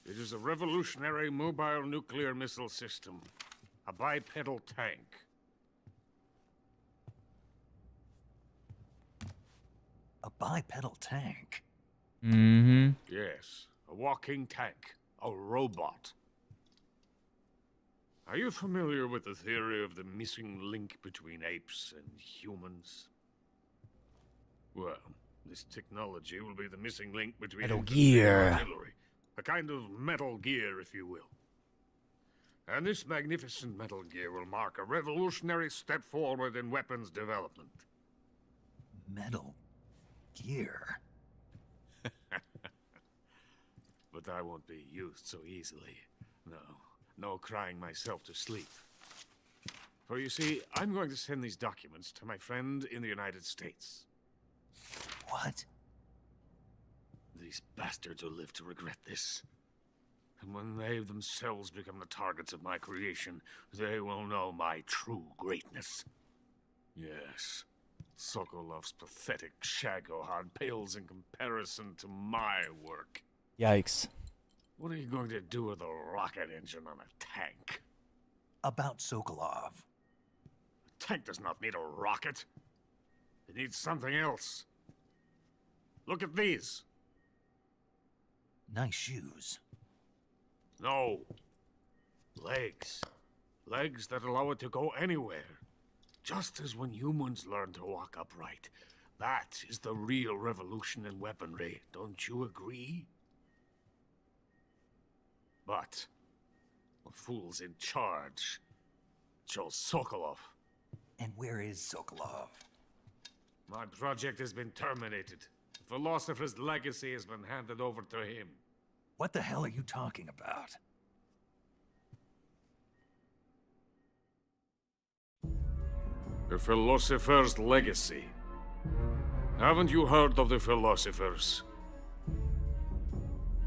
It is a revolutionary mobile nuclear missile system. A bipedal tank. A bipedal tank? Mm-hmm. Yes, a walking tank. A robot. Are you familiar with the theory of the missing link between apes and humans? Well, this technology will be the missing link between Metal infantry and Gear. artillery. A kind of Metal Gear, if you will. And this magnificent Metal Gear will mark a revolutionary step forward in weapons development. Metal Gear? But I won't be used so easily. No crying myself to sleep. For you see, I'm going to send these documents to my friend in the United States. What? These bastards will live to regret this. And when they themselves become the targets of my creation, they will know my true greatness. Yes, Sokolov's pathetic Shagohod pales in comparison to my work. Yikes. What are you going to do with a rocket engine on a tank? About Sokolov. A tank does not need a rocket. It needs something else. Look at these. Nice shoes. No. Legs. Legs that allow it to go anywhere. Just as when humans learn to walk upright. That is the real revolution in weaponry. Don't you agree? But the fool's in charge. Joe Sokolov. And where is Sokolov? My project has been terminated. The philosopher's legacy has been handed over to him. What the hell are you talking about? The philosopher's legacy. Haven't you heard of the philosophers?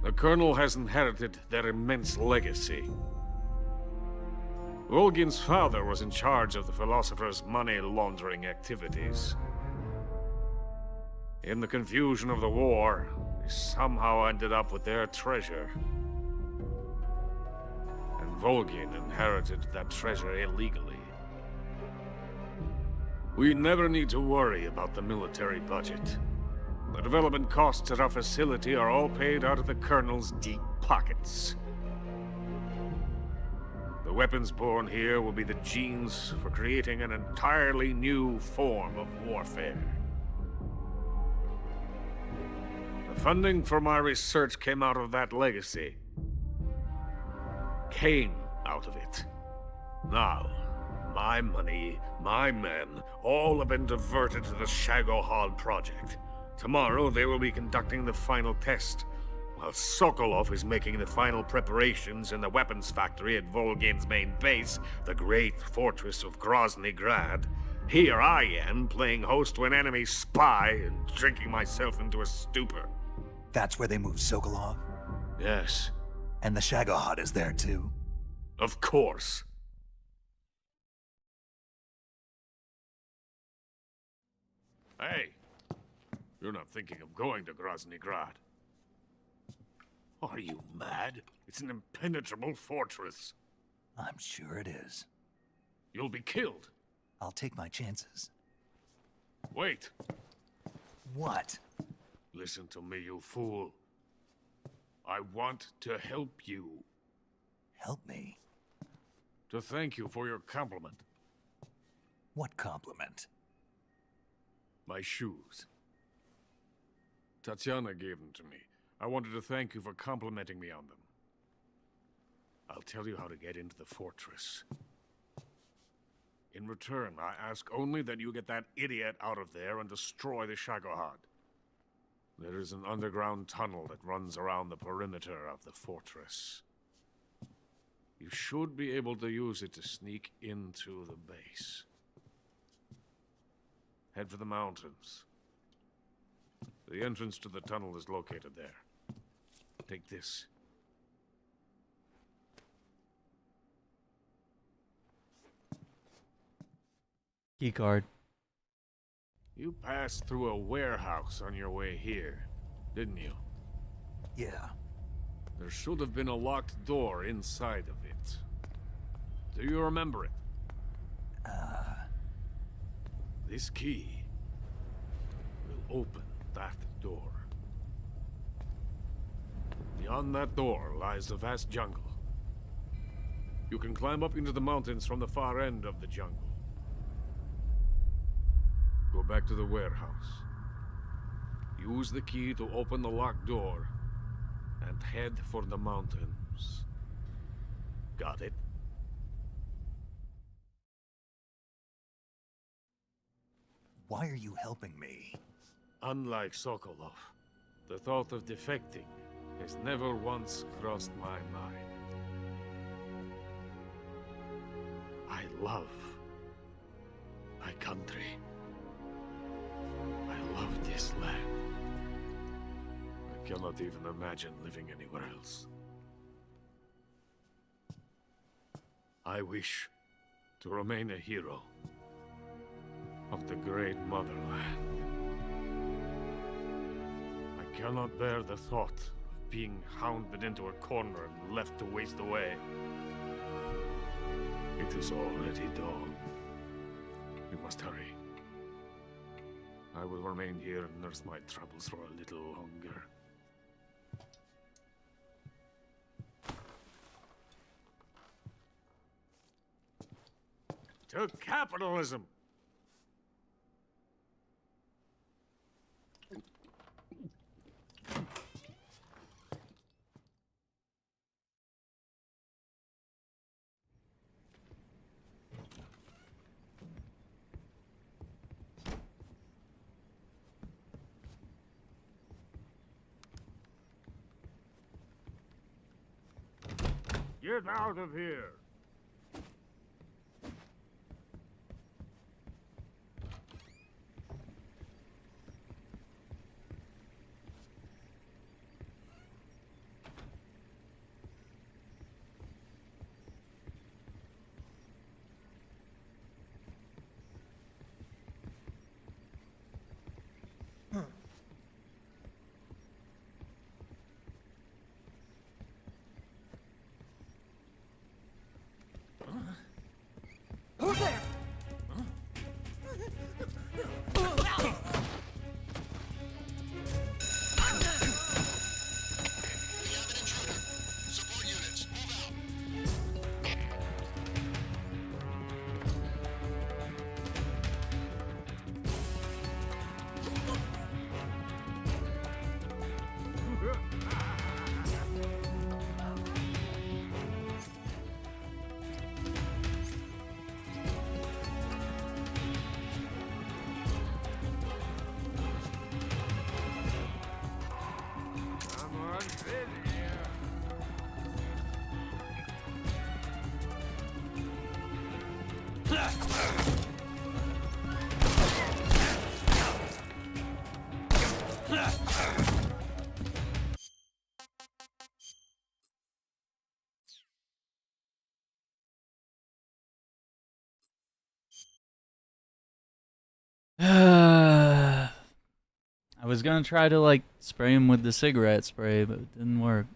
The Colonel has inherited their immense legacy. Volgin's father was in charge of the philosophers' money laundering activities. In the confusion of the war, they somehow ended up with their treasure. And Volgin inherited that treasure illegally. We never need to worry about the military budget. The development costs at our facility are all paid out of the Colonel's deep pockets. The weapons born here will be the genes for creating an entirely new form of warfare. The funding for my research came out of that legacy. Came out of it. Now, my money, my men, all have been diverted to the Shagohod project. Tomorrow they will be conducting the final test, while Sokolov is making the final preparations in the weapons factory at Volgin's main base, the great fortress of Grozny Grad. Here I am, playing host to an enemy spy and drinking myself into a stupor. That's where they moved Sokolov? Yes. And the Shagohod is there too? Of course. Hey, you're not thinking of going to Grozny Grad. Are you mad? It's an impenetrable fortress. I'm sure it is. You'll be killed. I'll take my chances. Wait. What? Listen to me, you fool. I want to help you. Help me? To thank you for your compliment. What compliment? My shoes. Tatiana gave them to me. I wanted to thank you for complimenting me on them. I'll tell you how to get into the fortress. In return, I ask only that you get that idiot out of there and destroy the Shagohod. There is an underground tunnel that runs around the perimeter of the fortress. You should be able to use it to sneak into the base. Head for the mountains. The entrance to the tunnel is located there. Take this. Keycard. You passed through a warehouse on your way here, didn't you? Yeah. There should have been a locked door inside of it. Do you remember it? This key will open that door. Beyond that door lies a vast jungle. You can climb up into the mountains from the far end of the jungle. Go back to the warehouse. Use the key to open the locked door and head for the mountains. Got it? Why are you helping me? Unlike Sokolov, the thought of defecting has never once crossed my mind. I love my country. I love this land. I cannot even imagine living anywhere else. I wish to remain a hero of the great motherland. I cannot bear the thought of being hounded into a corner and left to waste away. It is already dawn. We must hurry. I will remain here and nurse my troubles for a little longer. To capitalism! Get out of here! Who's there? I was gonna try to like spray him with the cigarette spray, but it didn't work.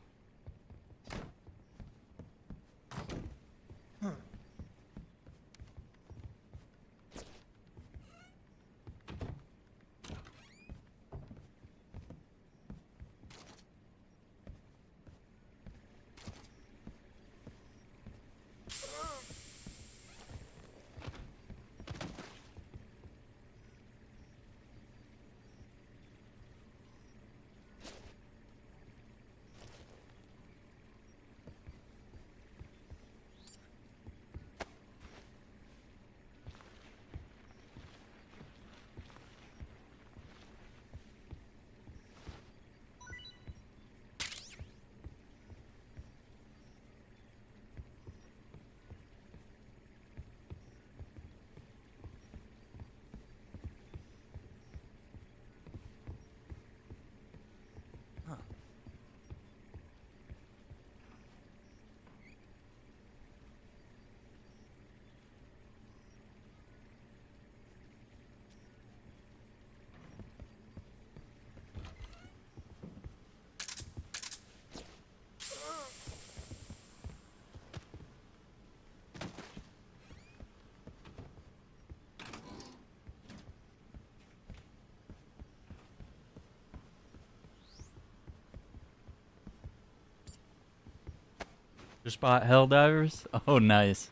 Just bought Helldivers? Oh, nice.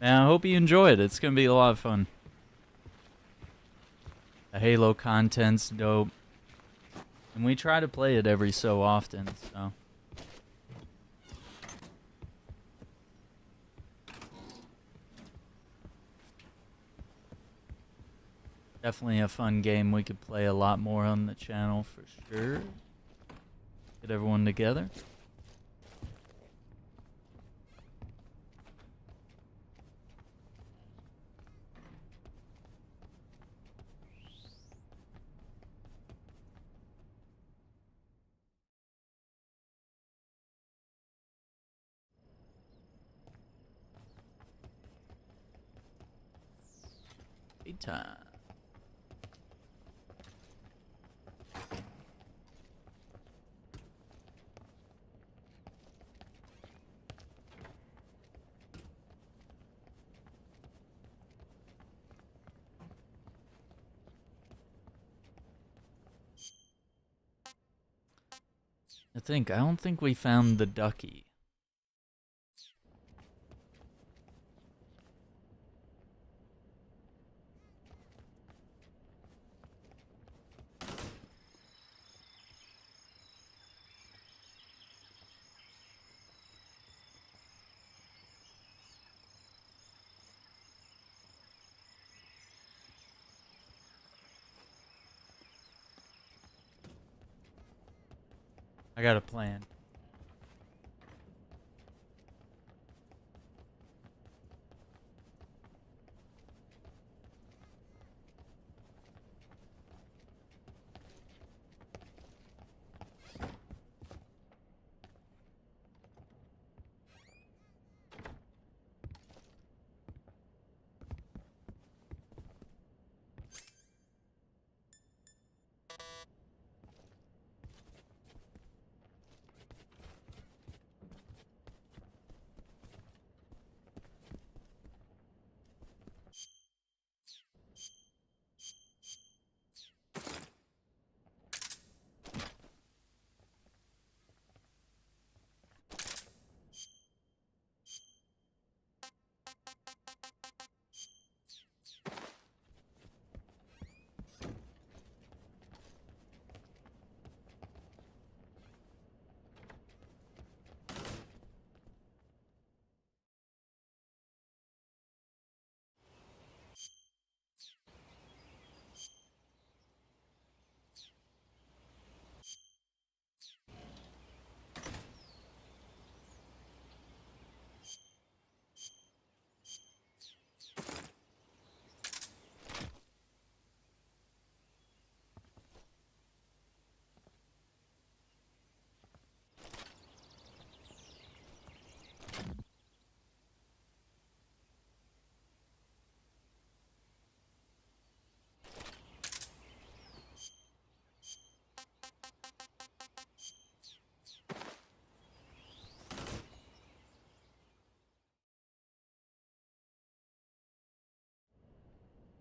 Man, I hope you enjoy it. It's gonna be a lot of fun. The Halo content's dope. And we try to play it every so often, so. Definitely a fun game we could play a lot more on the channel for sure. Get everyone together. time. I don't think we found the ducky. I got a plan.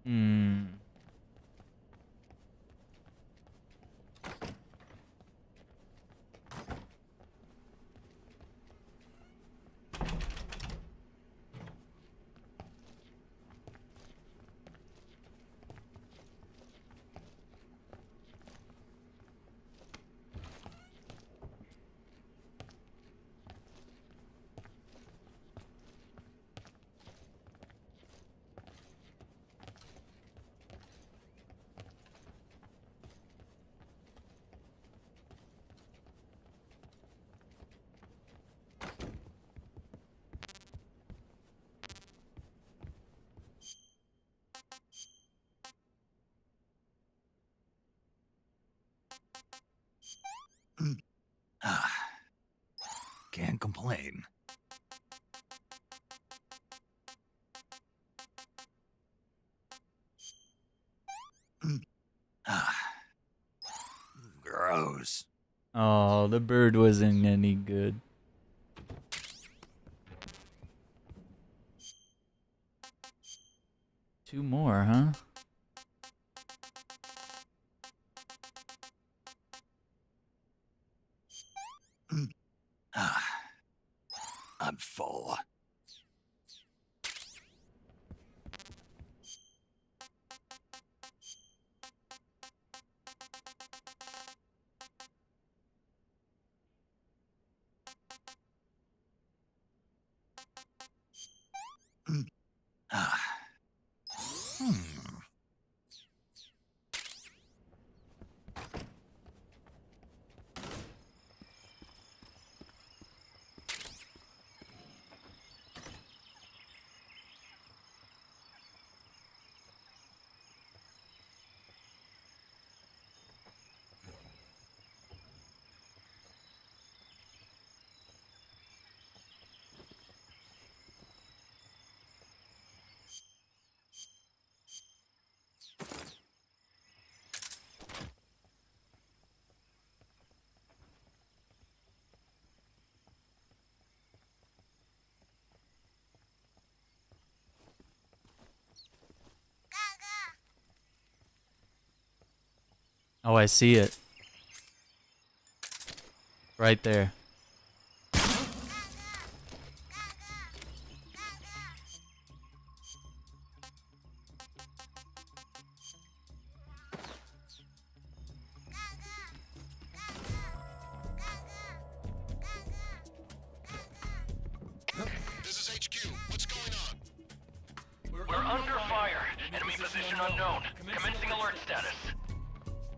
Hmm. Can't complain. Gross. Oh, the bird wasn't any good. Two more, huh? I'm full. Oh, I see it. Right there. This is HQ. What's going on? We're under fire. Enemy position unknown. Commencing alert status.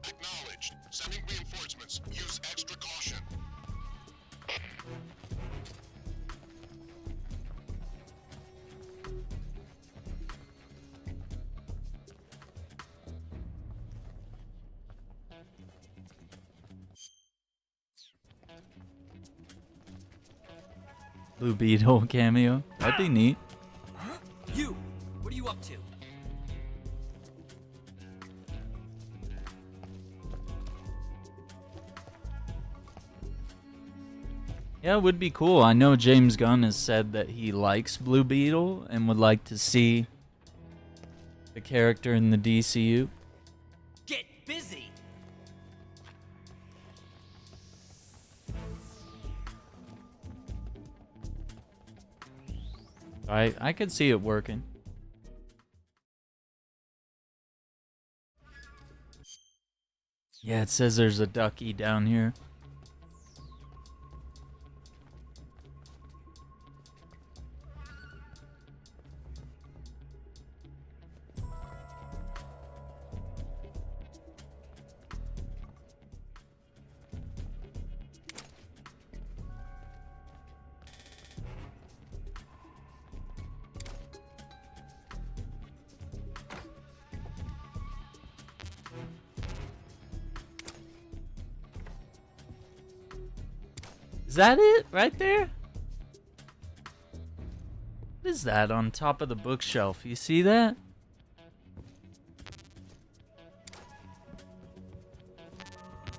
Acknowledged. Sending reinforcements. Use extra caution. Blue Beetle cameo. That'd be neat. You! What are you up to? Yeah, it would be cool. I know James Gunn has said that he likes Blue Beetle and would like to see the character in the DCU. Get busy! I could see it working. Yeah, it says there's a ducky down here. Is that it right there? What is that on top of the bookshelf? You see that?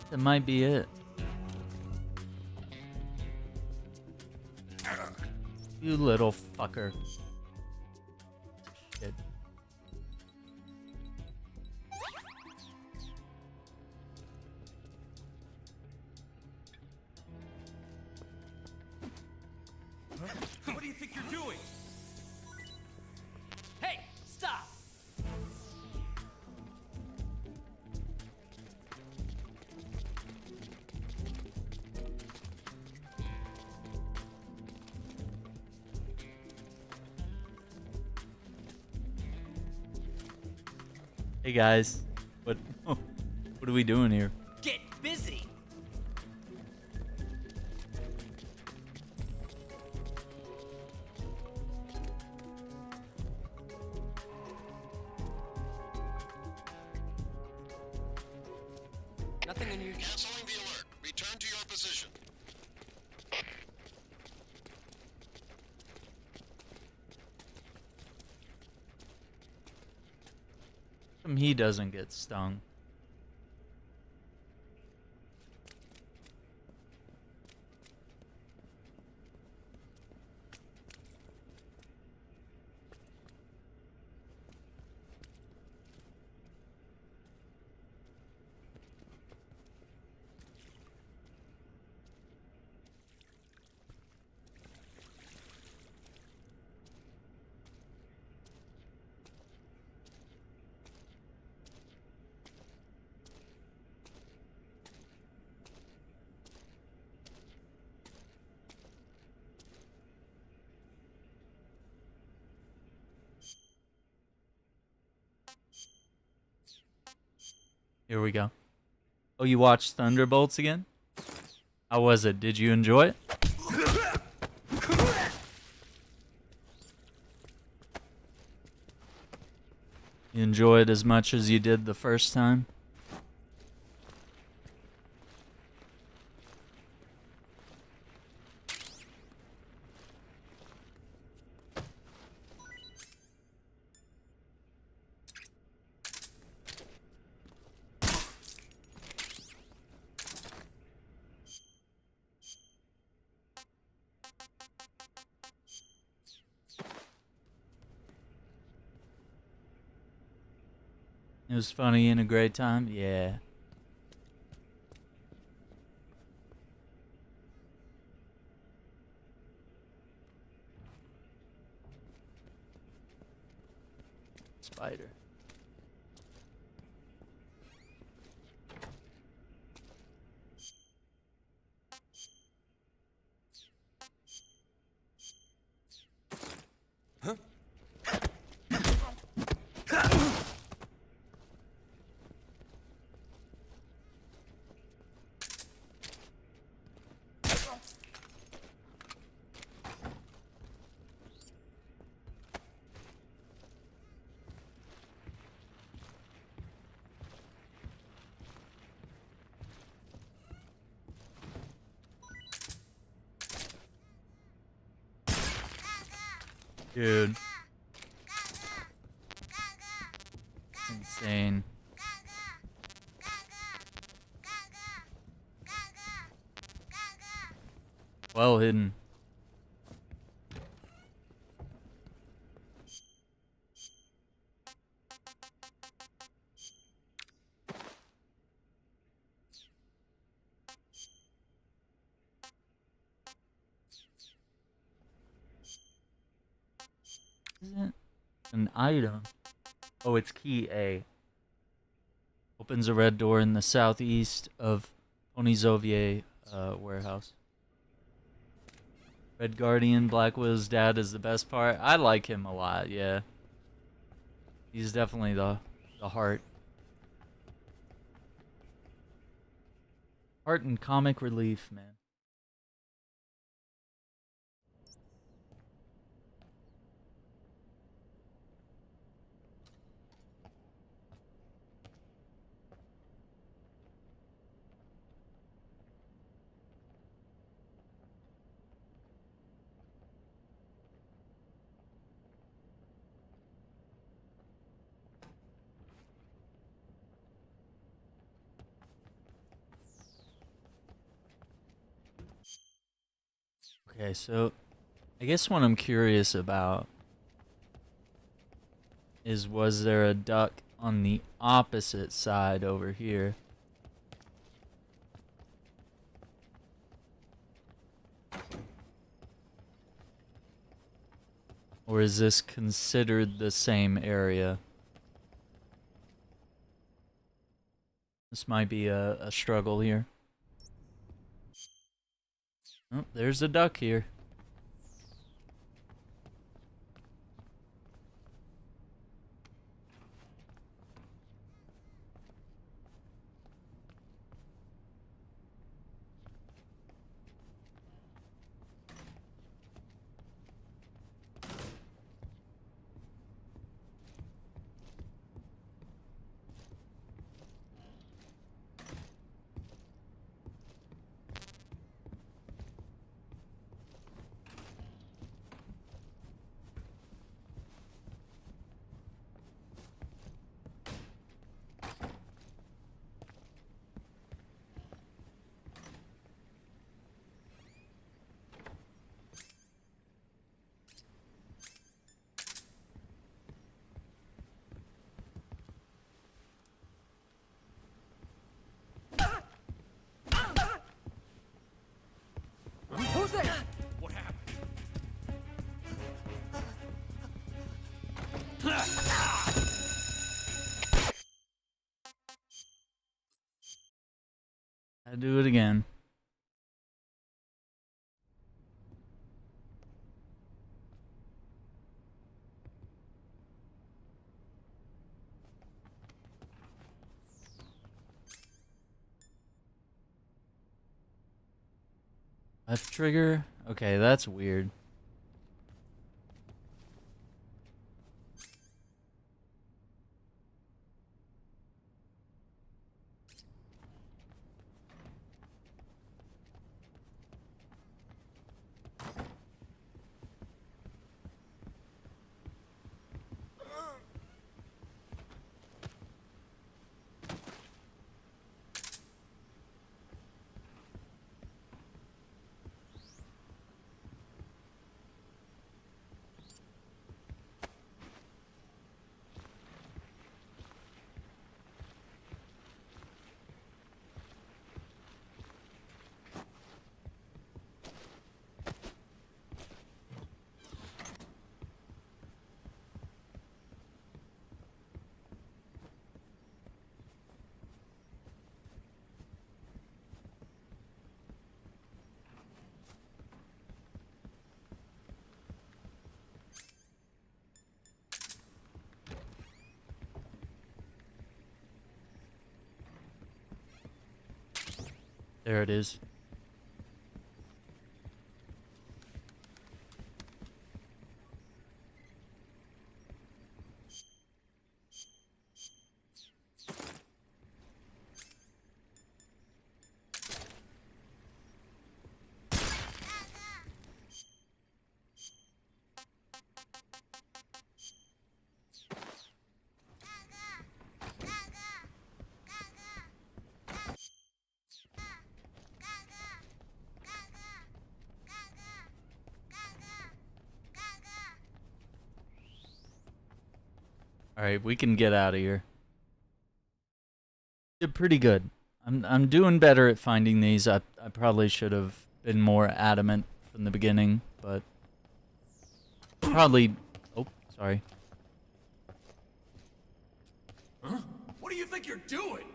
That might be it. You little fucker. Shit. What do you think you're doing? Hey, stop! Hey guys, what are we doing here? Get busy! Nothing unusual. Canceling the alert. Return to your position. He doesn't get stung. Here we go. Oh, you watched Thunderbolts again? How was it? Did you enjoy it? You enjoy it as much as you did the first time? It was funny and a great time? Yeah. spider. Dude. It's insane. Well hidden. Isn't an item? Oh, it's key A. Opens a red door in the southeast of Onizovie warehouse. Red Guardian, Black Widow's dad is the best part. I like him a lot, yeah. He's definitely the heart. Heart and comic relief, man. Okay, so I guess what I'm curious about is, was there a duck on the opposite side over here? Or is this considered the same area? This might be a struggle here. Oh, there's a duck here. Who's there? What happened? I do it again. Left trigger? Okay, that's weird. There it is. Alright, we can get out of here. Did pretty good. I'm doing better at finding these. I probably should have been more adamant from the beginning, but probably... Oh, sorry. Huh? What do you think you're doing?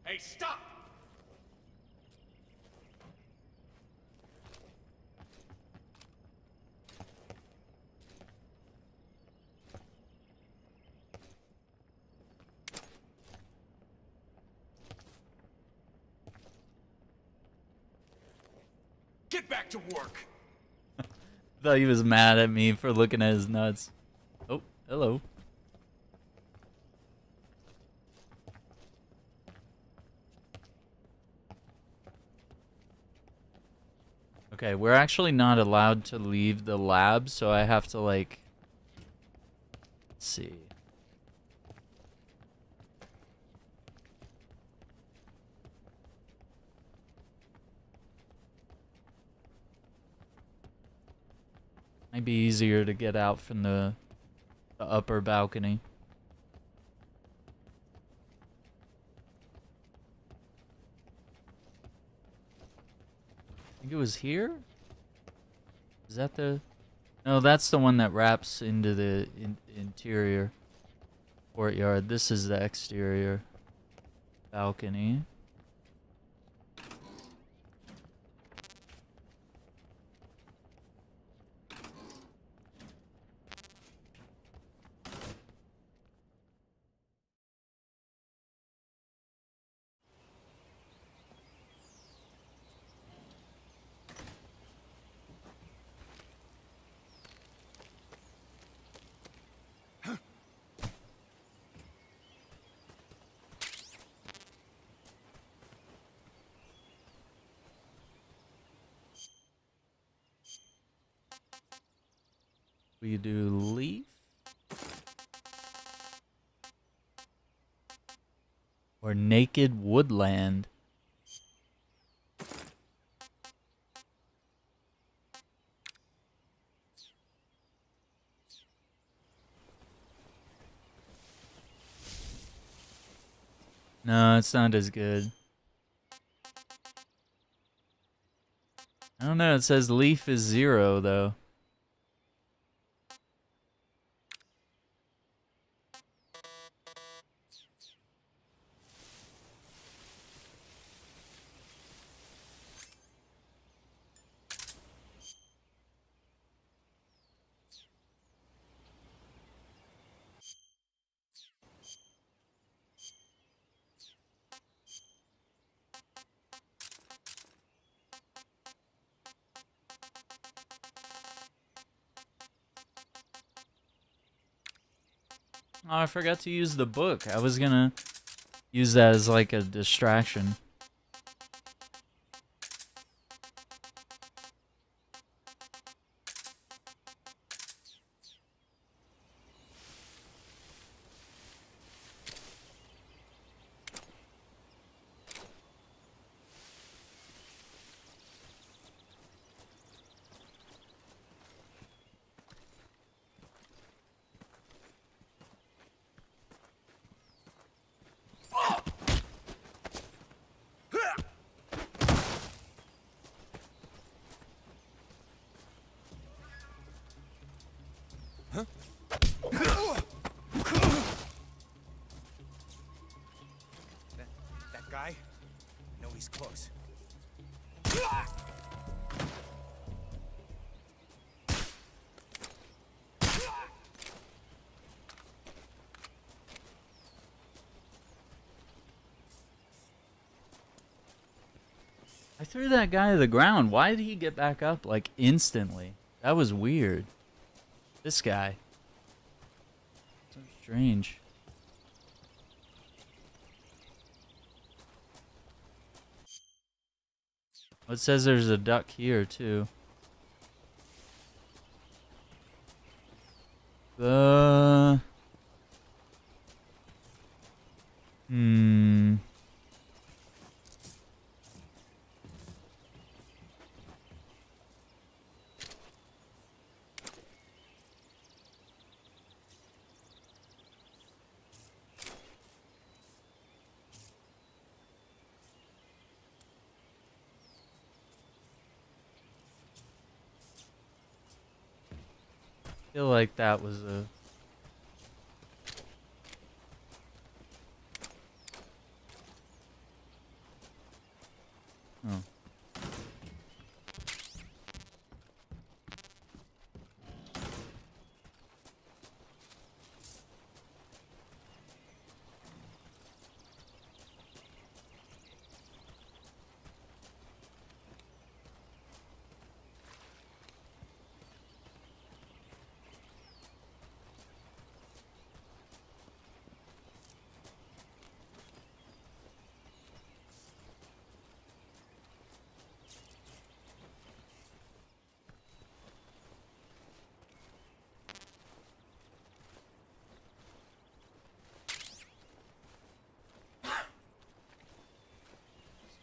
Hey, stop! Get back to work. Thought he was mad at me for looking at his nuts. Oh, hello. Okay, we're actually not allowed to leave the lab, so I have to, like... Let's see. Might be easier to get out from the upper balcony. I think it was here? Is that the... No, that's the one that wraps into the interior courtyard. This is the exterior balcony. We do leaf or naked woodland. No, it's not as good. I don't know, it says leaf is 0 though. Oh, I forgot to use the book. I was gonna use that as like a distraction. That guy? I know he's close. I threw that guy to the ground. Why did he get back up like instantly? That was weird. This guy. So strange. It says there's a duck here too. I feel like that was a... Oh.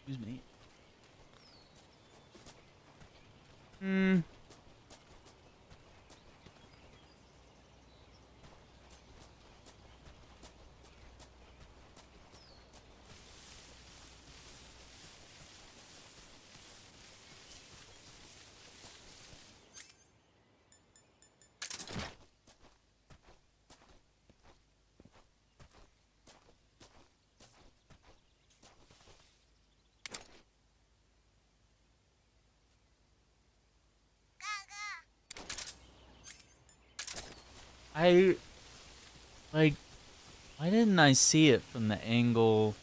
Excuse me. Like, why didn't I see it from the angle?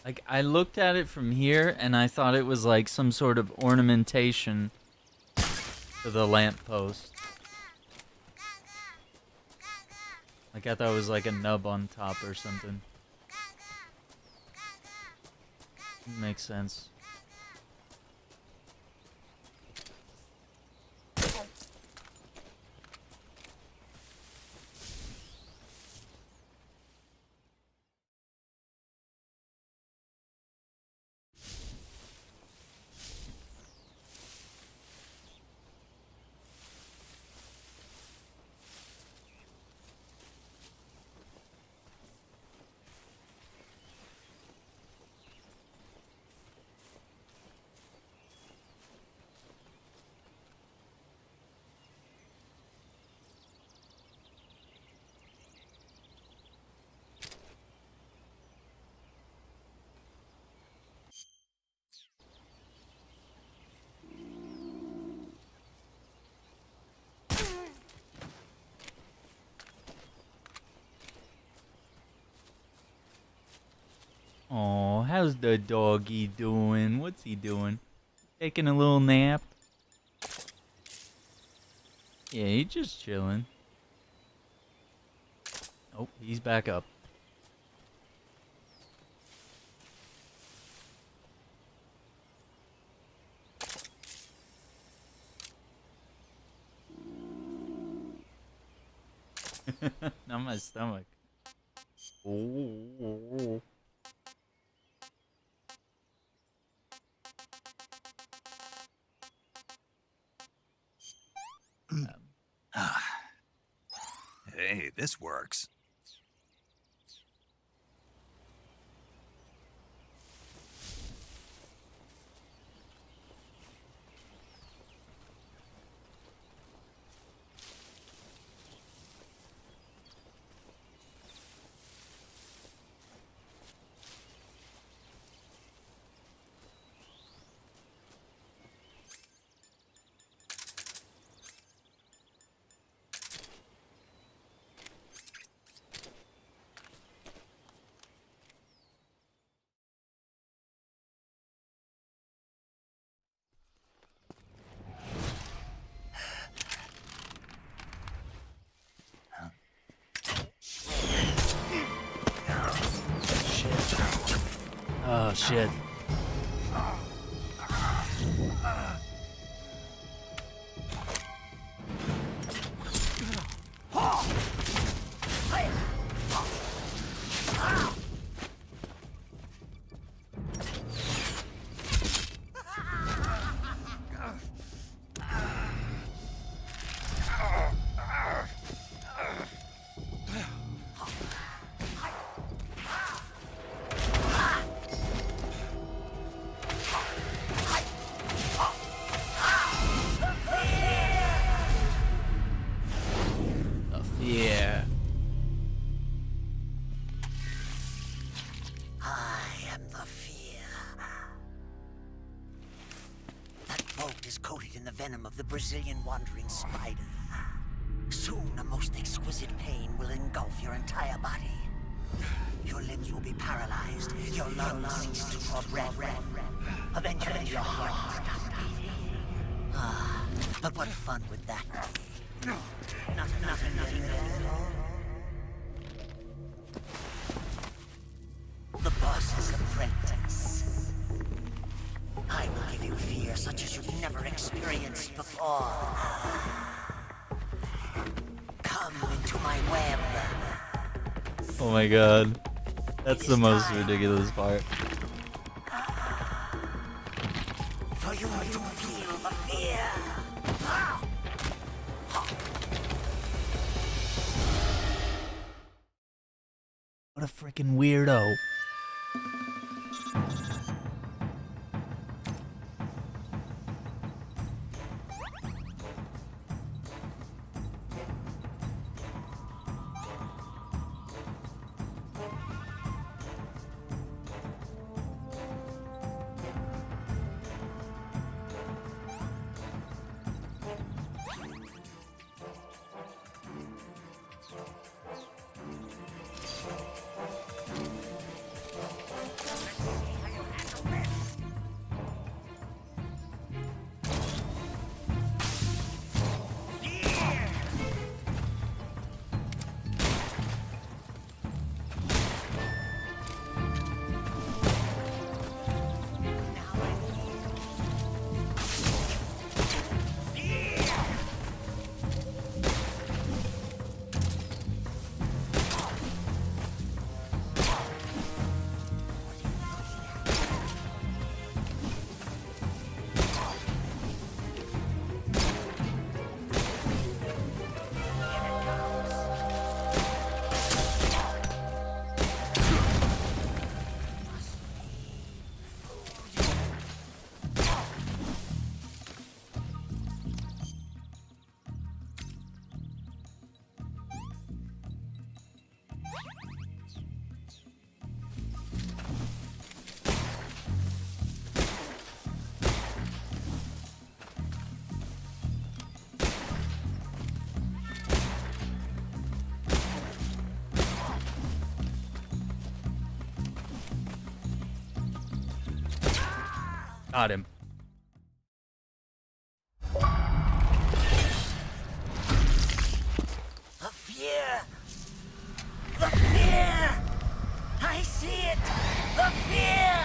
Like, I looked at it from here and I thought it was like some sort of ornamentation to the lamppost. Like, I thought it was like a nub on top or something. Makes sense. Oh, how's the doggy doing? What's he doing? Taking a little nap? Yeah, he's just chilling. Oh, he's back up. Not my stomach. Oh. Hey, this works. Oh shit. Yeah. I am the fear. That boat is coated in the venom of the Brazilian wandering spider. Soon a most exquisite pain will engulf your entire body. Your limbs will be paralyzed, your lungs cease to draw breath. Eventually your heart will stop beating. Ah, but what fun would that be? Nothing at all. The boss's apprentice. I will give you fear such as you've never experienced before. Come into my web. Oh my god. That's the most ridiculous part. For you to feel the fear. What a freaking weirdo. Got him. The fear! The fear! I see it! The fear!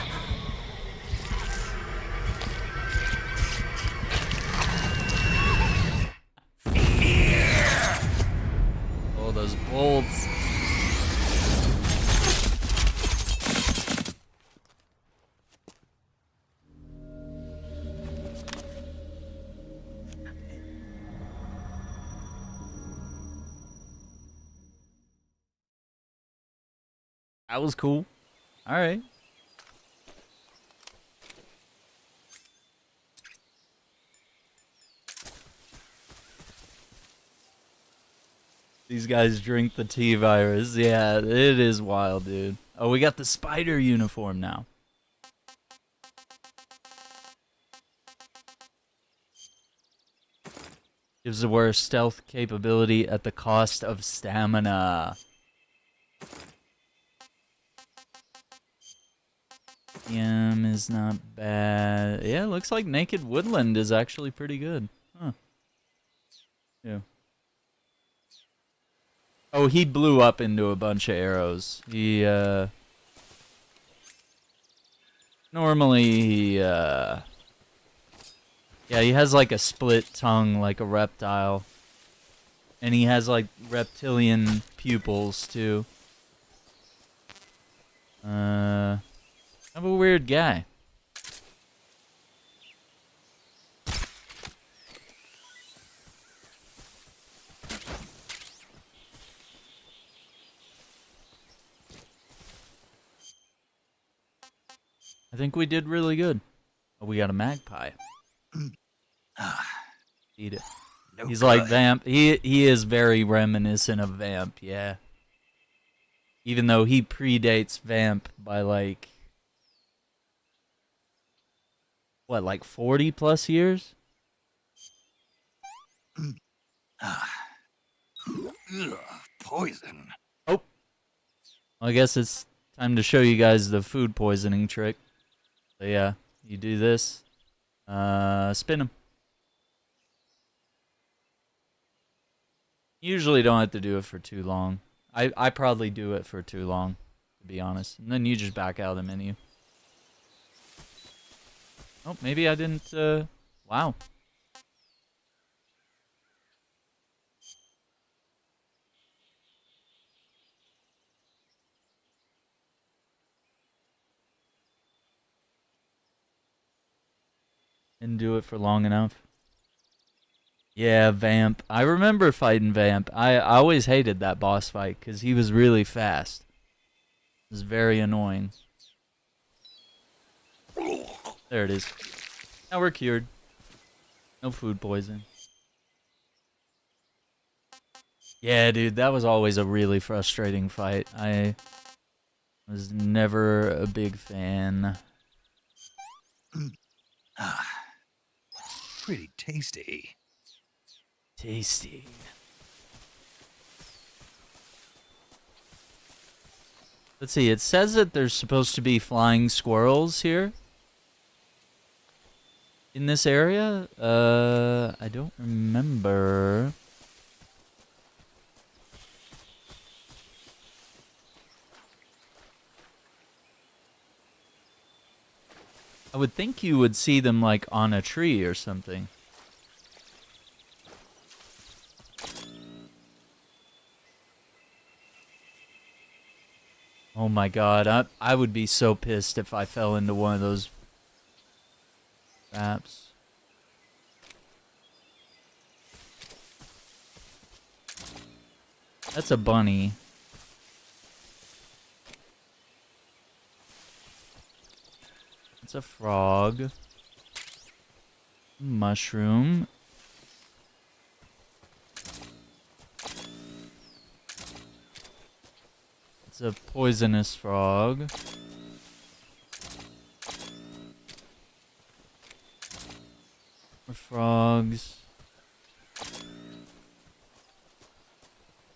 Oh, those bolts. That was cool. All right. These guys drink the T virus. Yeah, it is wild, dude. Oh, we got the spider uniform now. Gives the worst stealth capability at the cost of stamina. Is not bad. Yeah, looks like Naked Woodland is actually pretty good. Huh. Yeah. Oh, he blew up into a bunch of arrows. He, Normally, yeah, he has like a split tongue like a reptile. And he has like reptilian pupils too. Kind of a weird guy. I think we did really good. Oh, we got a magpie. Eat it. No He's good. Like Vamp. He is very reminiscent of Vamp, yeah. Even though he predates Vamp by like what, like 40 plus years? Poison. Oh. I guess it's time to show you guys the food poisoning trick. So yeah, you do this. Spin him. Usually don't have to do it for too long. I probably do it for too long, to be honest. And then you just back out of the menu. Oh, maybe I didn't, wow. Didn't do it for long enough. Yeah, Vamp. I remember fighting Vamp. I always hated that boss fight because he was really fast. It was very annoying. There it is. Now we're cured. No food poison. Yeah, dude, that was always a really frustrating fight. I was never a big fan. Pretty tasty. Tasty. Let's see, it says that there's supposed to be flying squirrels here. In this area? I don't remember. I would think you would see them like on a tree or something. Oh my god, I would be so pissed if I fell into one of those traps. That's a bunny. It's a frog. Mushroom. It's a poisonous frog. More frogs. I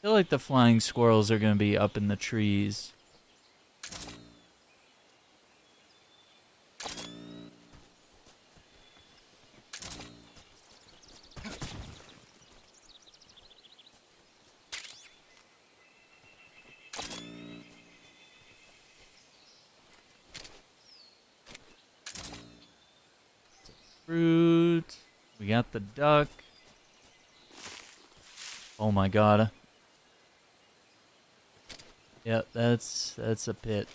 feel like the flying squirrels are gonna be up in the trees. Fruit. We got the duck. Oh my god. Yep, that's a pit.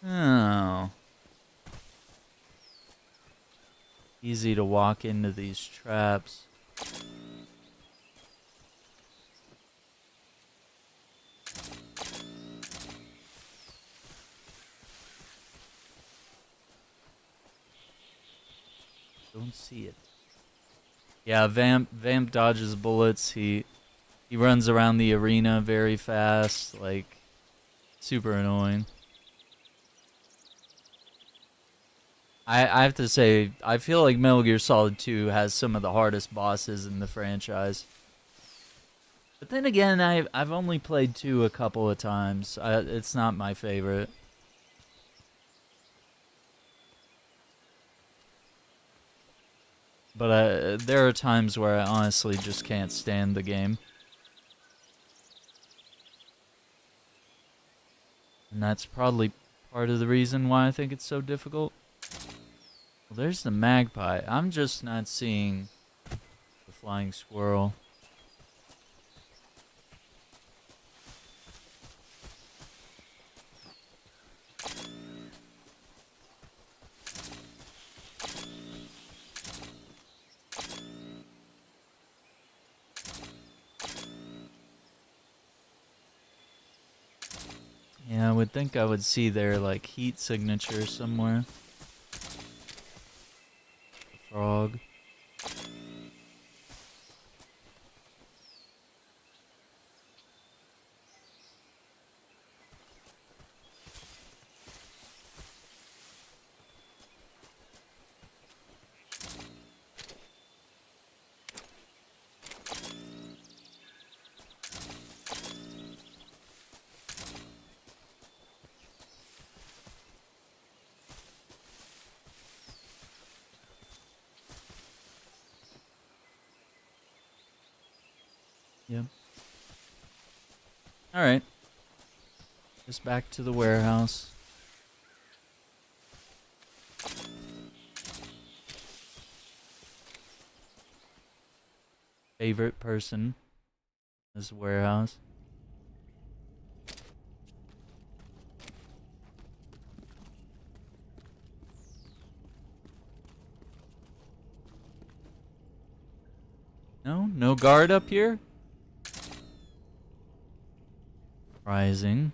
Oh. Easy to walk into these traps. Don't see it. Yeah, Vamp dodges bullets. He runs around the arena very fast, like super annoying. I have to say, I feel like Metal Gear Solid 2 has some of the hardest bosses in the franchise. But then again, I've only played 2 a couple of times. It's not my favorite. But there are times where I honestly just can't stand the game. And that's probably part of the reason why I think it's so difficult. Well, there's the magpie. I'm just not seeing the flying squirrel. Yeah, I would think I would see their, like, heat signature somewhere. The frog. Yep. Alright. Just back to the warehouse. Favorite person in this warehouse. No? No guard up here? Rising.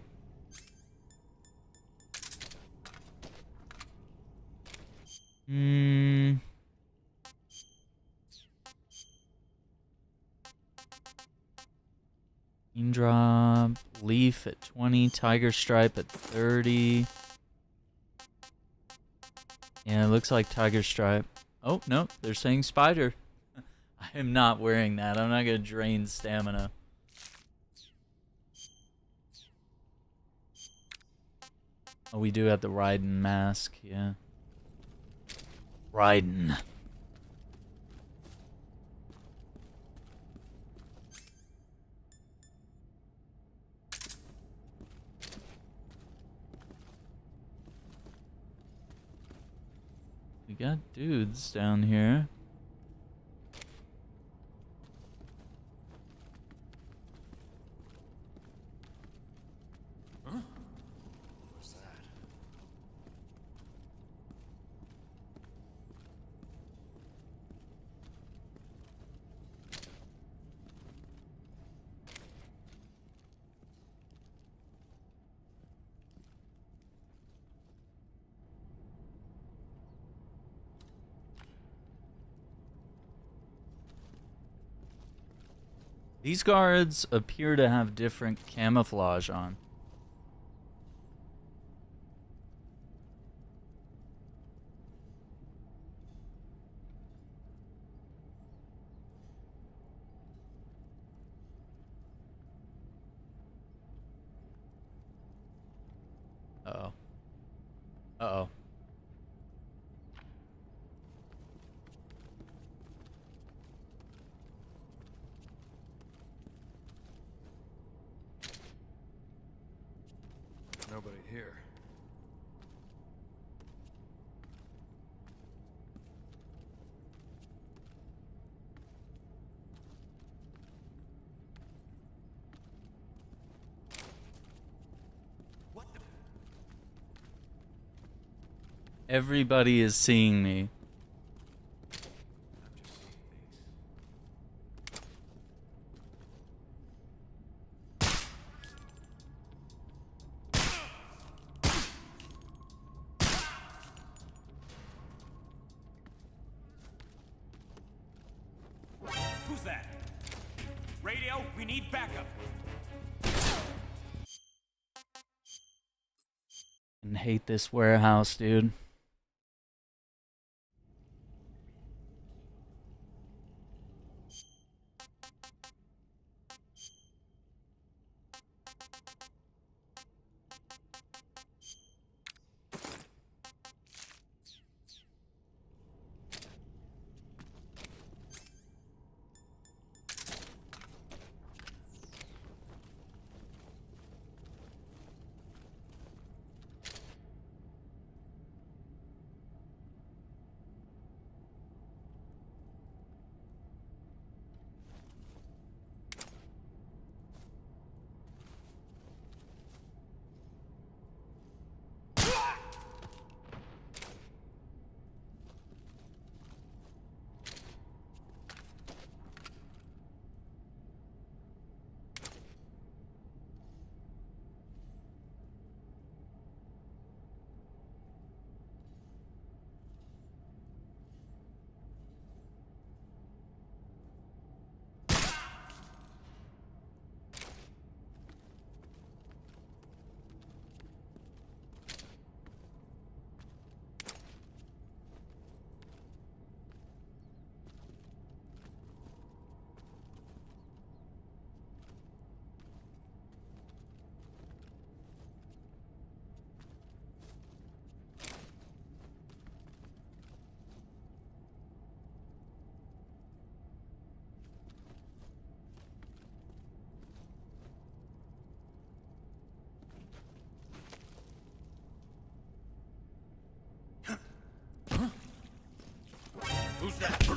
Drop. Leaf at 20. Tiger stripe at 30. Yeah, it looks like tiger stripe. Oh, no. They're saying spider. I am not wearing that. I'm not going to drain stamina. Oh, we do have the Raiden mask, yeah. Raiden. We got dudes down here. Huh? What's that? These guards appear to have different camouflage on. Uh-oh. Uh-oh. Nobody here. Everybody is seeing me. Who's that? Radio, we need backup. I hate this warehouse, dude. Who's that?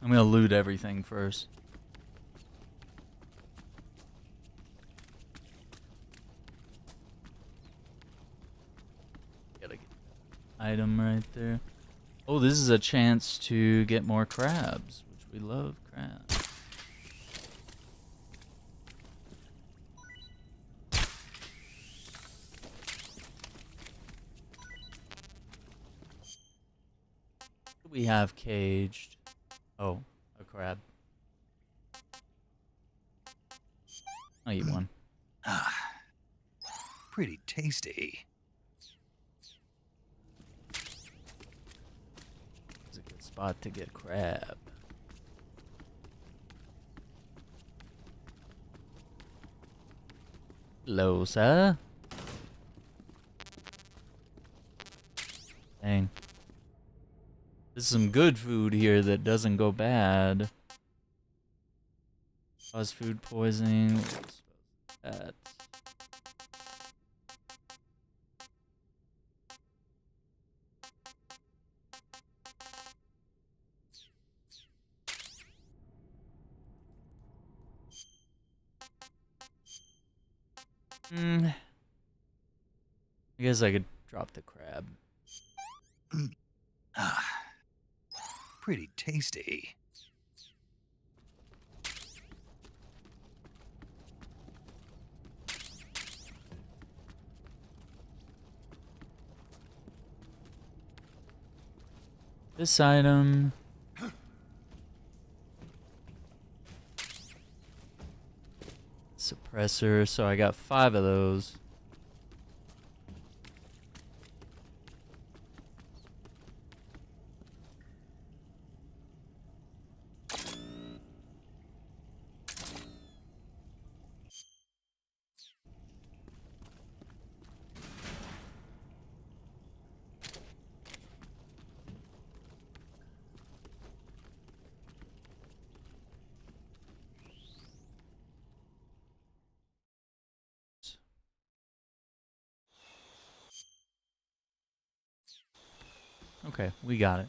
I'm gonna loot everything first. Gotta get item right there. Oh, this is a chance to get more crabs, which we love crabs. We have caged. Oh, a crab. I'll eat one. Pretty tasty. It's a good spot to get crab. Hello, sir. Dang. There's some good food here that doesn't go bad. Cause food poisoning. That. I guess I could drop the crab. Pretty tasty. This item. Suppressor, so I got 5 of those. Okay, we got it.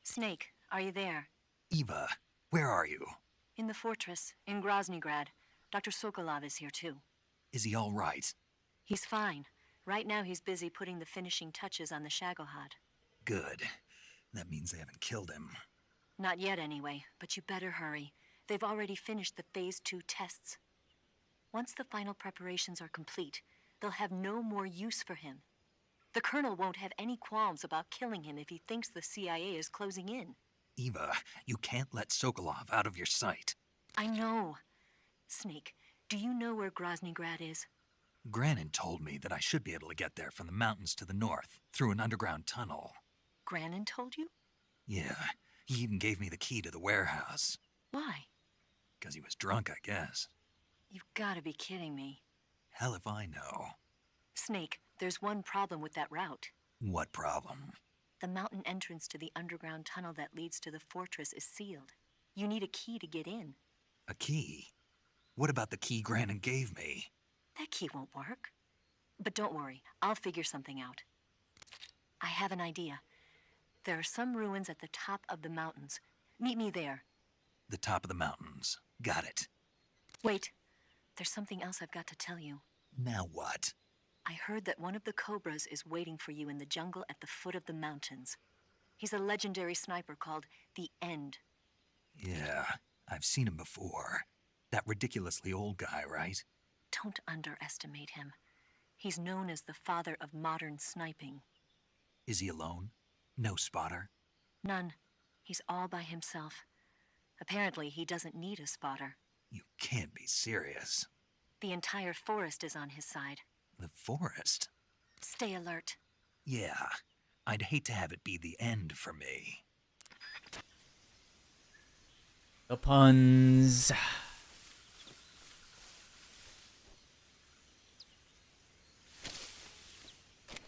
Snake, are you there? Eva, where are you? In the fortress, in Groznygrad. Dr. Sokolov is here too. Is he all right? He's fine. Right now he's busy putting the finishing touches on the Shagohod. Good. That means they haven't killed him. Not yet anyway, but you better hurry. They've already finished the Phase 2 tests. Once the final preparations are complete, they'll have no more use for him. The Colonel won't have any qualms about killing him if he thinks the CIA is closing in. Eva, you can't let Sokolov out of your sight. I know. Snake, do you know where Groznygrad is? Granin told me that I should be able to get there from the mountains to the north, through an underground tunnel. Granin told you? Yeah, he even gave me the key to the warehouse. Why? Because he was drunk, I guess. You've got to be kidding me. Hell if I know. Snake, there's one problem with that route. What problem? The mountain entrance to the underground tunnel that leads to the fortress is sealed. You need a key to get in. A key? What about the key Granin gave me? That key won't work. But don't worry, I'll figure something out. I have an idea. There are some ruins at the top of the mountains. Meet me there. The top of the mountains. Got it. Wait, there's something else I've got to tell you. Now what? I heard that one of the Cobras is waiting for you in the jungle at the foot of the mountains. He's a legendary sniper called the End. Yeah, I've seen him before. That ridiculously old guy, right? Don't underestimate him. He's known as the father of modern sniping. Is he alone? No spotter? None. He's all by himself. Apparently, he doesn't need a spotter. You can't be serious. The entire forest is on his side. The forest? Stay alert. Yeah, I'd hate to have it be the end for me. The puns.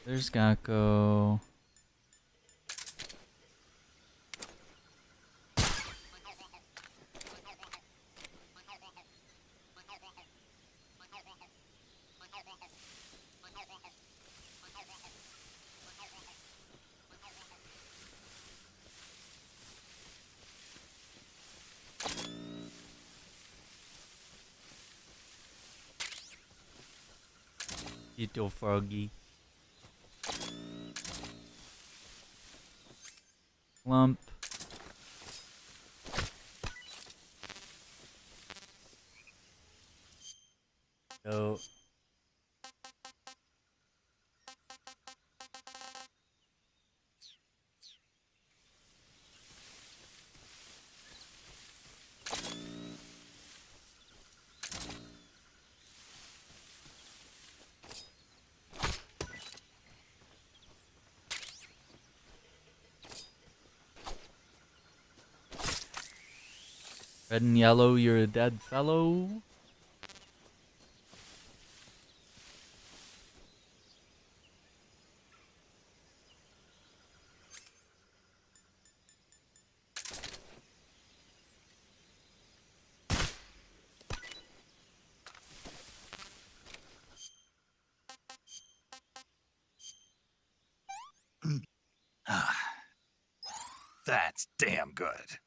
There's Gakko. Little froggy. Lump. Go. Red and yellow, you're a dead fellow. That's damn good.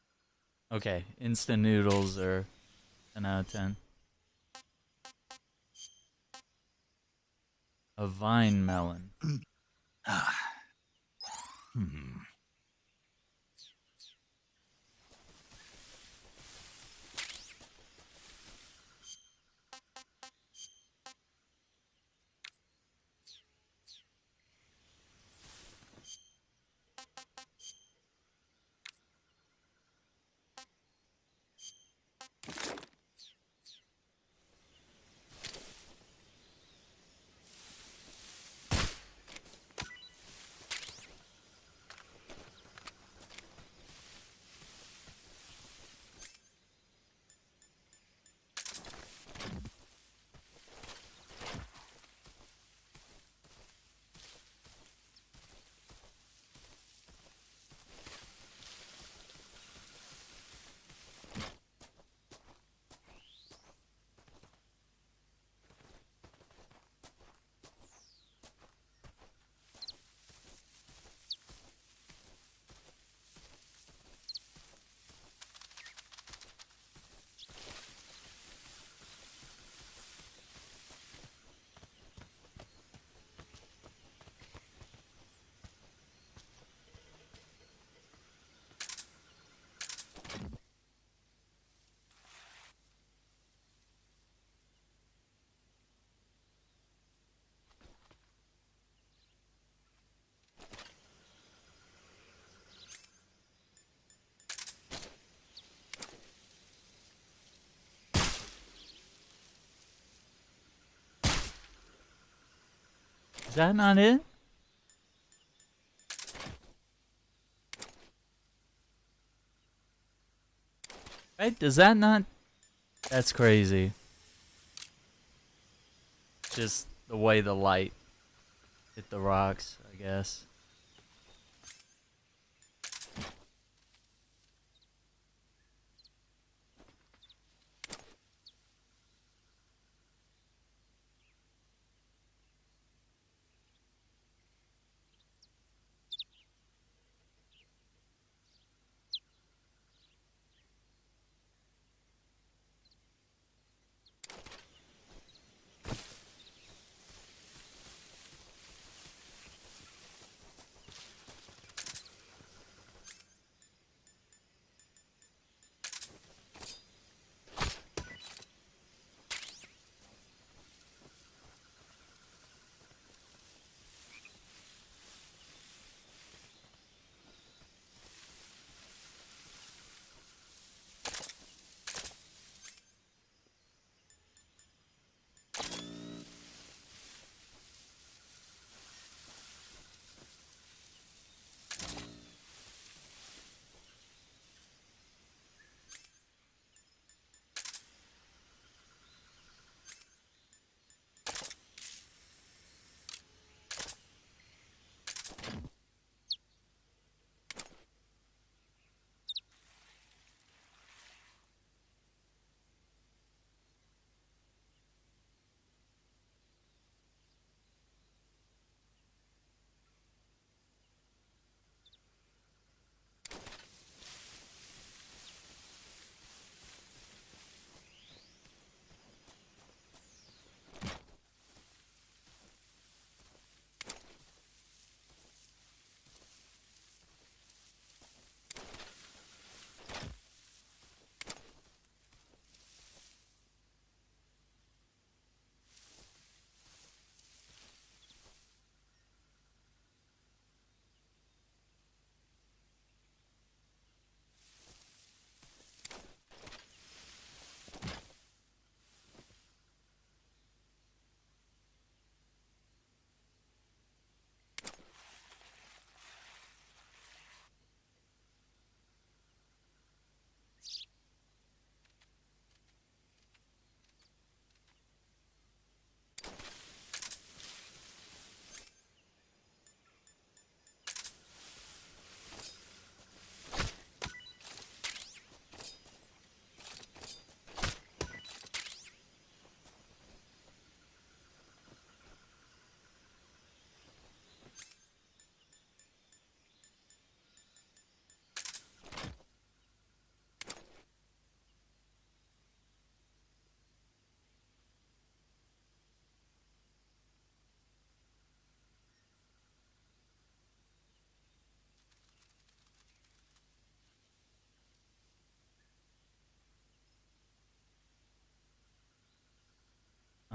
Okay, instant noodles are 10 out of 10. A vine melon. Is that not it? Right? Does that not? That's crazy. Just the way the light hit the rocks, I guess.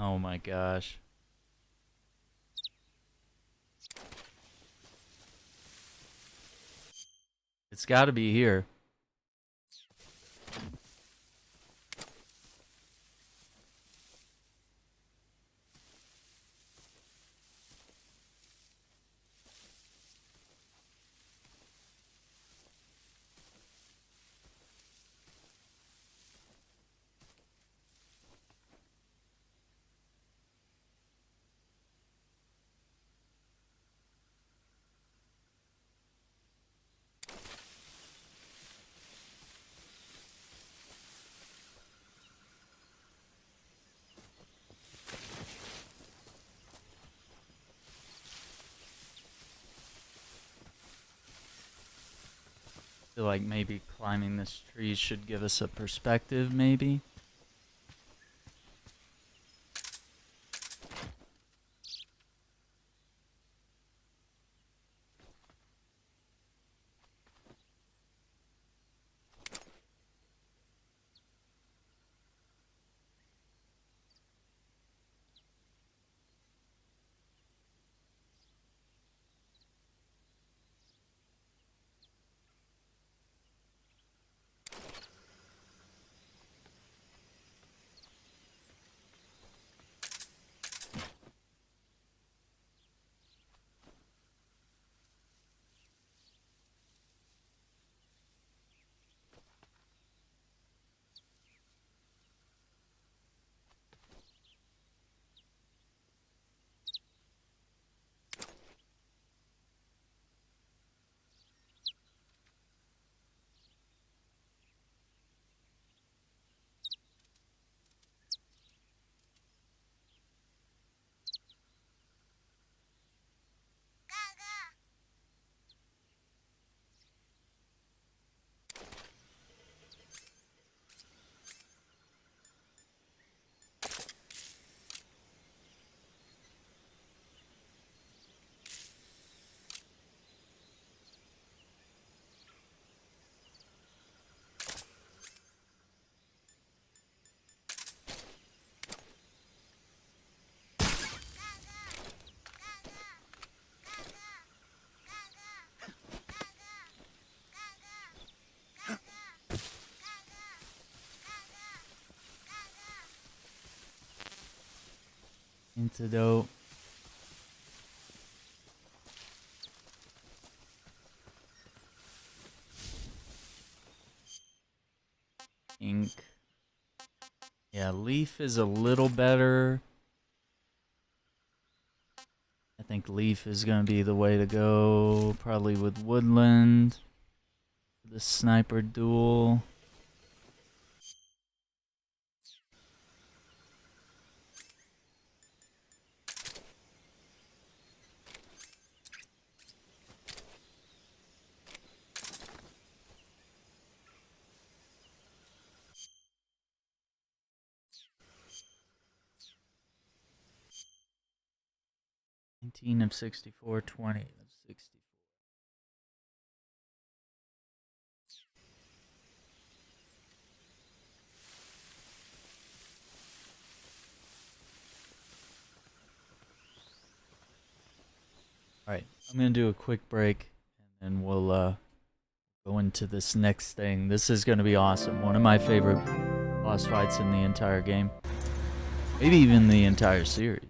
Oh my gosh. It's got to be here. I feel like maybe climbing this tree should give us a perspective, maybe. Antidote. Ink. Yeah, leaf is a little better. I think leaf is going to be the way to go. Probably with woodland. The sniper duel. Of 64, 20 of 64. Alright, I'm going to do a quick break, and then we'll go into this next thing. This is going to be awesome. One of my favorite boss fights in the entire game. Maybe even the entire series.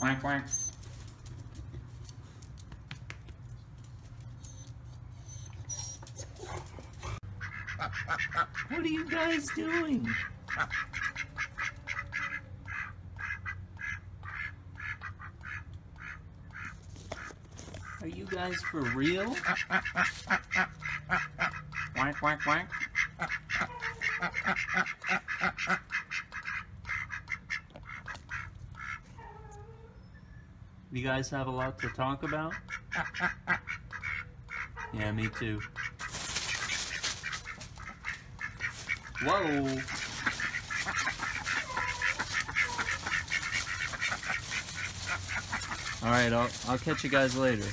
Quack, quack. What are you guys doing? Are you guys for real? Quack, quack, quack. You guys have a lot to talk about? Yeah, me too. Whoa! Alright, I'll catch you guys later.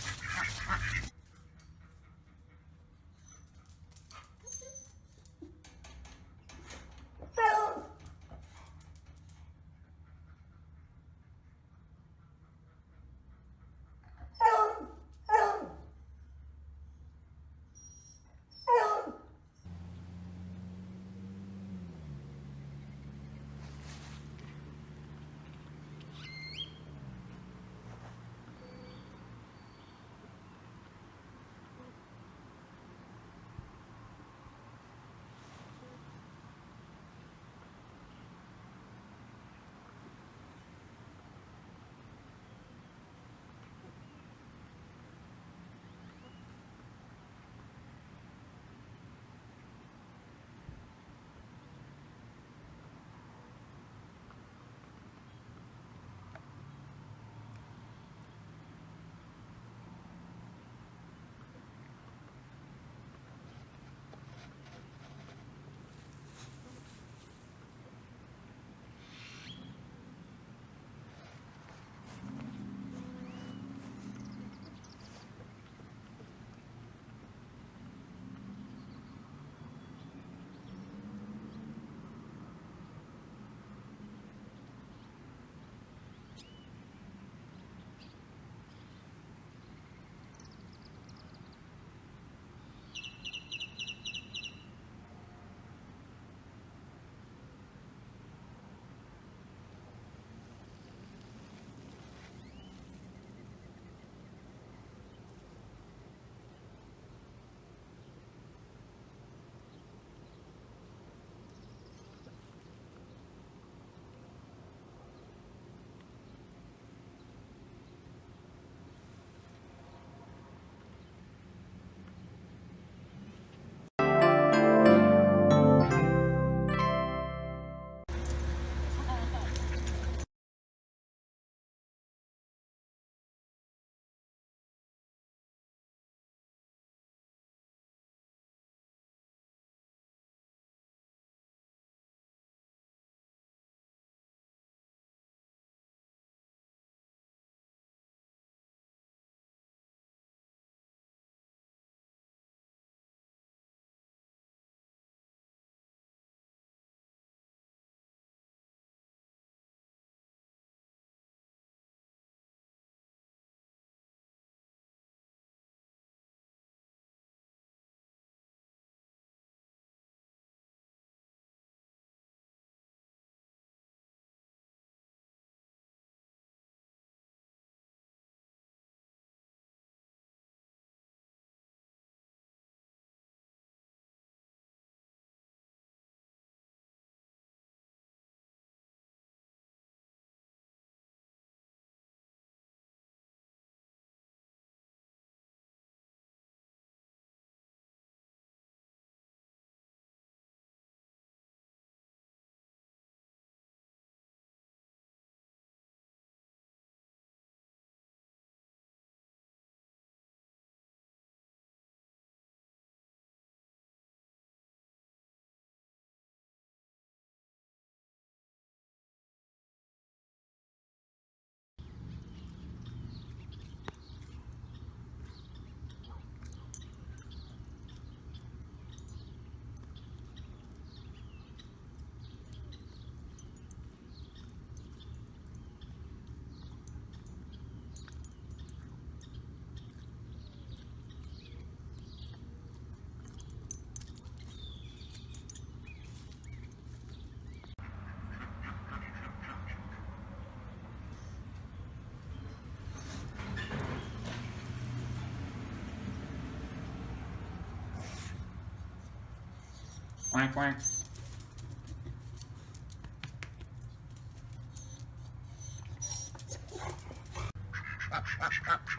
Quack, quack.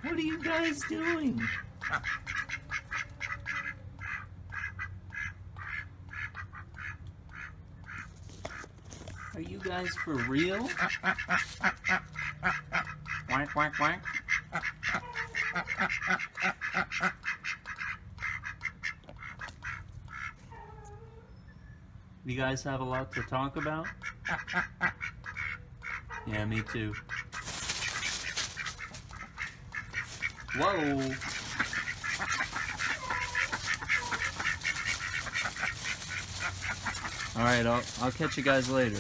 What are you guys doing? Are you guys for real? Quack, quack, quack. You guys have a lot to talk about? Yeah, me too. Whoa! Alright, I'll catch you guys later.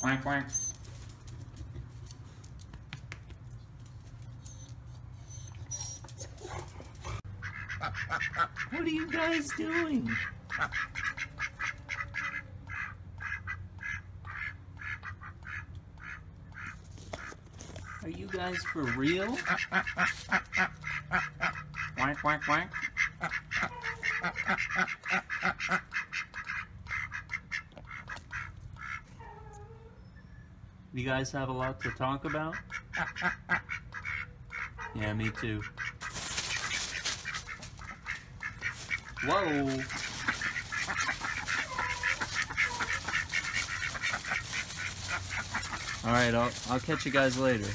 Quack, quack. What are you guys doing? Are you guys for real? Quack, quack, quack. You guys have a lot to talk about? Yeah, me too. Whoa! Alright, I'll catch you guys later.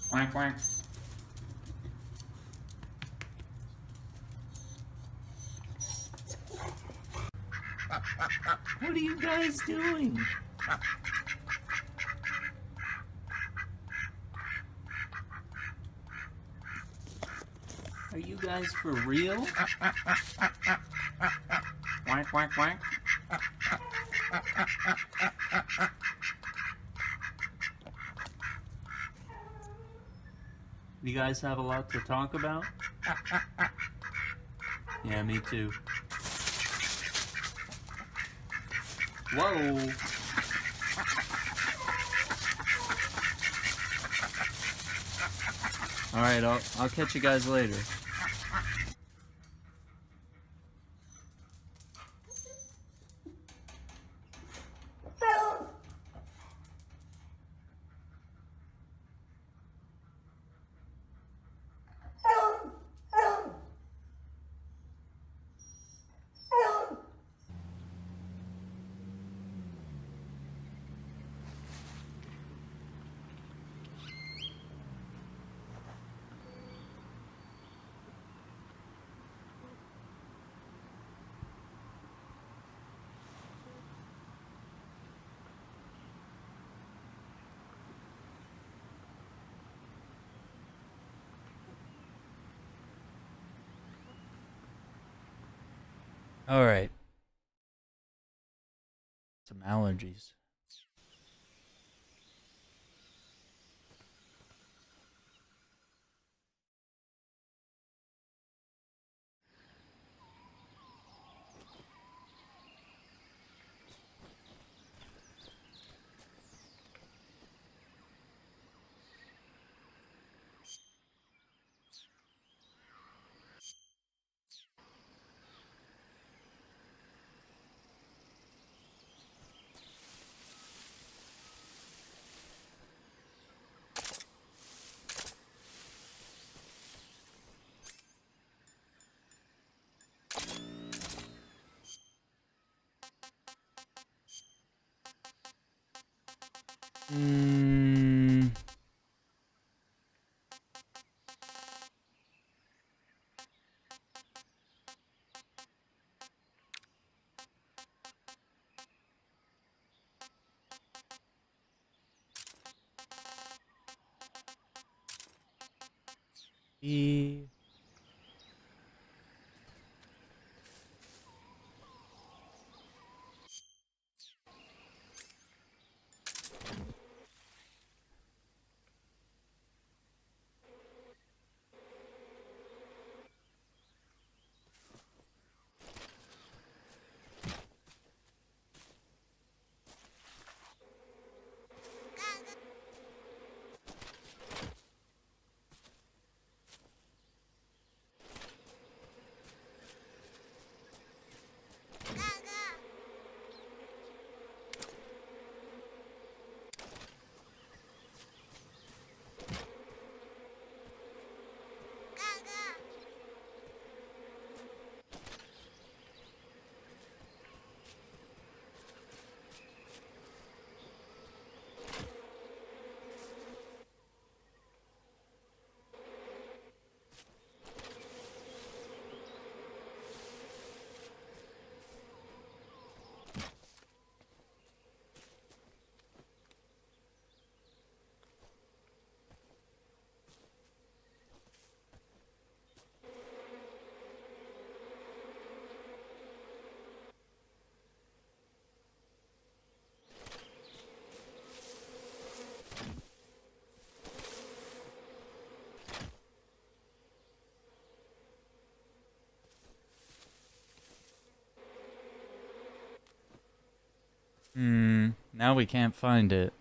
Quack, quack. What are you guys doing? Are you guys for real? Quack, quack, quack. You guys have a lot to talk about? Yeah, me too. Whoa! Alright, I'll catch you guys later. All right. Some allergies. E. Now we can't find it.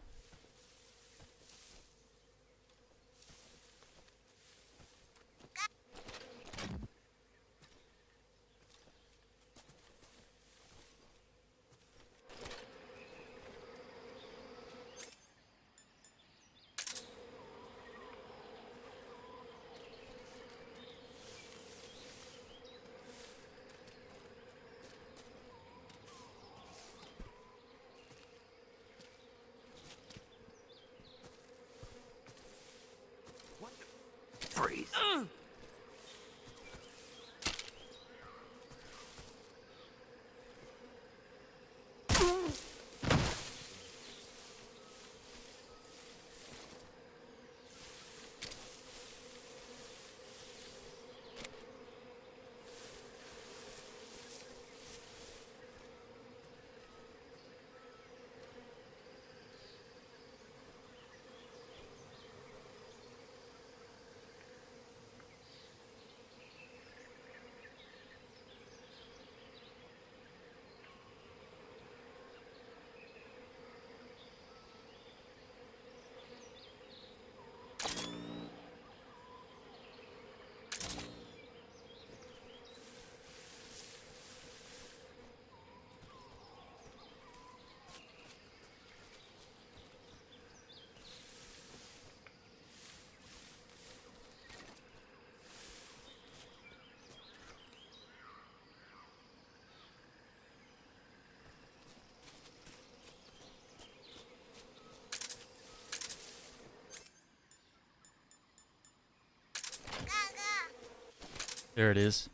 There it is.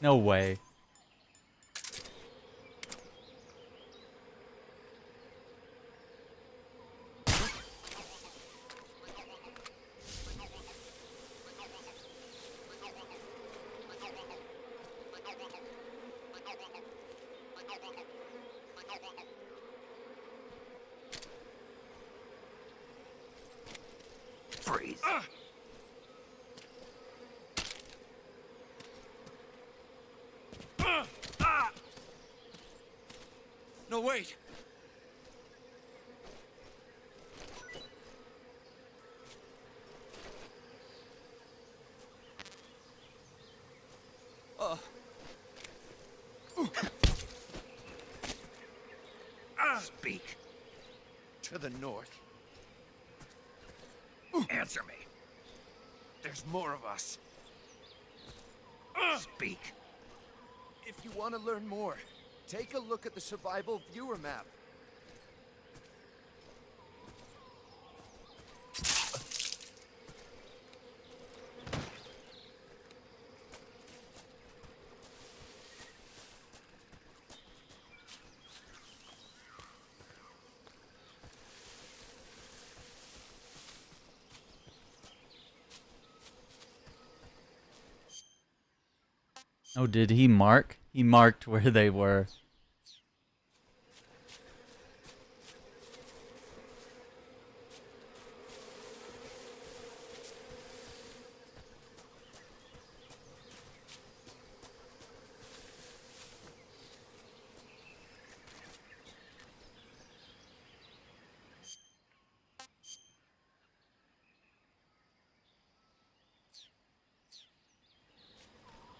No way. Freeze. No, wait. Speak. To the north. Answer me. There's more of us. Speak. If you want to learn more, take a look at the survival viewer map. Oh, did he mark? He marked where they were.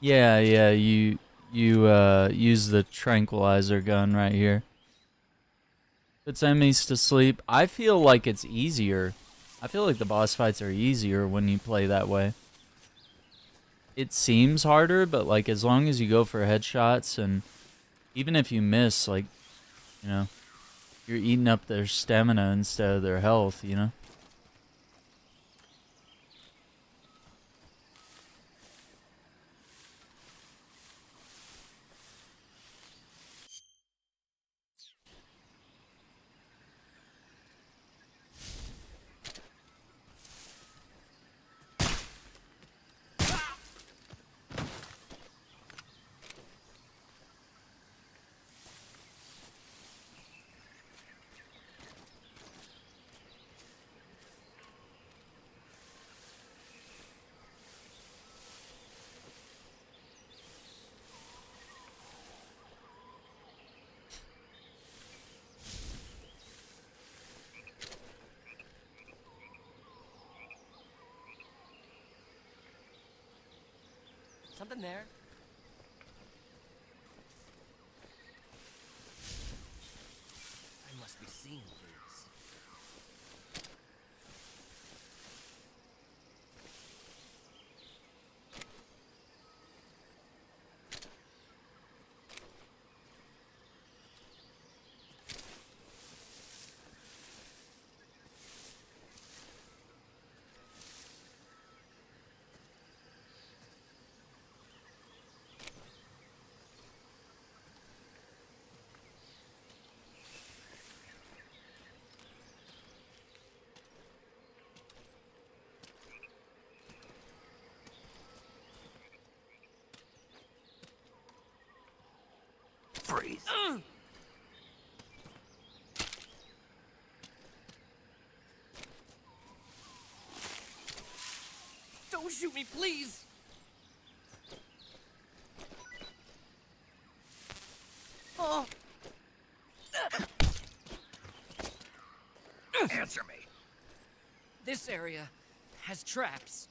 Yeah, you use the tranquilizer gun right here. Puts enemies to sleep. I feel like it's easier. I feel like the boss fights are easier when you play that way. It seems harder, but like as long as you go for headshots and even if you miss, like, you know, you're eating up their stamina instead of their health, you know? Something there? be seeing things. Freeze. Don't shoot me, please! Oh! Answer me. This area has traps.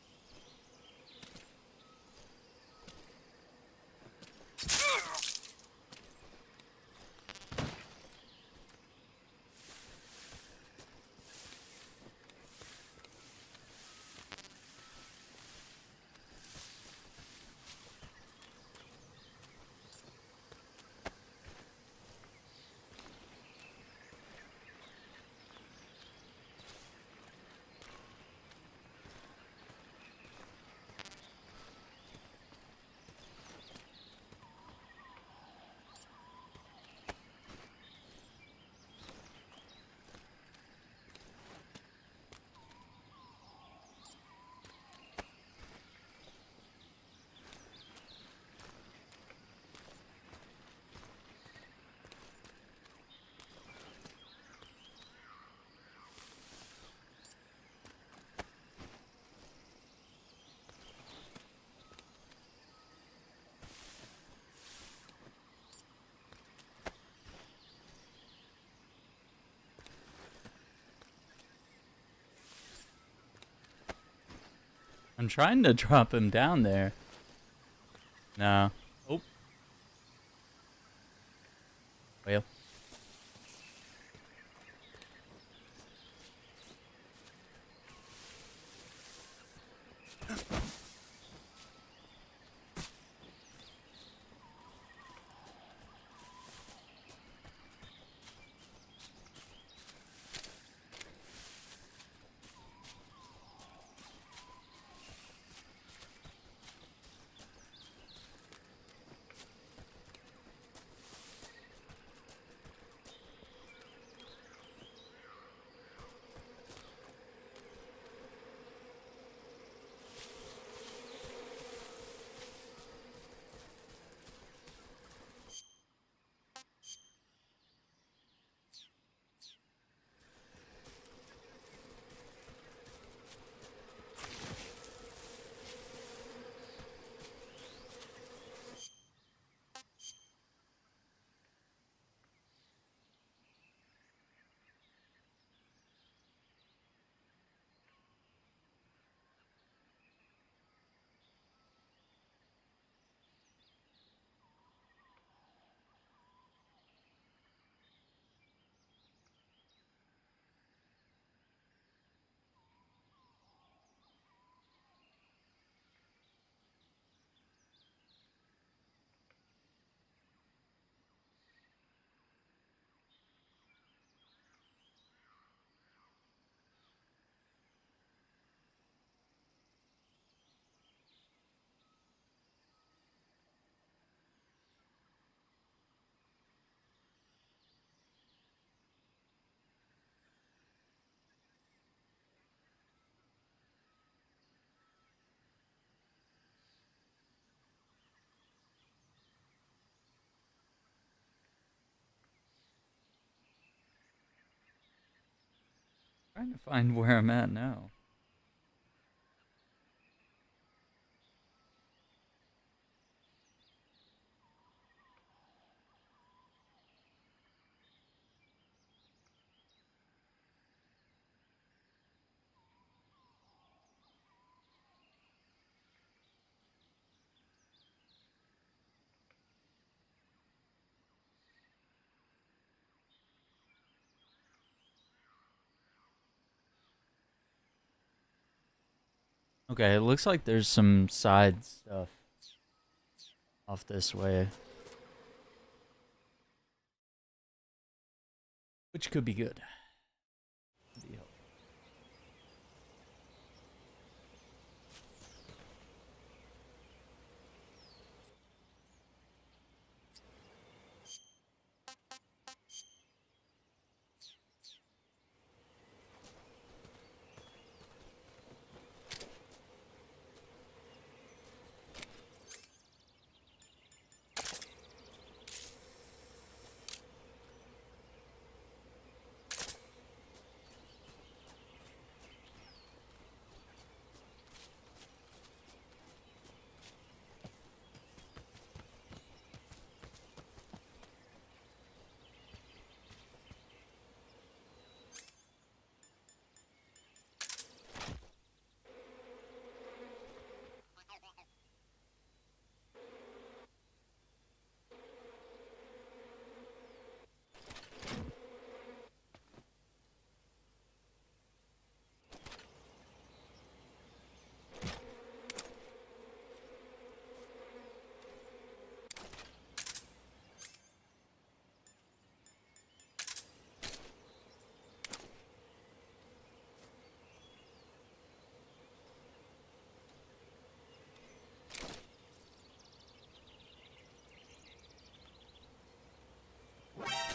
I'm trying to drop him down there. No. Oh. Well. Trying to find where I'm at now. Okay, it looks like there's some side stuff off this way, which could be good. Could be helpful.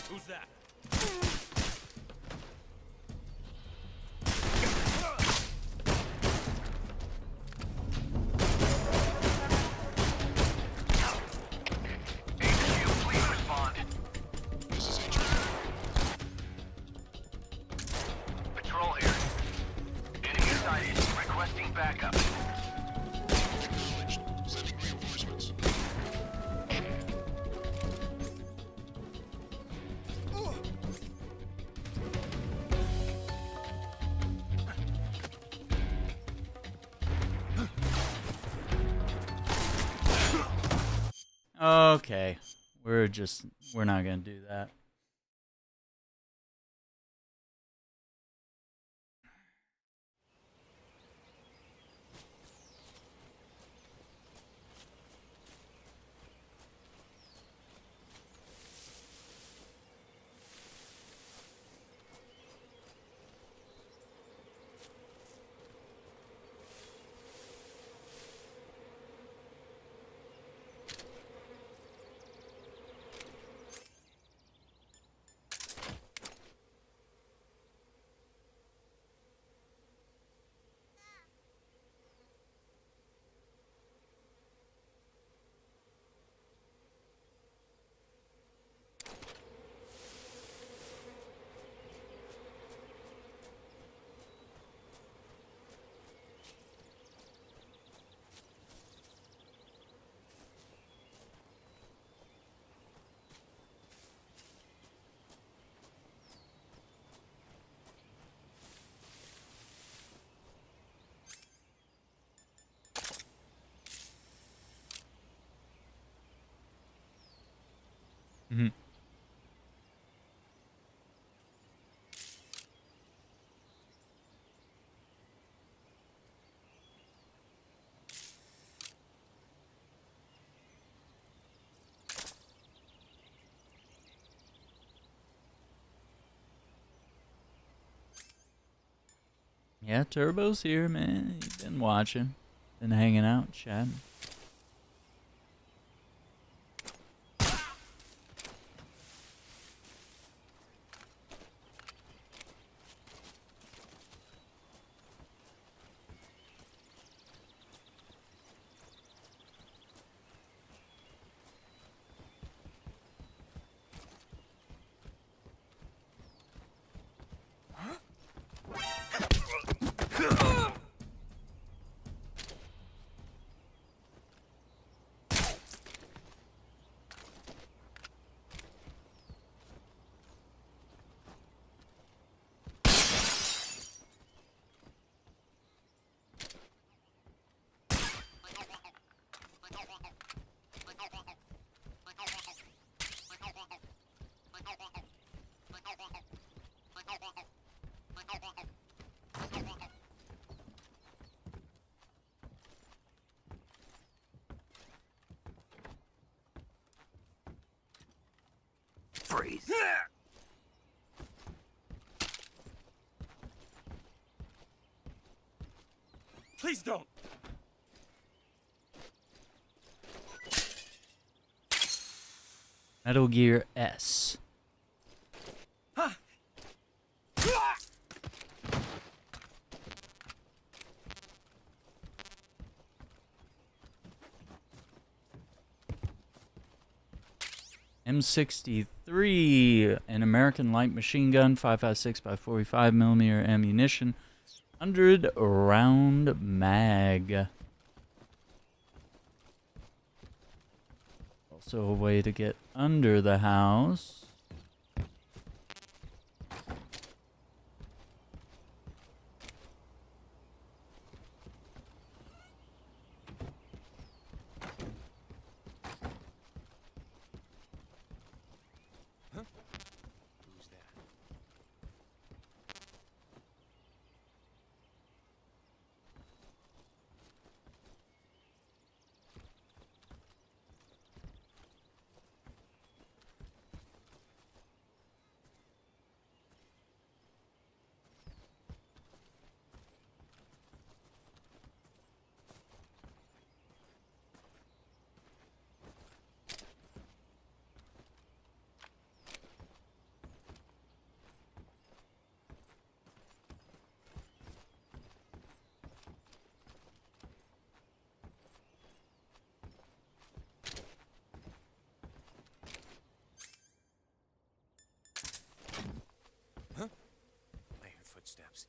Who's that? Patrol here. Enemy sighted. Requesting backup. Acknowledged. Sending reinforcements. Okay, we're not gonna do that. Mm-hmm. Yeah, Turbo's here, man. He's been watching, been hanging out, chatting. Please don't. Metal Gear S. M63, an American light machine gun, 5.56 by 45 millimeter ammunition, 100 round mag. Also a way to get under the house. I hear footsteps.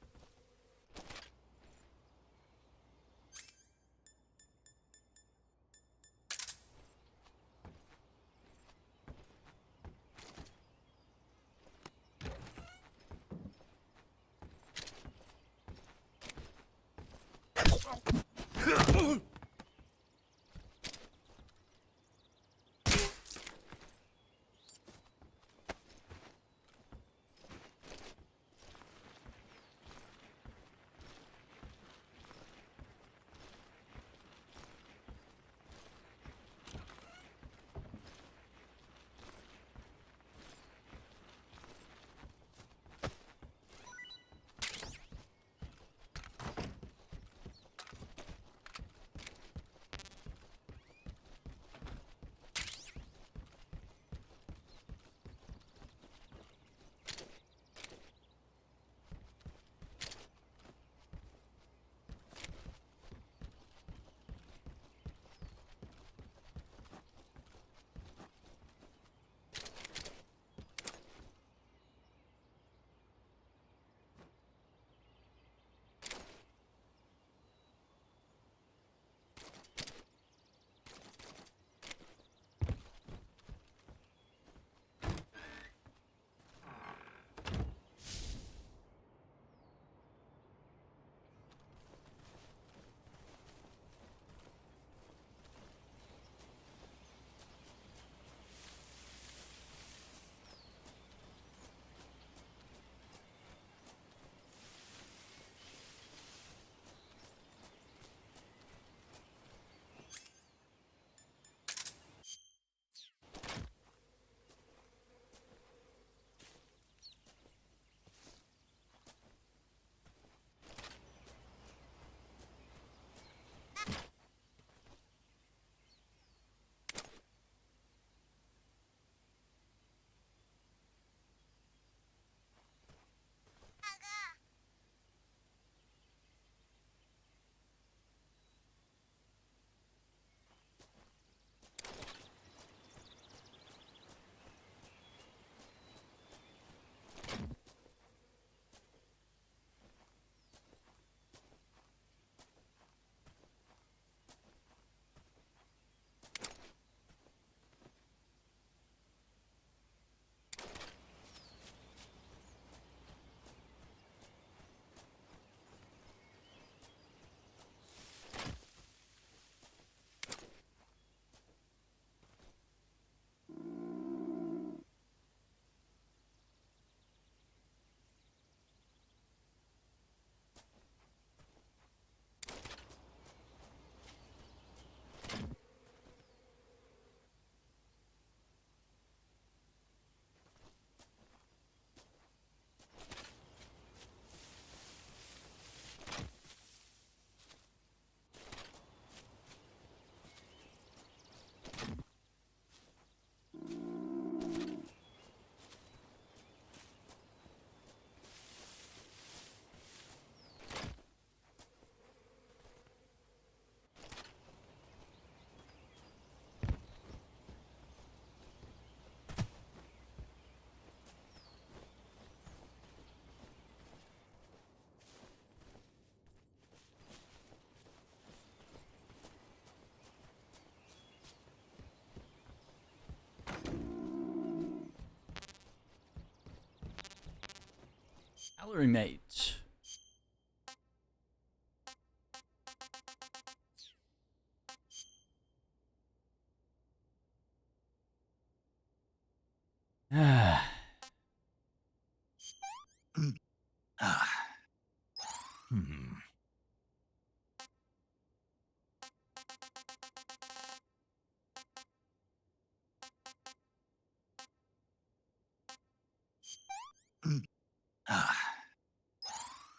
Gallery mate.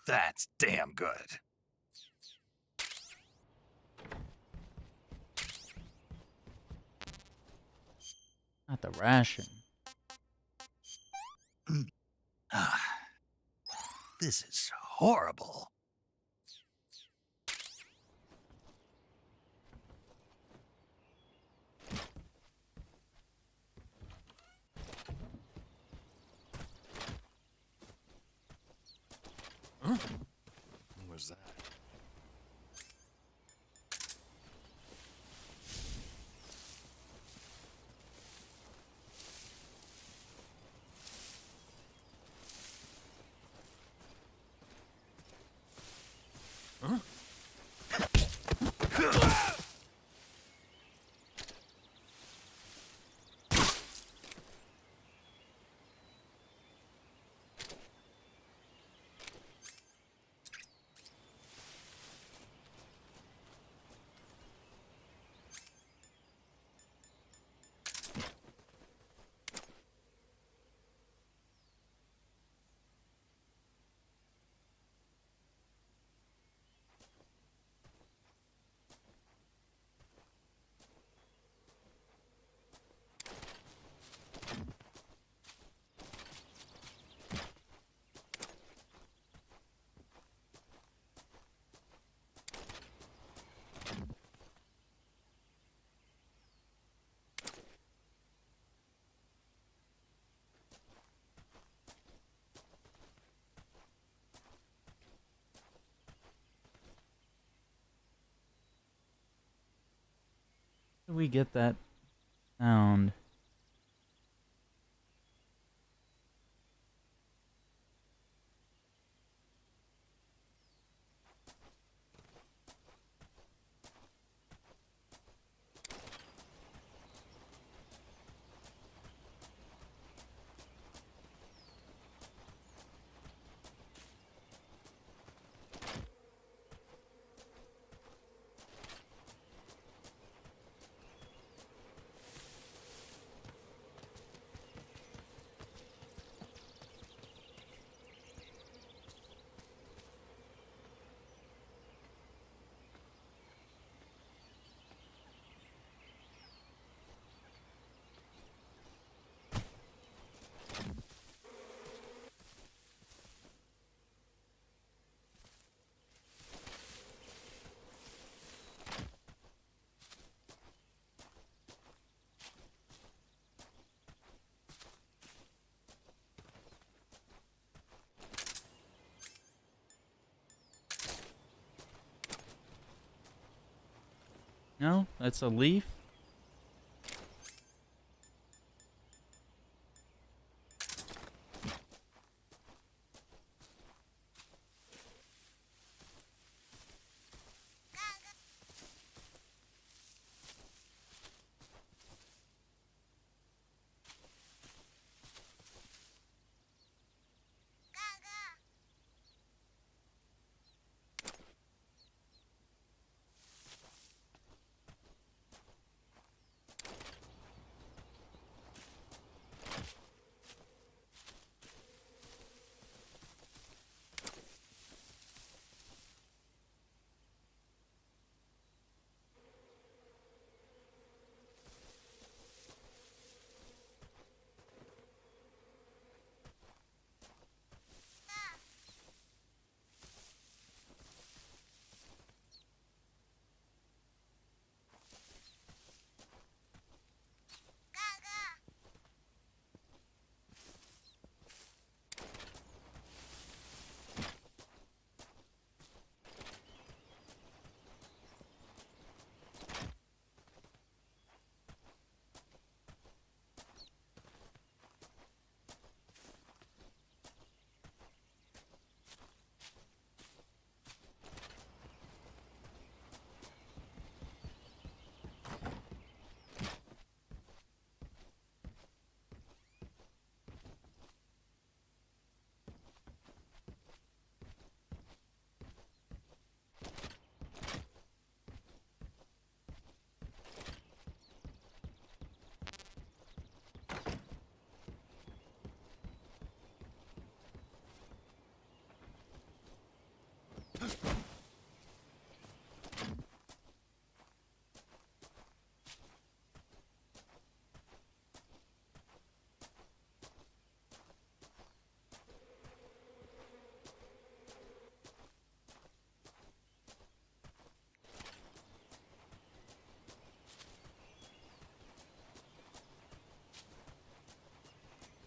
That's damn good. Not the ration. This is horrible. Huh? What was that? Huh? How do we get that sound? No, that's a leaf.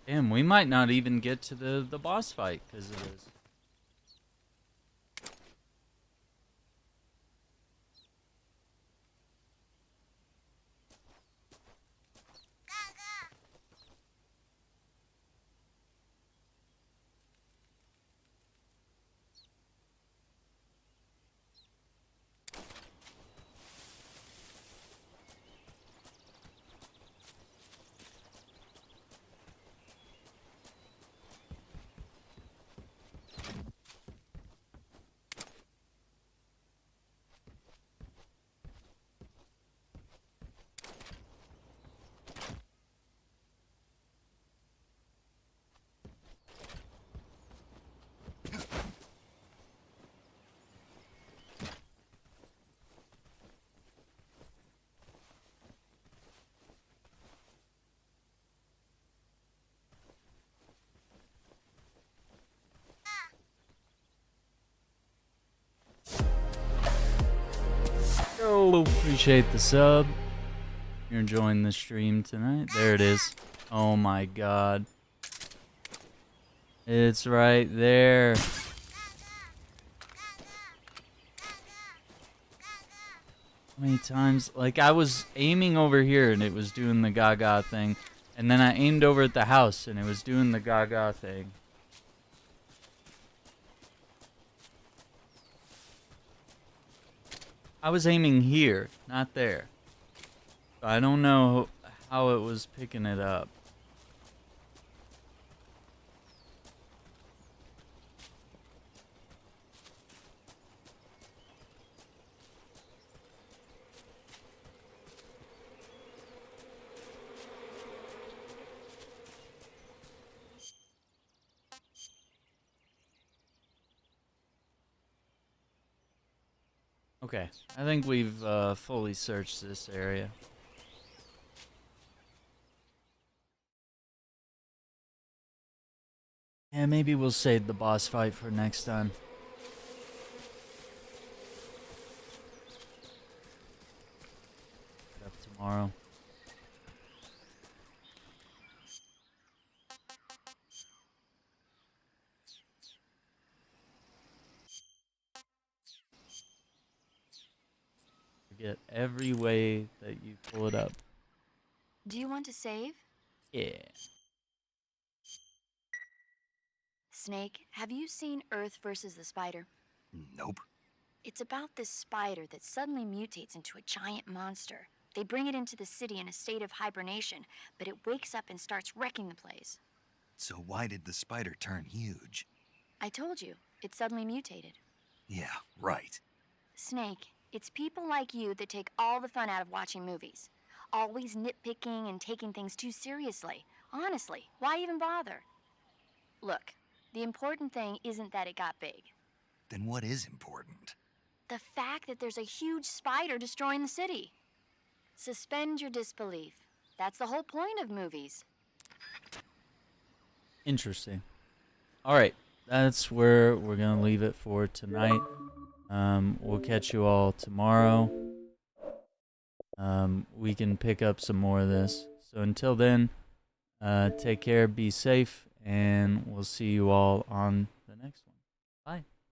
Damn, we might not even get to the boss fight because of this. Oh, appreciate the sub. You're enjoying the stream tonight. There it is. Oh my god. It's right there. How many times? Like, I was aiming over here and it was doing the gaga thing. And then I aimed over at the house and it was doing the gaga thing. I was aiming here, not there. So I don't know how it was picking it up. Okay, I think we've fully searched this area. Yeah, maybe we'll save the boss fight for next time. Up tomorrow. Forget every way that you pull it up. Do you want to save? Yeah. Snake, have you seen Earth versus the Spider? Nope. It's about this spider that suddenly mutates into a giant monster. They bring it into the city in a state of hibernation, but it wakes up and starts wrecking the place. So why did the spider turn huge? I told you, it suddenly mutated. Yeah, right. Snake, it's people like you that take all the fun out of watching movies. Always nitpicking and taking things too seriously. Honestly, why even bother? Look, the important thing isn't that it got big. Then what is important? The fact that there's a huge spider destroying the city. Suspend your disbelief. That's the whole point of movies. Interesting. Alright, that's where we're going to leave it for tonight. We'll catch you all tomorrow. We can pick up some more of this. So until then, take care, be safe, and we'll see you all on the next one.